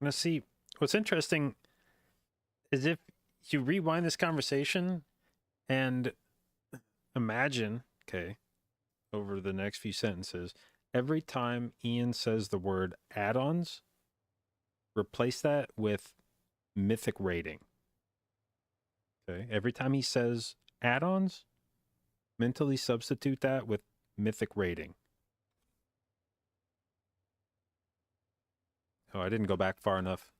Now, see, what's interesting is if you rewind this conversation and imagine, okay, over the next few sentences, every time Ian says the word add-ons, replace that with mythic rating. Okay, every time he says add-ons, mentally substitute that with mythic rating. Oh, I didn't go back far enough.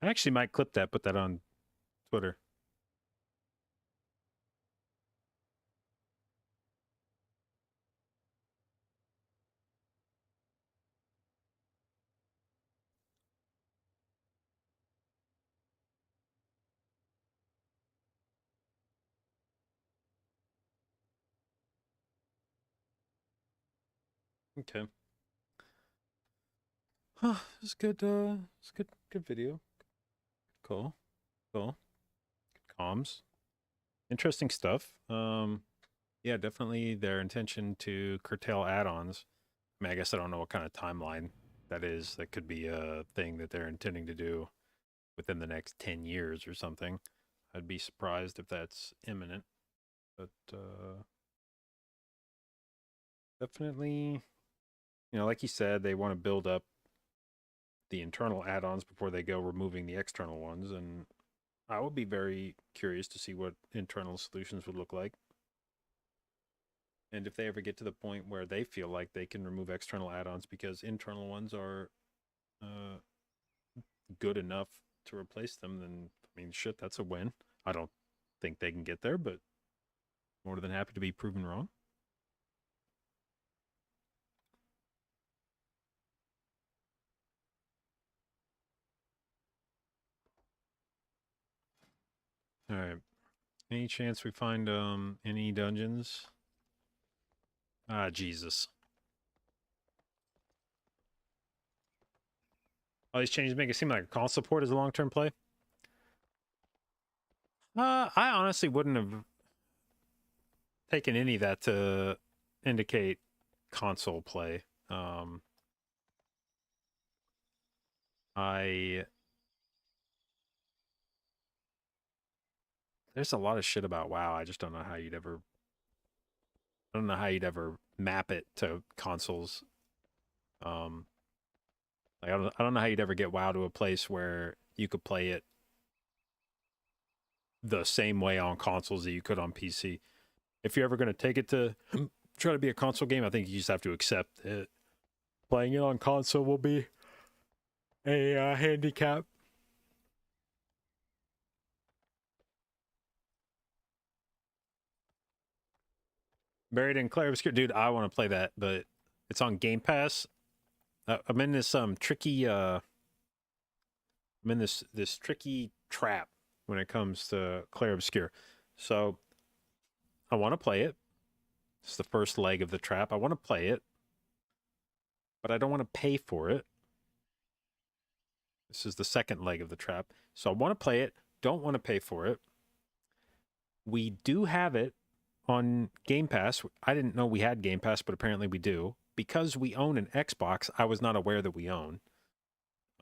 I actually might clip that, put that on Twitter. Okay. Huh, it's good. It's good video. Cool. Cool. Comms. Interesting stuff. Yeah, definitely their intention to curtail add-ons. I mean, I guess I don't know what kind of timeline that is. That could be a thing that they're intending to do within the next 10 years or something. I'd be surprised if that's imminent. But definitely, like you said, they want to build up the internal add-ons before they go removing the external ones, and I would be very curious to see what internal solutions would look like. And if they ever get to the point where they feel like they can remove external add-ons because internal ones are good enough to replace them, then, I mean, shit, that's a win. I don't think they can get there, but more than happy to be proven wrong. All right. Any chance we find any dungeons? Ah, Jesus. All these changes make it seem like console port is a long-term play. I honestly wouldn't have taken any of that to indicate console play. There's a lot of shit about WoW. I just don't know how you'd ever. I don't know how you'd ever map it to consoles. Like I don't know how you'd ever get WoW to a place where you could play it the same way on consoles that you could on PC. If you're ever going to take it to try to be a console game, I think you just have to accept it. Playing it on console will be a handicap. Buried in Clair Obscure, dude. I want to play that, but it's on Game Pass. I'm in this tricky. I'm in this tricky trap when it comes to Clair Obscure. So I want to play it. It's the first leg of the trap. I want to play it, but I don't want to pay for it. This is the second leg of the trap. So I want to play it, don't want to pay for it. We do have it on Game Pass. I didn't know we had Game Pass, but apparently we do. Because we own an Xbox, I was not aware that we own.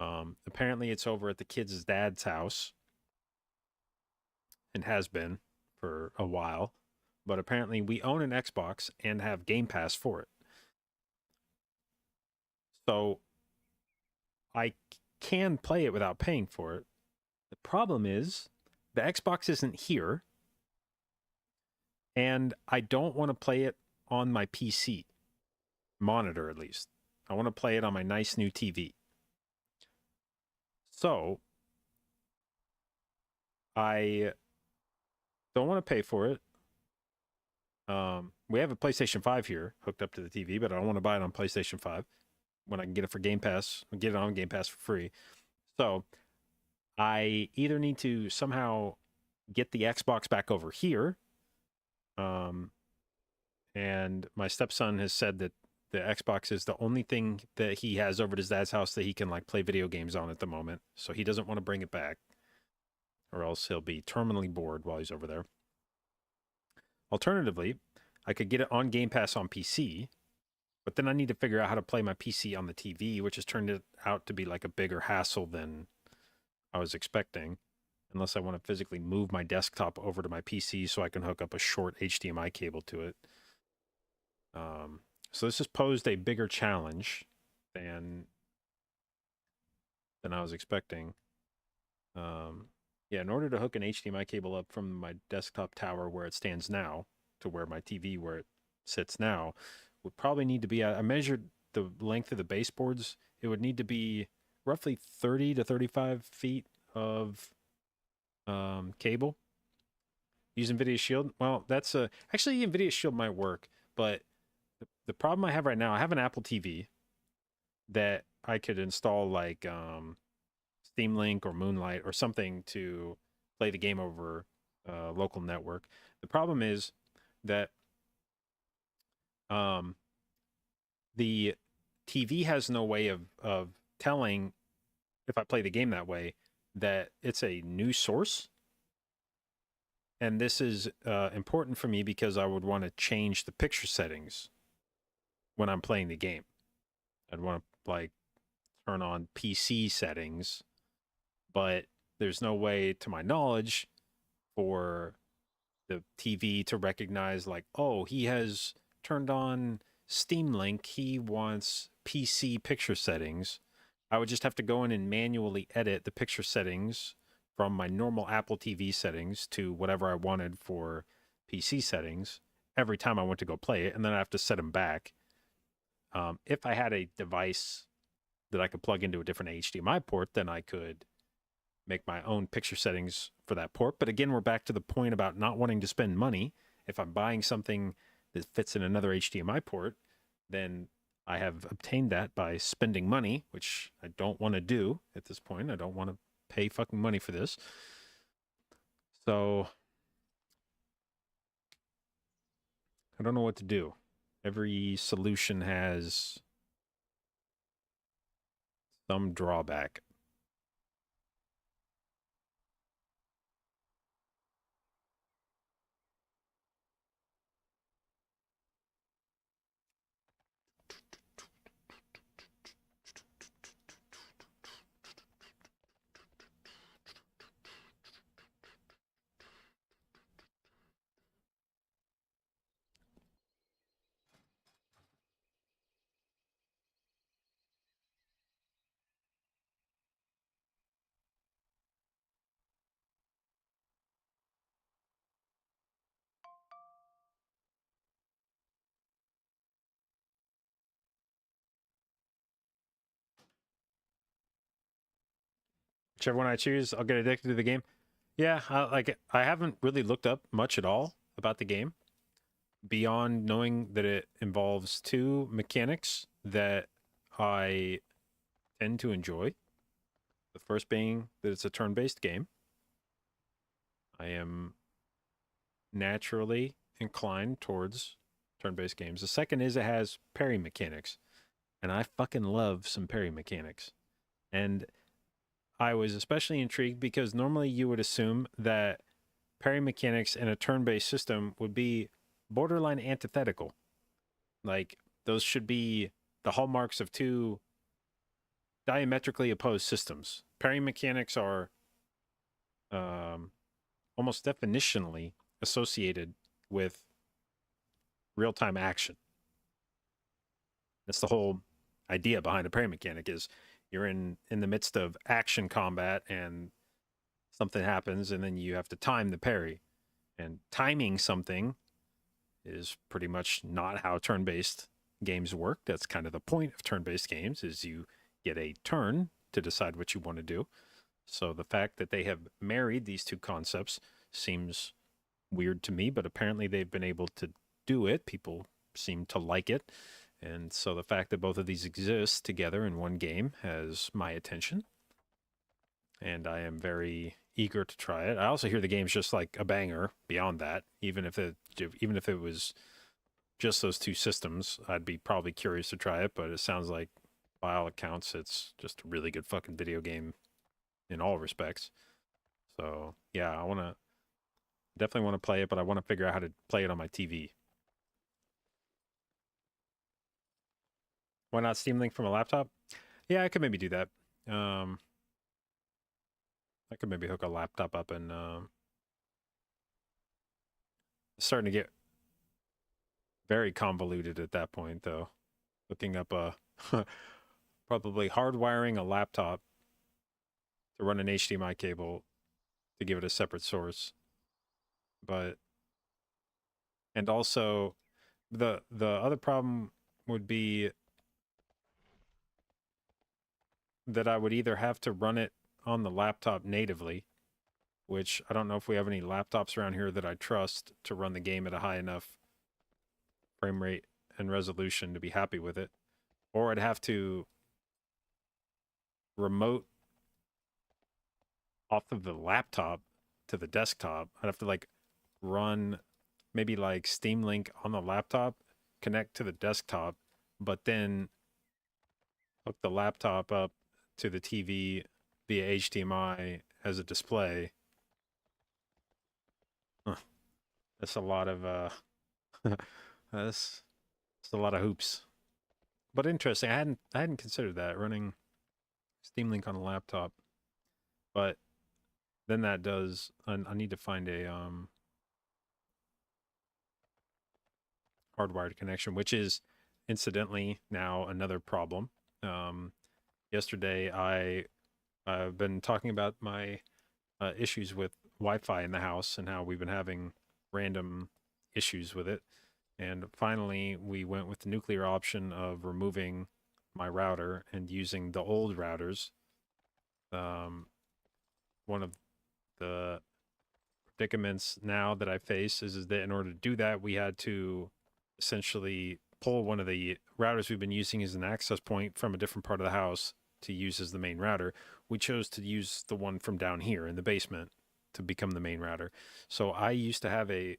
Apparently it's over at the kid's dad's house. And has been for a while. But apparently we own an Xbox and have Game Pass for it. So I can play it without paying for it. The problem is the Xbox isn't here. And I don't want to play it on my PC. Monitor, at least. I want to play it on my nice new TV. So I don't want to pay for it. We have a PlayStation 5 here hooked up to the TV, but I don't want to buy it on PlayStation 5 when I can get it for Game Pass, get it on Game Pass for free. So I either need to somehow get the Xbox back over here. And my stepson has said that the Xbox is the only thing that he has over at his dad's house that he can like play video games on at the moment. So he doesn't want to bring it back, or else he'll be terminally bored while he's over there. Alternatively, I could get it on Game Pass on PC, but then I need to figure out how to play my PC on the TV, which has turned out to be like a bigger hassle than I was expecting, unless I want to physically move my desktop over to my PC so I can hook up a short HDMI cable to it. So this has posed a bigger challenge than I was expecting. Yeah, in order to hook an HDMI cable up from my desktop tower where it stands now to where my TV where it sits now, would probably need to be, I measured the length of the baseboards. It would need to be roughly 30 to 35 feet of cable. Use NVIDIA Shield. Well, that's actually NVIDIA Shield might work, but the problem I have right now, I have an Apple TV that I could install like Steam Link or Moonlight or something to play the game over local network. The problem is that the TV has no way of telling if I play the game that way that it's a new source. And this is important for me because I would want to change the picture settings when I'm playing the game. I'd want to like turn on PC settings, but there's no way, to my knowledge, for the TV to recognize like, oh, he has turned on Steam Link. He wants PC picture settings. I would just have to go in and manually edit the picture settings from my normal Apple TV settings to whatever I wanted for PC settings every time I went to go play it, and then I have to set them back. If I had a device that I could plug into a different HDMI port, then I could make my own picture settings for that port. But again, we're back to the point about not wanting to spend money. If I'm buying something that fits in another HDMI port, then I have obtained that by spending money, which I don't want to do at this point. I don't want to pay fucking money for this. So I don't know what to do. Every solution has some drawback. Whichever one I choose, I'll get addicted to the game. Yeah, I haven't really looked up much at all about the game beyond knowing that it involves two mechanics that I tend to enjoy. The first being that it's a turn-based game. I am naturally inclined towards turn-based games. The second is it has parry mechanics, and I fucking love some parry mechanics. And I was especially intrigued because normally you would assume that parry mechanics in a turn-based system would be borderline antithetical. Like, those should be the hallmarks of two diametrically opposed systems. Parry mechanics are almost definitionally associated with real-time action. That's the whole idea behind a parry mechanic, is you're in the midst of action combat and something happens and then you have to time the parry. And timing something is pretty much not how turn-based games work. That's kind of the point of turn-based games, is you get a turn to decide what you want to do. So the fact that they have married these two concepts seems weird to me, but apparently they've been able to do it. People seem to like it. And so the fact that both of these exist together in one game has my attention. And I am very eager to try it. I also hear the game's just like a banger beyond that. Even if it was just those two systems, I'd be probably curious to try it, but it sounds like by all accounts it's just a really good fucking video game in all respects. So, yeah, I definitely want to play it, but I want to figure out how to play it on my TV. Why not Steam Link from a laptop? Yeah, I could maybe do that. I could maybe hook a laptop up and it's starting to get very convoluted at that point, though. Looking up probably hardwiring a laptop to run an HDMI cable to give it a separate source. And also the other problem would be that I would either have to run it on the laptop natively, which I don't know if we have any laptops around here that I trust to run the game at a high enough frame rate and resolution to be happy with it, or I'd have to remote off of the laptop to the desktop. I'd have to like run maybe like Steam Link on the laptop, connect to the desktop, but then hook the laptop up to the TV via HDMI as a display. That's a lot of that's a lot of hoops. But interesting. I hadn't considered that, running Steam Link on a laptop. But then that does I need to find a hardwired connection, which is incidentally now another problem. Yesterday I've been talking about my issues with Wi-Fi in the house and how we've been having random issues with it. And finally, we went with the nuclear option of removing my router and using the old routers. One of the predicaments now that I face is that in order to do that, we had to essentially pull one of the routers we've been using as an access point from a different part of the house to use as the main router. We chose to use the one from down here in the basement to become the main router. So I used to have a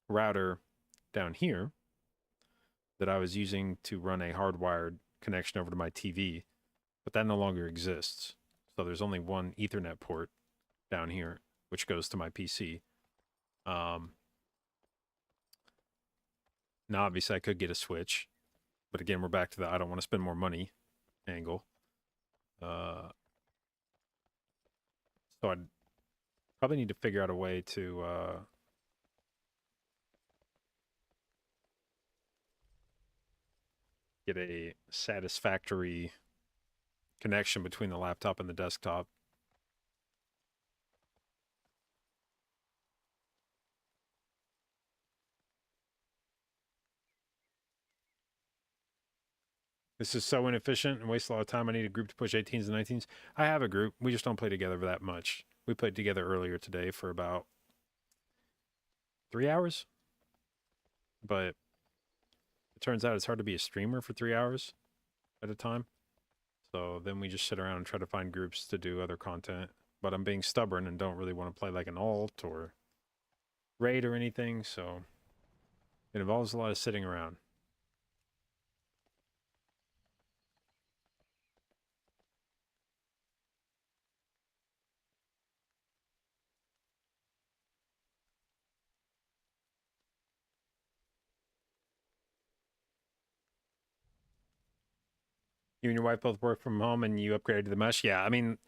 router down here that I was using to run a hardwired connection over to my TV, but that no longer exists. So there's only one Ethernet port down here, which goes to my PC. Now, obviously, I could get a switch, but again, we're back to the I don't want to spend more money angle. So I'd probably need to figure out a way to get a satisfactory connection between the laptop and the desktop. This is so inefficient and wastes a lot of time. I need a group to push 18s and 19s. I have a group. We just don't play together that much. We played together earlier today for about 3 hours. But it turns out it's hard to be a streamer for 3 hours at a time. So then we just sit around and try to find groups to do other content. But I'm being stubborn and don't really want to play like an alt or raid or anything. So it involves a lot of sitting around. You and your wife both work from home and you upgraded to the mesh. Yeah, I mean,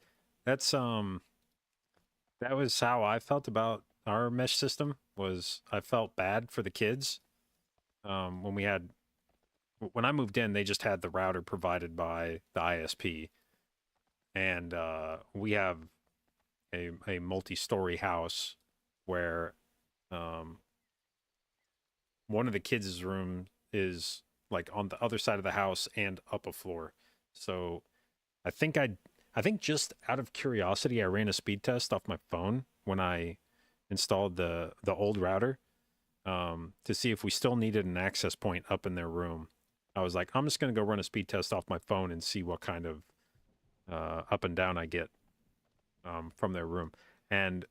that's that was how I felt about our mesh system. Was I felt bad for the kids when I moved in, they just had the router provided by the ISP, and we have a multi-story house where one of the kids' room is like on the other side of the house and up a floor. So I think I think just out of curiosity, I ran a speed test off my phone when I installed the old router to see if we still needed an access point up in their room. I was like, I'm just going to go run a speed test off my phone and see what kind of up and down I get from their room. And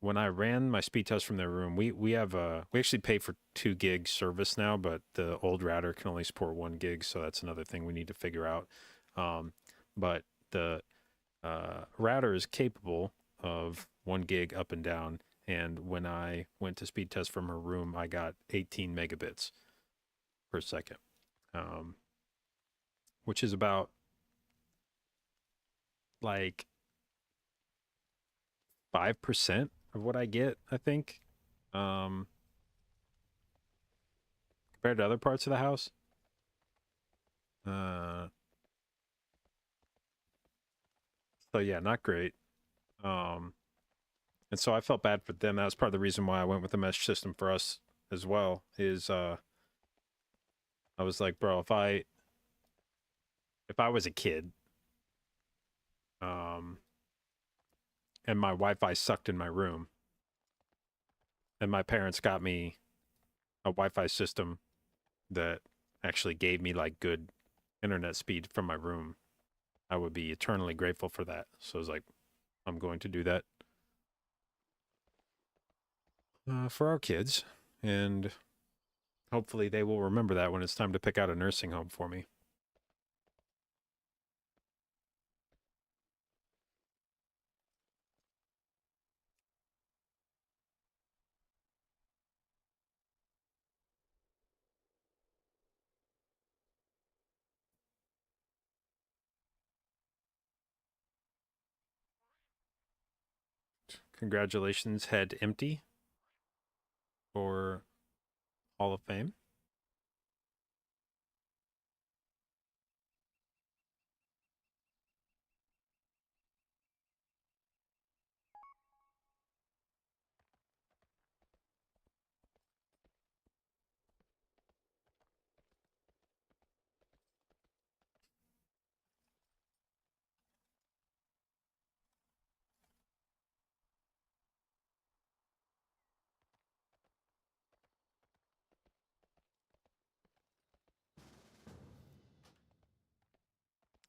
when I ran my speed test from their room, we actually pay for 2 gig service now, but the old router can only support 1 gig, so that's another thing we need to figure out. But the router is capable of 1 gig up and down, and when I went to speed test from her room, I got 18 megabits per second, which is about like 5% of what I get, I think, compared to other parts of the house. So yeah, not great. And so I felt bad for them. That was part of the reason why I went with the mesh system for us as well. Is I was like, bro, if I was a kid, and my Wi-Fi sucked in my room, and my parents got me a Wi-Fi system that actually gave me like good internet speed from my room, I would be eternally grateful for that. So I was like, I'm going to do that for our kids, and hopefully they will remember that when it's time to pick out a nursing home for me. Congratulations, Head Empty, for Hall of Fame.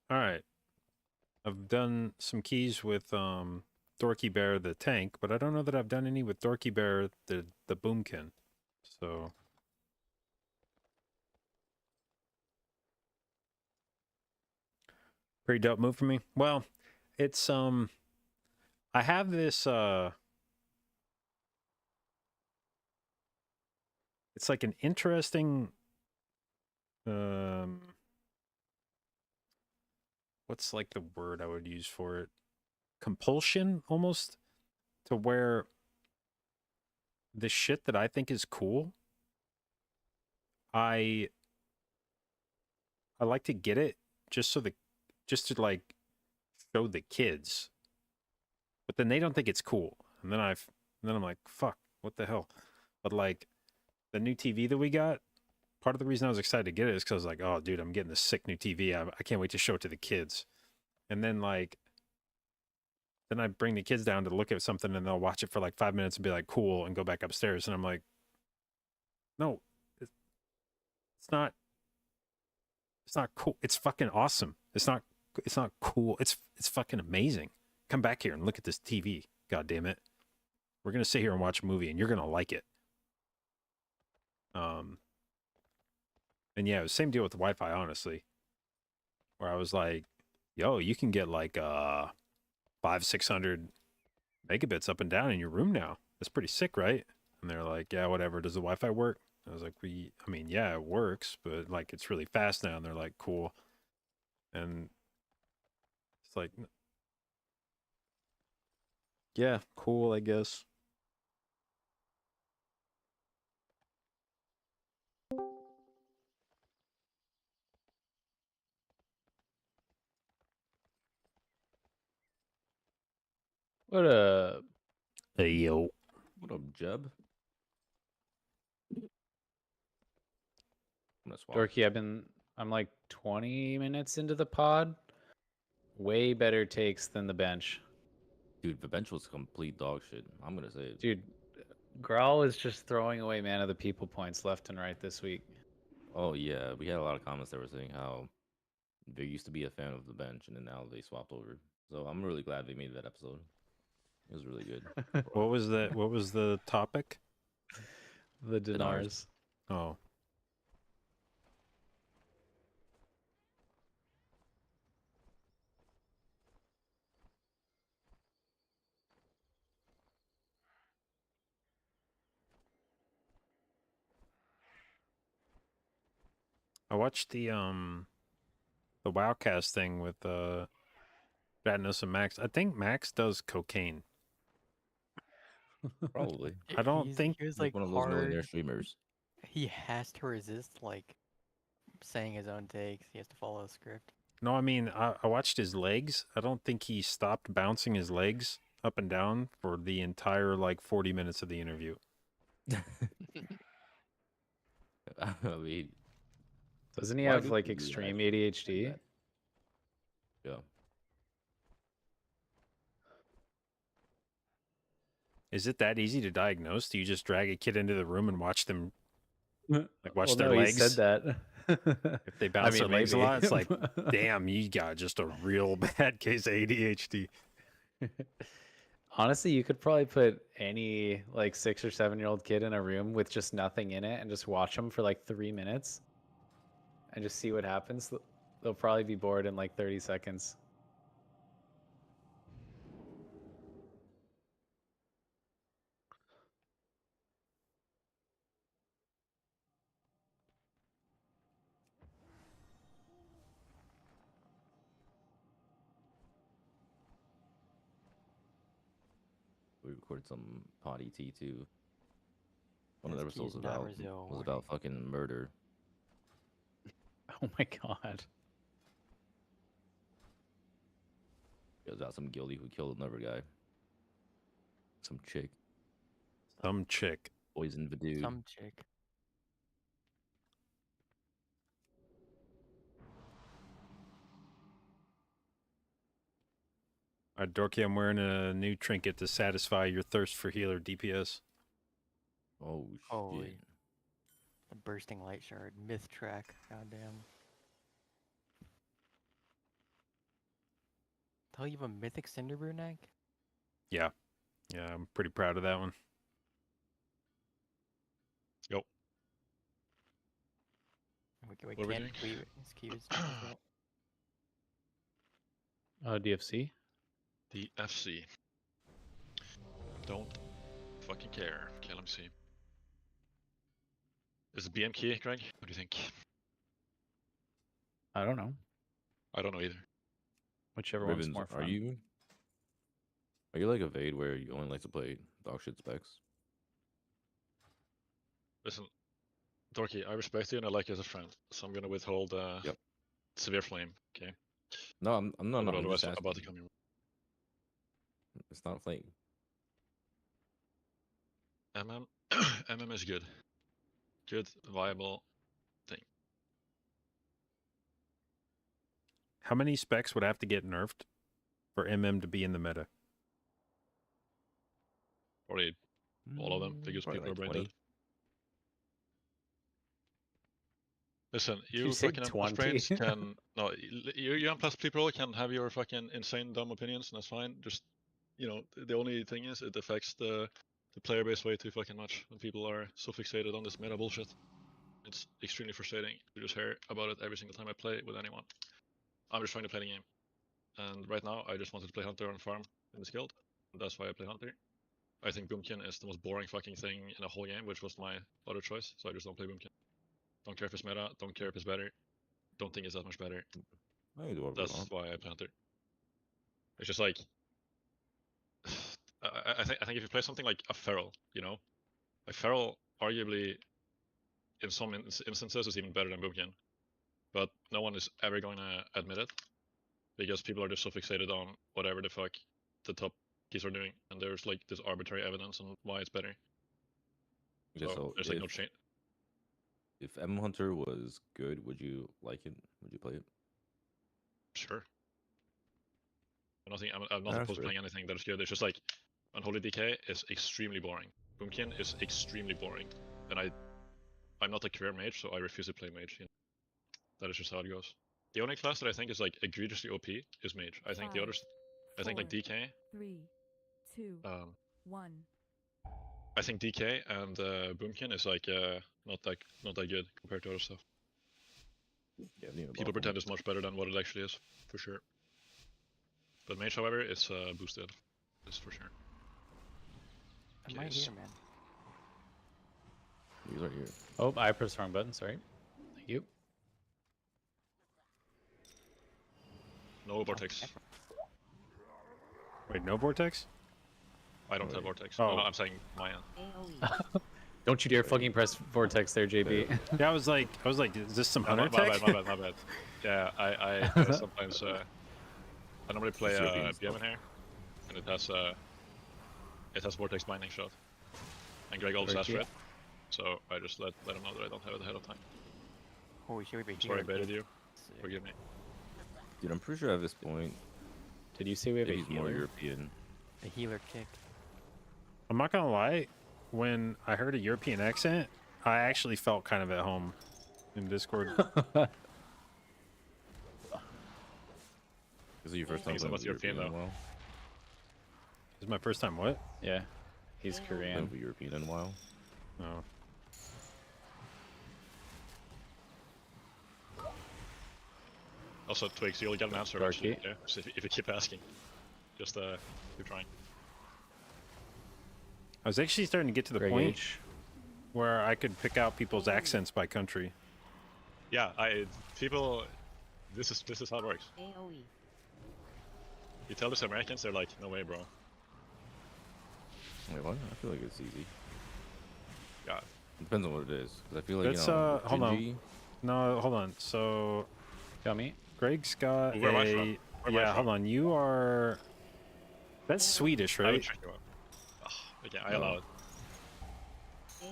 All right. I've done some keys with Dorky Bear the tank, but I don't know that I've done any with Dorky Bear the boomkin. So pretty dope move for me. Well, it's I have this it's like an interesting what's like the word I would use for it? Compulsion almost, to where the shit that I think is cool, I like to get it just to like show the kids, but then they don't think it's cool, and then I'm like, fuck, what the hell? But like the new TV that we got, part of the reason I was excited to get it is because I was like, oh dude, I'm getting this sick new TV. I can't wait to show it to the kids. And then like then I bring the kids down to look at something, and they'll watch it for like 5 minutes and be like, cool, and go back upstairs. And I'm like, no, it's not cool. It's fucking awesome. It's not cool. It's fucking amazing. Come back here and look at this TV. God damn it. We're going to sit here and watch a movie, and you're going to like it. And yeah, it was the same deal with the Wi-Fi, honestly, where I was like, yo, you can get like 500-600 megabits up and down in your room now. That's pretty sick, right? And they're like, yeah, whatever. Does the Wi-Fi work? I was like, I mean, yeah, it works, but like it's really fast now. And they're like, cool. And it's like, yeah, cool, I guess. What up? Hey, yo. What up, Jeb? Dorky, I'm like 20 minutes into the pod. way better takes than the bench. Dude, the bench was complete dog shit. I'm gonna say it. Dude, Grawl is just throwing away Man of the People points left and right this week. Oh yeah, we had a lot of comments that were saying how they used to be a fan of the bench and then now they swapped over. So I'm really glad they made that episode. It was really good. What was the topic? The Dinars. Dinars. Oh. I watched the Wowcast thing with Badness and Max. I think Max does cocaine. Probably. I don't think he was Like like one of those millionaire hard. streamers. He has to resist like saying his own takes. He has to follow a script. No, I mean I watched his legs. I don't think he stopped bouncing his legs up and down for the entire like 40 minutes of the interview. I mean, Doesn't he why have do like people do that? extreme Like ADHD? that? Yeah. Is it that easy to diagnose? Do you just drag a kid into the room and watch them watch Well, their no, legs? He said that. If they bounce their legs a maybe. lot, it's like, damn, you got just a real bad case of ADHD. Honestly, you could probably put any like 6 or 7-year-old kid in a room with just nothing in it and just watch them for like 3 minutes and just see what happens. They'll probably be bored in like 30 seconds. We recorded some potty tea too. One of the This key episodes is not was resilient. about fucking murder. Oh my god. It was about some guilty who killed another guy. Some chick. Some chick. Poisoned the dude. Some chick. All right, Dorky, I'm wearing a new trinket to satisfy your thirst for healer DPS. Oh shit. Holy. The bursting light shard. Myth track. Goddamn. Tell you have a mythic Cinderbrew neck? Yeah. Yeah, I'm pretty proud of that one. Yo. We What are we can't doing? tweet his cues. DFC? The FC. Don't fucking care. Okay, let me see. Is it BM key, Greg? What do you think? I don't know. I don't know either. Whichever one's Ravens, more fun. are you like a Vade where you only like to play dog shit specs? Listen, Dorky, I respect you and I like you as a friend, so I'm gonna withhold Severe Flame, okay? No, I'm not. But I'm otherwise, just I'm about to asking. come here. It's not flame. MM is good. Good, viable thing. How many specs would have to get nerfed for MM to be in the meta? Probably all of them, because Probably people like are brain 20. dead. Listen, You you said fucking M+ 20? brains can you M+ people can have your fucking insane dumb opinions, and that's fine. Just the only thing is it affects the player base way too fucking much when people are so fixated on this meta bullshit. It's extremely frustrating to just hear about it every single time I play with anyone. I'm just trying to play the game, and right now I just wanted to play Hunter on farm in this guild. And that's why I play Hunter. I think Boomkin is the most boring fucking thing in the whole game, which was my other choice, so I just don't play Boomkin. Don't care if it's meta, don't care if it's better, don't think it's that much better. I can do whatever you That's want. why I play Hunter. It's just like I think if you play something like a Feral, like Feral arguably in some instances is even better than Boomkin, but no one is ever going to admit it because people are just so fixated on whatever the fuck the top keys are doing, and there's like this arbitrary evidence on why it's better. Okay, so there's like no change. If M Hunter was good, would you like it? Would you play it? Sure. Nothing. I'm not That's opposed to fair. playing anything that is good. It's just like Unholy DK is extremely boring. Boomkin is extremely boring, and I'm not a career mage, so I refuse to play mage. You know? That is just how it goes. The only class that I think is like egregiously OP is mage. I think the 5, others, I think like 4, DK. 3, 2, Um, 1. I think DK and Boomkin is like not that good compared to other stuff. Yeah, I need a People buff pretend him. it's much better than what it actually is, for sure. But mage, however, is boosted. That's for sure. I'm right Yes. here, man. He's right here. Oh, I pressed the wrong button. Sorry. Thank you. No vortex. Wait, no vortex? I don't have vortex. Oh. No, I'm saying Maya. AoE. Don't you dare fucking press vortex there, JB. Yeah, I was like, is this some No, hunter my tech? bad. Yeah, I sometimes I normally play It's European BM in here, and it has vortex binding shot, and Greg always Very asks for cute. it, so I just let him know that I don't have it ahead of time. Holy shit, we Sorry I baited you. Forgive me. Dude, I'm pretty sure at this point Did you say we have a he's more healer? European. The healer kick. I'm not gonna lie, when I heard a European accent, I actually felt kind of at home in Discord. Is it your first I time think playing it's with European, European in a though. while? This is my first time what? Yeah. He's Playing Korean. with European in a while? Oh. Also, Twigs, you'll get an answer Darky. eventually, okay? So if you keep asking, just keep trying. I was actually starting to get to the Greg point H. where I could pick out people's accents by country. Yeah, people. This is how it works. AoE. You tell these Americans, they're like, no way, bro. Wait, what? I feel like it's easy. Yeah. It depends on what it is. 'Cause I feel like, Let's, you know, hold on. Gingy, No, hold on. So, Tell me. Greg's got Where am I a... from? Where am I Yeah, hold from? on. You are... That's Swedish, I haven't right? checked you out. Ugh, okay, I allow it. AoE.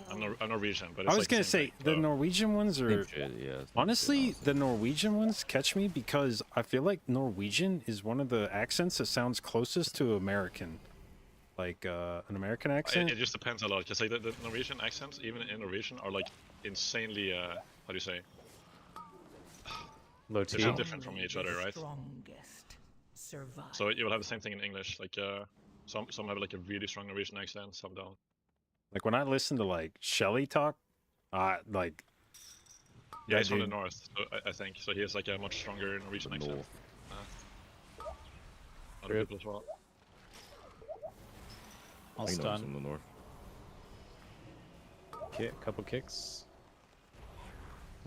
I'm Norwegian, but it's I was like the gonna same say, thing, the so- Norwegian ones same are... shit, yeah. same shit, Honestly, honestly. the Norwegian ones catch me because I feel like Norwegian is one of the accents that sounds closest to American. Like, an American accent. It just depends a lot, because like the Norwegian accents, even in Norwegian, are like insanely, how do you say? Low They're T. so different from each other, right? Strongest survive. So you will have the same thing in English, like some have like a really strong Norwegian accent, some don't. Like, when I listen to, like, Shelly talk, like... Yeah, that he's from the dude- north, so I think. So he has like a much stronger Norwegian The accent. north. Other Rip. people as well. I'll I know he's stun. from the north. Couple kicks.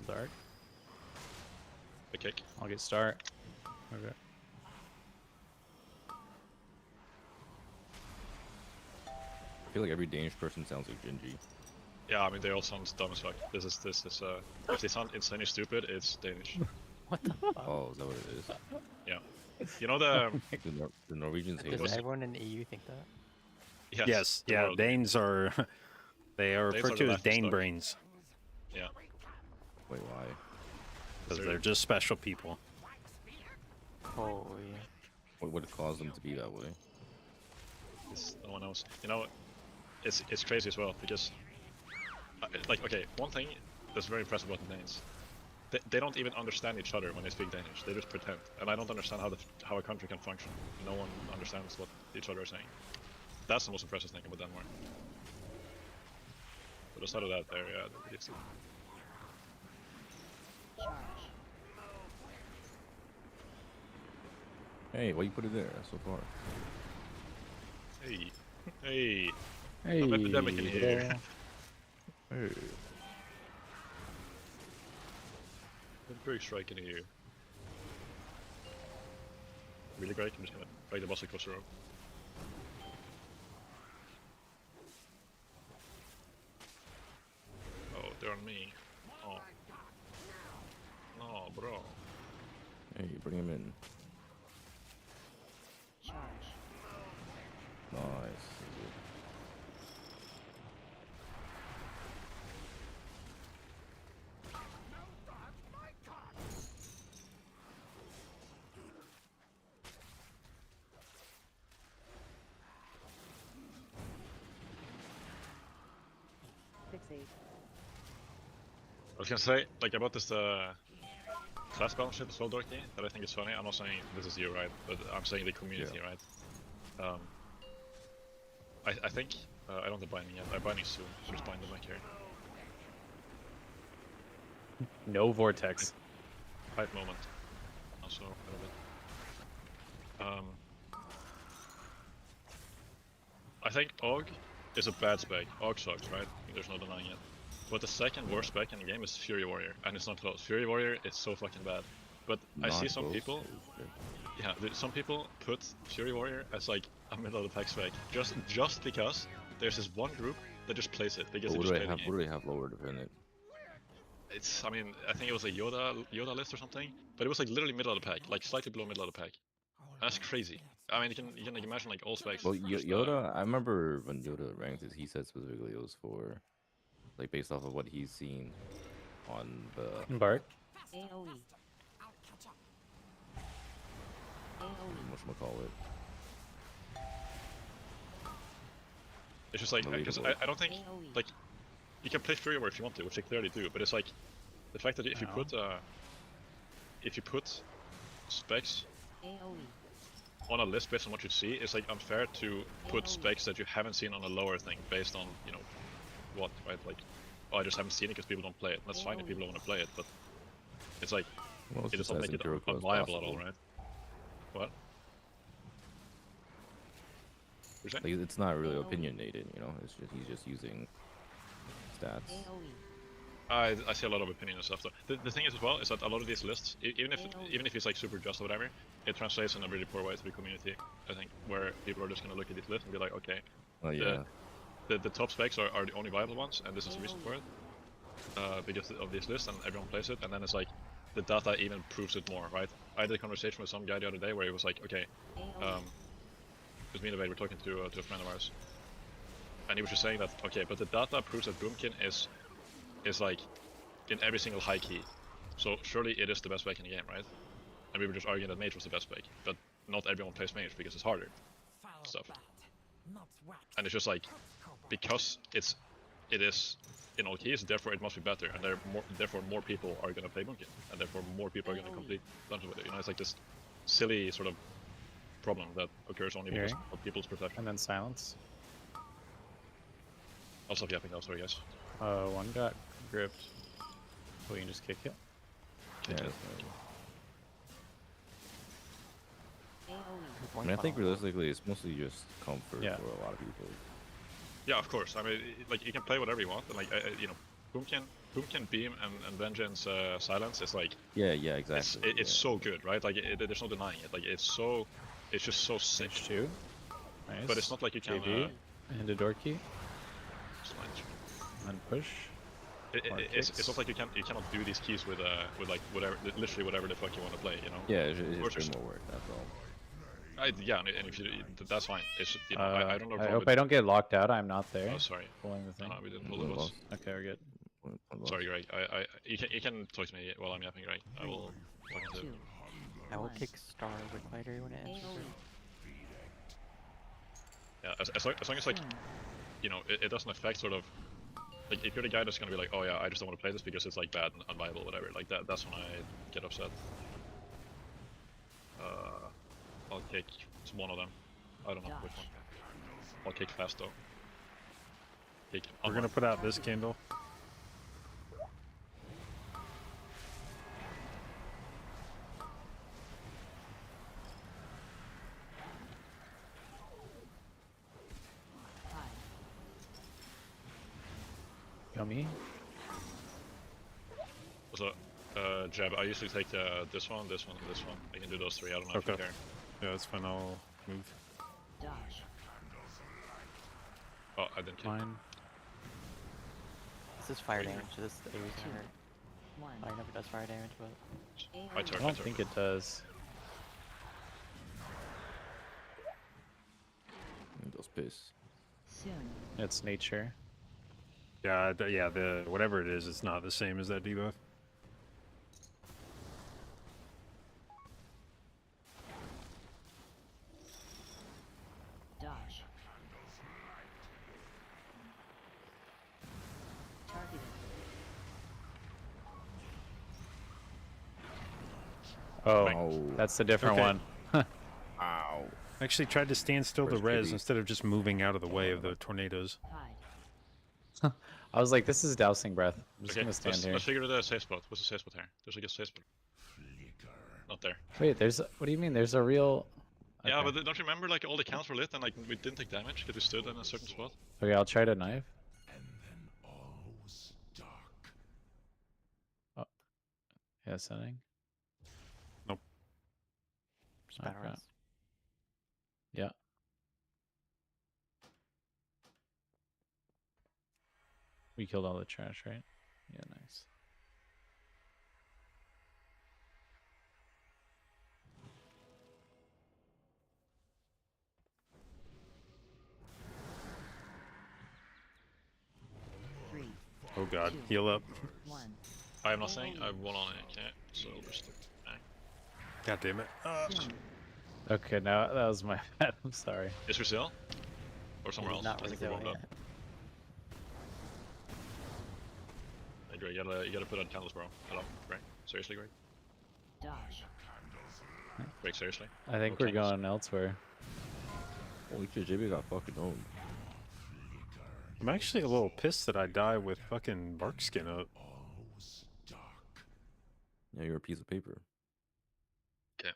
Dark. A kick. I'll get start. Okay. I feel like every Danish person sounds like Gingy. Yeah, I mean they all sound dumb as fuck. This is if they sound insanely stupid, it's Danish. What the fuck? Oh, is that what it is? Yeah. You know the The Norwegians hate Does us. everyone in the EU think that? Yes, the yeah, world. Danes are... They are Danes referred are to the as laughing Dane stock. brains. Yeah. Wait, why? Because they're just special people. Oh yeah. What caused them to be that way? No one knows. You know, it's crazy as well because, like, okay, one thing that's very impressive about the Danes, they don't even understand each other when they speak Danish. They just pretend, and I don't understand how a country can function. No one understands what each other are saying. That's the most impressive thing about Denmark. But aside of that, it's Charge. Hey, why you put it there so far? hey, Hey. some epidemic in here. Hey. Big strike in here. Really great. I'm just gonna break the boss across the road. Oh, they're on me. Oh. No, bro. Hey, bring him in. Charge. Nice. I was gonna say, like, about this class balance shit as well, Dorky, that I think is funny. I'm not saying this is you, right? But I'm saying the community, right? I think I don't have binding yet. I'm binding soon. So just bind them back here. No vortex. Hype moment. Also a little bit. I think Og is a bad spec. Og sucks, right? There's no denying it. But the second worst spec in the game is Fury Warrior, and it's not close. Fury Warrior is so fucking bad. But I see some people, yeah, some people put Fury Warrior as like a middle of the pack spec, just because there's this one group that just plays it. They get to just play the game. What do they have lower dependent? It's, I mean, I think it was a Yoda list or something, but it was like literally middle of the pack, like slightly below middle of the pack. That's crazy. I mean, you can like, imagine like all specs. Well, Yoda, I remember when Yoda ranked it, he said specifically it was for, like, based off of what he's seen on the Bart. Whatchamacallit. It's just like, because I don't think, like, you can play Fury Warrior if you want to, which they clearly do, but it's like, the fact that if you put specs on a list based on what you see, it's like unfair to put specs that you haven't seen on a lower thing based on, you know, what, right? Like, oh, I just haven't seen it because people don't play it. That's fine if people don't want to play it, but it's like, it does not make it unviable at all, right? What? Like, it's not really opinionated, you know. It's just he's just using stats. I see a lot of opinion and stuff though. The thing is as well is that a lot of these lists, even if it's like super just or whatever, it translates in a really poor way to the community. I think where people are just gonna look at these lists and be like, okay, the top specs are the only viable ones, and this is the reason for it, because of this list, and everyone plays it, and then it's like the data even proves it more, right? I had a conversation with some guy the other day where he was like, okay, it was me and Wade, we're talking to a friend of ours, and he was just saying that, okay, but the data proves that Boomkin is like in every single high key, so surely it is the best spec in the game, right? And we were just arguing that Mage was the best spec, but not everyone plays Mage because it's harder stuff. And it's just like, because it is in all keys, therefore it must be better, and therefore more people are gonna play Boomkin, and therefore more people are gonna complete dungeons with it. You know, it's like this silly sort of problem that occurs only because of people's perception. And then silence. I'll stop yapping now, sorry guys. One got gripped. We can just kick it. I mean, I think realistically, it's mostly just comfort for a lot of people. Yeah, of course. I mean, like, you can play whatever you want, and like, you know, Boomkin Beam and Vengeance Silence is like, exactly. It's so good, right? Like, there's no denying it. Like, it's just so sick. Too. Nice. But it's not like you can. And a door key. And push. It's not like you cannot do these keys with like literally whatever the fuck you want to play, you know. Yeah, it's just more work. That's all. Yeah, and if you, that's fine. It's, you know, I don't know. I hope I don't get locked out. I'm not there. Oh, sorry. Pulling the thing. No, we didn't pull the boss. Okay, we're good. Sorry, Greg. You can talk to me while I'm yapping, Greg. I will. I will kick Star with Fighter when it enters. Yeah, as long as like, you know, it doesn't affect sort of. Like, if you're the guy that's gonna be like, oh yeah, I just don't want to play this because it's like bad and unviable, whatever. Like that's when I get upset. I'll kick one of them. I don't know which one. I'll kick fast though. We're gonna put out this candle. Yummy. So, Jeb, I usually take this one, this one, and this one. I can do those three. I don't know if you care. Yeah, that's fine. I'll move. Oh, I didn't kill. Mine. This is fire damage, so this is the AoE hurt. Fire never does fire damage, but... I don't think it does. Those piss. It's nature. Yeah, the whatever it is, it's not the same as that debuff. Oh, Oh, that's a different Okay. one. ow. I actually tried to stand still to Where's res Jibby? instead of just moving out of the way of the tornadoes. Hide. I was like, this is dousing breath. I'm just Okay, gonna stand let's, here. let's figure the safe spot. What's the safe spot here? There's like a safe spot. Not there. Wait, there's. What do you mean? There's a real. Yeah, Okay. but don't you remember like all the cans were lit and like we didn't take damage because we stood in a certain spot? Okay, I'll try to knife. Oh, yeah, setting. Nope. Spatter Okay. us. Yeah. We killed all the trash, right? Yeah, nice. Three, Oh god, two, heal up. 1. I have nothing. I have one on it. Okay, so just. God damn it. Okay, now that was my bad. I'm sorry. Is Brazil? Or somewhere He's else? not I think we're warmed up. resilient. Hey, Greg, you gotta put out candles, bro. Hello, Greg. Seriously, Greg. Dodge. Greg, seriously. I think No we're candles. going elsewhere. Holy shit, JB got fucking owned. I'm actually a little pissed that I die with fucking bark skin up. Yeah, you're a piece of paper. Okay.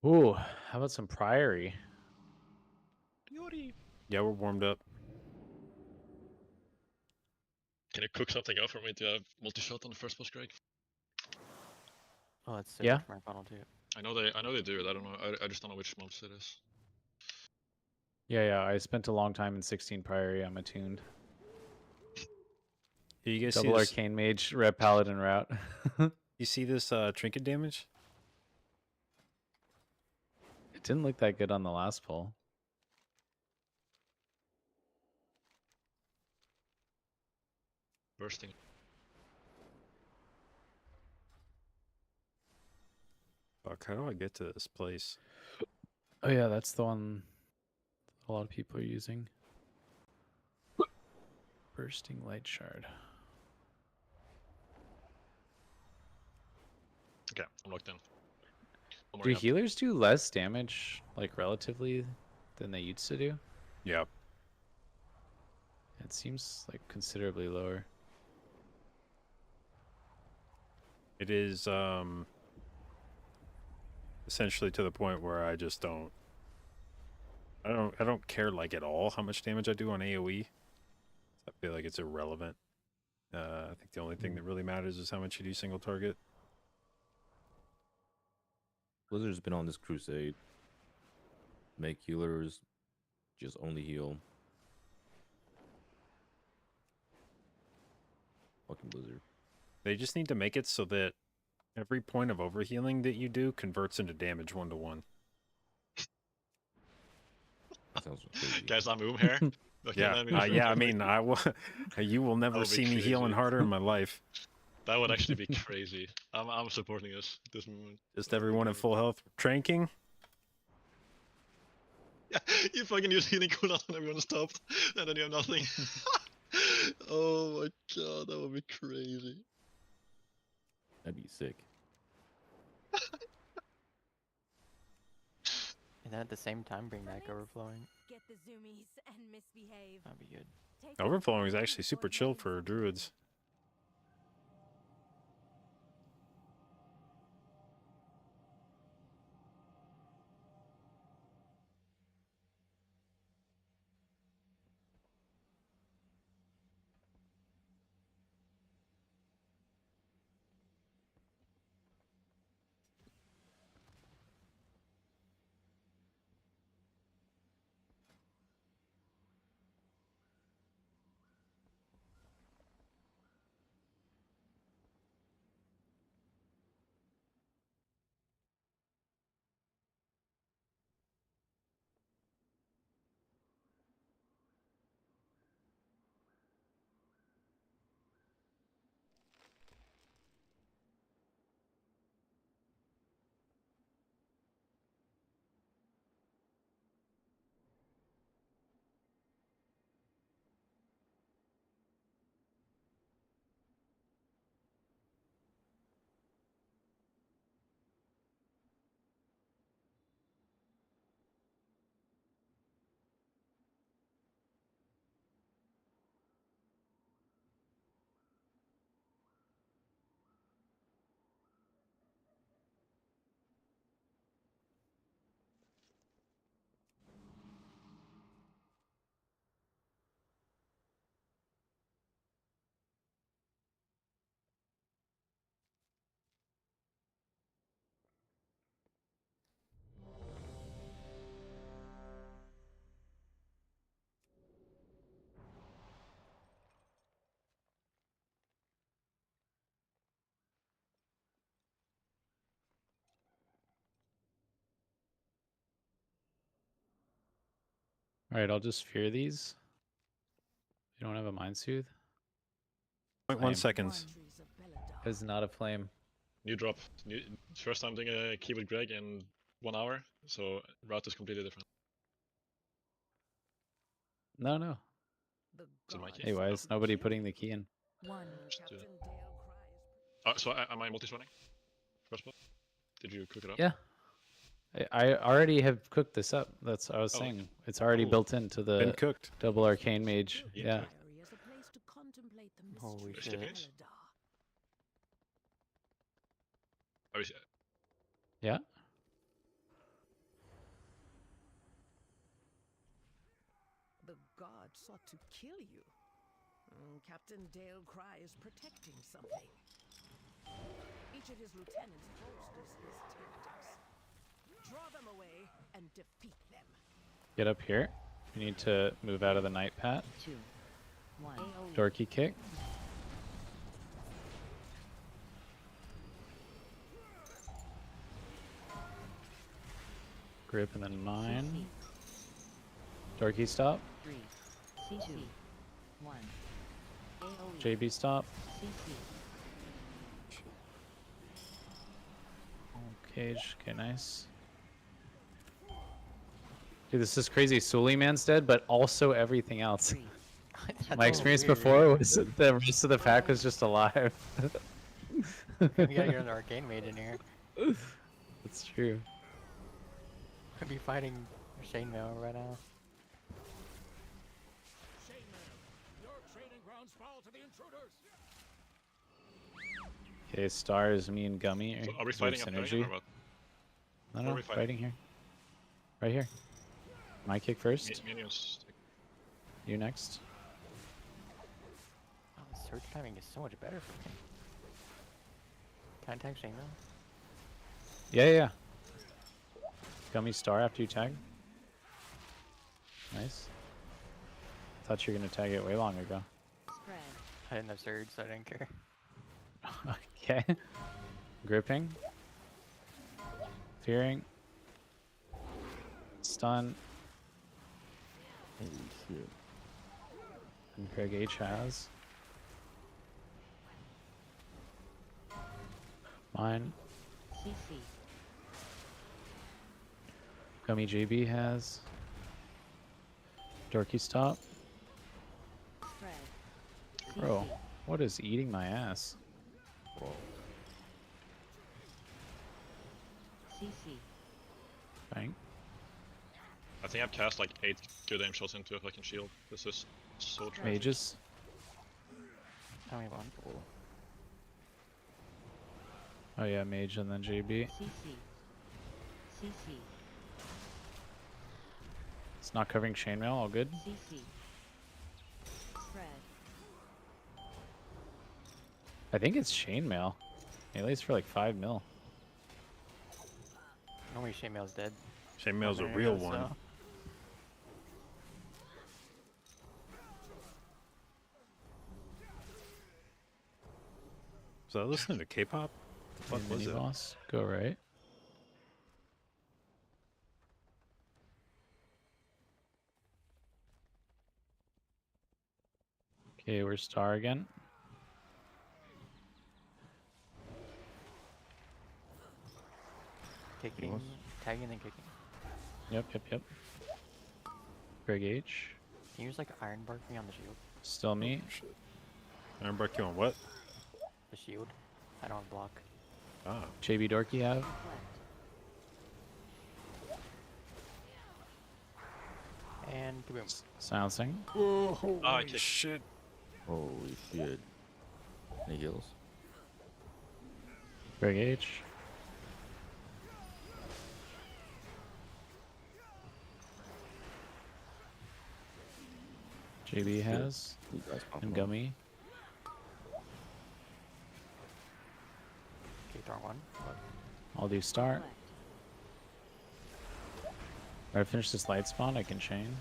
Ooh, how about some Priory? Yeah, we're warmed up. Can you cook something up for me to have multi-shot on the first boss, Greg? Oh, it's Yeah. my final too. I know they do it. I don't know. I just don't know which months it is. Yeah, I spent a long time in 16 Priory. I'm attuned. You guys see Double this? Arcane Mage, Red Paladin route. You see this trinket damage? It didn't look that good on the last pull. Bursting. Fuck, how do I get to this place? Oh yeah, that's the one a lot of people are using. Bursting Light Shard. Okay, I'm locked in. I'm Do warming up. healers do less damage, like relatively, than they used to do? Yep. It seems like considerably lower. It is essentially to the point where I just don't I don't care like at all how much damage I do on AoE. I feel like it's irrelevant. I think the only thing that really matters is how much you do single target. Blizzard's been on this crusade. Make healers just only heal. Fucking Blizzard. They just need to make it so that every point of overhealing that you do converts into damage 1-to-1. That sounds crazy. Guys, I'm boom here. Okay, Yeah, let me- yeah. I mean, I will. You will never would be see me healing crazy. harder in my life. That would actually be crazy. I'm supporting this moment. Just everyone at full health tranking. Yeah, you fucking use healing cooldown and everyone stopped, and then you have nothing. Oh my god, that would be crazy. That'd be sick. And then at the same time bring back overflowing. Get the zoomies and misbehave. That'd be good. Take Overflowing is actually super chill for druids. Alright, I'll just fear these. You don't have a Mind Soothe? 0.1 Flame. seconds. Is not a flame. New drop. First time doing a key with Greg in 1 hour, so route is completely different. No, no. Is it my key? Hey, why is nobody putting the key in? Just do it. So am I multi running? First blood? Did you cook it up? Yeah. I already have cooked this up. That's what I was Oh, saying. It's already oh. built into the Been cooked. double arcane mage. Been Yeah. cooked. Holy Are you shit. skipping this? Are we, Yeah. The god sought to kill you. Captain Dale Cry is protecting something. Each of his lieutenants bolsters his tactics. Draw them away and defeat them. Get up here. You need to move out of the night pat. 2, 1. Dorky kick. Grip and then mine. Dorky stop. 3, CC, 1. AOE, JB stop. CC, Cage. Okay, nice. Dude, this is crazy. Suleiman's dead, but also everything else. 3. My experience before was the rest of the pack was just alive. We gotta get an arcane mage in here. That's true. Could be fighting Chainmail right now. Okay, stars, me and Gummy. so are we Is fighting there up there synergy? or what? No, Or no, are we fighting? fighting here. Right here. My kick first. Minions. You next. Oh, the surge timing is so much better for me. Can I tag Chainmail? Yeah, yeah. Gummy star after you tag. Nice. Thought you were gonna tag it way long ago. spread, I didn't have surge, so I didn't care. Okay. Gripping. Fearing. Stun. Holy shit. And Craig H has. Mine. CC, Gummy JB has. Dorky stop. spread, Bro, CC, what is eating my ass? Whoa. CC, Bang. I think I've cast like 8 good aim shots into a fucking shield. This is so tragic. Mages. Only one. Oh yeah, mage and then JB. CC, CC, It's not covering chainmail, all good. CC, spread, I think it's chainmail. Melee's for like 5 mil. Normally Chainmail's dead. Chainmail's a There it real is, one. so- Was I listening to K-pop? What Okay, was mini it? boss. Go right. Okay, we're star again. Kicking, tagging, and kicking. Yep, yep, yep. Greg H. Can you use like Iron Bark me on the shield? Still me. Ironbark you on what? The shield. I don't block. Ah. JB Dorky have. And kaboom. Silencing. Oh, Ah, I kicked. shit. Holy shit. Any heals? Greg H. JB has. You guys pumping And up. Gummy. Okay, throw one. I'll do star. When I finish this light spawn, I can chain.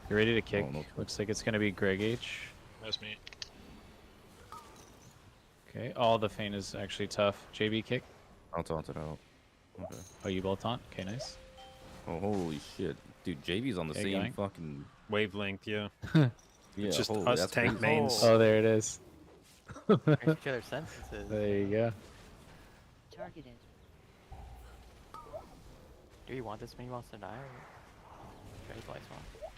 You ready to kick? no. Looks like it's gonna be Greg H. That's me. Okay. Oh, the feint is actually tough. JB kick. I'll taunt it out. Okay. Oh, you both taunt? Okay, nice. Oh, holy shit. Dude, JV's on the Okay, same going. fucking... Wavelength, yeah. Yeah, It's just holy, us that's tank crazy. mains. Oh, there it is. There's each other's sentences. There you go. Targeted. Do you want this when he wants to die? Or should I play small?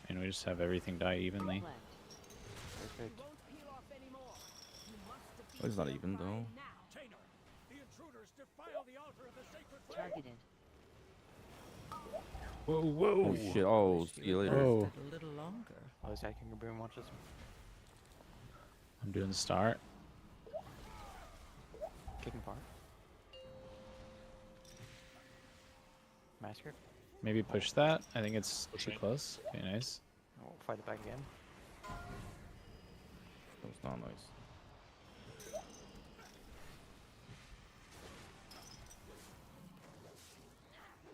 And we just have everything die evenly. Reflect. Perfect. Oh, it's not even, though. Targeted. Whoa, whoa. Oh, shit. Oh, see you later. Oh, A little longer. Oh, this guy can boom watch this. I'm doing the start. Kicking far. Massacre. Maybe push that. I think it's too Pushing. close. Okay, nice. Oh, fight it back again. That's not nice.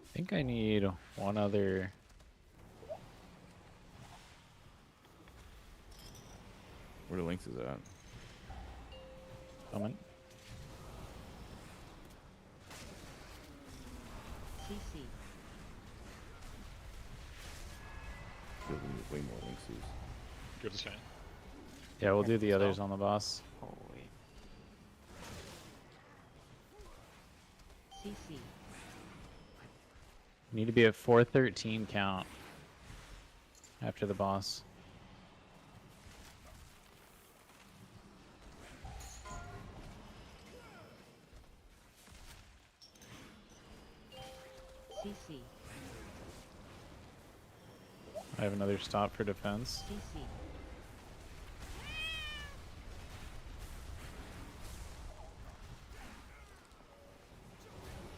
I think I need one other. Where the links is at? Comment. CC. We need way more links. Give this guy. Yeah, we'll do the others on the boss. Holy. CC. Need to be at 413 count after the boss. CC. I have another stop for defense. CC.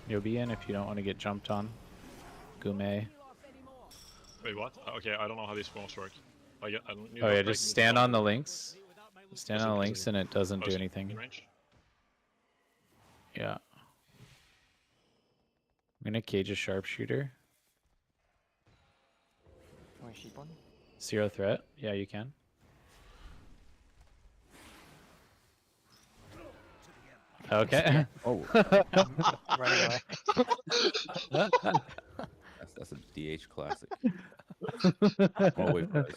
You'll be in if you don't want to get jumped on. Gume. Wait, what? Okay, I don't know how these spawns work. I don't, Oh yeah, just stand on the links. Stand Is on it- the is links it- and it doesn't oh, do is it anything. in range? Yeah. I'm gonna cage a sharpshooter. Can we sheep one? 0 threat. Yeah, you can. Okay. Oh, Running away. that's a DH classic. Oh, wait for us.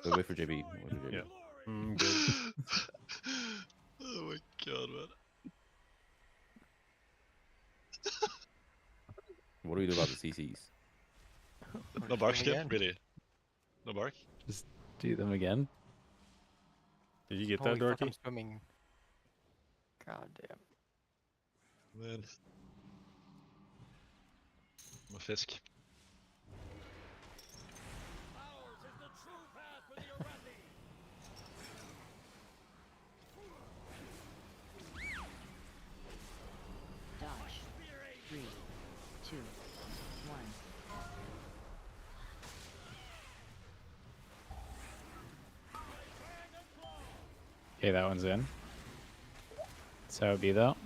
Wait for JB. Wait for JB. Yeah. Good. Oh my god, man. What do we do about the CCs? No bark Shooting skip, again. really? No bark? Just do them again. Did you get Holy that, fuck, I'm Dorky? swimming. God damn. Man. I'm a fisk. Dodge. 3, 2, 1. Okay, that one's in. That's how it be though.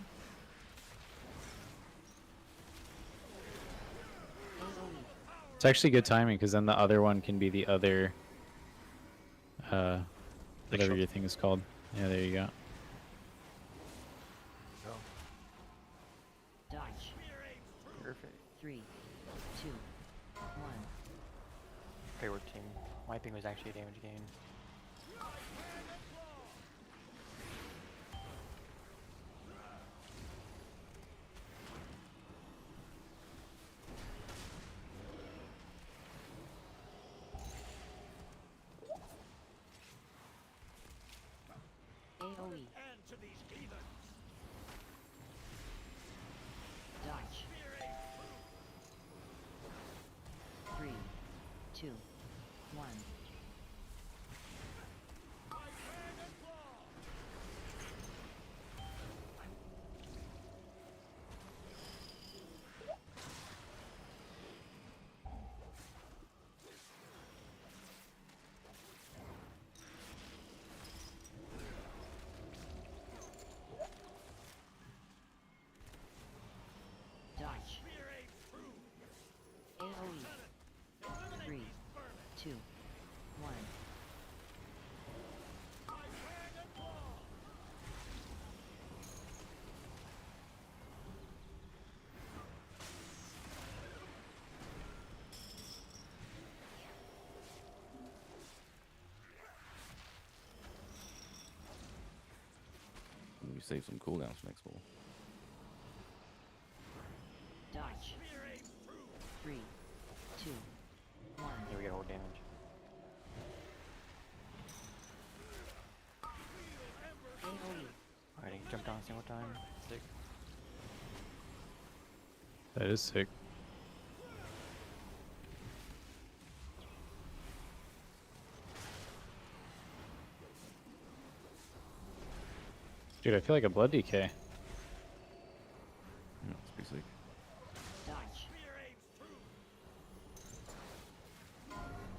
It's actually good timing because then the other one can be the other, whatever shot. your thing is called. Yeah, there you go. Dodge. Perfect. 3, 2, 1. Great work, team. Wiping was actually a damage gain. AoE. Dodge. 3, 2, 1. Dodge. AoE. 3, 2, 1. save some cooldowns for next bowl. Dodge. 3, 2, 1. Here we get more damage. AoE. Alright, he jumped on a single time. Sick. That is sick. Dude, I feel like a blood DK. Yeah, it's pretty sick. Dodge.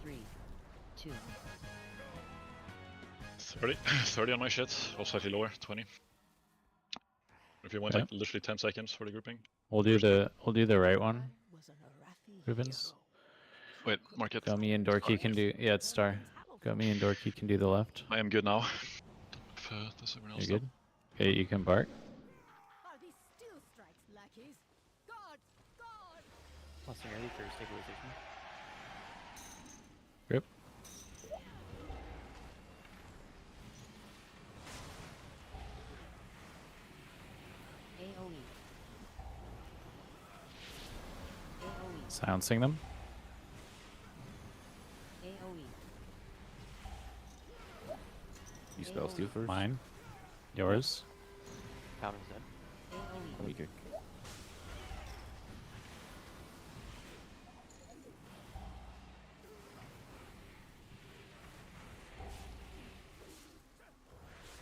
3, 2. 30, 30 on my shit, or slightly lower, 20. If you want Yeah. like literally 10 seconds for the grouping. We'll do the right one. Rubens. Wait, mark it. Gummy and Dorky can do. Yeah, it's star. Gummy and Dorky can do the left. I am good now. If, does everyone else You're good. Okay, you can bark. Plus, I'm ready for stabilization. Grip. AoE. AoE. Silencing them. AoE. You spell steal first. Mine. Yours. Powder's dead. AoE. Let me kick.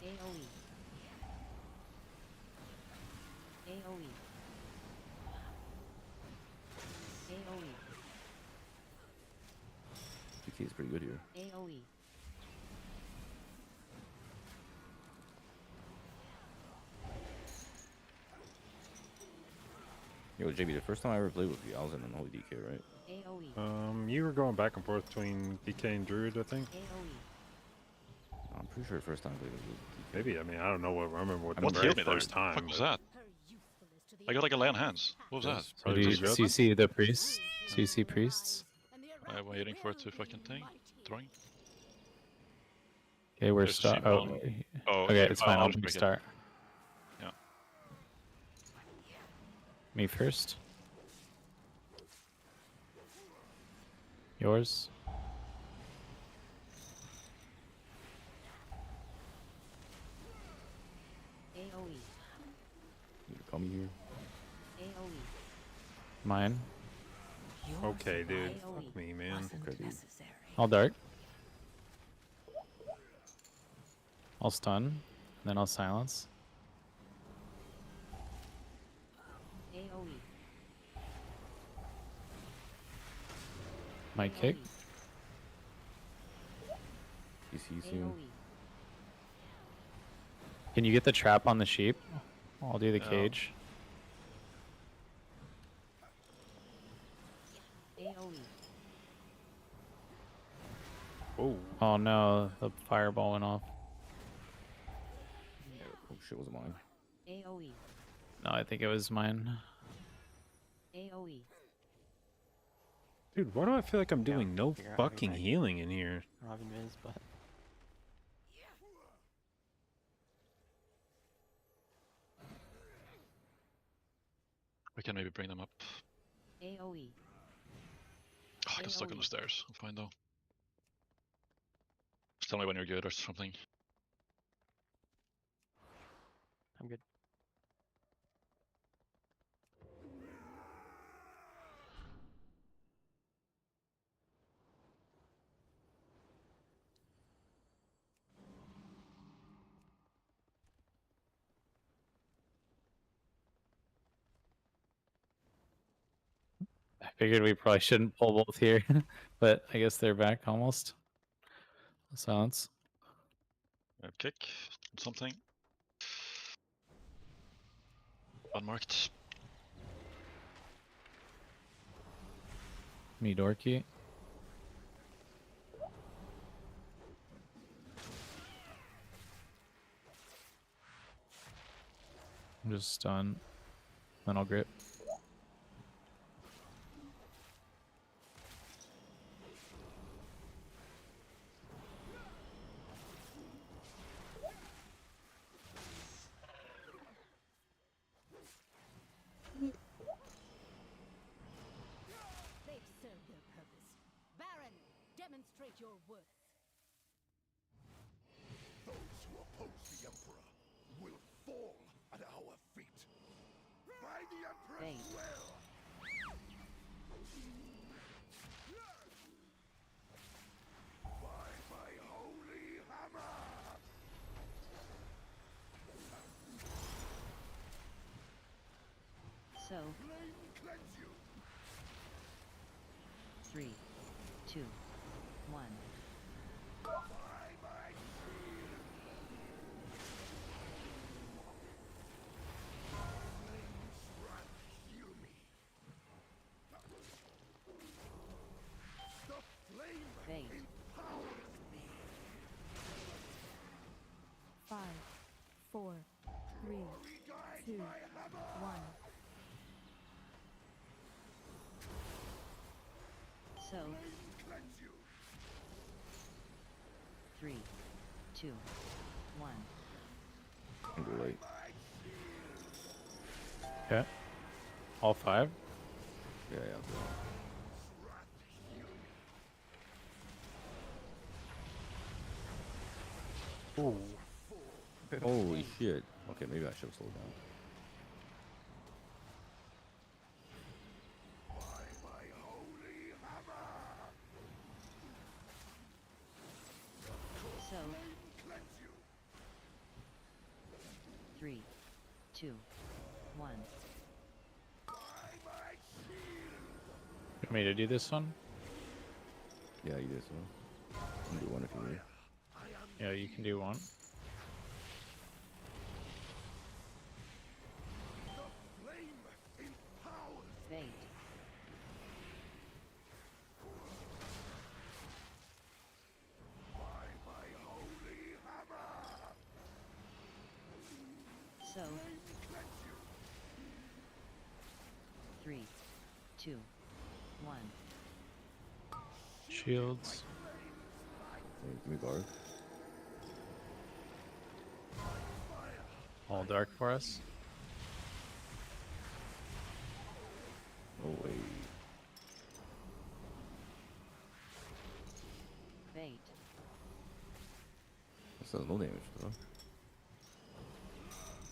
AoE. AoE. AoE. DK is pretty good here. AoE. Yo, JB, the first time I ever played with you, I was in an holy DK, right? AoE. You were going back and forth between DK and Druid, I think. AoE. I'm pretty sure the first time I played with you. Maybe. I mean, I don't know what. I remember what the What very healed me there? first time. Fuck was but- that? I got like a lay on hands. What was that? So Probably do you just CC the priests? CC priests? I'm waiting for it to fucking thing. Throwing. Okay, we're There's a start. sheep Oh, on. okay, Oh, it's fine. I'll I'll just be break it. start. Yeah. Me first. Yours. AoE. You call me here. AoE. Mine. Okay, dude. AoE. Fuck me, man. Okay, dude. I'll dart. I'll stun. Then I'll silence. AoE. Might kick. You see soon. AoE. Can you get the trap on the sheep? I'll do the Yeah. cage. AoE. Oh, Oh no, the fireball went off. Yeah, oh shit, was mine. AoE. No, I think it was mine. AoE. dude, why do I feel like I'm doing no figure out how you fucking might- healing in here? Robin Miz, but We can maybe bring them up. AoE. Oh, I got stuck on the AoE. stairs. I'm fine though. Just tell me when you're good or something. I'm good. I figured we probably shouldn't pull both here, but I guess they're back almost. Silence. Kick. Something. Unmarked. Me dorky. I'm just stun. Then I'll grip. at your worth. Those who oppose the Emperor will fall at our feet. By the Emperor's Bait. will! By my holy hammer! So, Flame cleanse you! 3, 2, 1. By my shield! Flame's wrath heal me! The flame Bait. empowers me! 5, 4, 3, Glory guide 2, my hammer! 1. So, Flame cleanse you! 3, 2, 1. I'm too late. Okay. All 5? Yeah, yeah. Ooh. Holy shit. Okay, maybe I should have slowed down. By my holy hammer! So, Cleanse you! 3, 2, 1. By my shield! You want me to do this one? Yeah, you did so. You can do one if you need. Yeah, you can do one. The flame empowers! Bait. By my holy hammer! So, Cleanse you! 3, 2, 1. Shields. Hey, give me guard. All dark for us. Oh, wait. Bait. That does no damage, though.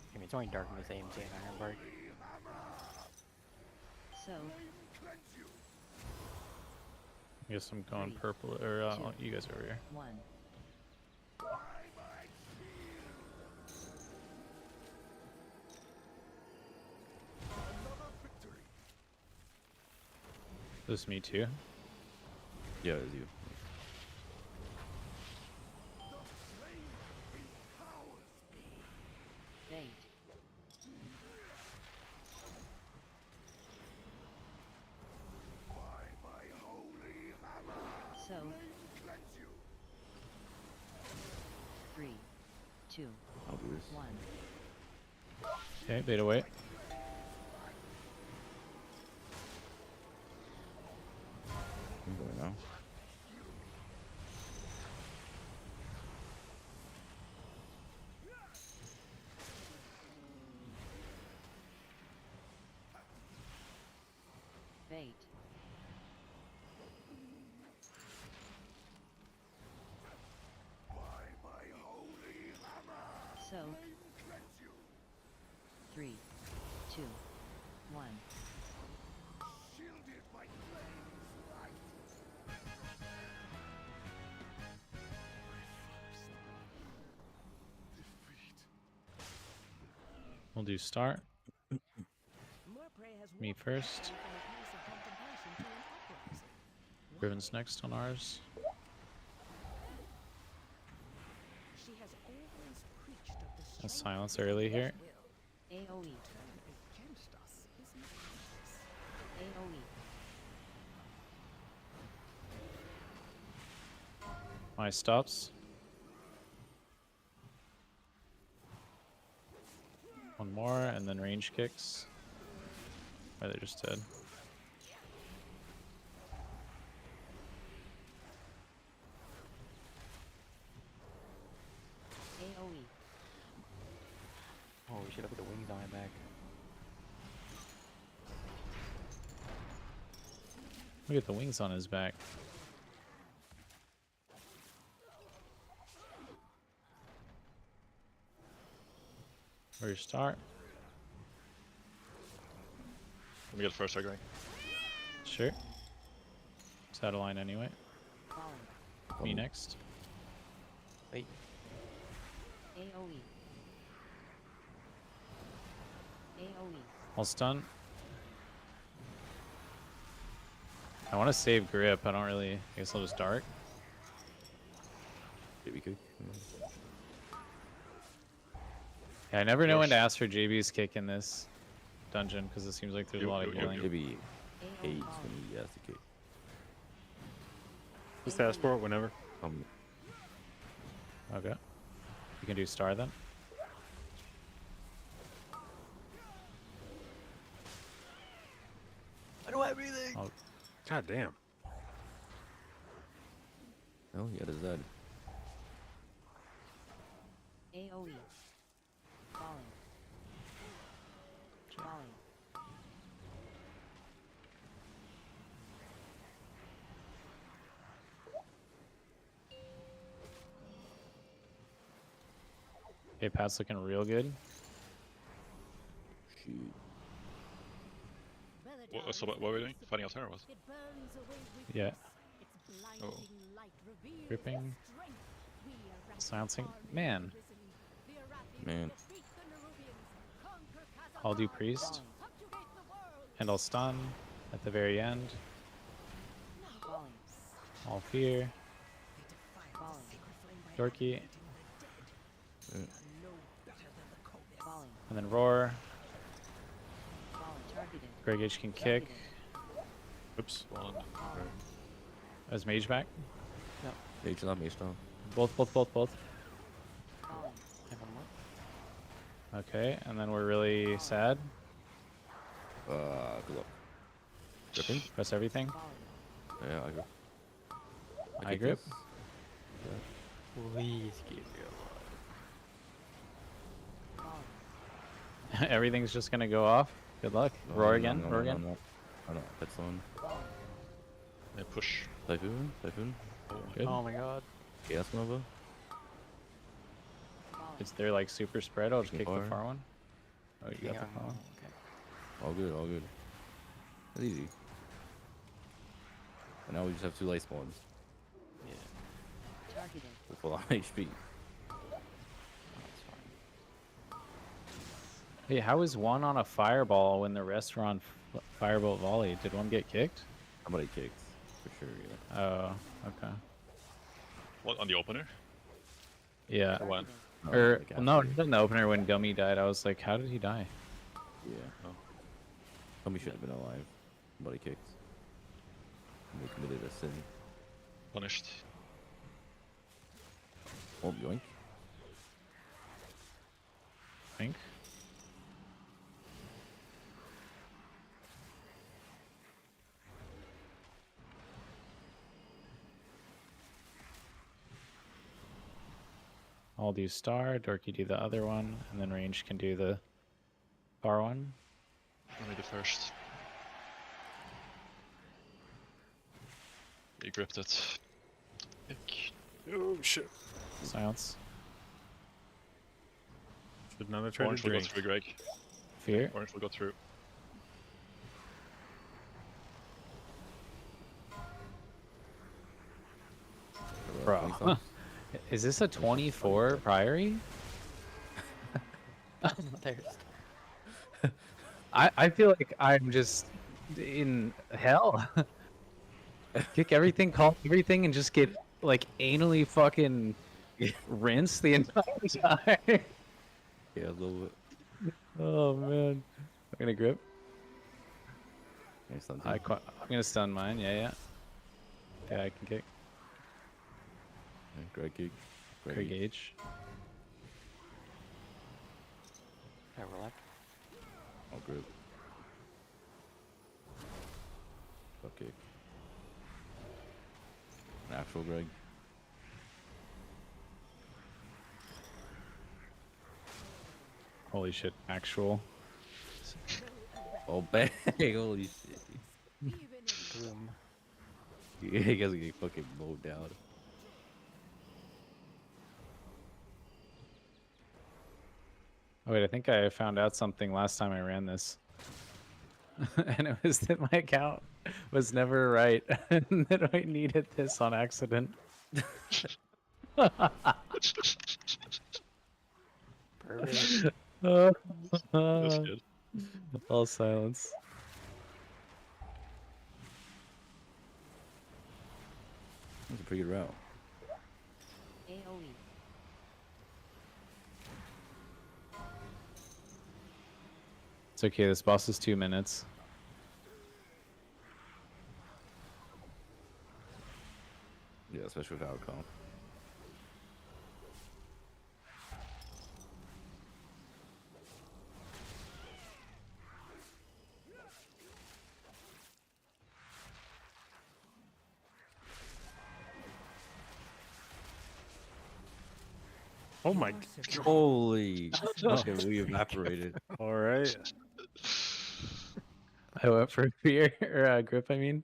I mean, it's only darkness AMC and Ironbark. So, I guess I'm going 3, purple, or 2, you guys over here. 1. Another victory! This is me too. Yeah, it's you. The flame empowers me! Bait. By my holy hammer! So, Cleanse you! 3, 2, I'll do this. 1. Okay, bait away. I'm going now. Bait. By my holy hammer! So, Cleanse you! 3, 2, 1. Shielded by flame's light! Defeat! We'll do start. More prey has Me walked first. from a place of contemplation to an uprising. Riven's next on ours. She has always preached of the I'll strength silence of early God's here. will. AoE. Turn against us is madness. AoE. My stops. One more, and then range kicks. Or they're just dead. AoE. Oh, we should have put the wings on it back. Look at the wings on his back. Where's your start? Let me get the first strike, Greg. Sure. It's out of line anyway. Volley. Me next. Wait. AoE. AoE. I'll stun. I want to save grip. I don't really. I guess I'll just dark. JB kick. Yeah, I never know when to ask for JB's kick in this dungeon because it seems like there's a lot of you- healing. JB hates when he has to kick. Just ask for it whenever. Okay. You can do star then. I don't have anything. I'll- God damn. Oh, yeah, does that. AoE. Volley. Volley. Okay, Pat's looking real good. Shoot. So what were we doing? Fighting out here, was? Yeah. Oh. Gripping. Silencing. Man. Man. I'll do priest. And I'll stun at the very end. Volley. All fear. Volley. Dorky. Volley. And then roar. Volley. Targeted. Greg H can kick. Oops. One. As mage back. Mage down, mage down. Both. Volley. I have one more. Okay, and then we're really sad. Good luck. Gripping? Press everything. Volley. Yeah, I grip. I grip. Please keep me Volley. Everything's just gonna go off. Good luck. Roar again. Roar again. I know. That's on. Yeah, push. Typhoon. Typhoon. Good. Oh my god. Chaos Nova. Volley. Is there like super spread? I'll just kick the Far. far one. Oh, you got Yeah, the far one. okay. All good, all good. That's easy. And now we just have 2 light spawns Yeah. Targeted. with full on HP. That's fine. Hey, how is one on a fireball when the rest were on firebolt volley? Did one get kicked? Somebody kicked, for sure, yeah. Oh, okay. What, on the opener? Yeah. Or when? No, Or like well, no, after. not in the opener when Gummy died. I was like, how did he die? Yeah. Oh. Somebody should have been alive. Somebody kicked. And they committed a sin. Punished. Oh, yoink. I think. I'll do star, Dorky do the other one, and then range can do the far one. Let me do first. You gripped it. Kick. Oh shit. Silence. Should not have tried Orange to will go drink. through, Greg. Fear. Orange will go through. Bro. Is this a 24 Priory? There's I feel like I'm just in hell. Kick everything, call everything, and just get like anally fucking rinsed the entire time. Yeah, a little bit. Oh man. I'm gonna grip. Nice on I'm gonna stun mine, yeah. Yeah, I can kick. Greg kick. Craig H. I relax. I'll grip. Butt kick. Natural Greg. Holy shit, actual. Oh, bang! Holy shit. Boom. You guys get fucking mowed down. Oh wait, I think I found out something last time I ran this. And it was that my account was never right and that I needed this on accident. Perfect. That's good. All silence. That's a pretty good route. AoE. It's okay, this boss is 2 minutes. Yeah, especially with outcome. Oh my! Holy! Okay, we evaporated. All right. I went for fear or grip. I mean,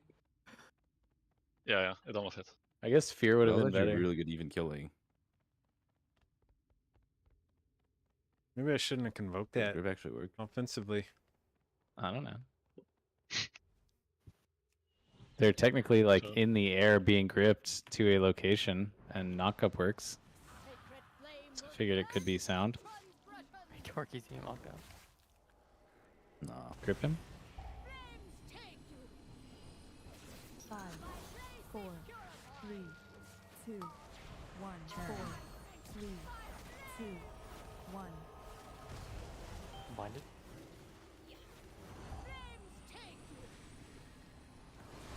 Yeah, it almost hit. I guess fear would That have was been actually better. really good even killing. Maybe I shouldn't have convoked Does that grip actually work? offensively. I don't know. They're technically like So- in the air being gripped to a location, and knockup works. So I figured it could be sound. Torquey's being locked out. Nah. Grip him. 5, 4, 3, 2, 1. 4, 3, 2, 1. Blinded.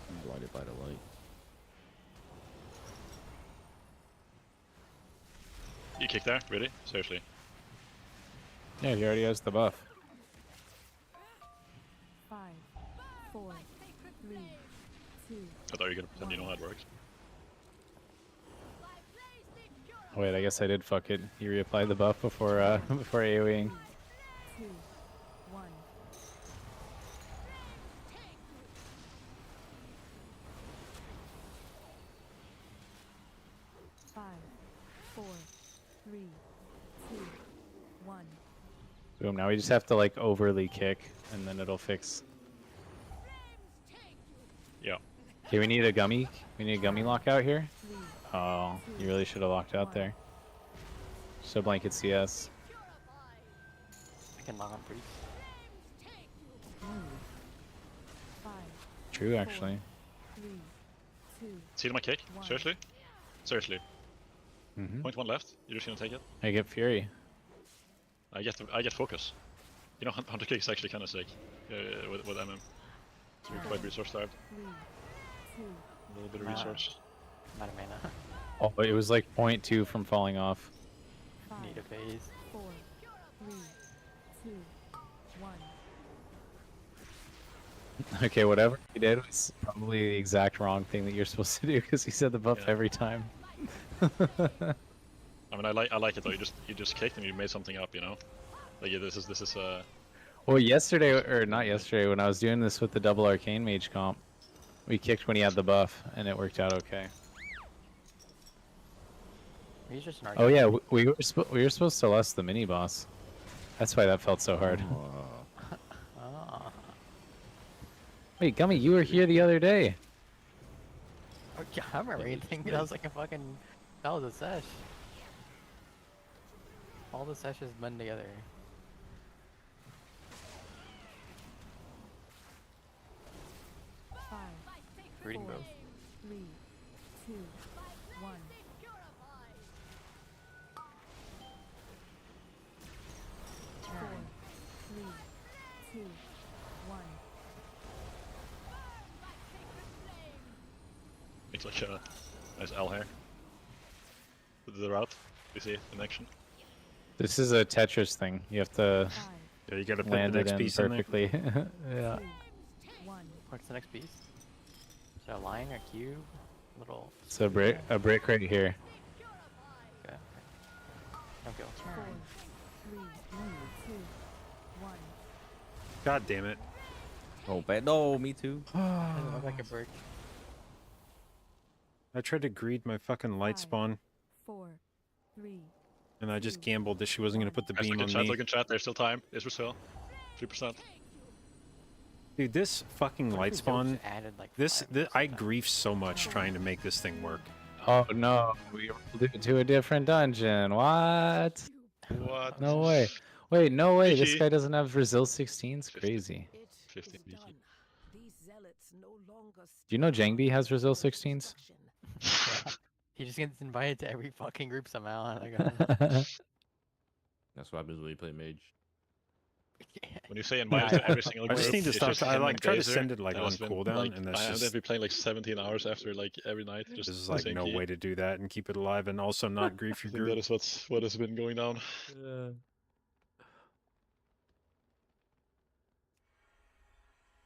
I'm blinded by the light. You kick there? Really? Seriously? Yeah, he already has the buff. 5, 4, 3, 2. I thought you were gonna pretend you know how it works. Oh, wait, I guess I did fuck it. He reapplied the buff before before AoEing. 2, 1. Five, 4, 3, 2, 1. Boom. Now we just have to like overly kick, and then it'll fix. Yeah. Okay, we need a gummy. We need a gummy lockout here. Oh, you really should have locked out there. So blanket CS. I can lock on priest. True, actually. 3, 2. See my kick? Seriously? Seriously. Mm-hmm. Point one left. You're just gonna take it? I get fury. I get focus. You know, Hunter kick is actually kind of sick with MM. So you're quite resource starved. 3, 2. A little bit of Nah. resource. I'm out of mana. Oh, but it was like 0.2 from falling off. Need a phase. 4, 3, 2, 1. Okay, whatever he did was probably the exact wrong thing that you're supposed to do because he said the buff Yeah. every time. I mean, I like it though. You just kicked and you made something up, you know. Like yeah, this is Well, yesterday, or not yesterday, when I was doing this with the double arcane mage comp, we kicked when he had the buff, and it worked out okay. He's just an Oh yeah, we were supposed to lust the mini boss. That's why that felt so hard. Ah. Wait, Gummy, you were here the other day. Oh, yeah, I remember anything. That was like a fucking. That was a sesh. All the sessions blend together. Reading both. 3, 2, 1. Four, 3, 2, 1. it's like a nice L hair. The route. You see it in action. This is a Tetris thing. You have to Yeah, you gotta put land the it next in piece in there. perfectly. Yeah. 1. What's the next piece? Is it a line or a cube? Little. It's a brick right here. Okay. Okay. 4, 3, 2, 1. God damn it! Oh, bad. No, me too. Doesn't look like a brick. I tried to greed my fucking light Five. spawn. 4, 3, And I just gambled that she wasn't going to put the Guys, beam look in on chat, me. look in chat. There's still time. Is Brazil. 3%. Dude, this fucking What light if we spawn. just added, like, This, 5 I sometimes? grief so much trying to make this thing work. Oh no, we rolled it to a different dungeon. What? What? No way. Wait, no way. This GG. guy doesn't have Brazil 16s? 50. Crazy. 50 Is BT. done. These zealots no longer Do you know Jangbi has Brazil 16s? Yeah. He just gets invited to every fucking group somehow. And I go, That's what happens when you play mage. When you say invited to every single I group, just need to it's stop. just I him like and try to Gazer. send it like That on has been, cooldown, like, and I that's have just them be playing like 17 hours after like every night. Just this is the like same no key. way to do that and keep it alive, and also not grief I your think group. that is what has been going down.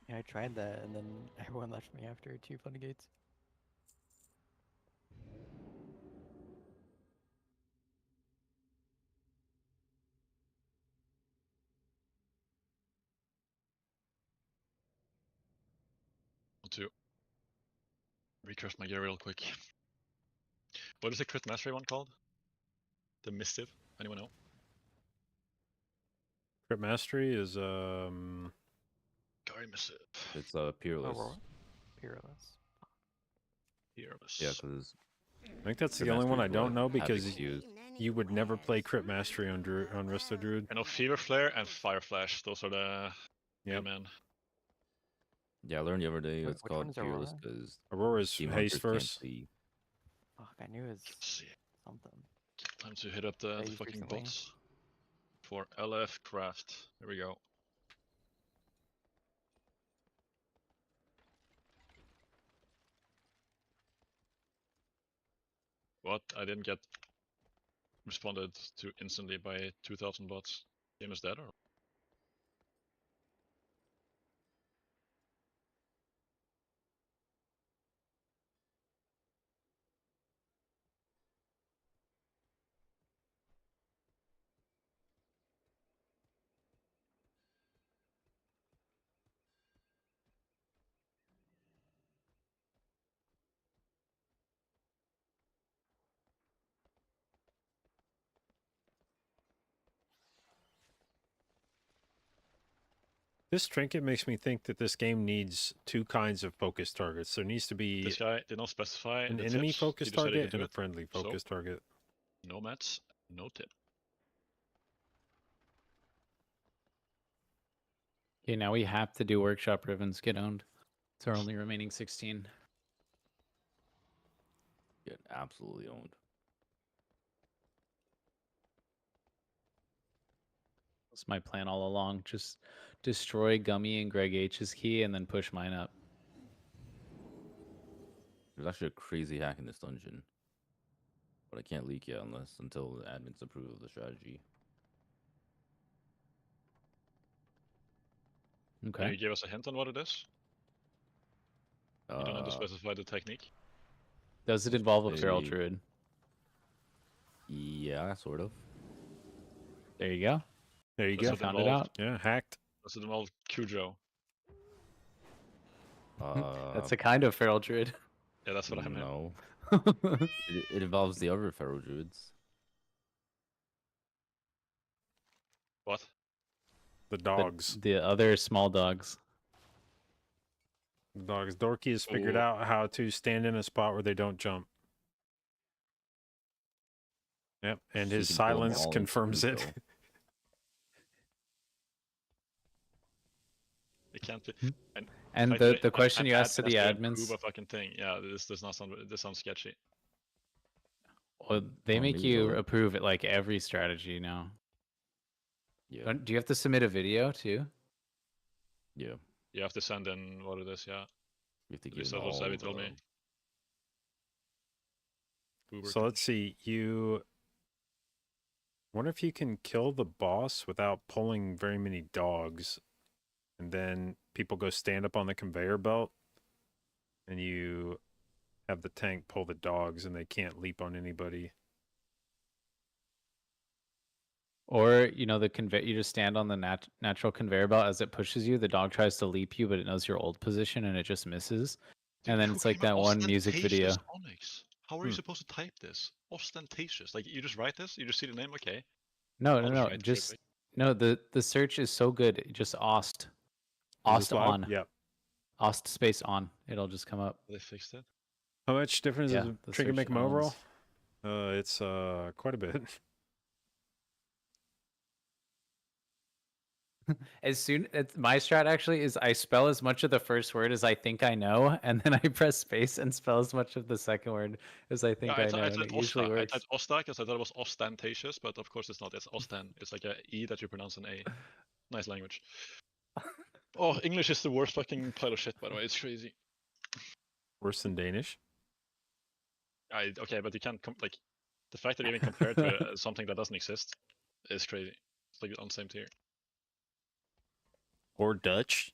yeah, I tried that, and then everyone left me after 2 floodgates. Want to recurse my gear real quick. What is the crit mastery one called? The Mistive? Anyone know? Crit mastery is Very Missive. It's peerless. Aurora? Peerless. Fearless. Yeah, because I think that's Crit the only one I mastery is don't know what because Havoc's use. you would never play crit mastery on Resto Druid. I know Fever Flare and Fire Flash. Those are the Yep. man. Yeah, I learned the other day Wait, it's which called one's peerless Aurora? because Aurora's team haste hunters can't first. see. Fuck, I knew it was Let's see. something. Time to hit up the used fucking recently. bots. For LF Craft. Here we go. What? I didn't get responded to instantly by 2,000 bots. Game is dead or? This trinket makes me think that this game needs 2 kinds of focus targets. There needs to be This guy did not specify an the enemy tips. focus He just said he target could and do a it. friendly So, focus target. no mats, no tip. Okay, now we have to do workshop ribbons get owned. It's our only remaining 16. Get absolutely owned. That's my plan all along. Just destroy Gummy and Greg H's key and then push mine up. There's actually a crazy hack in this dungeon, but I can't leak yet until the admins approve of the strategy. Can you Okay. give us a hint on what it is? You don't have to specify the technique. Does it involve a feral They- druid? Yeah, sort of. There you go. There you Does go. it Found it involve- out. Yeah, hacked. Does it involve Cujo? That's a kind of feral druid. Yeah, that's what I meant. No. It involves the other feral druids. What? The dogs. The other small dogs. Dogs. Dorky has figured Ooh. out how to stand in a spot where they don't jump. Yep, and So you his can kill 'em silence all in confirms two, it. though. It can't be. And If I the say- question an you asked to ad the has approve admins, a fucking thing. Yeah, this does not sound. This sounds sketchy. well, they Oh, make maybe you so. approve it like every strategy now. Yeah. Do you have to submit a video too? Yeah. You have to send in what it is. Yeah. You have to At give least them that's what all Savvy told me. Uber So let's see. Wonder if you can kill the boss without pulling very many dogs, and then people go stand up on the conveyor belt, and you have the tank pull the dogs, and they can't leap on anybody. Or, you know, you just stand on the natural conveyor belt as it pushes you. The dog tries to leap you, but it knows your old position and it just misses. And then Who it's like came up that one with music Faceless video. Onyx? How are you supposed to type this? Ostentatious. Like you just write this, you just see the name, okay. No, I'll no, just no. write it real Just quick. no. The search is so good. Just Ost. Is Ost this live? on. Yep. Ost space on. It'll just come up. They fixed it. How much difference Yeah, does the trinket search make them overall? owns. It's quite a bit. My strat actually is I spell as much of the first word as I think I know, and then I press space and spell as much of the second word as I think I know, and it usually I works. typed Osta because I thought it was ostentatious, but of course it's not. It's Osten. It's like a E that you pronounce an A. Nice language. Oh, English is the worst fucking pile of shit, by the way. It's crazy. Worse than Danish. Okay, but you can't like the fact that you even compare to something that doesn't exist is crazy. It's like on the same tier. Or Dutch.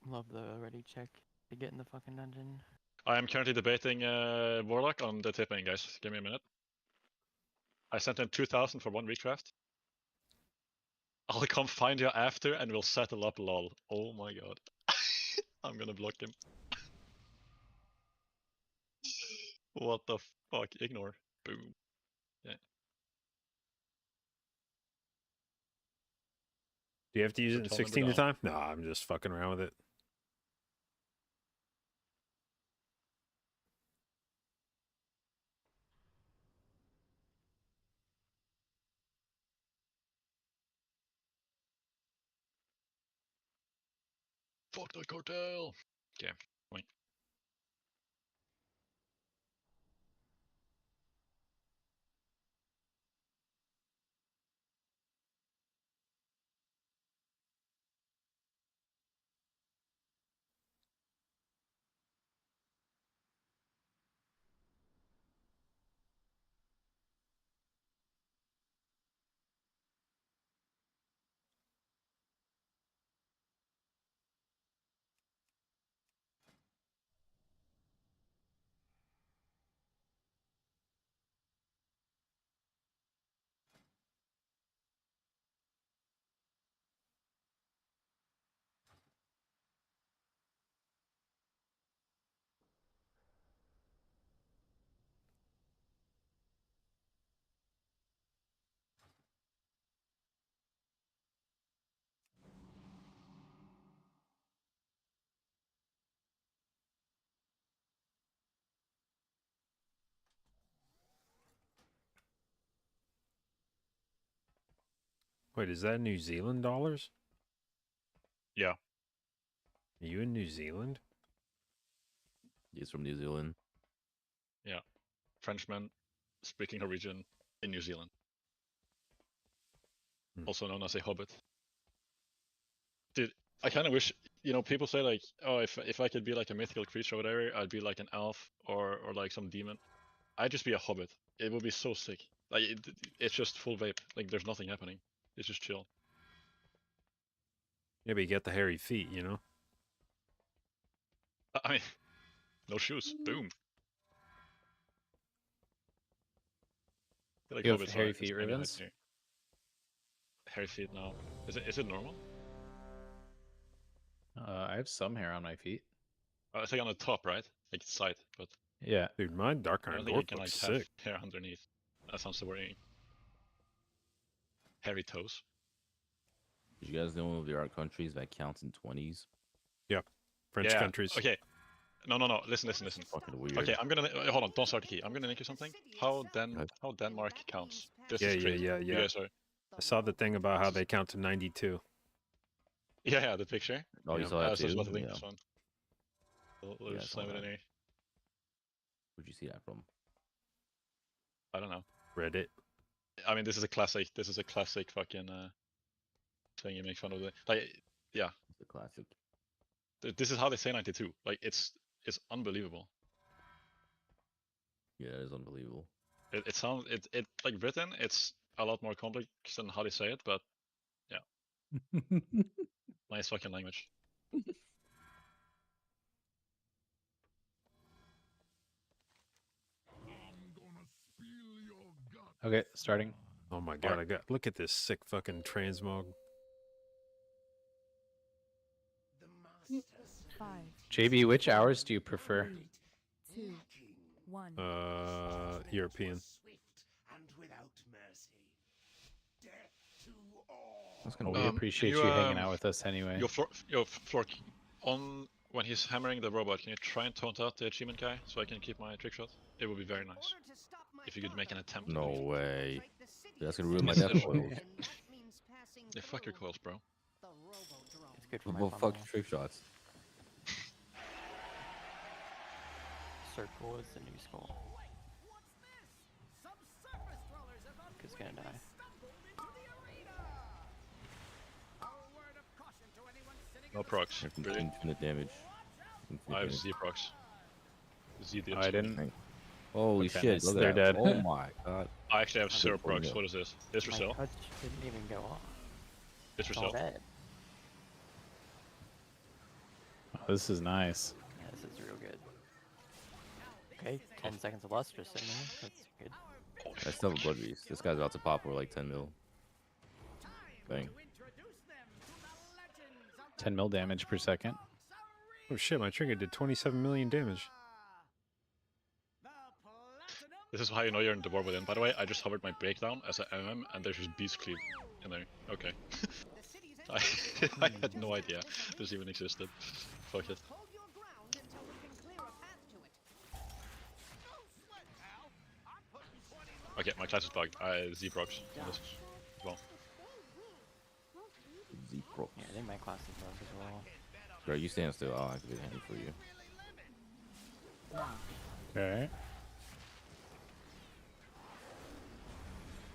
Love the ready check to get in the fucking dungeon. I am currently debating Warlock on the tipping, guys. Give me a minute. I sent in 2,000 for 1 week craft. I'll come find you after and we'll settle up, lol. Oh my god. I'm gonna block him. What the fuck? Ignore. Boom. Yeah. Do you have to use it in Tell them 16 we're to down. time? No, I'm just fucking around with it. Fuck the cartel. Okay, wait. Wait, is that New Zealand dollars? Yeah. Are you in New Zealand? He's from New Zealand. Yeah. Frenchman speaking Norwegian in New Zealand. Also known as a hobbit. Dude, I kind of wish, people say like, oh, if I could be like a mythical creature or whatever, I'd be like an elf or like some demon. I'd just be a hobbit. It would be so sick. Like it's just full vape. Like there's nothing happening. It's just chill. Yeah, but you get the hairy feet, you know? I mean, no shoes. Boom. I feel like You have hobbits hairy are feet maybe high ribbons? tier. Hairy feet now. Is it normal? I have some hair on my feet. It's like on the top, right? Like side, but Yeah. Dude, my Dark I Iron don't think you Dwarf can like looks have sick. hair underneath. That sounds so worrying. Hairy toes. Did you guys know there are countries that counts in 20s? Yep. French Yeah. countries. Okay. No. Listen. Fucking weird. Okay, I'm gonna hold on. Don't start the key. I'm gonna link you something. How Denmark counts. This Yeah, is yeah, crazy. yeah, You yeah. guys are. I saw the thing about how they count to 92. Yeah, the picture. Oh, you Yeah. saw I that was just too? about to link Yeah. this one. We'll Yeah, I just saw slam it in that. here. Where'd you see that from? I don't know. Reddit. I mean, this is a classic. This is a classic fucking thing you make fun of. Like, yeah. It's a classic. This is how they say 92. Like, it's unbelievable. Yeah, that is unbelievable. It sounds it like written. It's a lot more complex than how they say it, but yeah, nice fucking language. Okay, starting. Oh my god, I got look at this sick fucking transmog. 5, JB, which hours do you prefer? 2, 1. European. That's kind of We weird. appreciate you hanging out with us anyway. Yo, Flork, on when he's hammering the robot, can you try and taunt out the achievement guy so I can keep my trick shot? It would be very nice. If you could make an attempt. No at it. way. That's gonna ruin my Yes, death it coils. Yeah, fuck your coils, bro. It's good for my Well, fuck funnel. trick shots. Circle is the new skull. It's gonna die. No procs. Here comes Really? infinite damage. Infinite I have damage. Z procs. Z the I achievement. didn't. Holy Okay, shit! Look at they're that. dead. Oh my god. I actually have 0 pulling procs. up. What is this? This My resell? touch didn't even go off. This It's all resell. dead. Oh, this is nice. Yeah, this is real good. Okay, 10 seconds of luster sitting there. That's good. I still have a blood beast. This guy's about to pop for like 10 mil. Bang. 10 mil damage per second. Oh shit, my trinket did 27 million damage. This is how you know you're in the war within. By the way, I just hovered my breakdown as an MM, and there's just beast cleave in there. Okay. I had no idea this even existed. Fuck it. Okay, my class is bugged. I Z procs on this as well. Z Pro. Yeah, I think my class is bugged as well. Bro, you stand still. I'll activate him for you. Okay.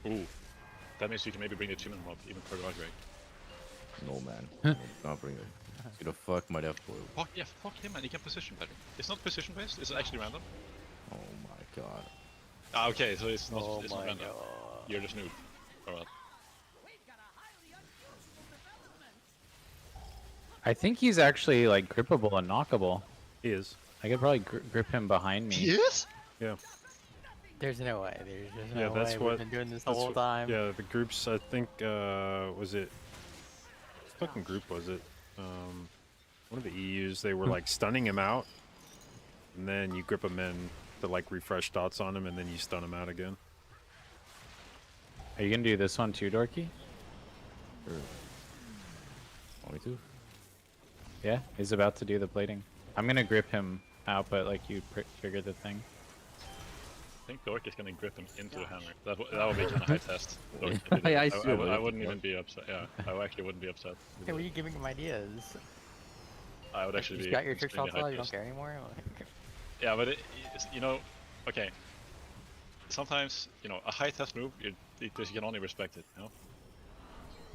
Ooh. That means you can maybe bring the achievement mob even further out, right? No, man. No, don't bring it. It's gonna fuck my death coil. Fuck, yeah, fuck him, man. He can position better. It's not position based, it's actually random. Oh my god. Ah, okay, so it's not, Oh it's not my random. god. You're just noob. Alright. I think he's actually like grippable and knockable. He is. I could probably grip him behind me. is? Yeah. There's no way. There's just Yeah, no that's way. what. We've been doing this the that's whole what- time. Yeah, the groups. I think. Was it? What fucking group was it? One of the EUs. They were like stunning him out, and then you grip him in to like refresh dots on him, and then you stun him out again. Are you gonna do this one too, Dorky? Sure. Want me to? Yeah, he's about to do the plating. I'm gonna grip him out, but like you trigger the thing. I think Dork is gonna grip him into the hammer. That would be kind of high test. Dork, I wouldn't even be upset. Yeah, I actually wouldn't be upset. Hey, what are you giving him ideas? I would actually You be. got your trick extremely shots high out, you don't test. care anymore? Like, Yeah, but it's, you know, okay. Sometimes, you know, a high test move, you can only respect it, you know?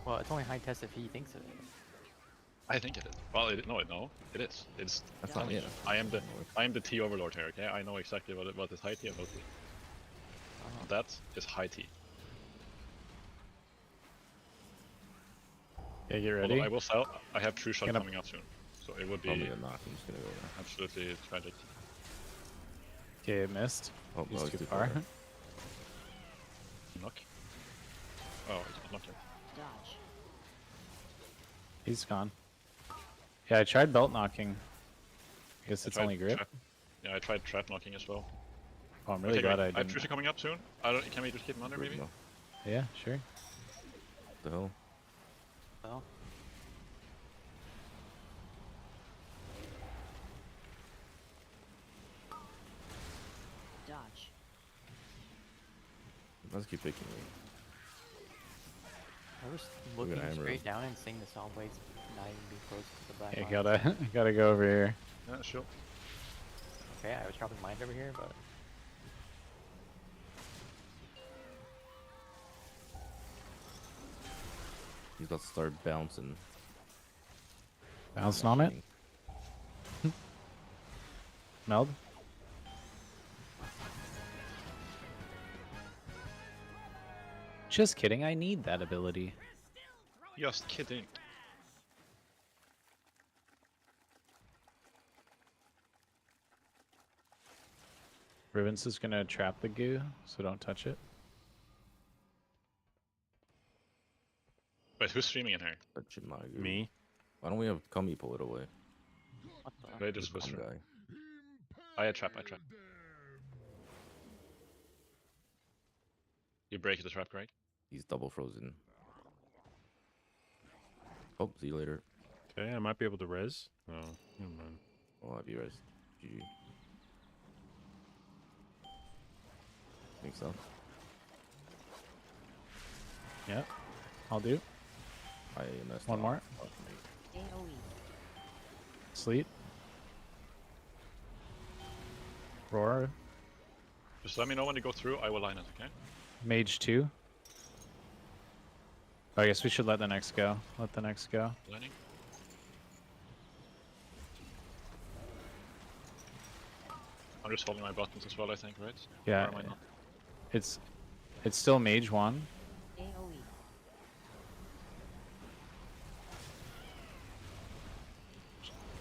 well, it's only high test if he thinks of it. I think it is. Well, no, it is. It's. That's not, yeah. I am the T overlord here. Okay, I know exactly what is high T and low T. Oh. That is high T. Yeah, get Although ready. I will sell. I have True Shot Gonna- coming out soon, so it would be Probably a knock. I'm just gonna go there. absolutely tragic. Okay, it missed. Oh, He's no, too too far. far. Knock. Oh, it's not knocked. Dodge. He's gone. Yeah, I tried belt knocking. I guess I it's tried only grip. Yeah, I tried trap knocking as well. Oh, I'm really Okay, glad great. I I have didn't. True Shot coming up soon. Can we just keep him under maybe? No. Yeah, sure. The hell? Well, Dodge. Let's keep picking me. I was We're gonna looking hammer straight him. down and seeing the saw blades not even be close to the black Yeah, line. gotta go over here. Yeah, sure. Okay, I was dropping mines over here, but He's about to start bouncing. Bouncing on it. Meld. Just kidding. I need that ability. Just kidding. Rivens is gonna trap the goo, so don't touch it. who's streaming in here? Me. Why don't we have Cumby pull it away? What the? They just Dumb whisper. guy. I trap. You break the trap, Greg. He's double frozen. Oh, see you later. Okay, I might be able to res. Oh, never mind. Oh, I'll be res. GG. Think so. Yep. I'll do. I messed One up. more. AoE. Sleep. Roar. Just let me know when you go through. I will line it. Okay. Mage 2. I guess we should let the next go. Let the next go. Lining. I'm just holding my buttons as well. I think, right? Yeah. Or am I not? It's still mage 1. AoE.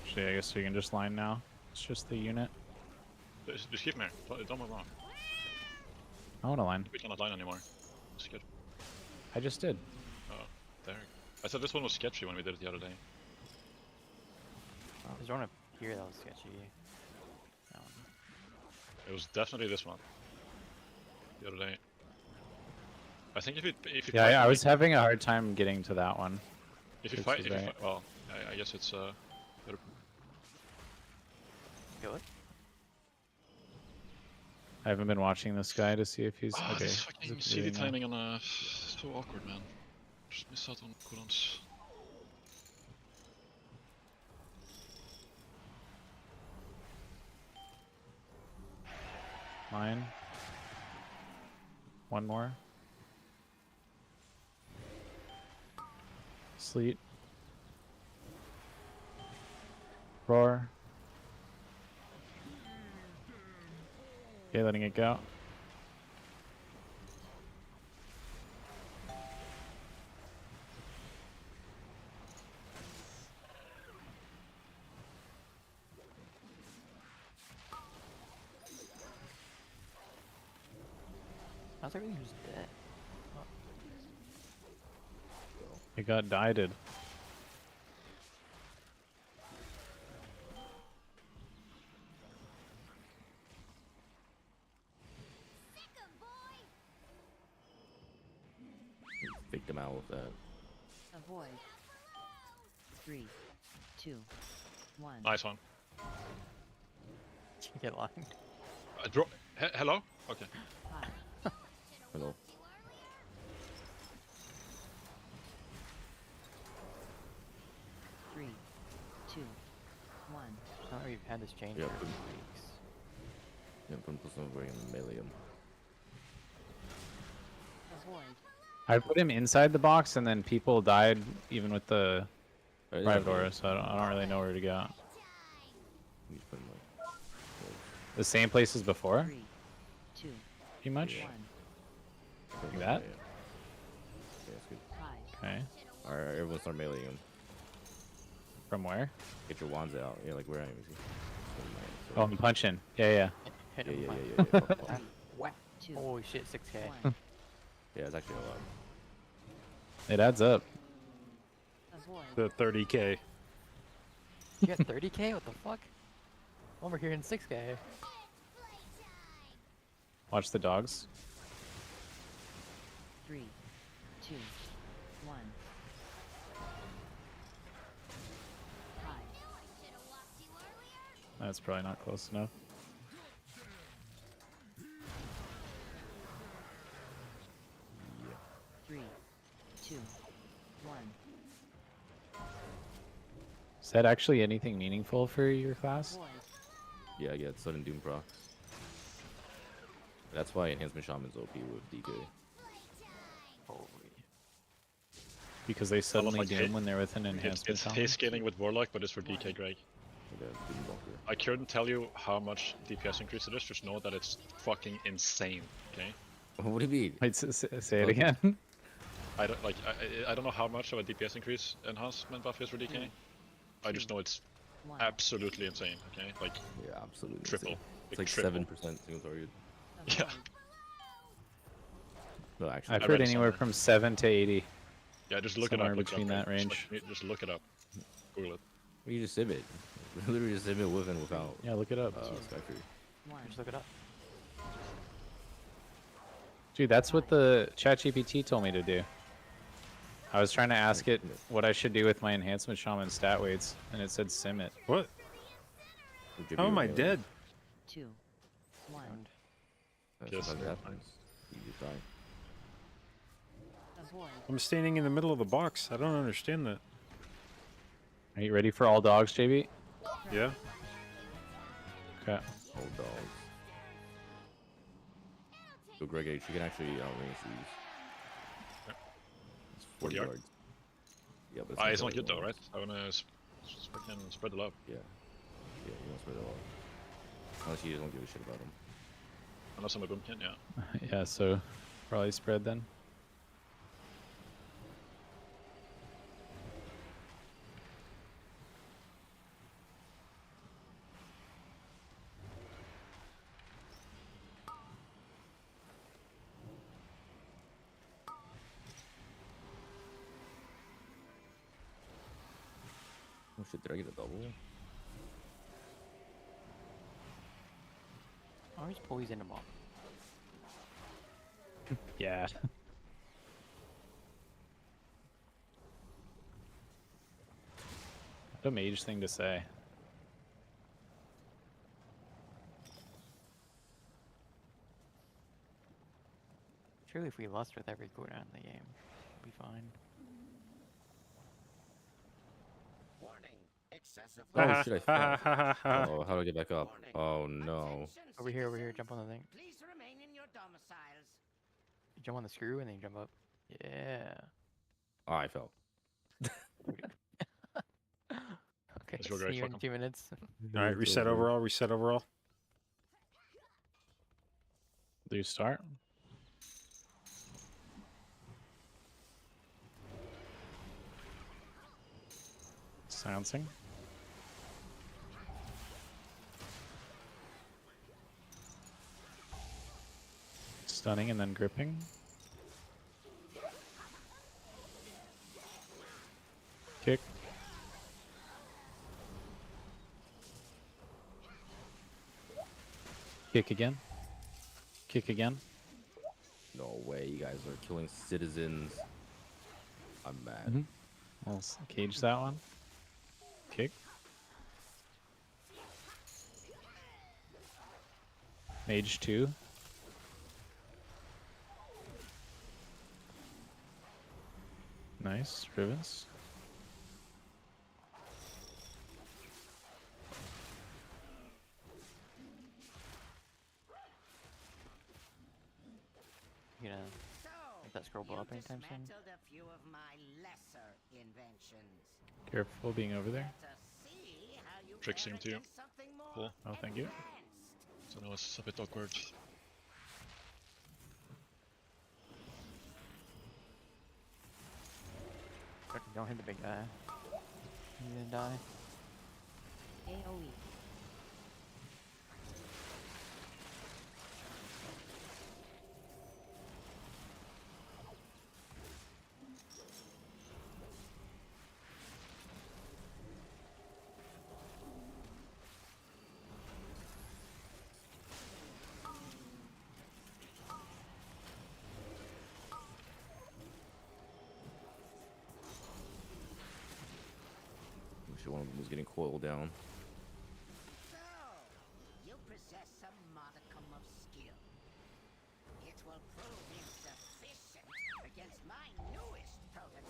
Actually, I guess we can just line now. It's just the unit. Just keep me. Don't move on. I want to line. We cannot line anymore. It's good. I just did. Oh, there. I said this one was sketchy when we did it the other day. There's one up here that was sketchy. It was definitely this one. The other day. I think if you Yeah, fight I like- was having a hard time getting to that one. If you which fight, is if you right. fight, well, I guess it's Kill it? I haven't been watching this guy to see if he's Ah, okay. this he's fucking really CD not. timing on so awkward, man. Just miss out on cooldowns. Mine. One more. Sleet. Roar. Okay, letting it go. How's everything just dead? It got dieted. Faked him out with that. Avoid. 3, 2, 1. Nice one. You get lined. Hello? Okay. Hello. 3, 2, 1. Oh, we've had this change Yeah, for put- weeks. Yeah, put some over and melee him. Avoid. I put him inside the box, and then people died even with the Yeah, private but- aura, so I don't really know where to go. You just put him like. The same place as before, 3, 2, pretty much. 1. Like that? Yeah, that's good. High. Okay. Alright, everyone start meleeing him. From where? Get your wands out. Yeah, like where I am. You see? Oh, I'm punching. Yeah. Hit Yeah, him. yeah, fine. yeah, yeah. Fuck off. What? 2, Holy shit, 6k. 1. Yeah, it's actually a lot. It adds up. Avoid. The 30k. You got 30k? What the fuck? Over here in 6k. Watch the dogs. 3, 2, 1. High. That's probably not close enough. Yeah. 3, 2, 1. Is that actually anything meaningful for your class? Avoid. Yeah, I get sudden doom procs. That's why enhancement shaman's OP with DK. Holy. Because they suddenly like doom it- when they're with an enhancement It's shaman? haste scaling with Warlock, but it's for DK, Greg. Yeah, doom bunker. I couldn't tell you how much DPS increase it is, just know that it's fucking insane, okay? What do you mean? Wait, say it Okay. again. I don't like I don't know how much of a DPS increase enhancement buff is for DK. I just know it's 1. absolutely insane, okay? Like Yeah, absolutely. triple. insane. It's Like like triple. 7% single target. Yeah. Avoid. No, actually. I've I heard read anywhere somewhere. from 7 to 80. Yeah, just look Somewhere it up. Look it between up, that guys. range. Just look it up. Google it. You just sim it. Literally just sim it with and without. Yeah, look it up. Sky Fury. Just look it up. Dude, that's what the ChatGPT told me to do. I was trying to ask it what I should do with my enhancement shaman stat weights, and it said sim it. What? How am I dead? 2, 1. That's what happens. You just die. Avoid. I'm standing in the middle of the box. I don't understand that. Are you ready for all dogs, JB? Yeah. Okay. All dogs. So Greg H, you can actually outrange these. It's 40 yards. yards. Yeah, but It's not like good though, yards. right? I wanna fucking spread the love. Yeah. Yeah, you want to spread it all. Unless you don't give a shit about them. Unless I'm a bumpkin, yeah. Yeah, so probably spread then. Oh shit, did I get a double? Oh, he's poison him off. Yeah. What a mage thing to say. Surely if we lost with every cooldown in the game, we'll be fine. Oh shit, I fell. Oh, how do I get back up? Oh no. Over here, jump on the thing. Please remain in your domiciles. You jump on the screw and then you jump up. Yeah. Oh, I fell. Okay, Let's go, see guys, you fuck in 'em. 2 minutes. All right, reset overall. Reset overall. Do you start? Silencing. Stunning and then gripping. Kick. Kick again. Kick again. No way, you guys are killing citizens. I'm mad. Mm-hmm. We'll cage that one. Kick. Mage 2. Nice. Rivens. You gonna make that scroll blow up anytime soon? Dismantled a few of my lesser inventions. Careful being over there. See how you Trick fare seem to you. against something more Cool. Oh, thank you. So now it's a bit awkward. Don't hit the big guy. He's gonna die. AoE. Wish one of them was getting coiled down. So, you possess some modicum of skill. It will prove insufficient against my newest prototype.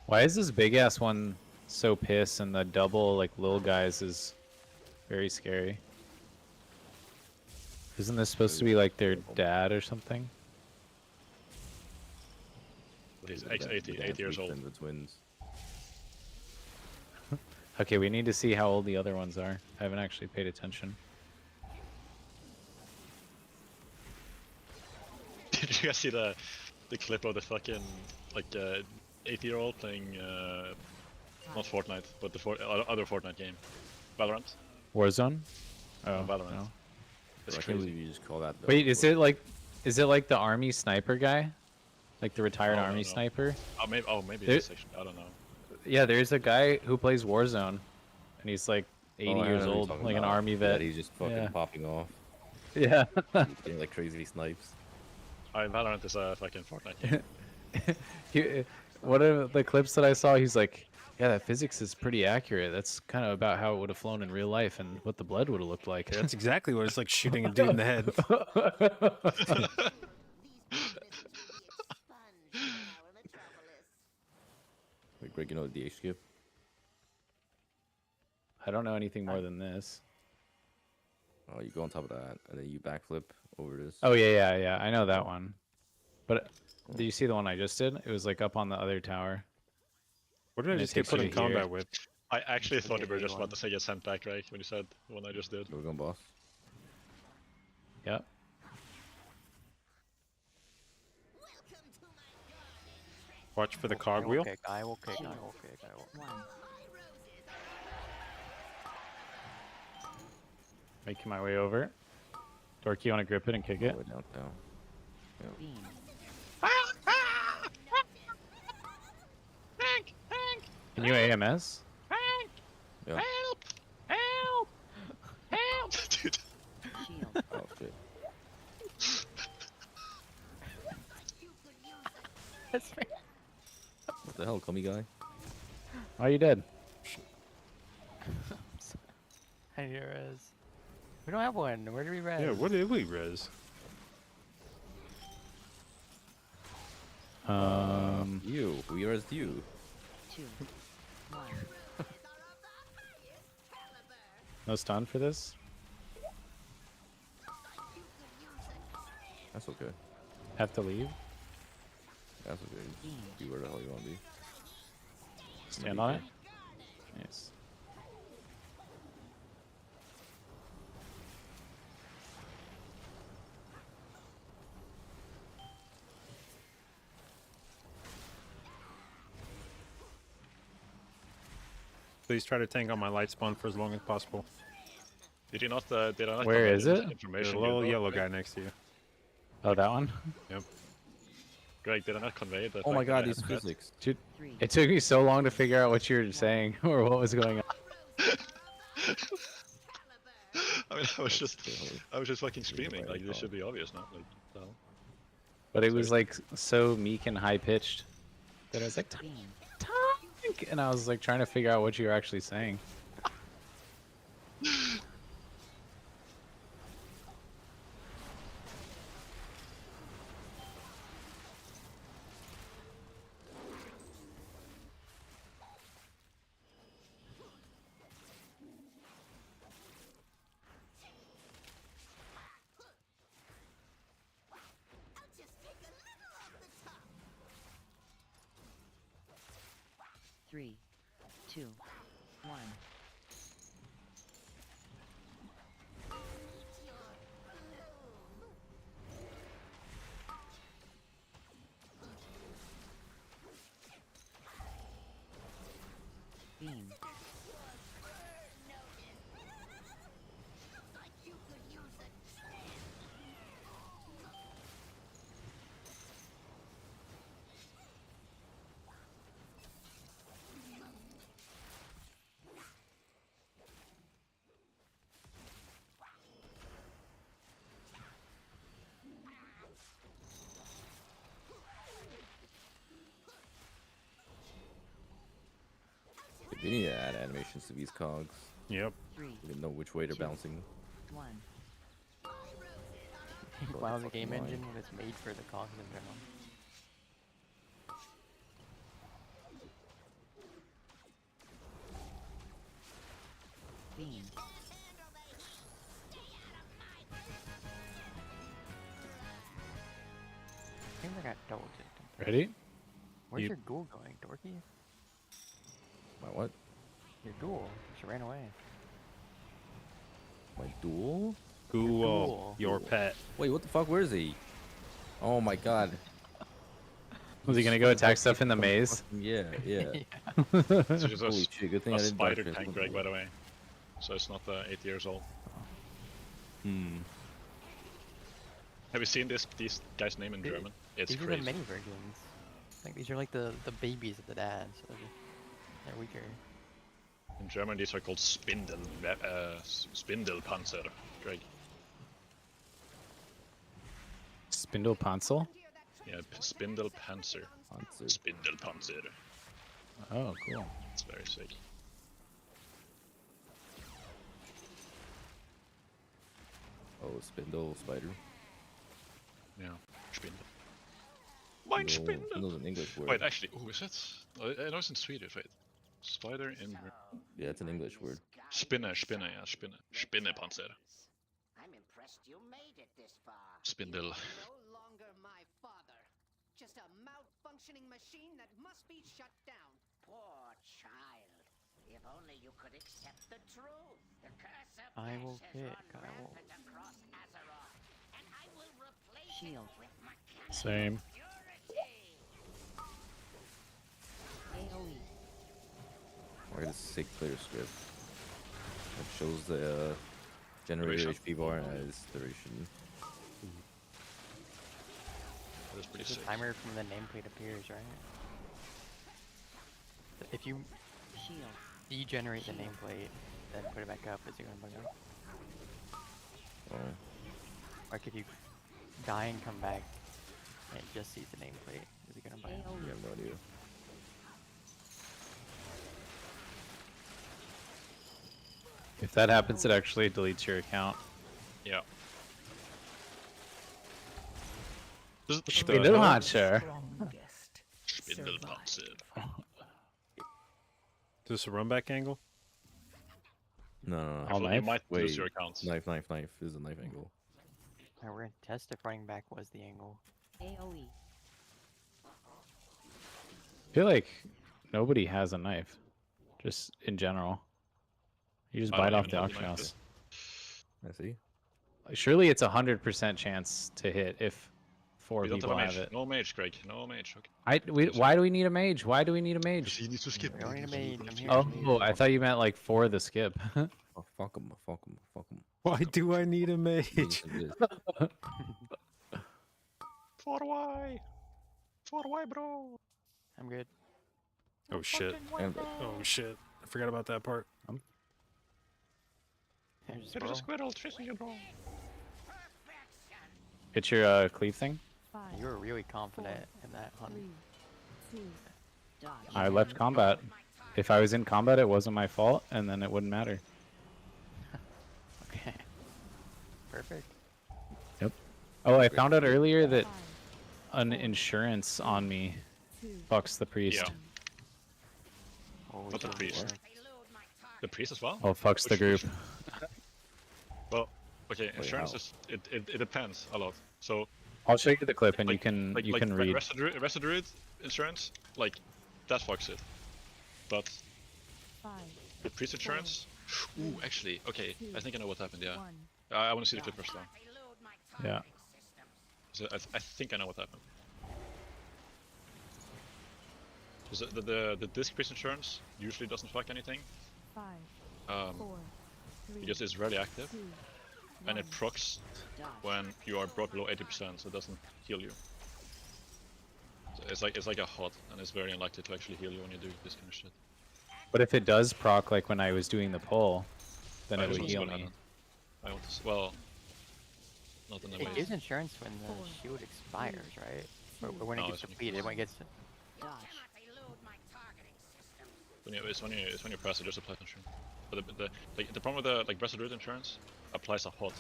Why is this big ass one so pissed and the double like little guys is very scary? Isn't this supposed to be like their dad or something? He's 80 years old. The twins. Okay, we need to see how old the other ones are. I haven't actually paid attention. Did you guys see the clip of the fucking like 80-year-old playing not Fortnite but the other Fortnite game? Valorant. Warzone? Oh, Valorant. no. It's Bro, I can't crazy. believe you just call that. the- Wait, is it like the army sniper guy? Like the retired Oh, no, army no. sniper? Maybe There- it's actually. I don't know. Yeah, there's a guy who plays Warzone, and he's like 80 Oh, I years know who you're old, talking like an about. army Yeah, vet. he's just fucking Yeah. popping off. Yeah. Getting like crazy snipes. Valorant is a fucking Fortnite game. One of the clips that I saw, he's like, yeah, that physics is pretty accurate. That's kind of about how it would have flown in real life and what the blood would have looked like. That's exactly what it's like shooting a dude in the head. Wait, Greg, you know the DH skip? I don't know anything more than this. Oh, you go on top of that, and then you backflip over this. Oh, yeah. I know that one. But did you see the one I just did? It was like up on the other tower. What did I And it just get takes put you in here. combat with? I actually thought you were Okay, just one. about to say get sent back, right? When you said the one I just did. We're going boss. Yep. Watch for the I will cogwheel. kick, I will kick, I will kick, I will. 1. Making my way over. Dorky, you want to grip it and kick it? Way downtown. Yeah. Beam. Can you AMS? Yeah. Dude. Shield. Oh shit. What the hell, call me guy? Oh, you did. I need a res. We don't have one. Where do we res? Yeah, what did we res? You. We are as you. 2. 1. No stun for this? That's okay. Have to leave? That's okay. Just be where the hell you want to be. Stand on it? Nice. Please try to tank on my light spawn for as long as possible. Did you not? Did I not? Where convey is this it? There's Information. a you little know, yellow Greg? guy next to you. Oh, that one? Yep. Greg, did I not convey the? Oh my fact that god, I these had that? physics. Dude, 3. it took me so long to figure out what you were saying or what was going on. I mean, I was just fucking screaming. Like this should be obvious now. Like, the hell? But it was like so meek and high pitched that I was like, Beam. tank! And I was like trying to figure out what you were actually saying. Three, two, 1. Beam. We need to add animations to these cogs. Yep. 3, We didn't know which way they're 2. bouncing. 1. Wow, the fucking game line. engine when it's made for the cogs in general. Beam. I think I got double tipped. Ready? Where's You- your ghoul going, Dorky? My what? Your ghoul. She ran away. My duel? Ghoul, Ghoul. your pet. Wait, what the fuck? Where is he? Oh my god. Was he gonna go attack stuff in the maze? Yeah, yeah. It's just Holy shit, good thing a I didn't spider dark tank, fist. Greg, by the way. so it's not 8 years old. Hmm. Have you seen these guys' name in German? It's These are crazy. the mini versions. Like these are like the babies of the dad, so they're weaker. In German, these are called Spindelpanzer, Greg. Spindlepanzel? Yeah, Spindelpanzer. Spindelpanzer. Oh, cool. It's very sick. Oh, spindle spider. Yeah, Spindel. Mein Spindel! Spindle's an English word. Wait, actually, oh, is it? I know it's in Swedish, wait. Spider in... Yeah, it's an English word. Spinne, yeah, Spinne. Spinnepanzer. I'm impressed you made it this far. Spindel. No longer my father. Just a malfunctioning machine that must be shut down. Poor child. If only you could accept the truth. The curse of I will Pesh kick, has run I will. rampant across Azeroth, and I will replace Shield. it with mechanical Same. purity. AoE. Or this sick player script. It shows the generator Duration. HP bar as duration. That's pretty The sick. timer from the nameplate appears, right? If you Shield. degenerate the nameplate, then put it back up, is it gonna bug out? Oh. Like if you die and come back, and it just sees the nameplate, is it gonna bug out? You have no idea. If that happens, it actually deletes your account. Yeah. Spindelpanzer. Spindelpanzer. Is this a run back angle? No, no, no. All Actually, you knife? might lose Wait, your accounts. Knife. This is a knife angle. Alright, we're gonna test if running back was the angle. AoE. I feel like nobody has a knife. Just in general. You just I bite don't off even the have the auction knife, house. I see. Like, surely it's 100% chance to hit if 4 We don't people have a have mage. it. No mage, Greg. No mage. Okay. Why do we need a mage? Why do we need a mage? He needs to skip. We don't need a maid, I'm here. Oh, I thought you meant like for the skip. Oh, fuck him. Why do I need a mage? For why? For why, bro? I'm good. Oh shit. Oh shit. I forgot about that part. There's There's a squirrel chasing you, bro. Hit your cleave thing. You were really confident in that hunt. Dodge. I left combat. If I was in combat, it wasn't my fault, and then it wouldn't matter. Okay. Perfect. Yep. Oh, I found out earlier that an insurance on me fucks the priest. Yeah. Holy Not the shit. priest. The priest as well? Oh, fucks the Which- group. Well, okay, Wait, insurance how? is it depends a lot. So I'll show you the clip, and like, you can like read. Rest of Druid insurance, like that fucks it. But the priest insurance, ooh, actually, okay, I think I know what happened. Yeah, I want to see the clip first though. Yeah. So I think I know what happened. So the disc priest insurance usually doesn't fuck anything. Because it's rarely active, and it procs when you are brought below 80%, so it doesn't heal you. So it's like a hot, and it's very unlikely to actually heal you when you do this kind of shit. But if it does proc, like when I was doing the pull, then I it just would want to see heal what me. happened. I want to well, not in a It way. gives insurance when the shield expires, right? Or when it No, gets it's when you depleted, when it gets... Dodge. It's when you press it, just applies insurance. But the problem with the like Breast of Druid insurance applies a hot.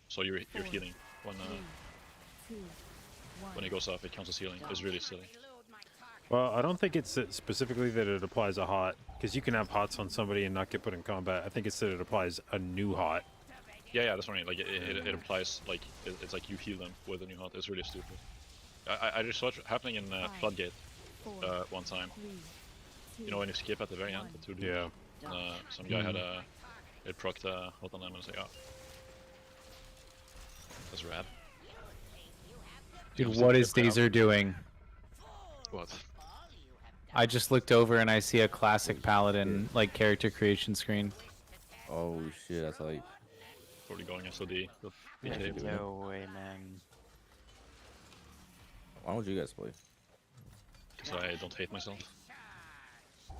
So you're healing when it goes up. It counts as healing. It's really silly. Well, I don't think it's specifically that it applies a hot, because you can have hots on somebody and not get put in combat. I think it's that it applies a new hot. Yeah, that's what I mean. Like it applies like it's like you heal them with a new hot. It's really stupid. I just saw it happening in Floodgate one time. You know when you skip at the very end, the 2D. Yeah. Some guy had it procced a hot on them and it's like, oh, that's rad. Dude, Obviously what the is different Dazer doing? What? I just looked over and I see a classic paladin like character creation screen. Oh shit, that's like. Probably going SOD. But be There's caved. no way, man. Why don't you guys play? Because I don't hate myself.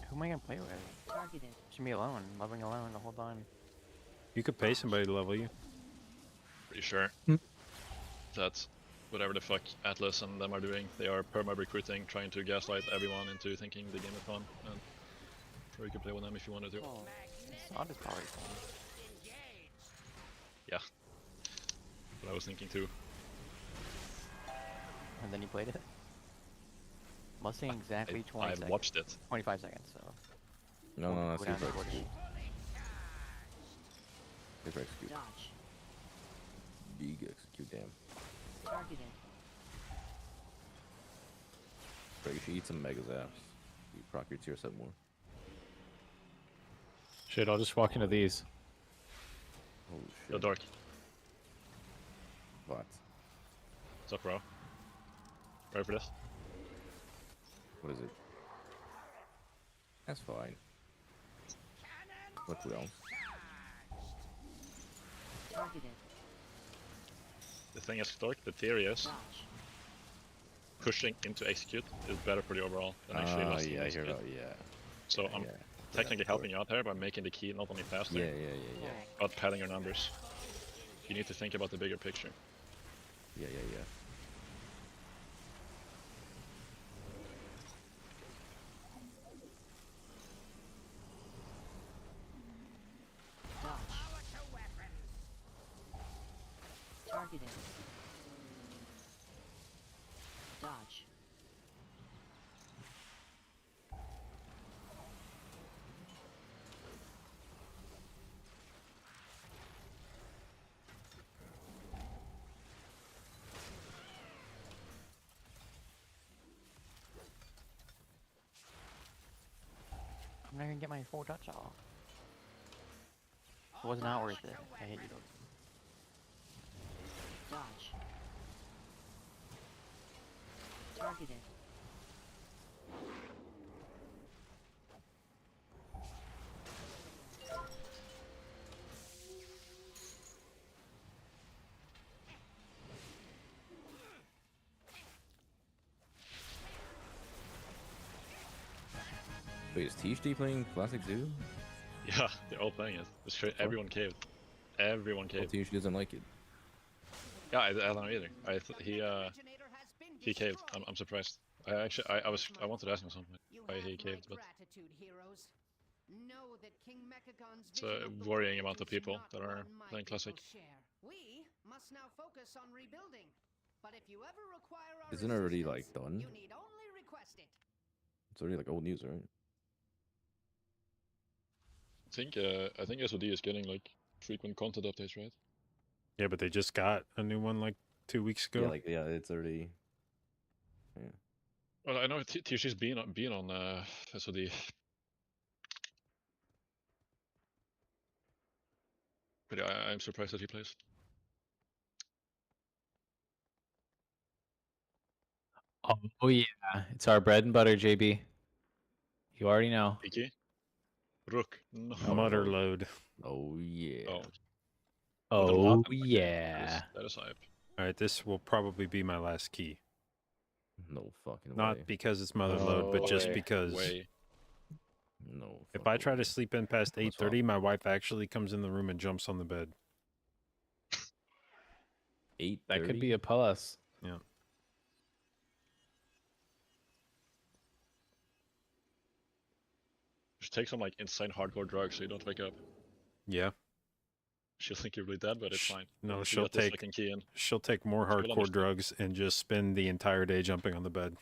Who am I gonna play with? Targeted. Just me alone, living alone the whole time. You could pay somebody to level you. Pretty sure that whatever the fuck Atlas and them are doing, they are perma recruiting, trying to gaslight everyone into thinking the game is fun. And sure you could play with them if you wanted to. Oh, Sod is probably fun. Yeah. But I was thinking too. And then you played it? Lasting exactly 20 I seconds. watched it. 25 seconds, so. No, no, that's Go down super to 40. execute. Super execute. Dodge. Big execute, damn. Targeted. Bro, you should eat some Mega Zaps. You proc your tier set more. Shit, I'll just walk into these. Holy Yo, shit. Dark. What? What's up, bro? Ready for this? What is it? That's fine. What else? Targeted. The thing is, Dark, the theory is Dodge. pushing into execute is better for the overall than actually Oh, lasting yeah, I execute. hear that, yeah. So I'm Yeah. technically helping you out here by making the key not only faster, Yeah. but padding your numbers. You need to think about the bigger picture. Yeah. Dodge. Targeted. Dodge. I'm not gonna get my full touch off. It was not worth it. I hate you. Dodge. Targeted. Wait, is THD playing Classic Zoo? Yeah, they're all playing it. It's straight, everyone caved. Everyone Well, caved. THD doesn't like it. Yeah, I don't know either. He caved. I'm surprised. I wanted to ask him something why he caved, but it's a worrying amount of people that are playing Classic. We must now focus on rebuilding. But if you ever require our Isn't it already assistance, like done? you need only request it. It's already like old news, right? I think SOD is getting like frequent content updates, right? Yeah, but they just got a new one like 2 weeks ago. Yeah, it's already. Yeah. Well, I know THC's been on SOD. But yeah, I'm surprised that he plays. Oh yeah, it's our bread and butter, JB. You already know. Iki? Rook. No. Mutter load. Oh yeah. Oh. With a Oh lot of- yeah. That is hype. All right, this will probably be my last key. No fucking Not way. because it's mother load, but just way. because No. if I try to sleep in past Let's swap. 8:30, my wife actually comes in the room and jumps on the bed. 8. That could be a plus. Yeah. Just take some like insane hardcore drugs so you don't wake up. Yeah. She'll think you're really dead, but it's fine. No, Once you she'll get this take fucking key in. she'll take more She'll hardcore understand. drugs and just spend the entire day jumping on the bed.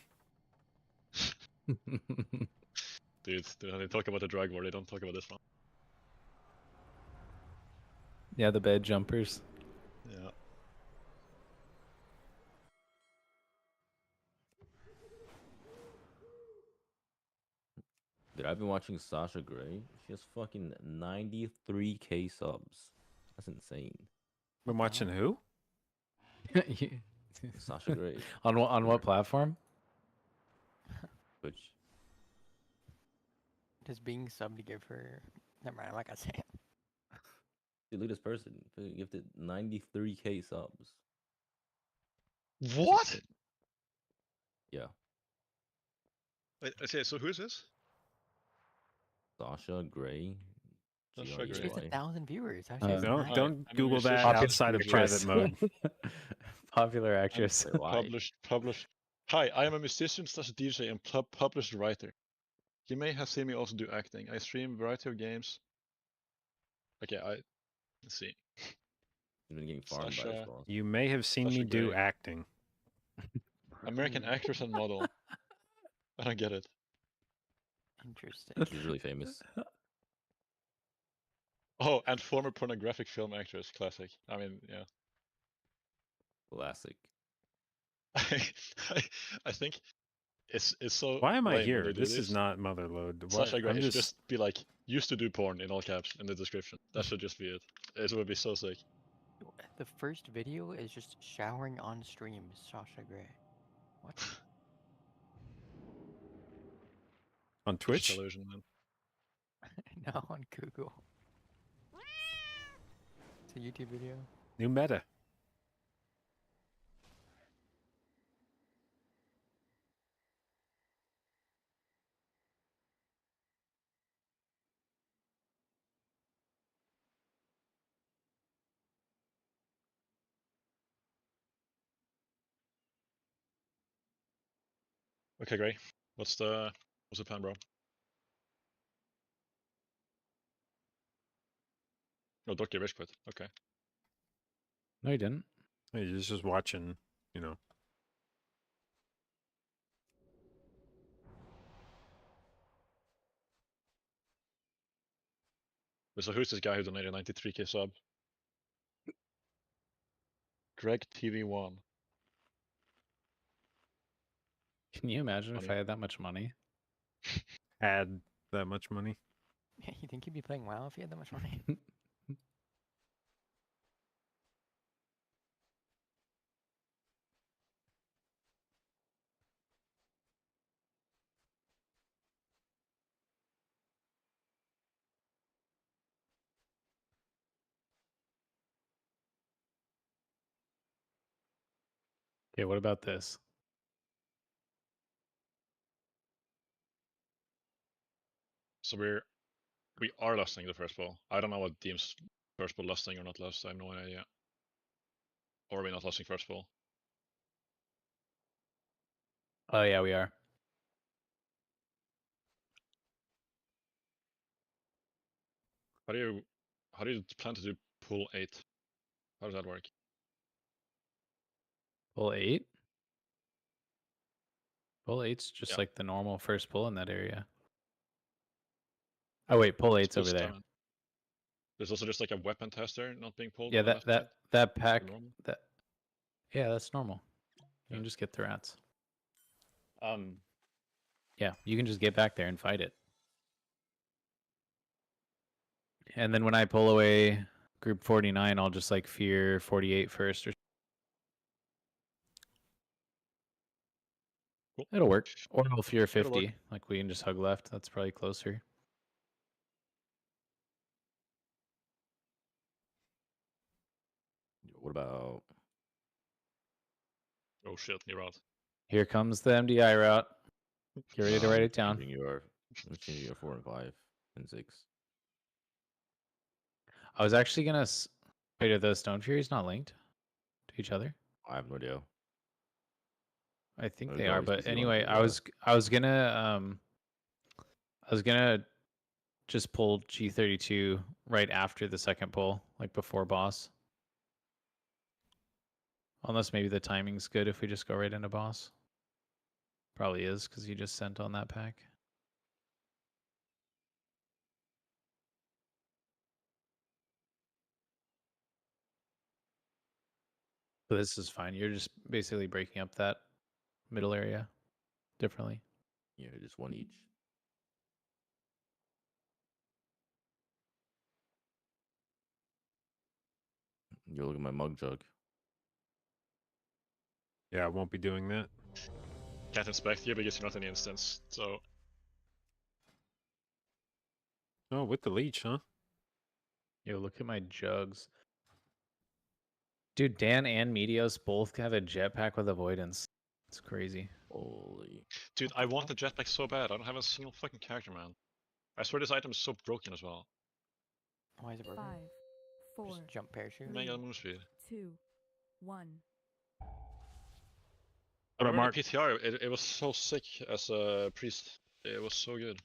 Dude, when they talk about the drug war, they don't talk about this one. Yeah, the bed jumpers. Yeah. Dude, I've been watching Sasha Grey. She has fucking 93k subs. That's insane. Been watching who? Sasha Grey. On what platform? Which does being subbed give her? Never mind. I'm not gonna say it. Dude, look at this person. They gifted 93k subs. What? Yeah. Wait, okay, so who is this? Sasha Gray. Sasha She Gray. has 1,000 viewers. How Uh, she Don't has don't I'm a Google that musician. outside of private mode. Popular I'm actress. Why? published. Hi, I am a musician slash DJ and published writer. You may have seen me also do acting. I stream a variety of games. Okay, let's see. He's been getting farmed by his Sasha, boss. You may have seen Sasha me do Grey. acting. American actress and model. I don't get it. Interesting. She's really famous. Oh, and former pornographic film actress. Classic. I mean, yeah. Classic. I think it's so. Why am I lame when here? they do This is not Motherload. What? Sasha Grey I'm should just. just be like, used to do porn in all caps in the description. That should just be it. It would be so sick. The first video is just showering on stream. Sasha Grey. What? On Twitch? Television, man. No, on Google. It's a YouTube video. New meta. Okay, great. What's the plan, bro? Oh, Dr. Rich quit. Okay. No, he didn't. He's just watching, you know. So who's this guy who donated 93k sub? Greg TV1. Can you imagine if Funny. I had that much money? Had that much money. Yeah, you think you'd be playing WoW if you had that much money? Okay, what about this? So we are lusting the first ball. I don't know what deems first ball lusting or not lust. I have no idea. Or are we not lusting first ball? Oh yeah, we are. How do you plan to do pull 8? How does that work? Pull 8? Pull 8's just Yeah. like the normal first pull in that area. Oh wait, pull 8's Pull over there. 7. There's also just like a weapon tester not being pulled. Yeah, on the left side. that pack normal? that yeah, that's normal. You Yeah. can just get the rats. Yeah, you can just get back there and fight it. And then when I pull away group 49, I'll just like fear 48 first or Cool. it'll work. Or I'll fear It'll work. 50. Like we can just hug left. That's probably closer. What about? Oh shit, you're out. Here comes the MDI route. Get ready to write it down. I'm changing your 4 and 5 and 6. I was actually gonna wait. Are those Stone Furies not linked to each other? I have no idea. I think There's they are, always but PC one anyway, too, I was gonna just pull G32 right after the second pull, like before boss. Unless maybe the timing's good if we just go right into boss. Probably is because you just sent on that pack. So this is fine. You're just basically breaking up that middle area differently. Yeah, just one each. You're looking at my mug jug. Yeah, I won't be doing that. Can't inspect you because you're not in the instance. So Oh, with the leech, huh? Yo, look at my jugs. Dude, Dan and Meteos both have a jetpack with avoidance. It's crazy. Holy. Dude, I want the jetpack so bad. I don't have a single fucking character, man. I swear this item is so broken as well. Why is it broken? 5, 4, Just jump parachute. Mega move speed. 2, 1. I What about remember Mark? the PTR, it was so sick as a priest. It was so good.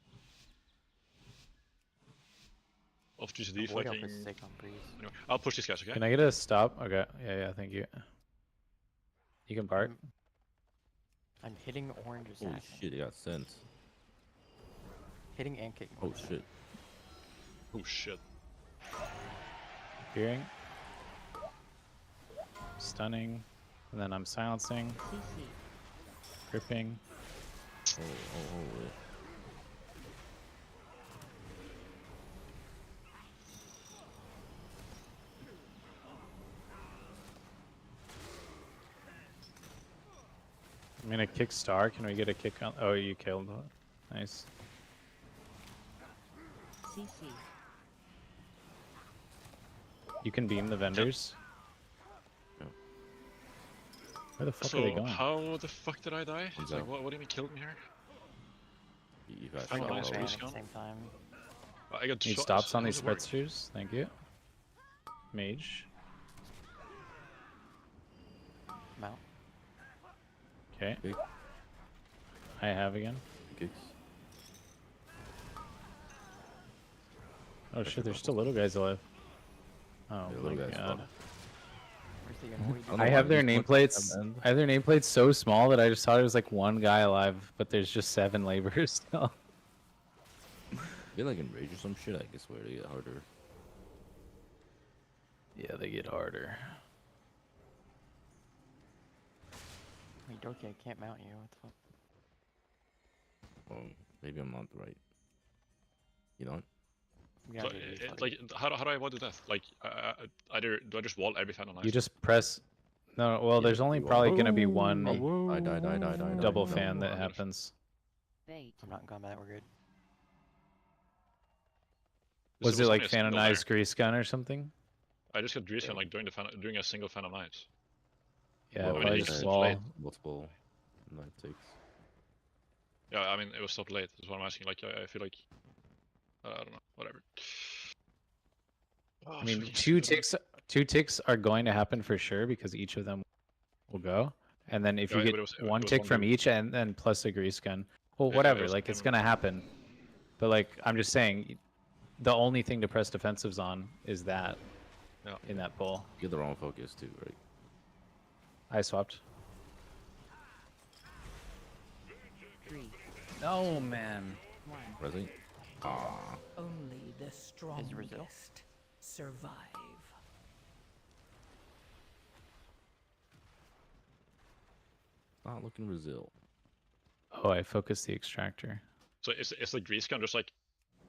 Off GCD Void Elf fucking... is sick on breeze. Anyway, I'll push these guys, okay? Can I get a stop? Okay. Yeah, thank you. You can park. I'm hitting orange assassin. Holy shit, it got sense. Hitting and kicking. Oh shit. Oh shit. Fearing. Stunning. And then I'm silencing. CC. Gripping. Wait. I'm gonna kick star. Can we get a kick on? Oh, you killed it. Nice. CC. You can beam the vendors. Where the fuck are they going? How the fuck did I die? One's Like, out. what do you mean killed me here? You got Oh, shot. nice At the respawn. same time. I got Need shot. stops on How these does it work? spritzers. Thank you. Mage. Mount. Okay. Kick. I have again. Kicks. Oh shit, there's still little guys alive. Oh Yeah, my little guys god. Where's the avoid? don't I know have why their these ones nameplates. have end. I have their nameplates so small that I just thought it was like one guy alive, but there's just 7 laborers still. Get like enrage or some shit, I guess where they get harder. Yeah, they get harder. Wait, Dorky, I can't mount you. What the fuck? Maybe I'm not right. You know? I'm So, gonna do these like, how do I avoid death? Like, either do I just wall every fan on ice? You just press. No, well, Yeah, there's only you probably are. gonna be one Die. double No, fan that I'm gonna- happens. Bait. I'm not in combat. We're good. Was There it like only a single Fanonized there. grease gun or something? I just got Grease like during a single fan of knives. Yeah, Well, probably it just was wall. late. Multiple knife takes. Yeah, I mean, it was so late. That's what I'm asking. Like, I feel like, I don't know, whatever. Oh, I mean, freaking two ticks are going to happen for sure because each of them will go. And then if Yeah, you but get it was one one tick from dude. each and then plus a grease gun, well, Yeah, it whatever, was like it's him. gonna happen. But like I'm just saying, the only thing to press defensives on is that Yeah. in that pull. You get the wrong focus too, right? I swapped. 3, No man. 1. Present. Ah. Only the Brazil. strongest survive. Not looking Brazil. Oh, I focused the extractor. So is the Grease gun just like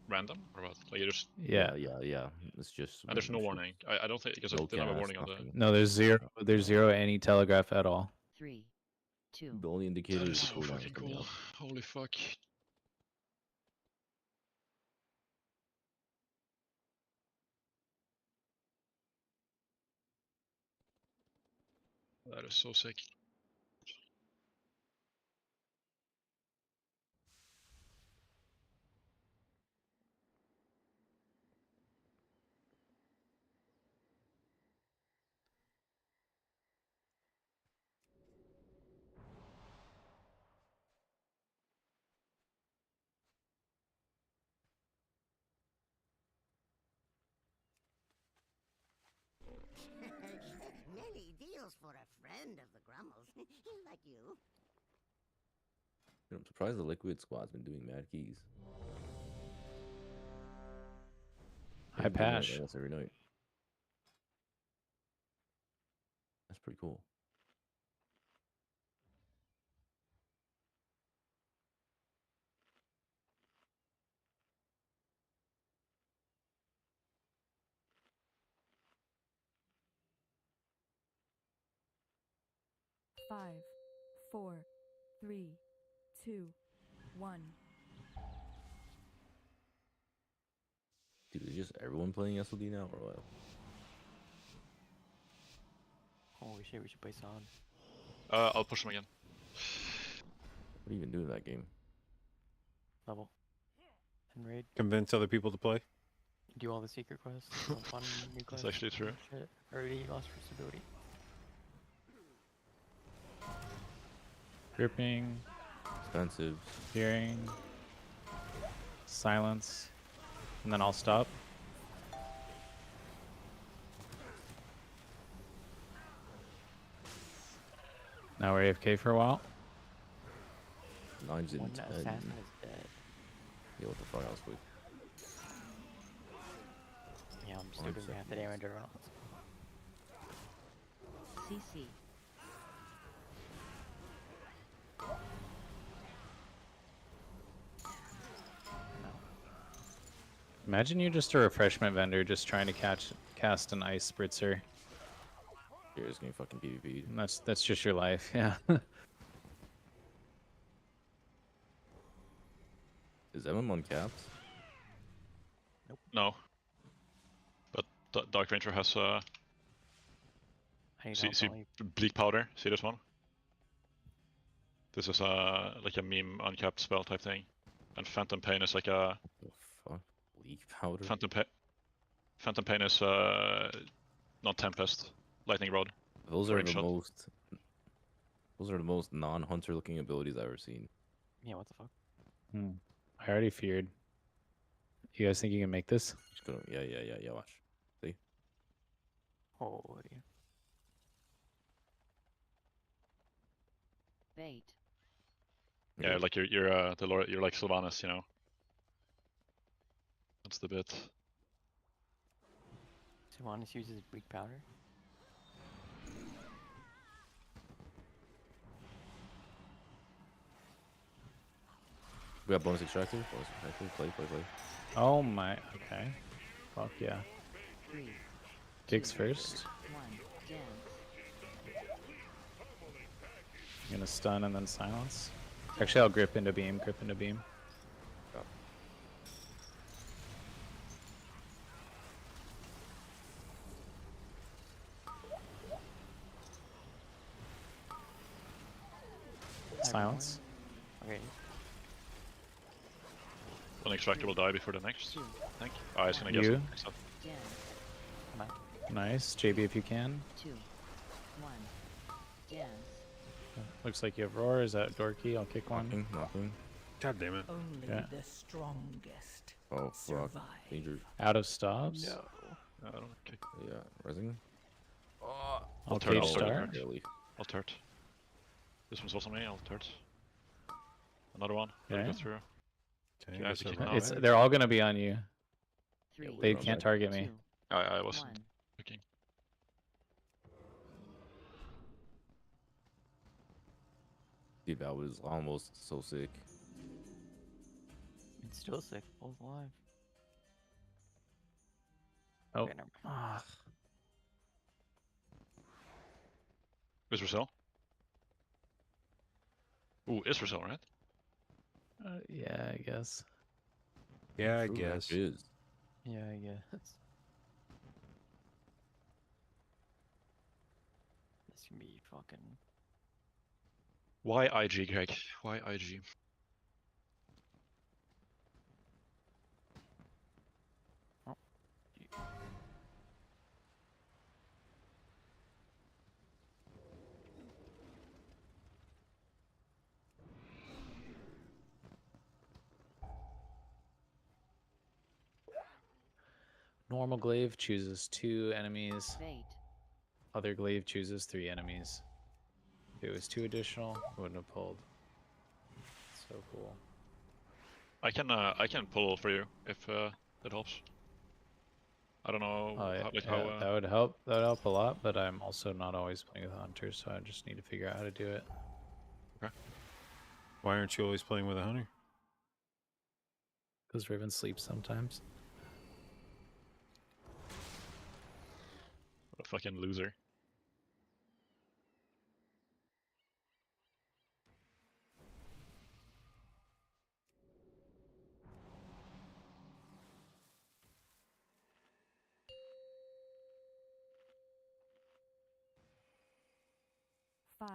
random or what? Like you just Yeah. Yeah. It's just. and there's no random warning. I don't think because shit. it didn't have a cast, warning on the. nothing. No, there's zero any telegraph at all. 3, 2. The only indicator That is is the so cooldown fucking coming cool. up. Holy fuck. That is so sick. Many deals for a friend of the Grummels. Like you. I'm surprised the Liquid squad's been doing mad keys. Hi, They've been doing it Pash. almost every night. That's pretty cool. Five, 4, 3, 2, 1. Dude, is just everyone playing SOD now or what? Holy shit, we should play Sod. I'll push him again. What do you even do in that game? Level. And raid. Convince other people to play. Do all the secret quests. Some fun new That's quests. actually true. Shit. Already lost for stability. Gripping, Expensive. hearing, silence, and then I'll stop. Now we're AFK for a while. 9s One and 10. assassin is dead. Yeah, what the fuck? I was quick. Yeah, I'm still One doing half second. the damage around. CC. Imagine you're just a refreshment vendor just trying to cast an ice spritzer. You're just getting fucking PvP'd. And that's just your life, yeah. Is MM uncapped? No. But Dark Ranger has I need see help, Ollie. bleak powder. See this one? This is like a meme uncapped spell type thing, and Phantom Pain is like a What the fuck? Leak powder? Phantom Pain is not Tempest, Lightning Rod. Those are range the shot. most. Those are the most non-hunter looking abilities I've ever seen. Yeah, what the fuck? I already feared. You guys think you can make this? Just gonna, yeah. Watch. See? Holy. Bait. Yeah, like you're the Lord, you're like Sylvanas, you know. That's the bit. Sylvanas uses bleak powder. We got bonus extractor. Bonus extractor. Play. Oh my, okay. Fuck yeah. 3, Kicks first. 1, dance. I'm gonna stun and then silence. Actually, I'll grip into beam. Silence. Okay. One extractor will die before the next. I think. Oh, he's gonna guess You. it. So, Dance. Come on. Nice. JB if you can. 2, 1, dance. Looks like you have roar. Is that dorky? I'll kick one. Nothing. God damn it. Only Yeah. the strongest Oh fuck. survive. Danger. Out of stops. No. I don't kick. Yeah. Resing. I'll turn cage off the start. Barely. I'll turret. This one's also me. I'll turret. Another one. Gotta Okay. go through. Okay, Yeah, I have to kick now. It's they're all gonna be on you. 3, They we're on can't that. target me. 2, I wasn't 1. looking. Dude, that was almost so sick. It's still sick. Both alive. Oh. Okay, never mind. Ah. Is Roselle? Ooh, is Roselle, right? Yeah, I guess. Yeah, I True, guess. that is. Yeah, I guess. This can be fucking. Why IG, Greg? Why IG? Normal glaive chooses 2 enemies. Bait. Other glaive chooses 3 enemies. If it was 2 additional, wouldn't have pulled. So cool. I can pull for you if that helps. I don't know Oh, yeah, how, like yeah, how. that would help. That would help a lot. But I'm also not always playing with hunters, so I just need to figure out how to do it. Why aren't you always playing with a hunter? Because Riven sleeps sometimes. What a fucking loser. 5,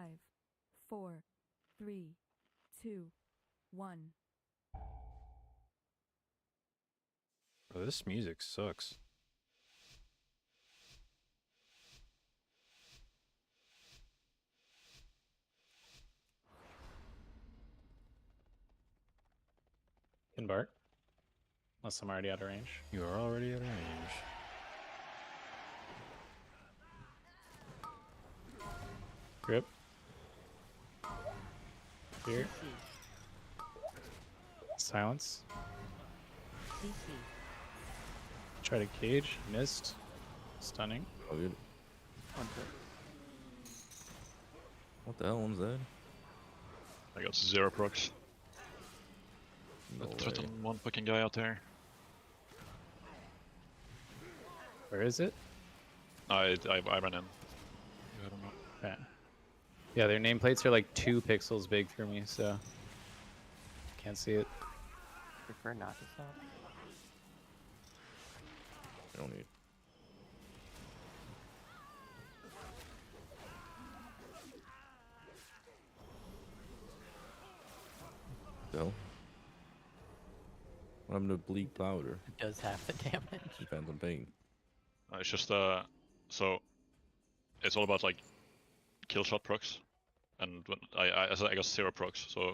4, 3, 2, 1. Bro, this music sucks. Can bark. Unless I'm already out of range. You are already at range. Grip. Here. Silence. CC. Try to cage. Missed. Stunning. Oh, good. One foot. What the hell? One's dead. I got 0 procs. No Let's way. threaten one fucking guy out there. Where is it? I ran in. I don't know. Yeah. Yeah, their nameplates are like 2 pixels big for me, so can't see it. Prefer not to stop. I don't need. So, what happened to bleak powder? It does half the damage. Phantom pain. It's just so it's all about like kill shot procs, and when I got 0 procs, so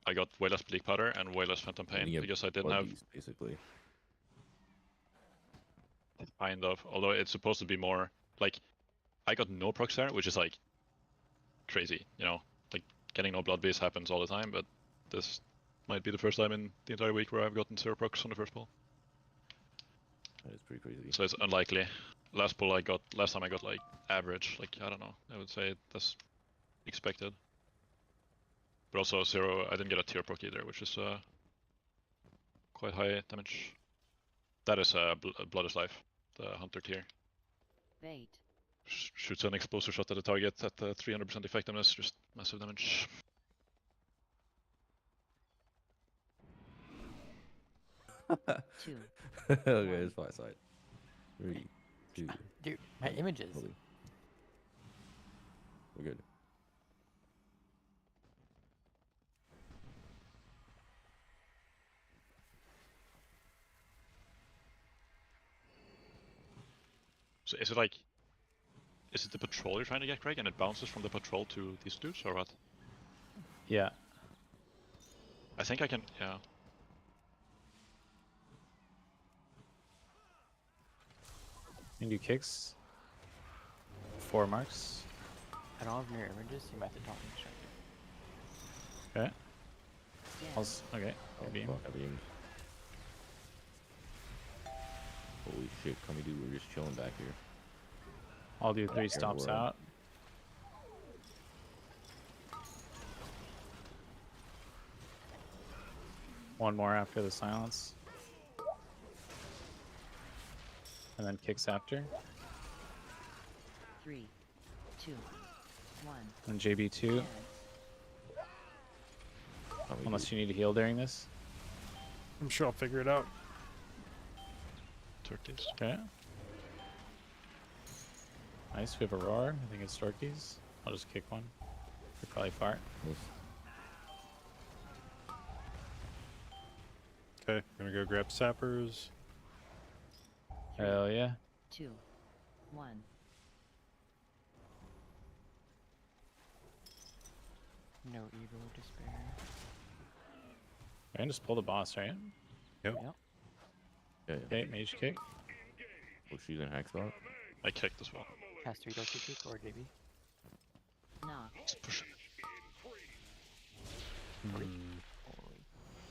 I got way less bleak powder and way less phantom pain You get because I didn't have buggies, basically. kind of. Although it's supposed to be more like I got no procs there, which is like crazy, you know. Like getting no blood beast happens all the time, but this might be the first time in the entire week where I've gotten 0 procs on the first pull. That is pretty crazy. So it's unlikely. Last time I got like average, like I don't know. I would say that's expected. But also 0, I didn't get a tier proc either, which is quite high damage. That is Blood is Life, the hunter tier. Bait. Shoots an explosive shot at the target at 300% effectiveness, just massive damage. Two. Okay, it's fine side. 3, 2. Dude, my images. Holy. We're good. So is it the patrol you're trying to get, Craig, and it bounces from the patrol to these dudes, or what? Yeah. I think I can, yeah. Can do kicks. 4 marks. I don't have mirror images, so you might have to taunt me. Okay. Yeah. Okay. Oh, Beam. fuck, I beamed. Holy shit, come dude, we're just chilling back here. I'll do 3 Here, stops world. out. One more after the silence. And then kicks after. 3, 2, 1. And JB2. Unless you need to heal during this. I'm sure I'll figure it out. Turkeys. Okay. Nice, we have a roar. I think it's turkeys. I'll just kick one. They're probably fart. Okay, gonna go grab sappers. Hell yeah. 2, 1. No evil despair. I can just pull the boss, right? Yep. Yep. Yeah, Okay, mage kick. Oh, she's in hack spot. I kicked as well. Cast 3 Doki kick or JB. Knock. Let's push it.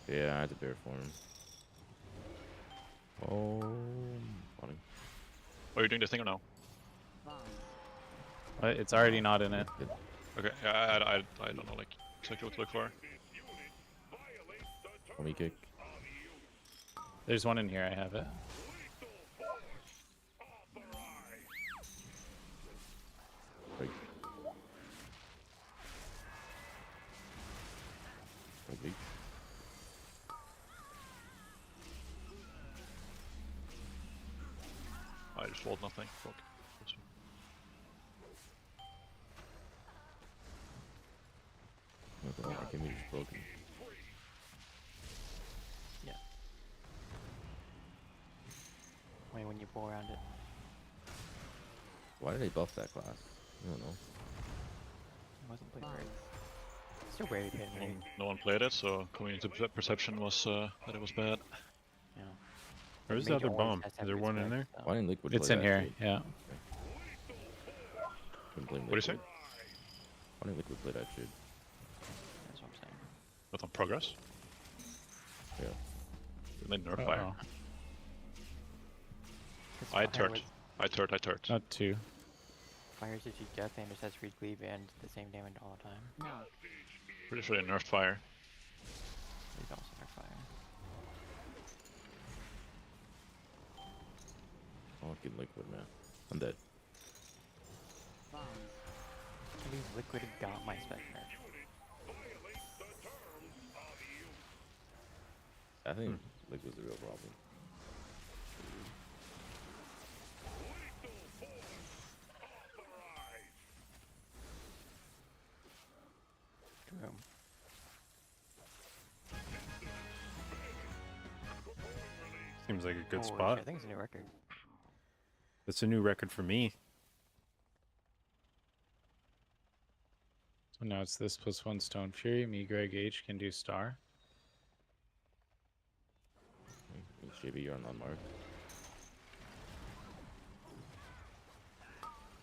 Yeah, I had to bear for him. Oh, funny. Oh, you're doing the thing or no? Bomb. But it's already not in it. Okay, yeah, I don't know like exactly what to look for. Let me kick. There's one in here, I have it. Break. Okay. I just rolled nothing. Fuck. Oh, our community's broken. Yeah. Wait, when you pull around it. Why did they buff that class? I don't know. It wasn't played great. Still very good. No one played it, so community perception was that it was bad. Yeah. Where's the other bomb? Is there one in there? Why didn't Liquid It's play in that here. trade? Yeah. Couldn't blame What do you say? Liquid. Why didn't Liquid play that shit? That's what I'm saying. But on progress? Yeah. They nerf fire. I turret. I turret. Not two. Fires if you death and just has free cleave and the same damage all the time. No. Pretty sure they nerfed fire. There's also their fire. Oh, get Liquid, man. I'm dead. Bombs. At least Liquid got my spec nerf. I think Liquid's the real problem. True. Seems like a good Holy spot. shit, I think it's a new record. It's a new record for me. So now it's this +1 Stone Fury. Me, Greg H can do star. JB, you're on unmarked.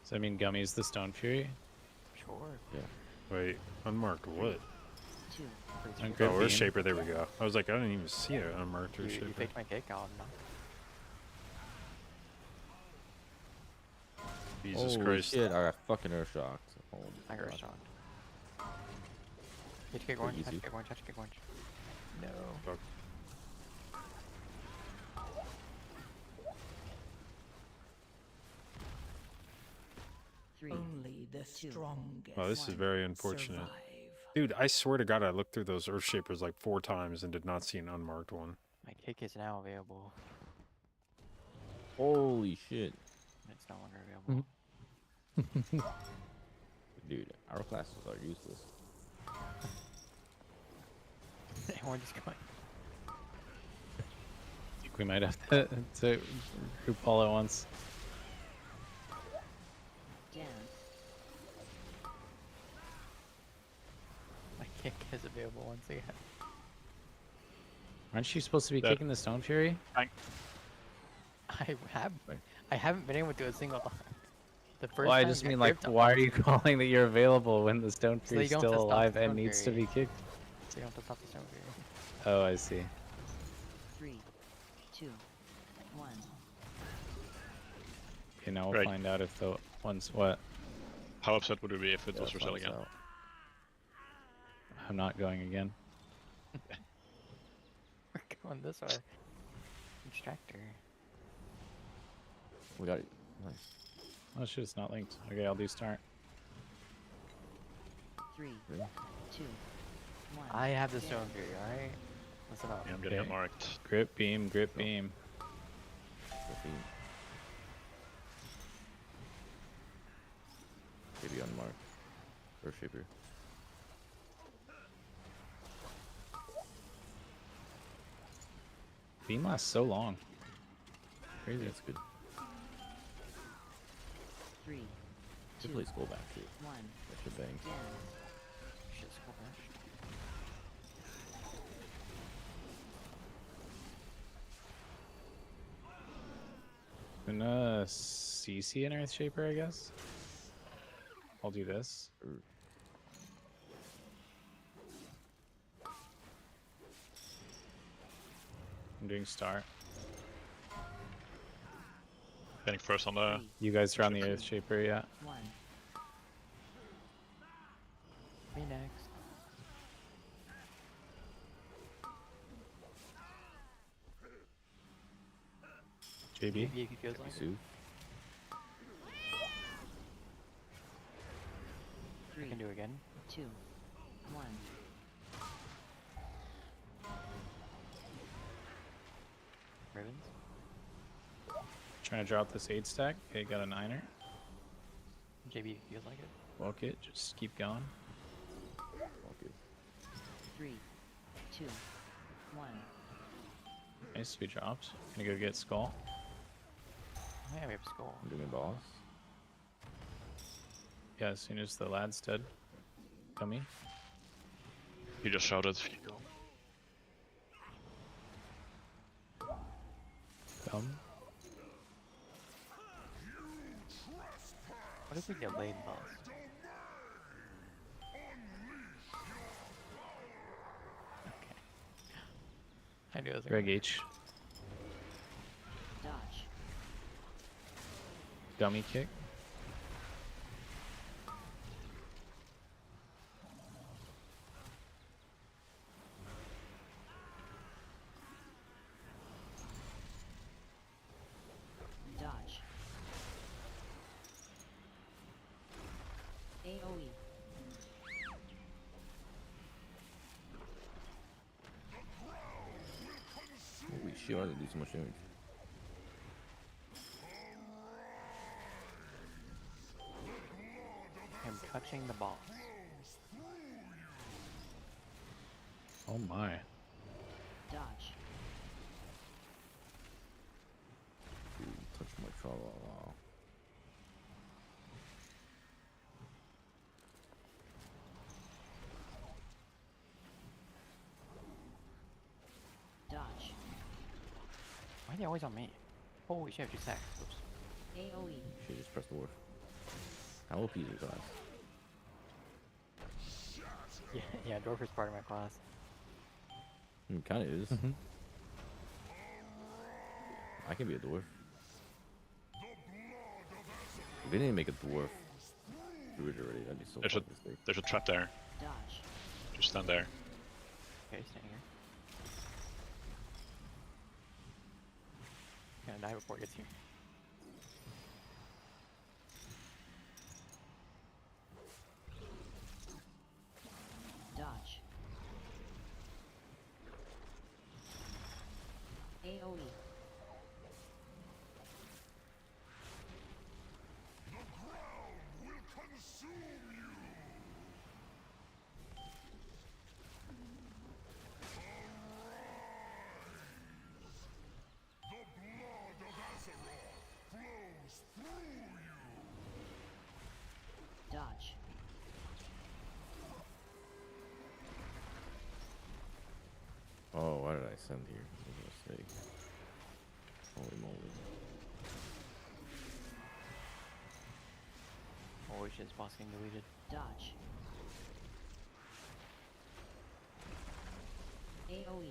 Does that mean Gummy's the Stone Fury? Sure. Yeah. Wait, unmarked what? Two. On Oh, Grid Earth Beam. Shaper, there we go. I was like, I didn't even see it unmarked Earth You Shaper. faked my kick? Oh no. Jesus Holy Christ. shit, I got fucking earth shocked. Oh my I got God. shocked. Hit kick orange, touch easy. kick orange, touch kick orange. No. Fuck. Three. Only the Two. strongest. Oh, this is very unfortunate. survive. Dude, I swear to God, I looked through those Earth Shapers like 4 times and did not see an unmarked one. My kick is now available. Holy shit. It's no longer available. Dude, our classes are useless. Orange is going. I think we might have to group all at once. Dance. My kick is available once again. Aren't you supposed to be Dead. kicking the Stone Fury? I haven't been able to do a single time. The first Well, I time just I mean, got like, gripped on- why are you calling that you're available when the Stone So you Fury's don't have still to stop alive the and Stone needs to Fury. be kicked? So you don't have to stop the Stone Fury. Oh, I see. 3, 2, 1. Okay, now we'll Right. find out if the one's what. How upset would you be if it was Yeah, Roselle finds again? out. I'm not going again. We're going this way. Extractor. We got it. Nice. Oh shit, it's not linked. Okay, I'll do start. 3, Really? 2, 1. I have the Stone Fury, alright? What's it up? Yeah, I'm getting Okay. unmarked. Grip beam, grip beam. Maybe unmarked. Earth Shaper. Beam lasts so long. Crazy. That's good. 3, Should 2, play Skull back too. 1. That should bang. Dance. Shit, skull bash. Gonna CC an Earth Shaper, I guess. I'll do this. I'm doing star. Getting first on the. You guys are on the Earth Shaper, yeah. 1. Me next. JB. Maybe if he feels like it. Sue. I can do it again. 2, 1. Ravens. Trying to drop this 8 stack. Okay, got a 9er. JB if he feels like it. Walk it, just keep going. Okay. 3, 2, 1. Nice, we dropped. Gonna go get skull. Yeah, we have skull. I'm doing boss. Yeah, as soon as the lad's dead. Dummy. He just shouted. Dumb. What if we get lane boss? Okay. I knew it was a Greg H. Dodge. Dummy kick. Dodge. AoE. Holy shit, I didn't do so much damage. I'm touching the boss. Oh my. Dodge. Dude, touch my tra-la-la. Dodge. Why are they always on me? Holy shit, I have 2 sacks. Oops. AoE. Shit, just press the dwarf. How OP is your class? Yeah, dwarf is part of my class. Kind of is. I can be a dwarf. If they didn't make a dwarf druid already, that'd be so There's a, fucking sick. there's a trap there. Dodge. Just stand there. Okay, standing here. Gonna die before it gets here. Dodge. AoE. Dodge. Oh, why did I send here? That was a mistake. Holy moly. Holy shit, this boss getting deleted. Dodge. AoE.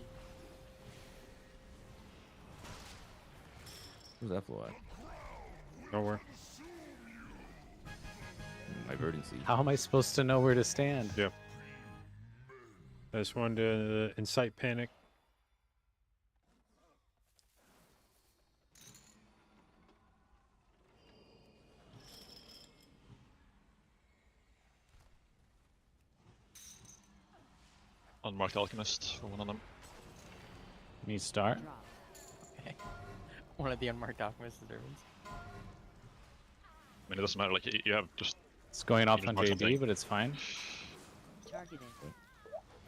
Who's that flow at? Nowhere. My verdancy. How am I supposed to know where to stand? Yep. I just wanted to incite panic. Unmarked alchemist for one of them. Me start. Drop. Okay. One of the unmarked alchemist servants. I mean, it doesn't matter. Like you have just. It's going off just on mark JD, something. but it's fine. Targeted.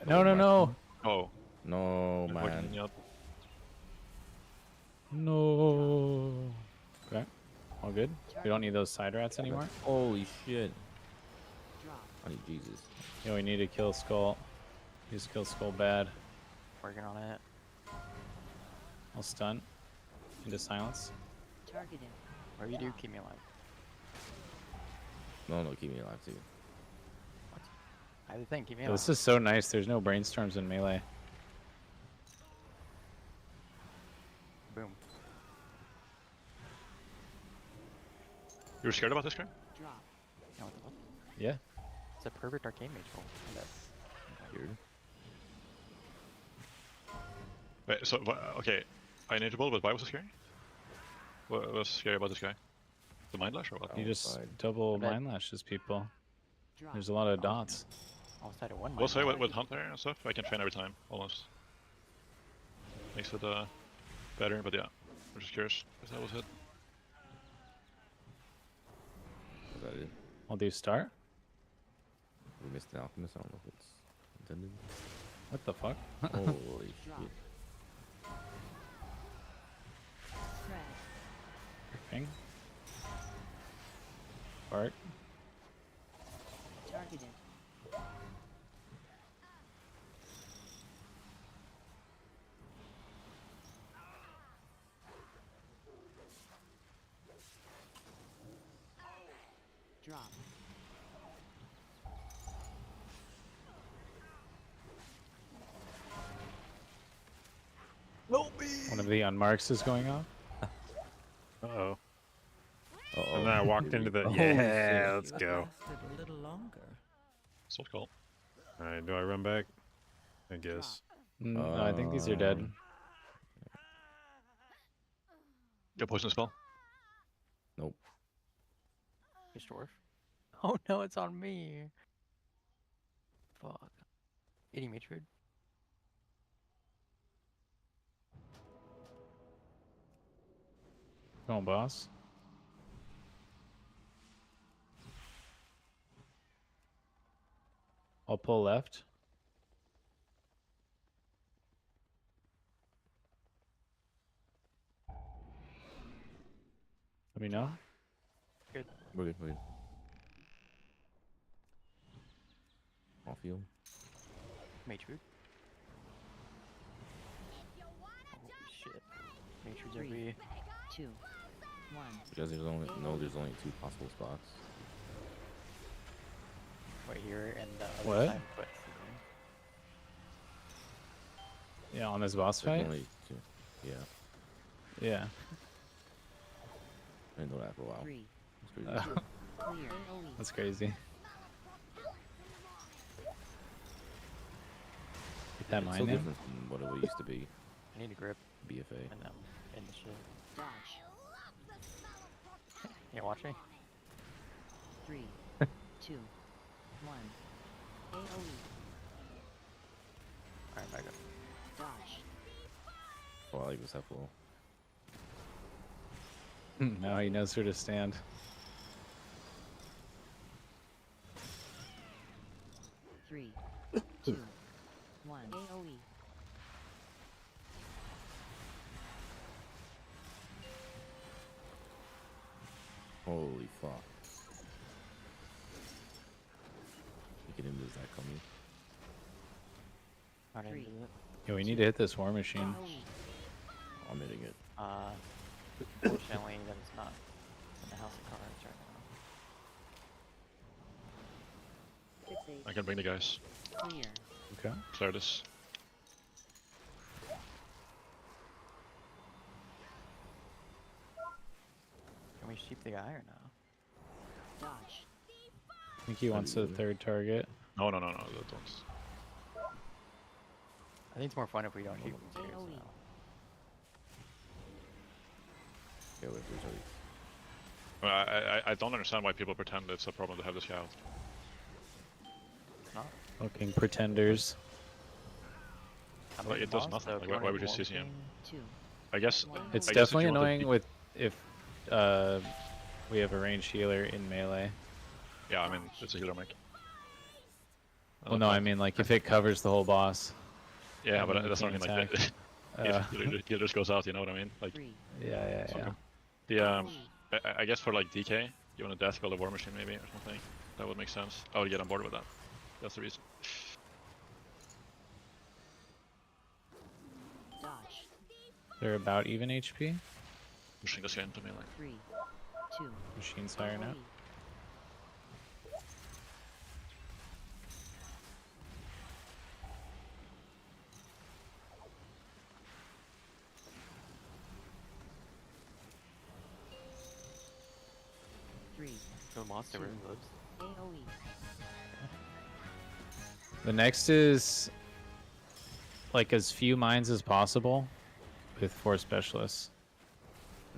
No, no, no. Oh, No, I'm marking man. it up. No. Okay. All good. We don't need those side rats anymore. Holy shit. Drop. I need Jesus. Yeah, we need to kill Skull. Just kill Skull bad. Working on it. I'll stun. Into silence. Targeted. Whatever you do, keep me alive. No, keep me alive too. Either thing, keep me Yeah, alive. this is so nice. There's no brainstorms in melee. Boom. You were scared about this guy? Drop. You know what the fuck? Yeah. It's a perfect arcane mage roll. Weird. Wait, so okay, I enable, but why was it scary? What was scary about this guy? The mind lash or what? You just fine. double bet- mind lashes people. Drop. There's a lot of dots. Outside of one. We'll say mind with Hunter and stuff, I can train every time almost. Makes it better, but yeah, I'm just curious if that was it. Was that it? I'll do start. We missed the alchemist. I don't know if it's intended. What the fuck? Holy Drop. shit. Tread. Ping. Bart. Targeted. Drop. One of the unmarks is going off. Uh-oh. Uh-oh. And then I walked into the... Holy Yeah, shit. let's go. A little longer. So call. Alright, do I run back? I guess. No, I think these are dead. Your poison spell. Nope. Fish dwarf. Oh no, it's on me. Fuck. Eating Matrid. Come on, boss. I'll pull left. Let me know. Good. We're good, we're good. Off you. Matrid. Holy shit. Matrid's Three. every... 2, 1. Because there's only there's only 2 possible spots. Right here and the other What? side. But Yeah, on this boss There's fight? only 2. Yeah. Yeah. I didn't know that for a while. 3. That's crazy. Clear. AoE. That's crazy. Get that It's mine so in. different from what it used to be. I need a grip BFA. and in the shit. Dodge. Yeah, watch me. 3, 2, 1. AoE. Alright, back up. Dodge. Oh, I like this helpful. Now he knows where to stand. Three, 2, 1. AoE. Holy fuck. Look at him, does that coming? I didn't 3. do it. Yeah, we need to hit this war machine. AoE. I'm hitting it. Fortunately, that it's not in the house of cards right now. I can bring the guys. Clear. Okay. Clear this. Can we sheep the guy or no? Dodge. I think he wants a third target. No, don't. I think it's more fun if we don't sheep him too. AoE. So. Yeah, wait, there's already... I don't understand why people pretend it's a problem to have this guy out. It's not. Fucking pretenders. I'm Like, making it does boss, nothing. so Like, if you why wanna would you do CC him? 2. I guess It's I guess if definitely you want to annoying be- with if we have a ranged healer in melee. Yeah, I mean it's a healer mech. Well, no, I mean like if it covers the whole boss. Yeah, and but then you that's not can't like attack. if healer just goes out, you know what I mean? Like 3. Yeah. the I guess for like DK, you want to death spell the war machine maybe or something. That would make sense. I would get on board with that. That's the reason. Dodge. They're about even HP. Pushing this guy into me like 3, 2. Machine's firing up. AoE. Three. Kill the monster where he lives. AoE. The next is like as few mines as possible with 4 specialists.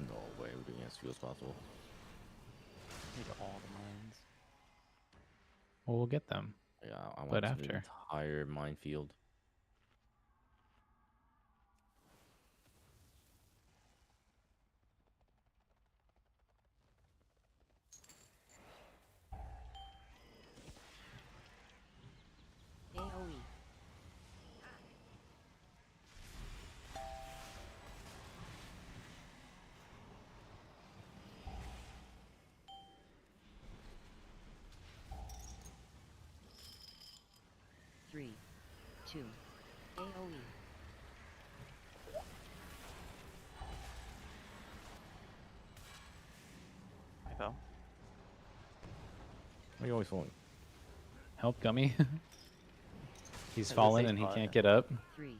No way, we're doing as few as possible. Need all the mines. Well, we'll get them. Yeah, I want But an after. entire minefield. AoE. 2. AoE. I fell. Why are you always falling? Help, Gummy. He's There's a fallen safe and he spot. can't get up. 3.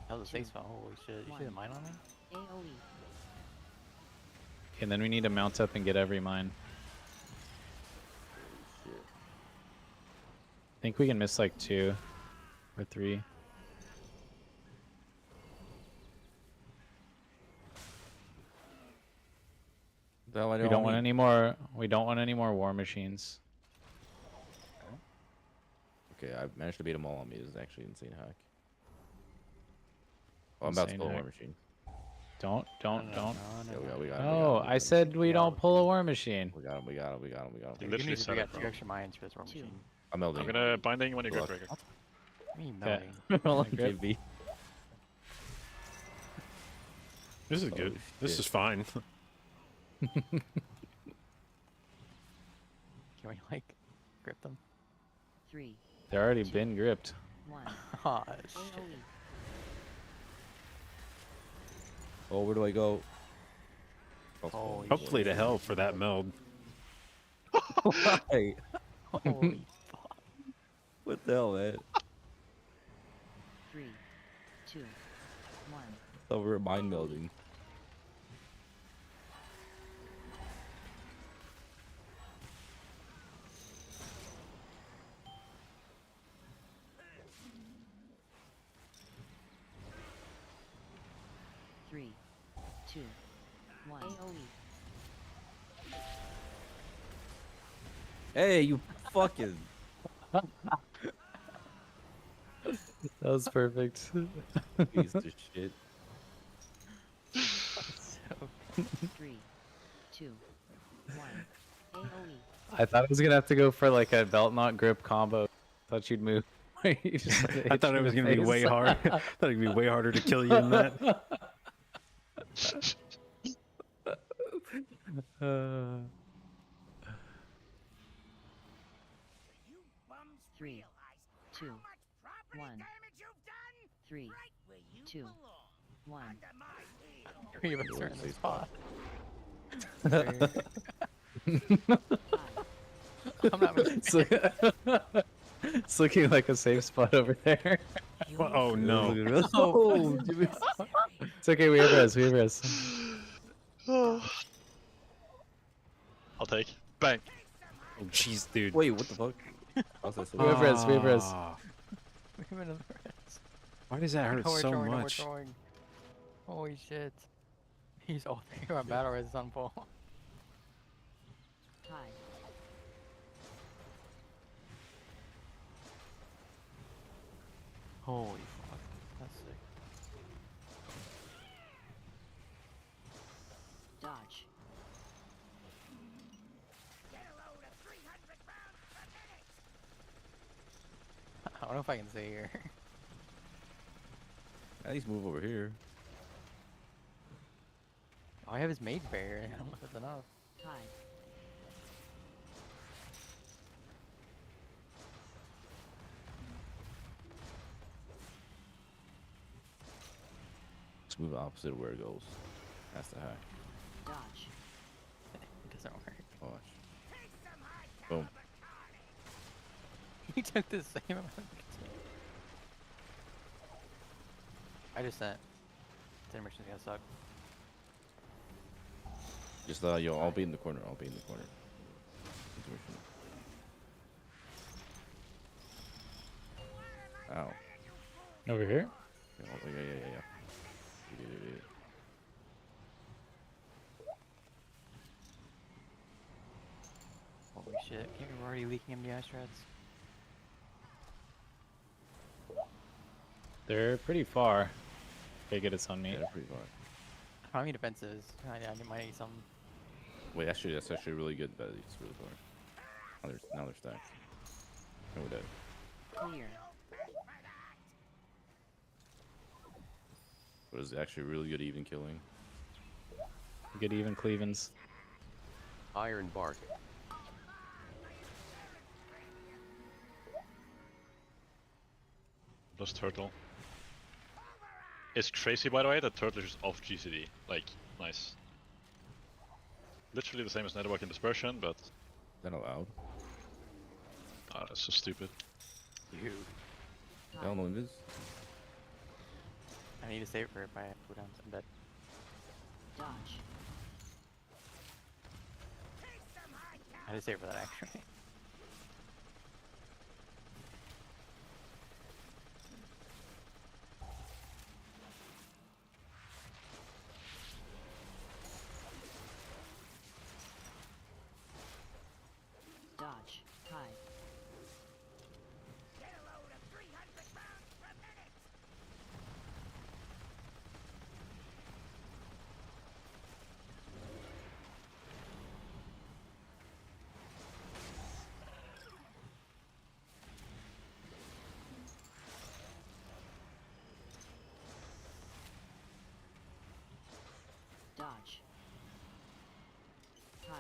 That was a safe Two. spot. Holy shit. You see the mine on me? AoE. And then we need to mount up and get every mine. Shit. I think we can miss like 2 or 3. The hell I We don't want need? any more. We don't want any more war machines. Okay, I managed to beat them all on me. This is actually insane hack. Oh, I'm about to Insane pull a war hack. machine. Don't. Yeah, we got him. Oh, I said we don't pull a war machine. We got him. We got him. We got him. We got him. You Good literally news is we said it, got 2 bro. extra mines for this war 2. machine. I'm melding. I'm gonna binding when you Good grip luck. breaker. What do you mean Okay. melding? Roll on Grip. JB. This is good. This shit. is fine. Can we like grip them? 3. They're already been gripped. 1. Ah, shit. AoE. Oh, where do I go? Holy Hopefully to shit. hell for that meld. Hey, Holy fuck. what the hell, man? 3. 2. 1. Thought we were mind melding. Three, 2. 1. AoE. Hey, you fucking. That was perfect. Piece of shit. 3, 2. 1. AoE. I thought I was gonna have to go for like a belt knot grip combo. Thought you'd move. You just I thought it was going to be way hard. I thought it'd be way harder to kill you than that. Uh, 3, 2, 1. 3, 2, 1. 3 of us are in the spot. I'm not moving. It's looking like a safe spot over there. Well, oh no. Oh, Jimmy. It's okay, we have res, we have res. I'll take. Bang. Oh, jeez, dude. Wait, what the fuck? We have res, we have res. Ah, We have another res. why does that hurt No, we're so throwing, no, we're much? throwing. Holy shit. He's all three our battle res is on full. Tie. Holy fuck. That's sick. Dodge. I don't know if I can stay here. At least move over here. Oh, I have his mage barrier. I don't know if that's enough. Tie. Just move opposite of where it goes. That's the hack. Dodge. It doesn't work. Watch. Boom. He took the same amount of I just sent. This animation's gonna suck. Just yo, I'll be in the corner. I'll be in the corner. Intermission. Ow. Over here? Yeah, yeah. Holy shit. We're already leaking MDI strats. They're pretty far. Okay, good, it's on me. Yeah, they're pretty far. How many defenses? I might need some. Wait, that's actually really good, but it's really far. Now they're stacked. And we're dead. Clear. But it's actually really good even killing. Good even cleavens. Iron bark. plus turtle. It's crazy, by the way, that turtle is just off GCD. Like, nice. Literally the same as network and dispersion, but... Is that allowed? Ah, that's so stupid. Dude. Hell no, invis. I need to save for it if I have cooldowns. I'm dead. Dodge. I had to save for that actually. Dodge. Hide. Dodge. Hide.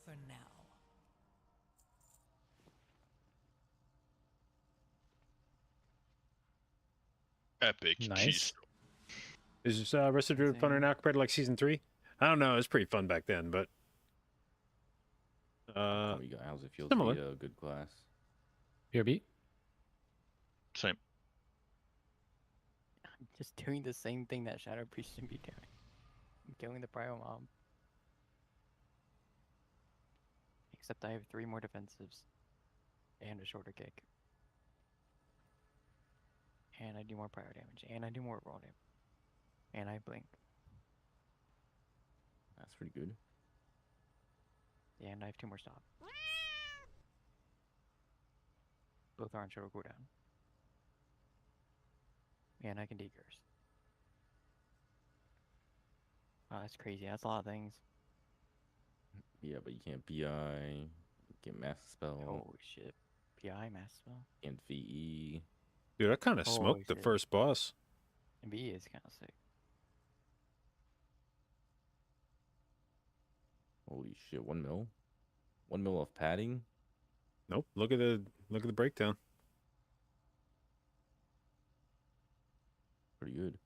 For now. Epic. Nice. Is Rest of Druid funner now compared to like season 3? I don't know. It was pretty fun back then, but How's it feel similar. to be a good class? BRB? Same. I'm just doing the same thing that Shadow Priest should be doing. I'm killing the Prio Mob. Except I have 3 more defensives. And a shorter kick. And I do more prior damage. And I do more roll damage. And I blink. That's pretty good. Yeah, and I have 2 more stop. Both are on shorter cooldown. And I can decurse. Wow, that's crazy. That's a lot of things. Yeah, but you can't PI, get Master Spell, Holy shit. PI, Master Spell. and VE. Dude, I kind of Holy smoked the shit. first boss. And BE is kind of sick. Holy shit, 1 mil? 1 mil of padding? Nope. Look at the breakdown. Pretty good.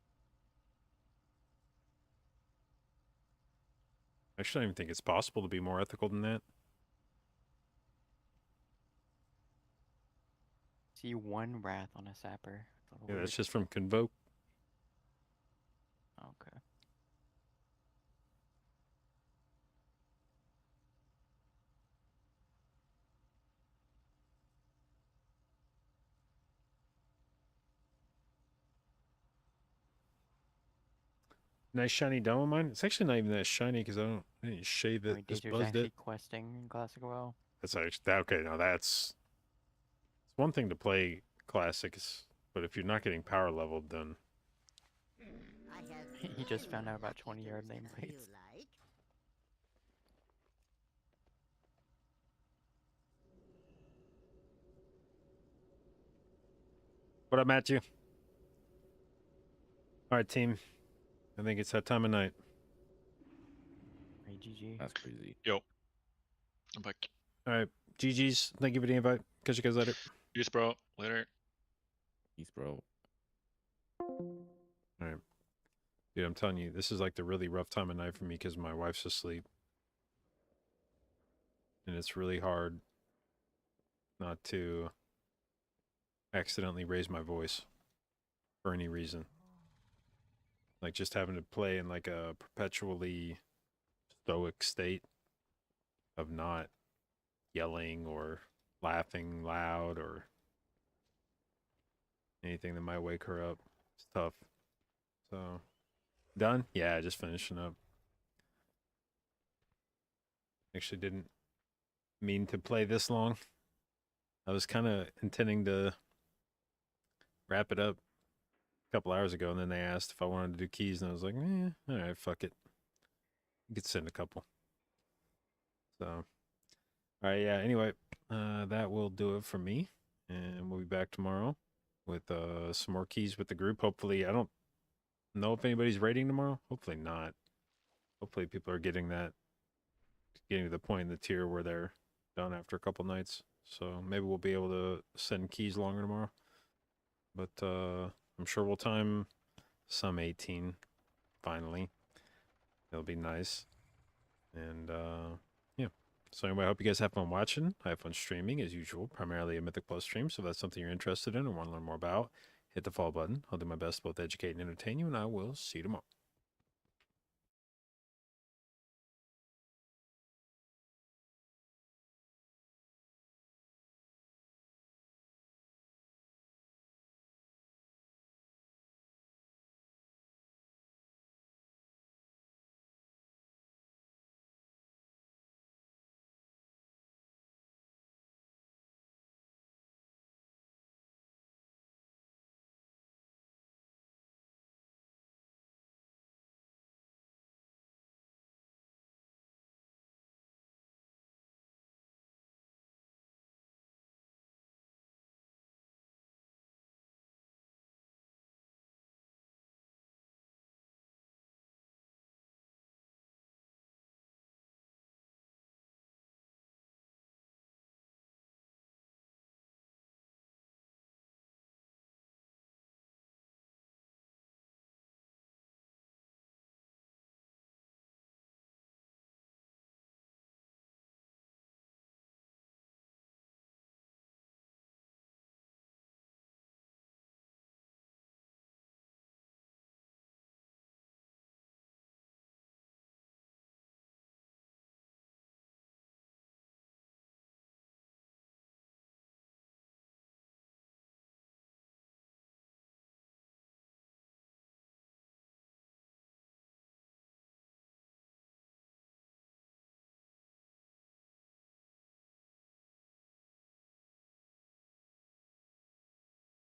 Actually, I don't even think it's possible to be more ethical than that. See 1 Wrath on a Sapper. That's a Yeah, weird. that's just from Convoke. Okay. Nice shiny dome of mine. It's actually not even that shiny because I didn't shave I it. mean, Just Dizer's buzzed actually it. questing in Classic WoW. That's actually okay. Now that's it's one thing to play classics, but if you're not getting power leveled, then He just found out about 20-yard nameplates. what up, Matthew? All right, team. I think it's that time of night. Hey, GG. That's crazy. Yo. I'm back. All right, GG's. Thank you for the invite. Catch you guys later. Peace, bro. Later. Peace, bro. All right. Dude, I'm telling you, this is like the really rough time of night for me because my wife's asleep. And it's really hard not to accidentally raise my voice for any reason. Like just having to play in like a perpetually stoic state of not yelling or laughing loud or anything that might wake her up. It's tough. So, done? Yeah, just finishing up. Actually didn't mean to play this long. I was kind of intending to wrap it up a couple hours ago, and then they asked if I wanted to do keys, and I was like, all right, fuck it. You could send a couple. So, All right, yeah. Anyway, that will do it for me, and we'll be back tomorrow with some more keys with the group. Hopefully, I don't know if anybody's raiding tomorrow. Hopefully not. Hopefully, people are getting to the point in the tier where they're done after a couple nights. So maybe we'll be able to send keys longer tomorrow. But I'm sure we'll time some 18 finally. It'll be nice. And yeah. So anyway, I hope you guys have fun watching. I have fun streaming as usual, primarily a Mythic Plus stream. So if that's something you're interested in or want to learn more about, hit the follow button. I'll do my best to both educate and entertain you, and I will see you tomorrow.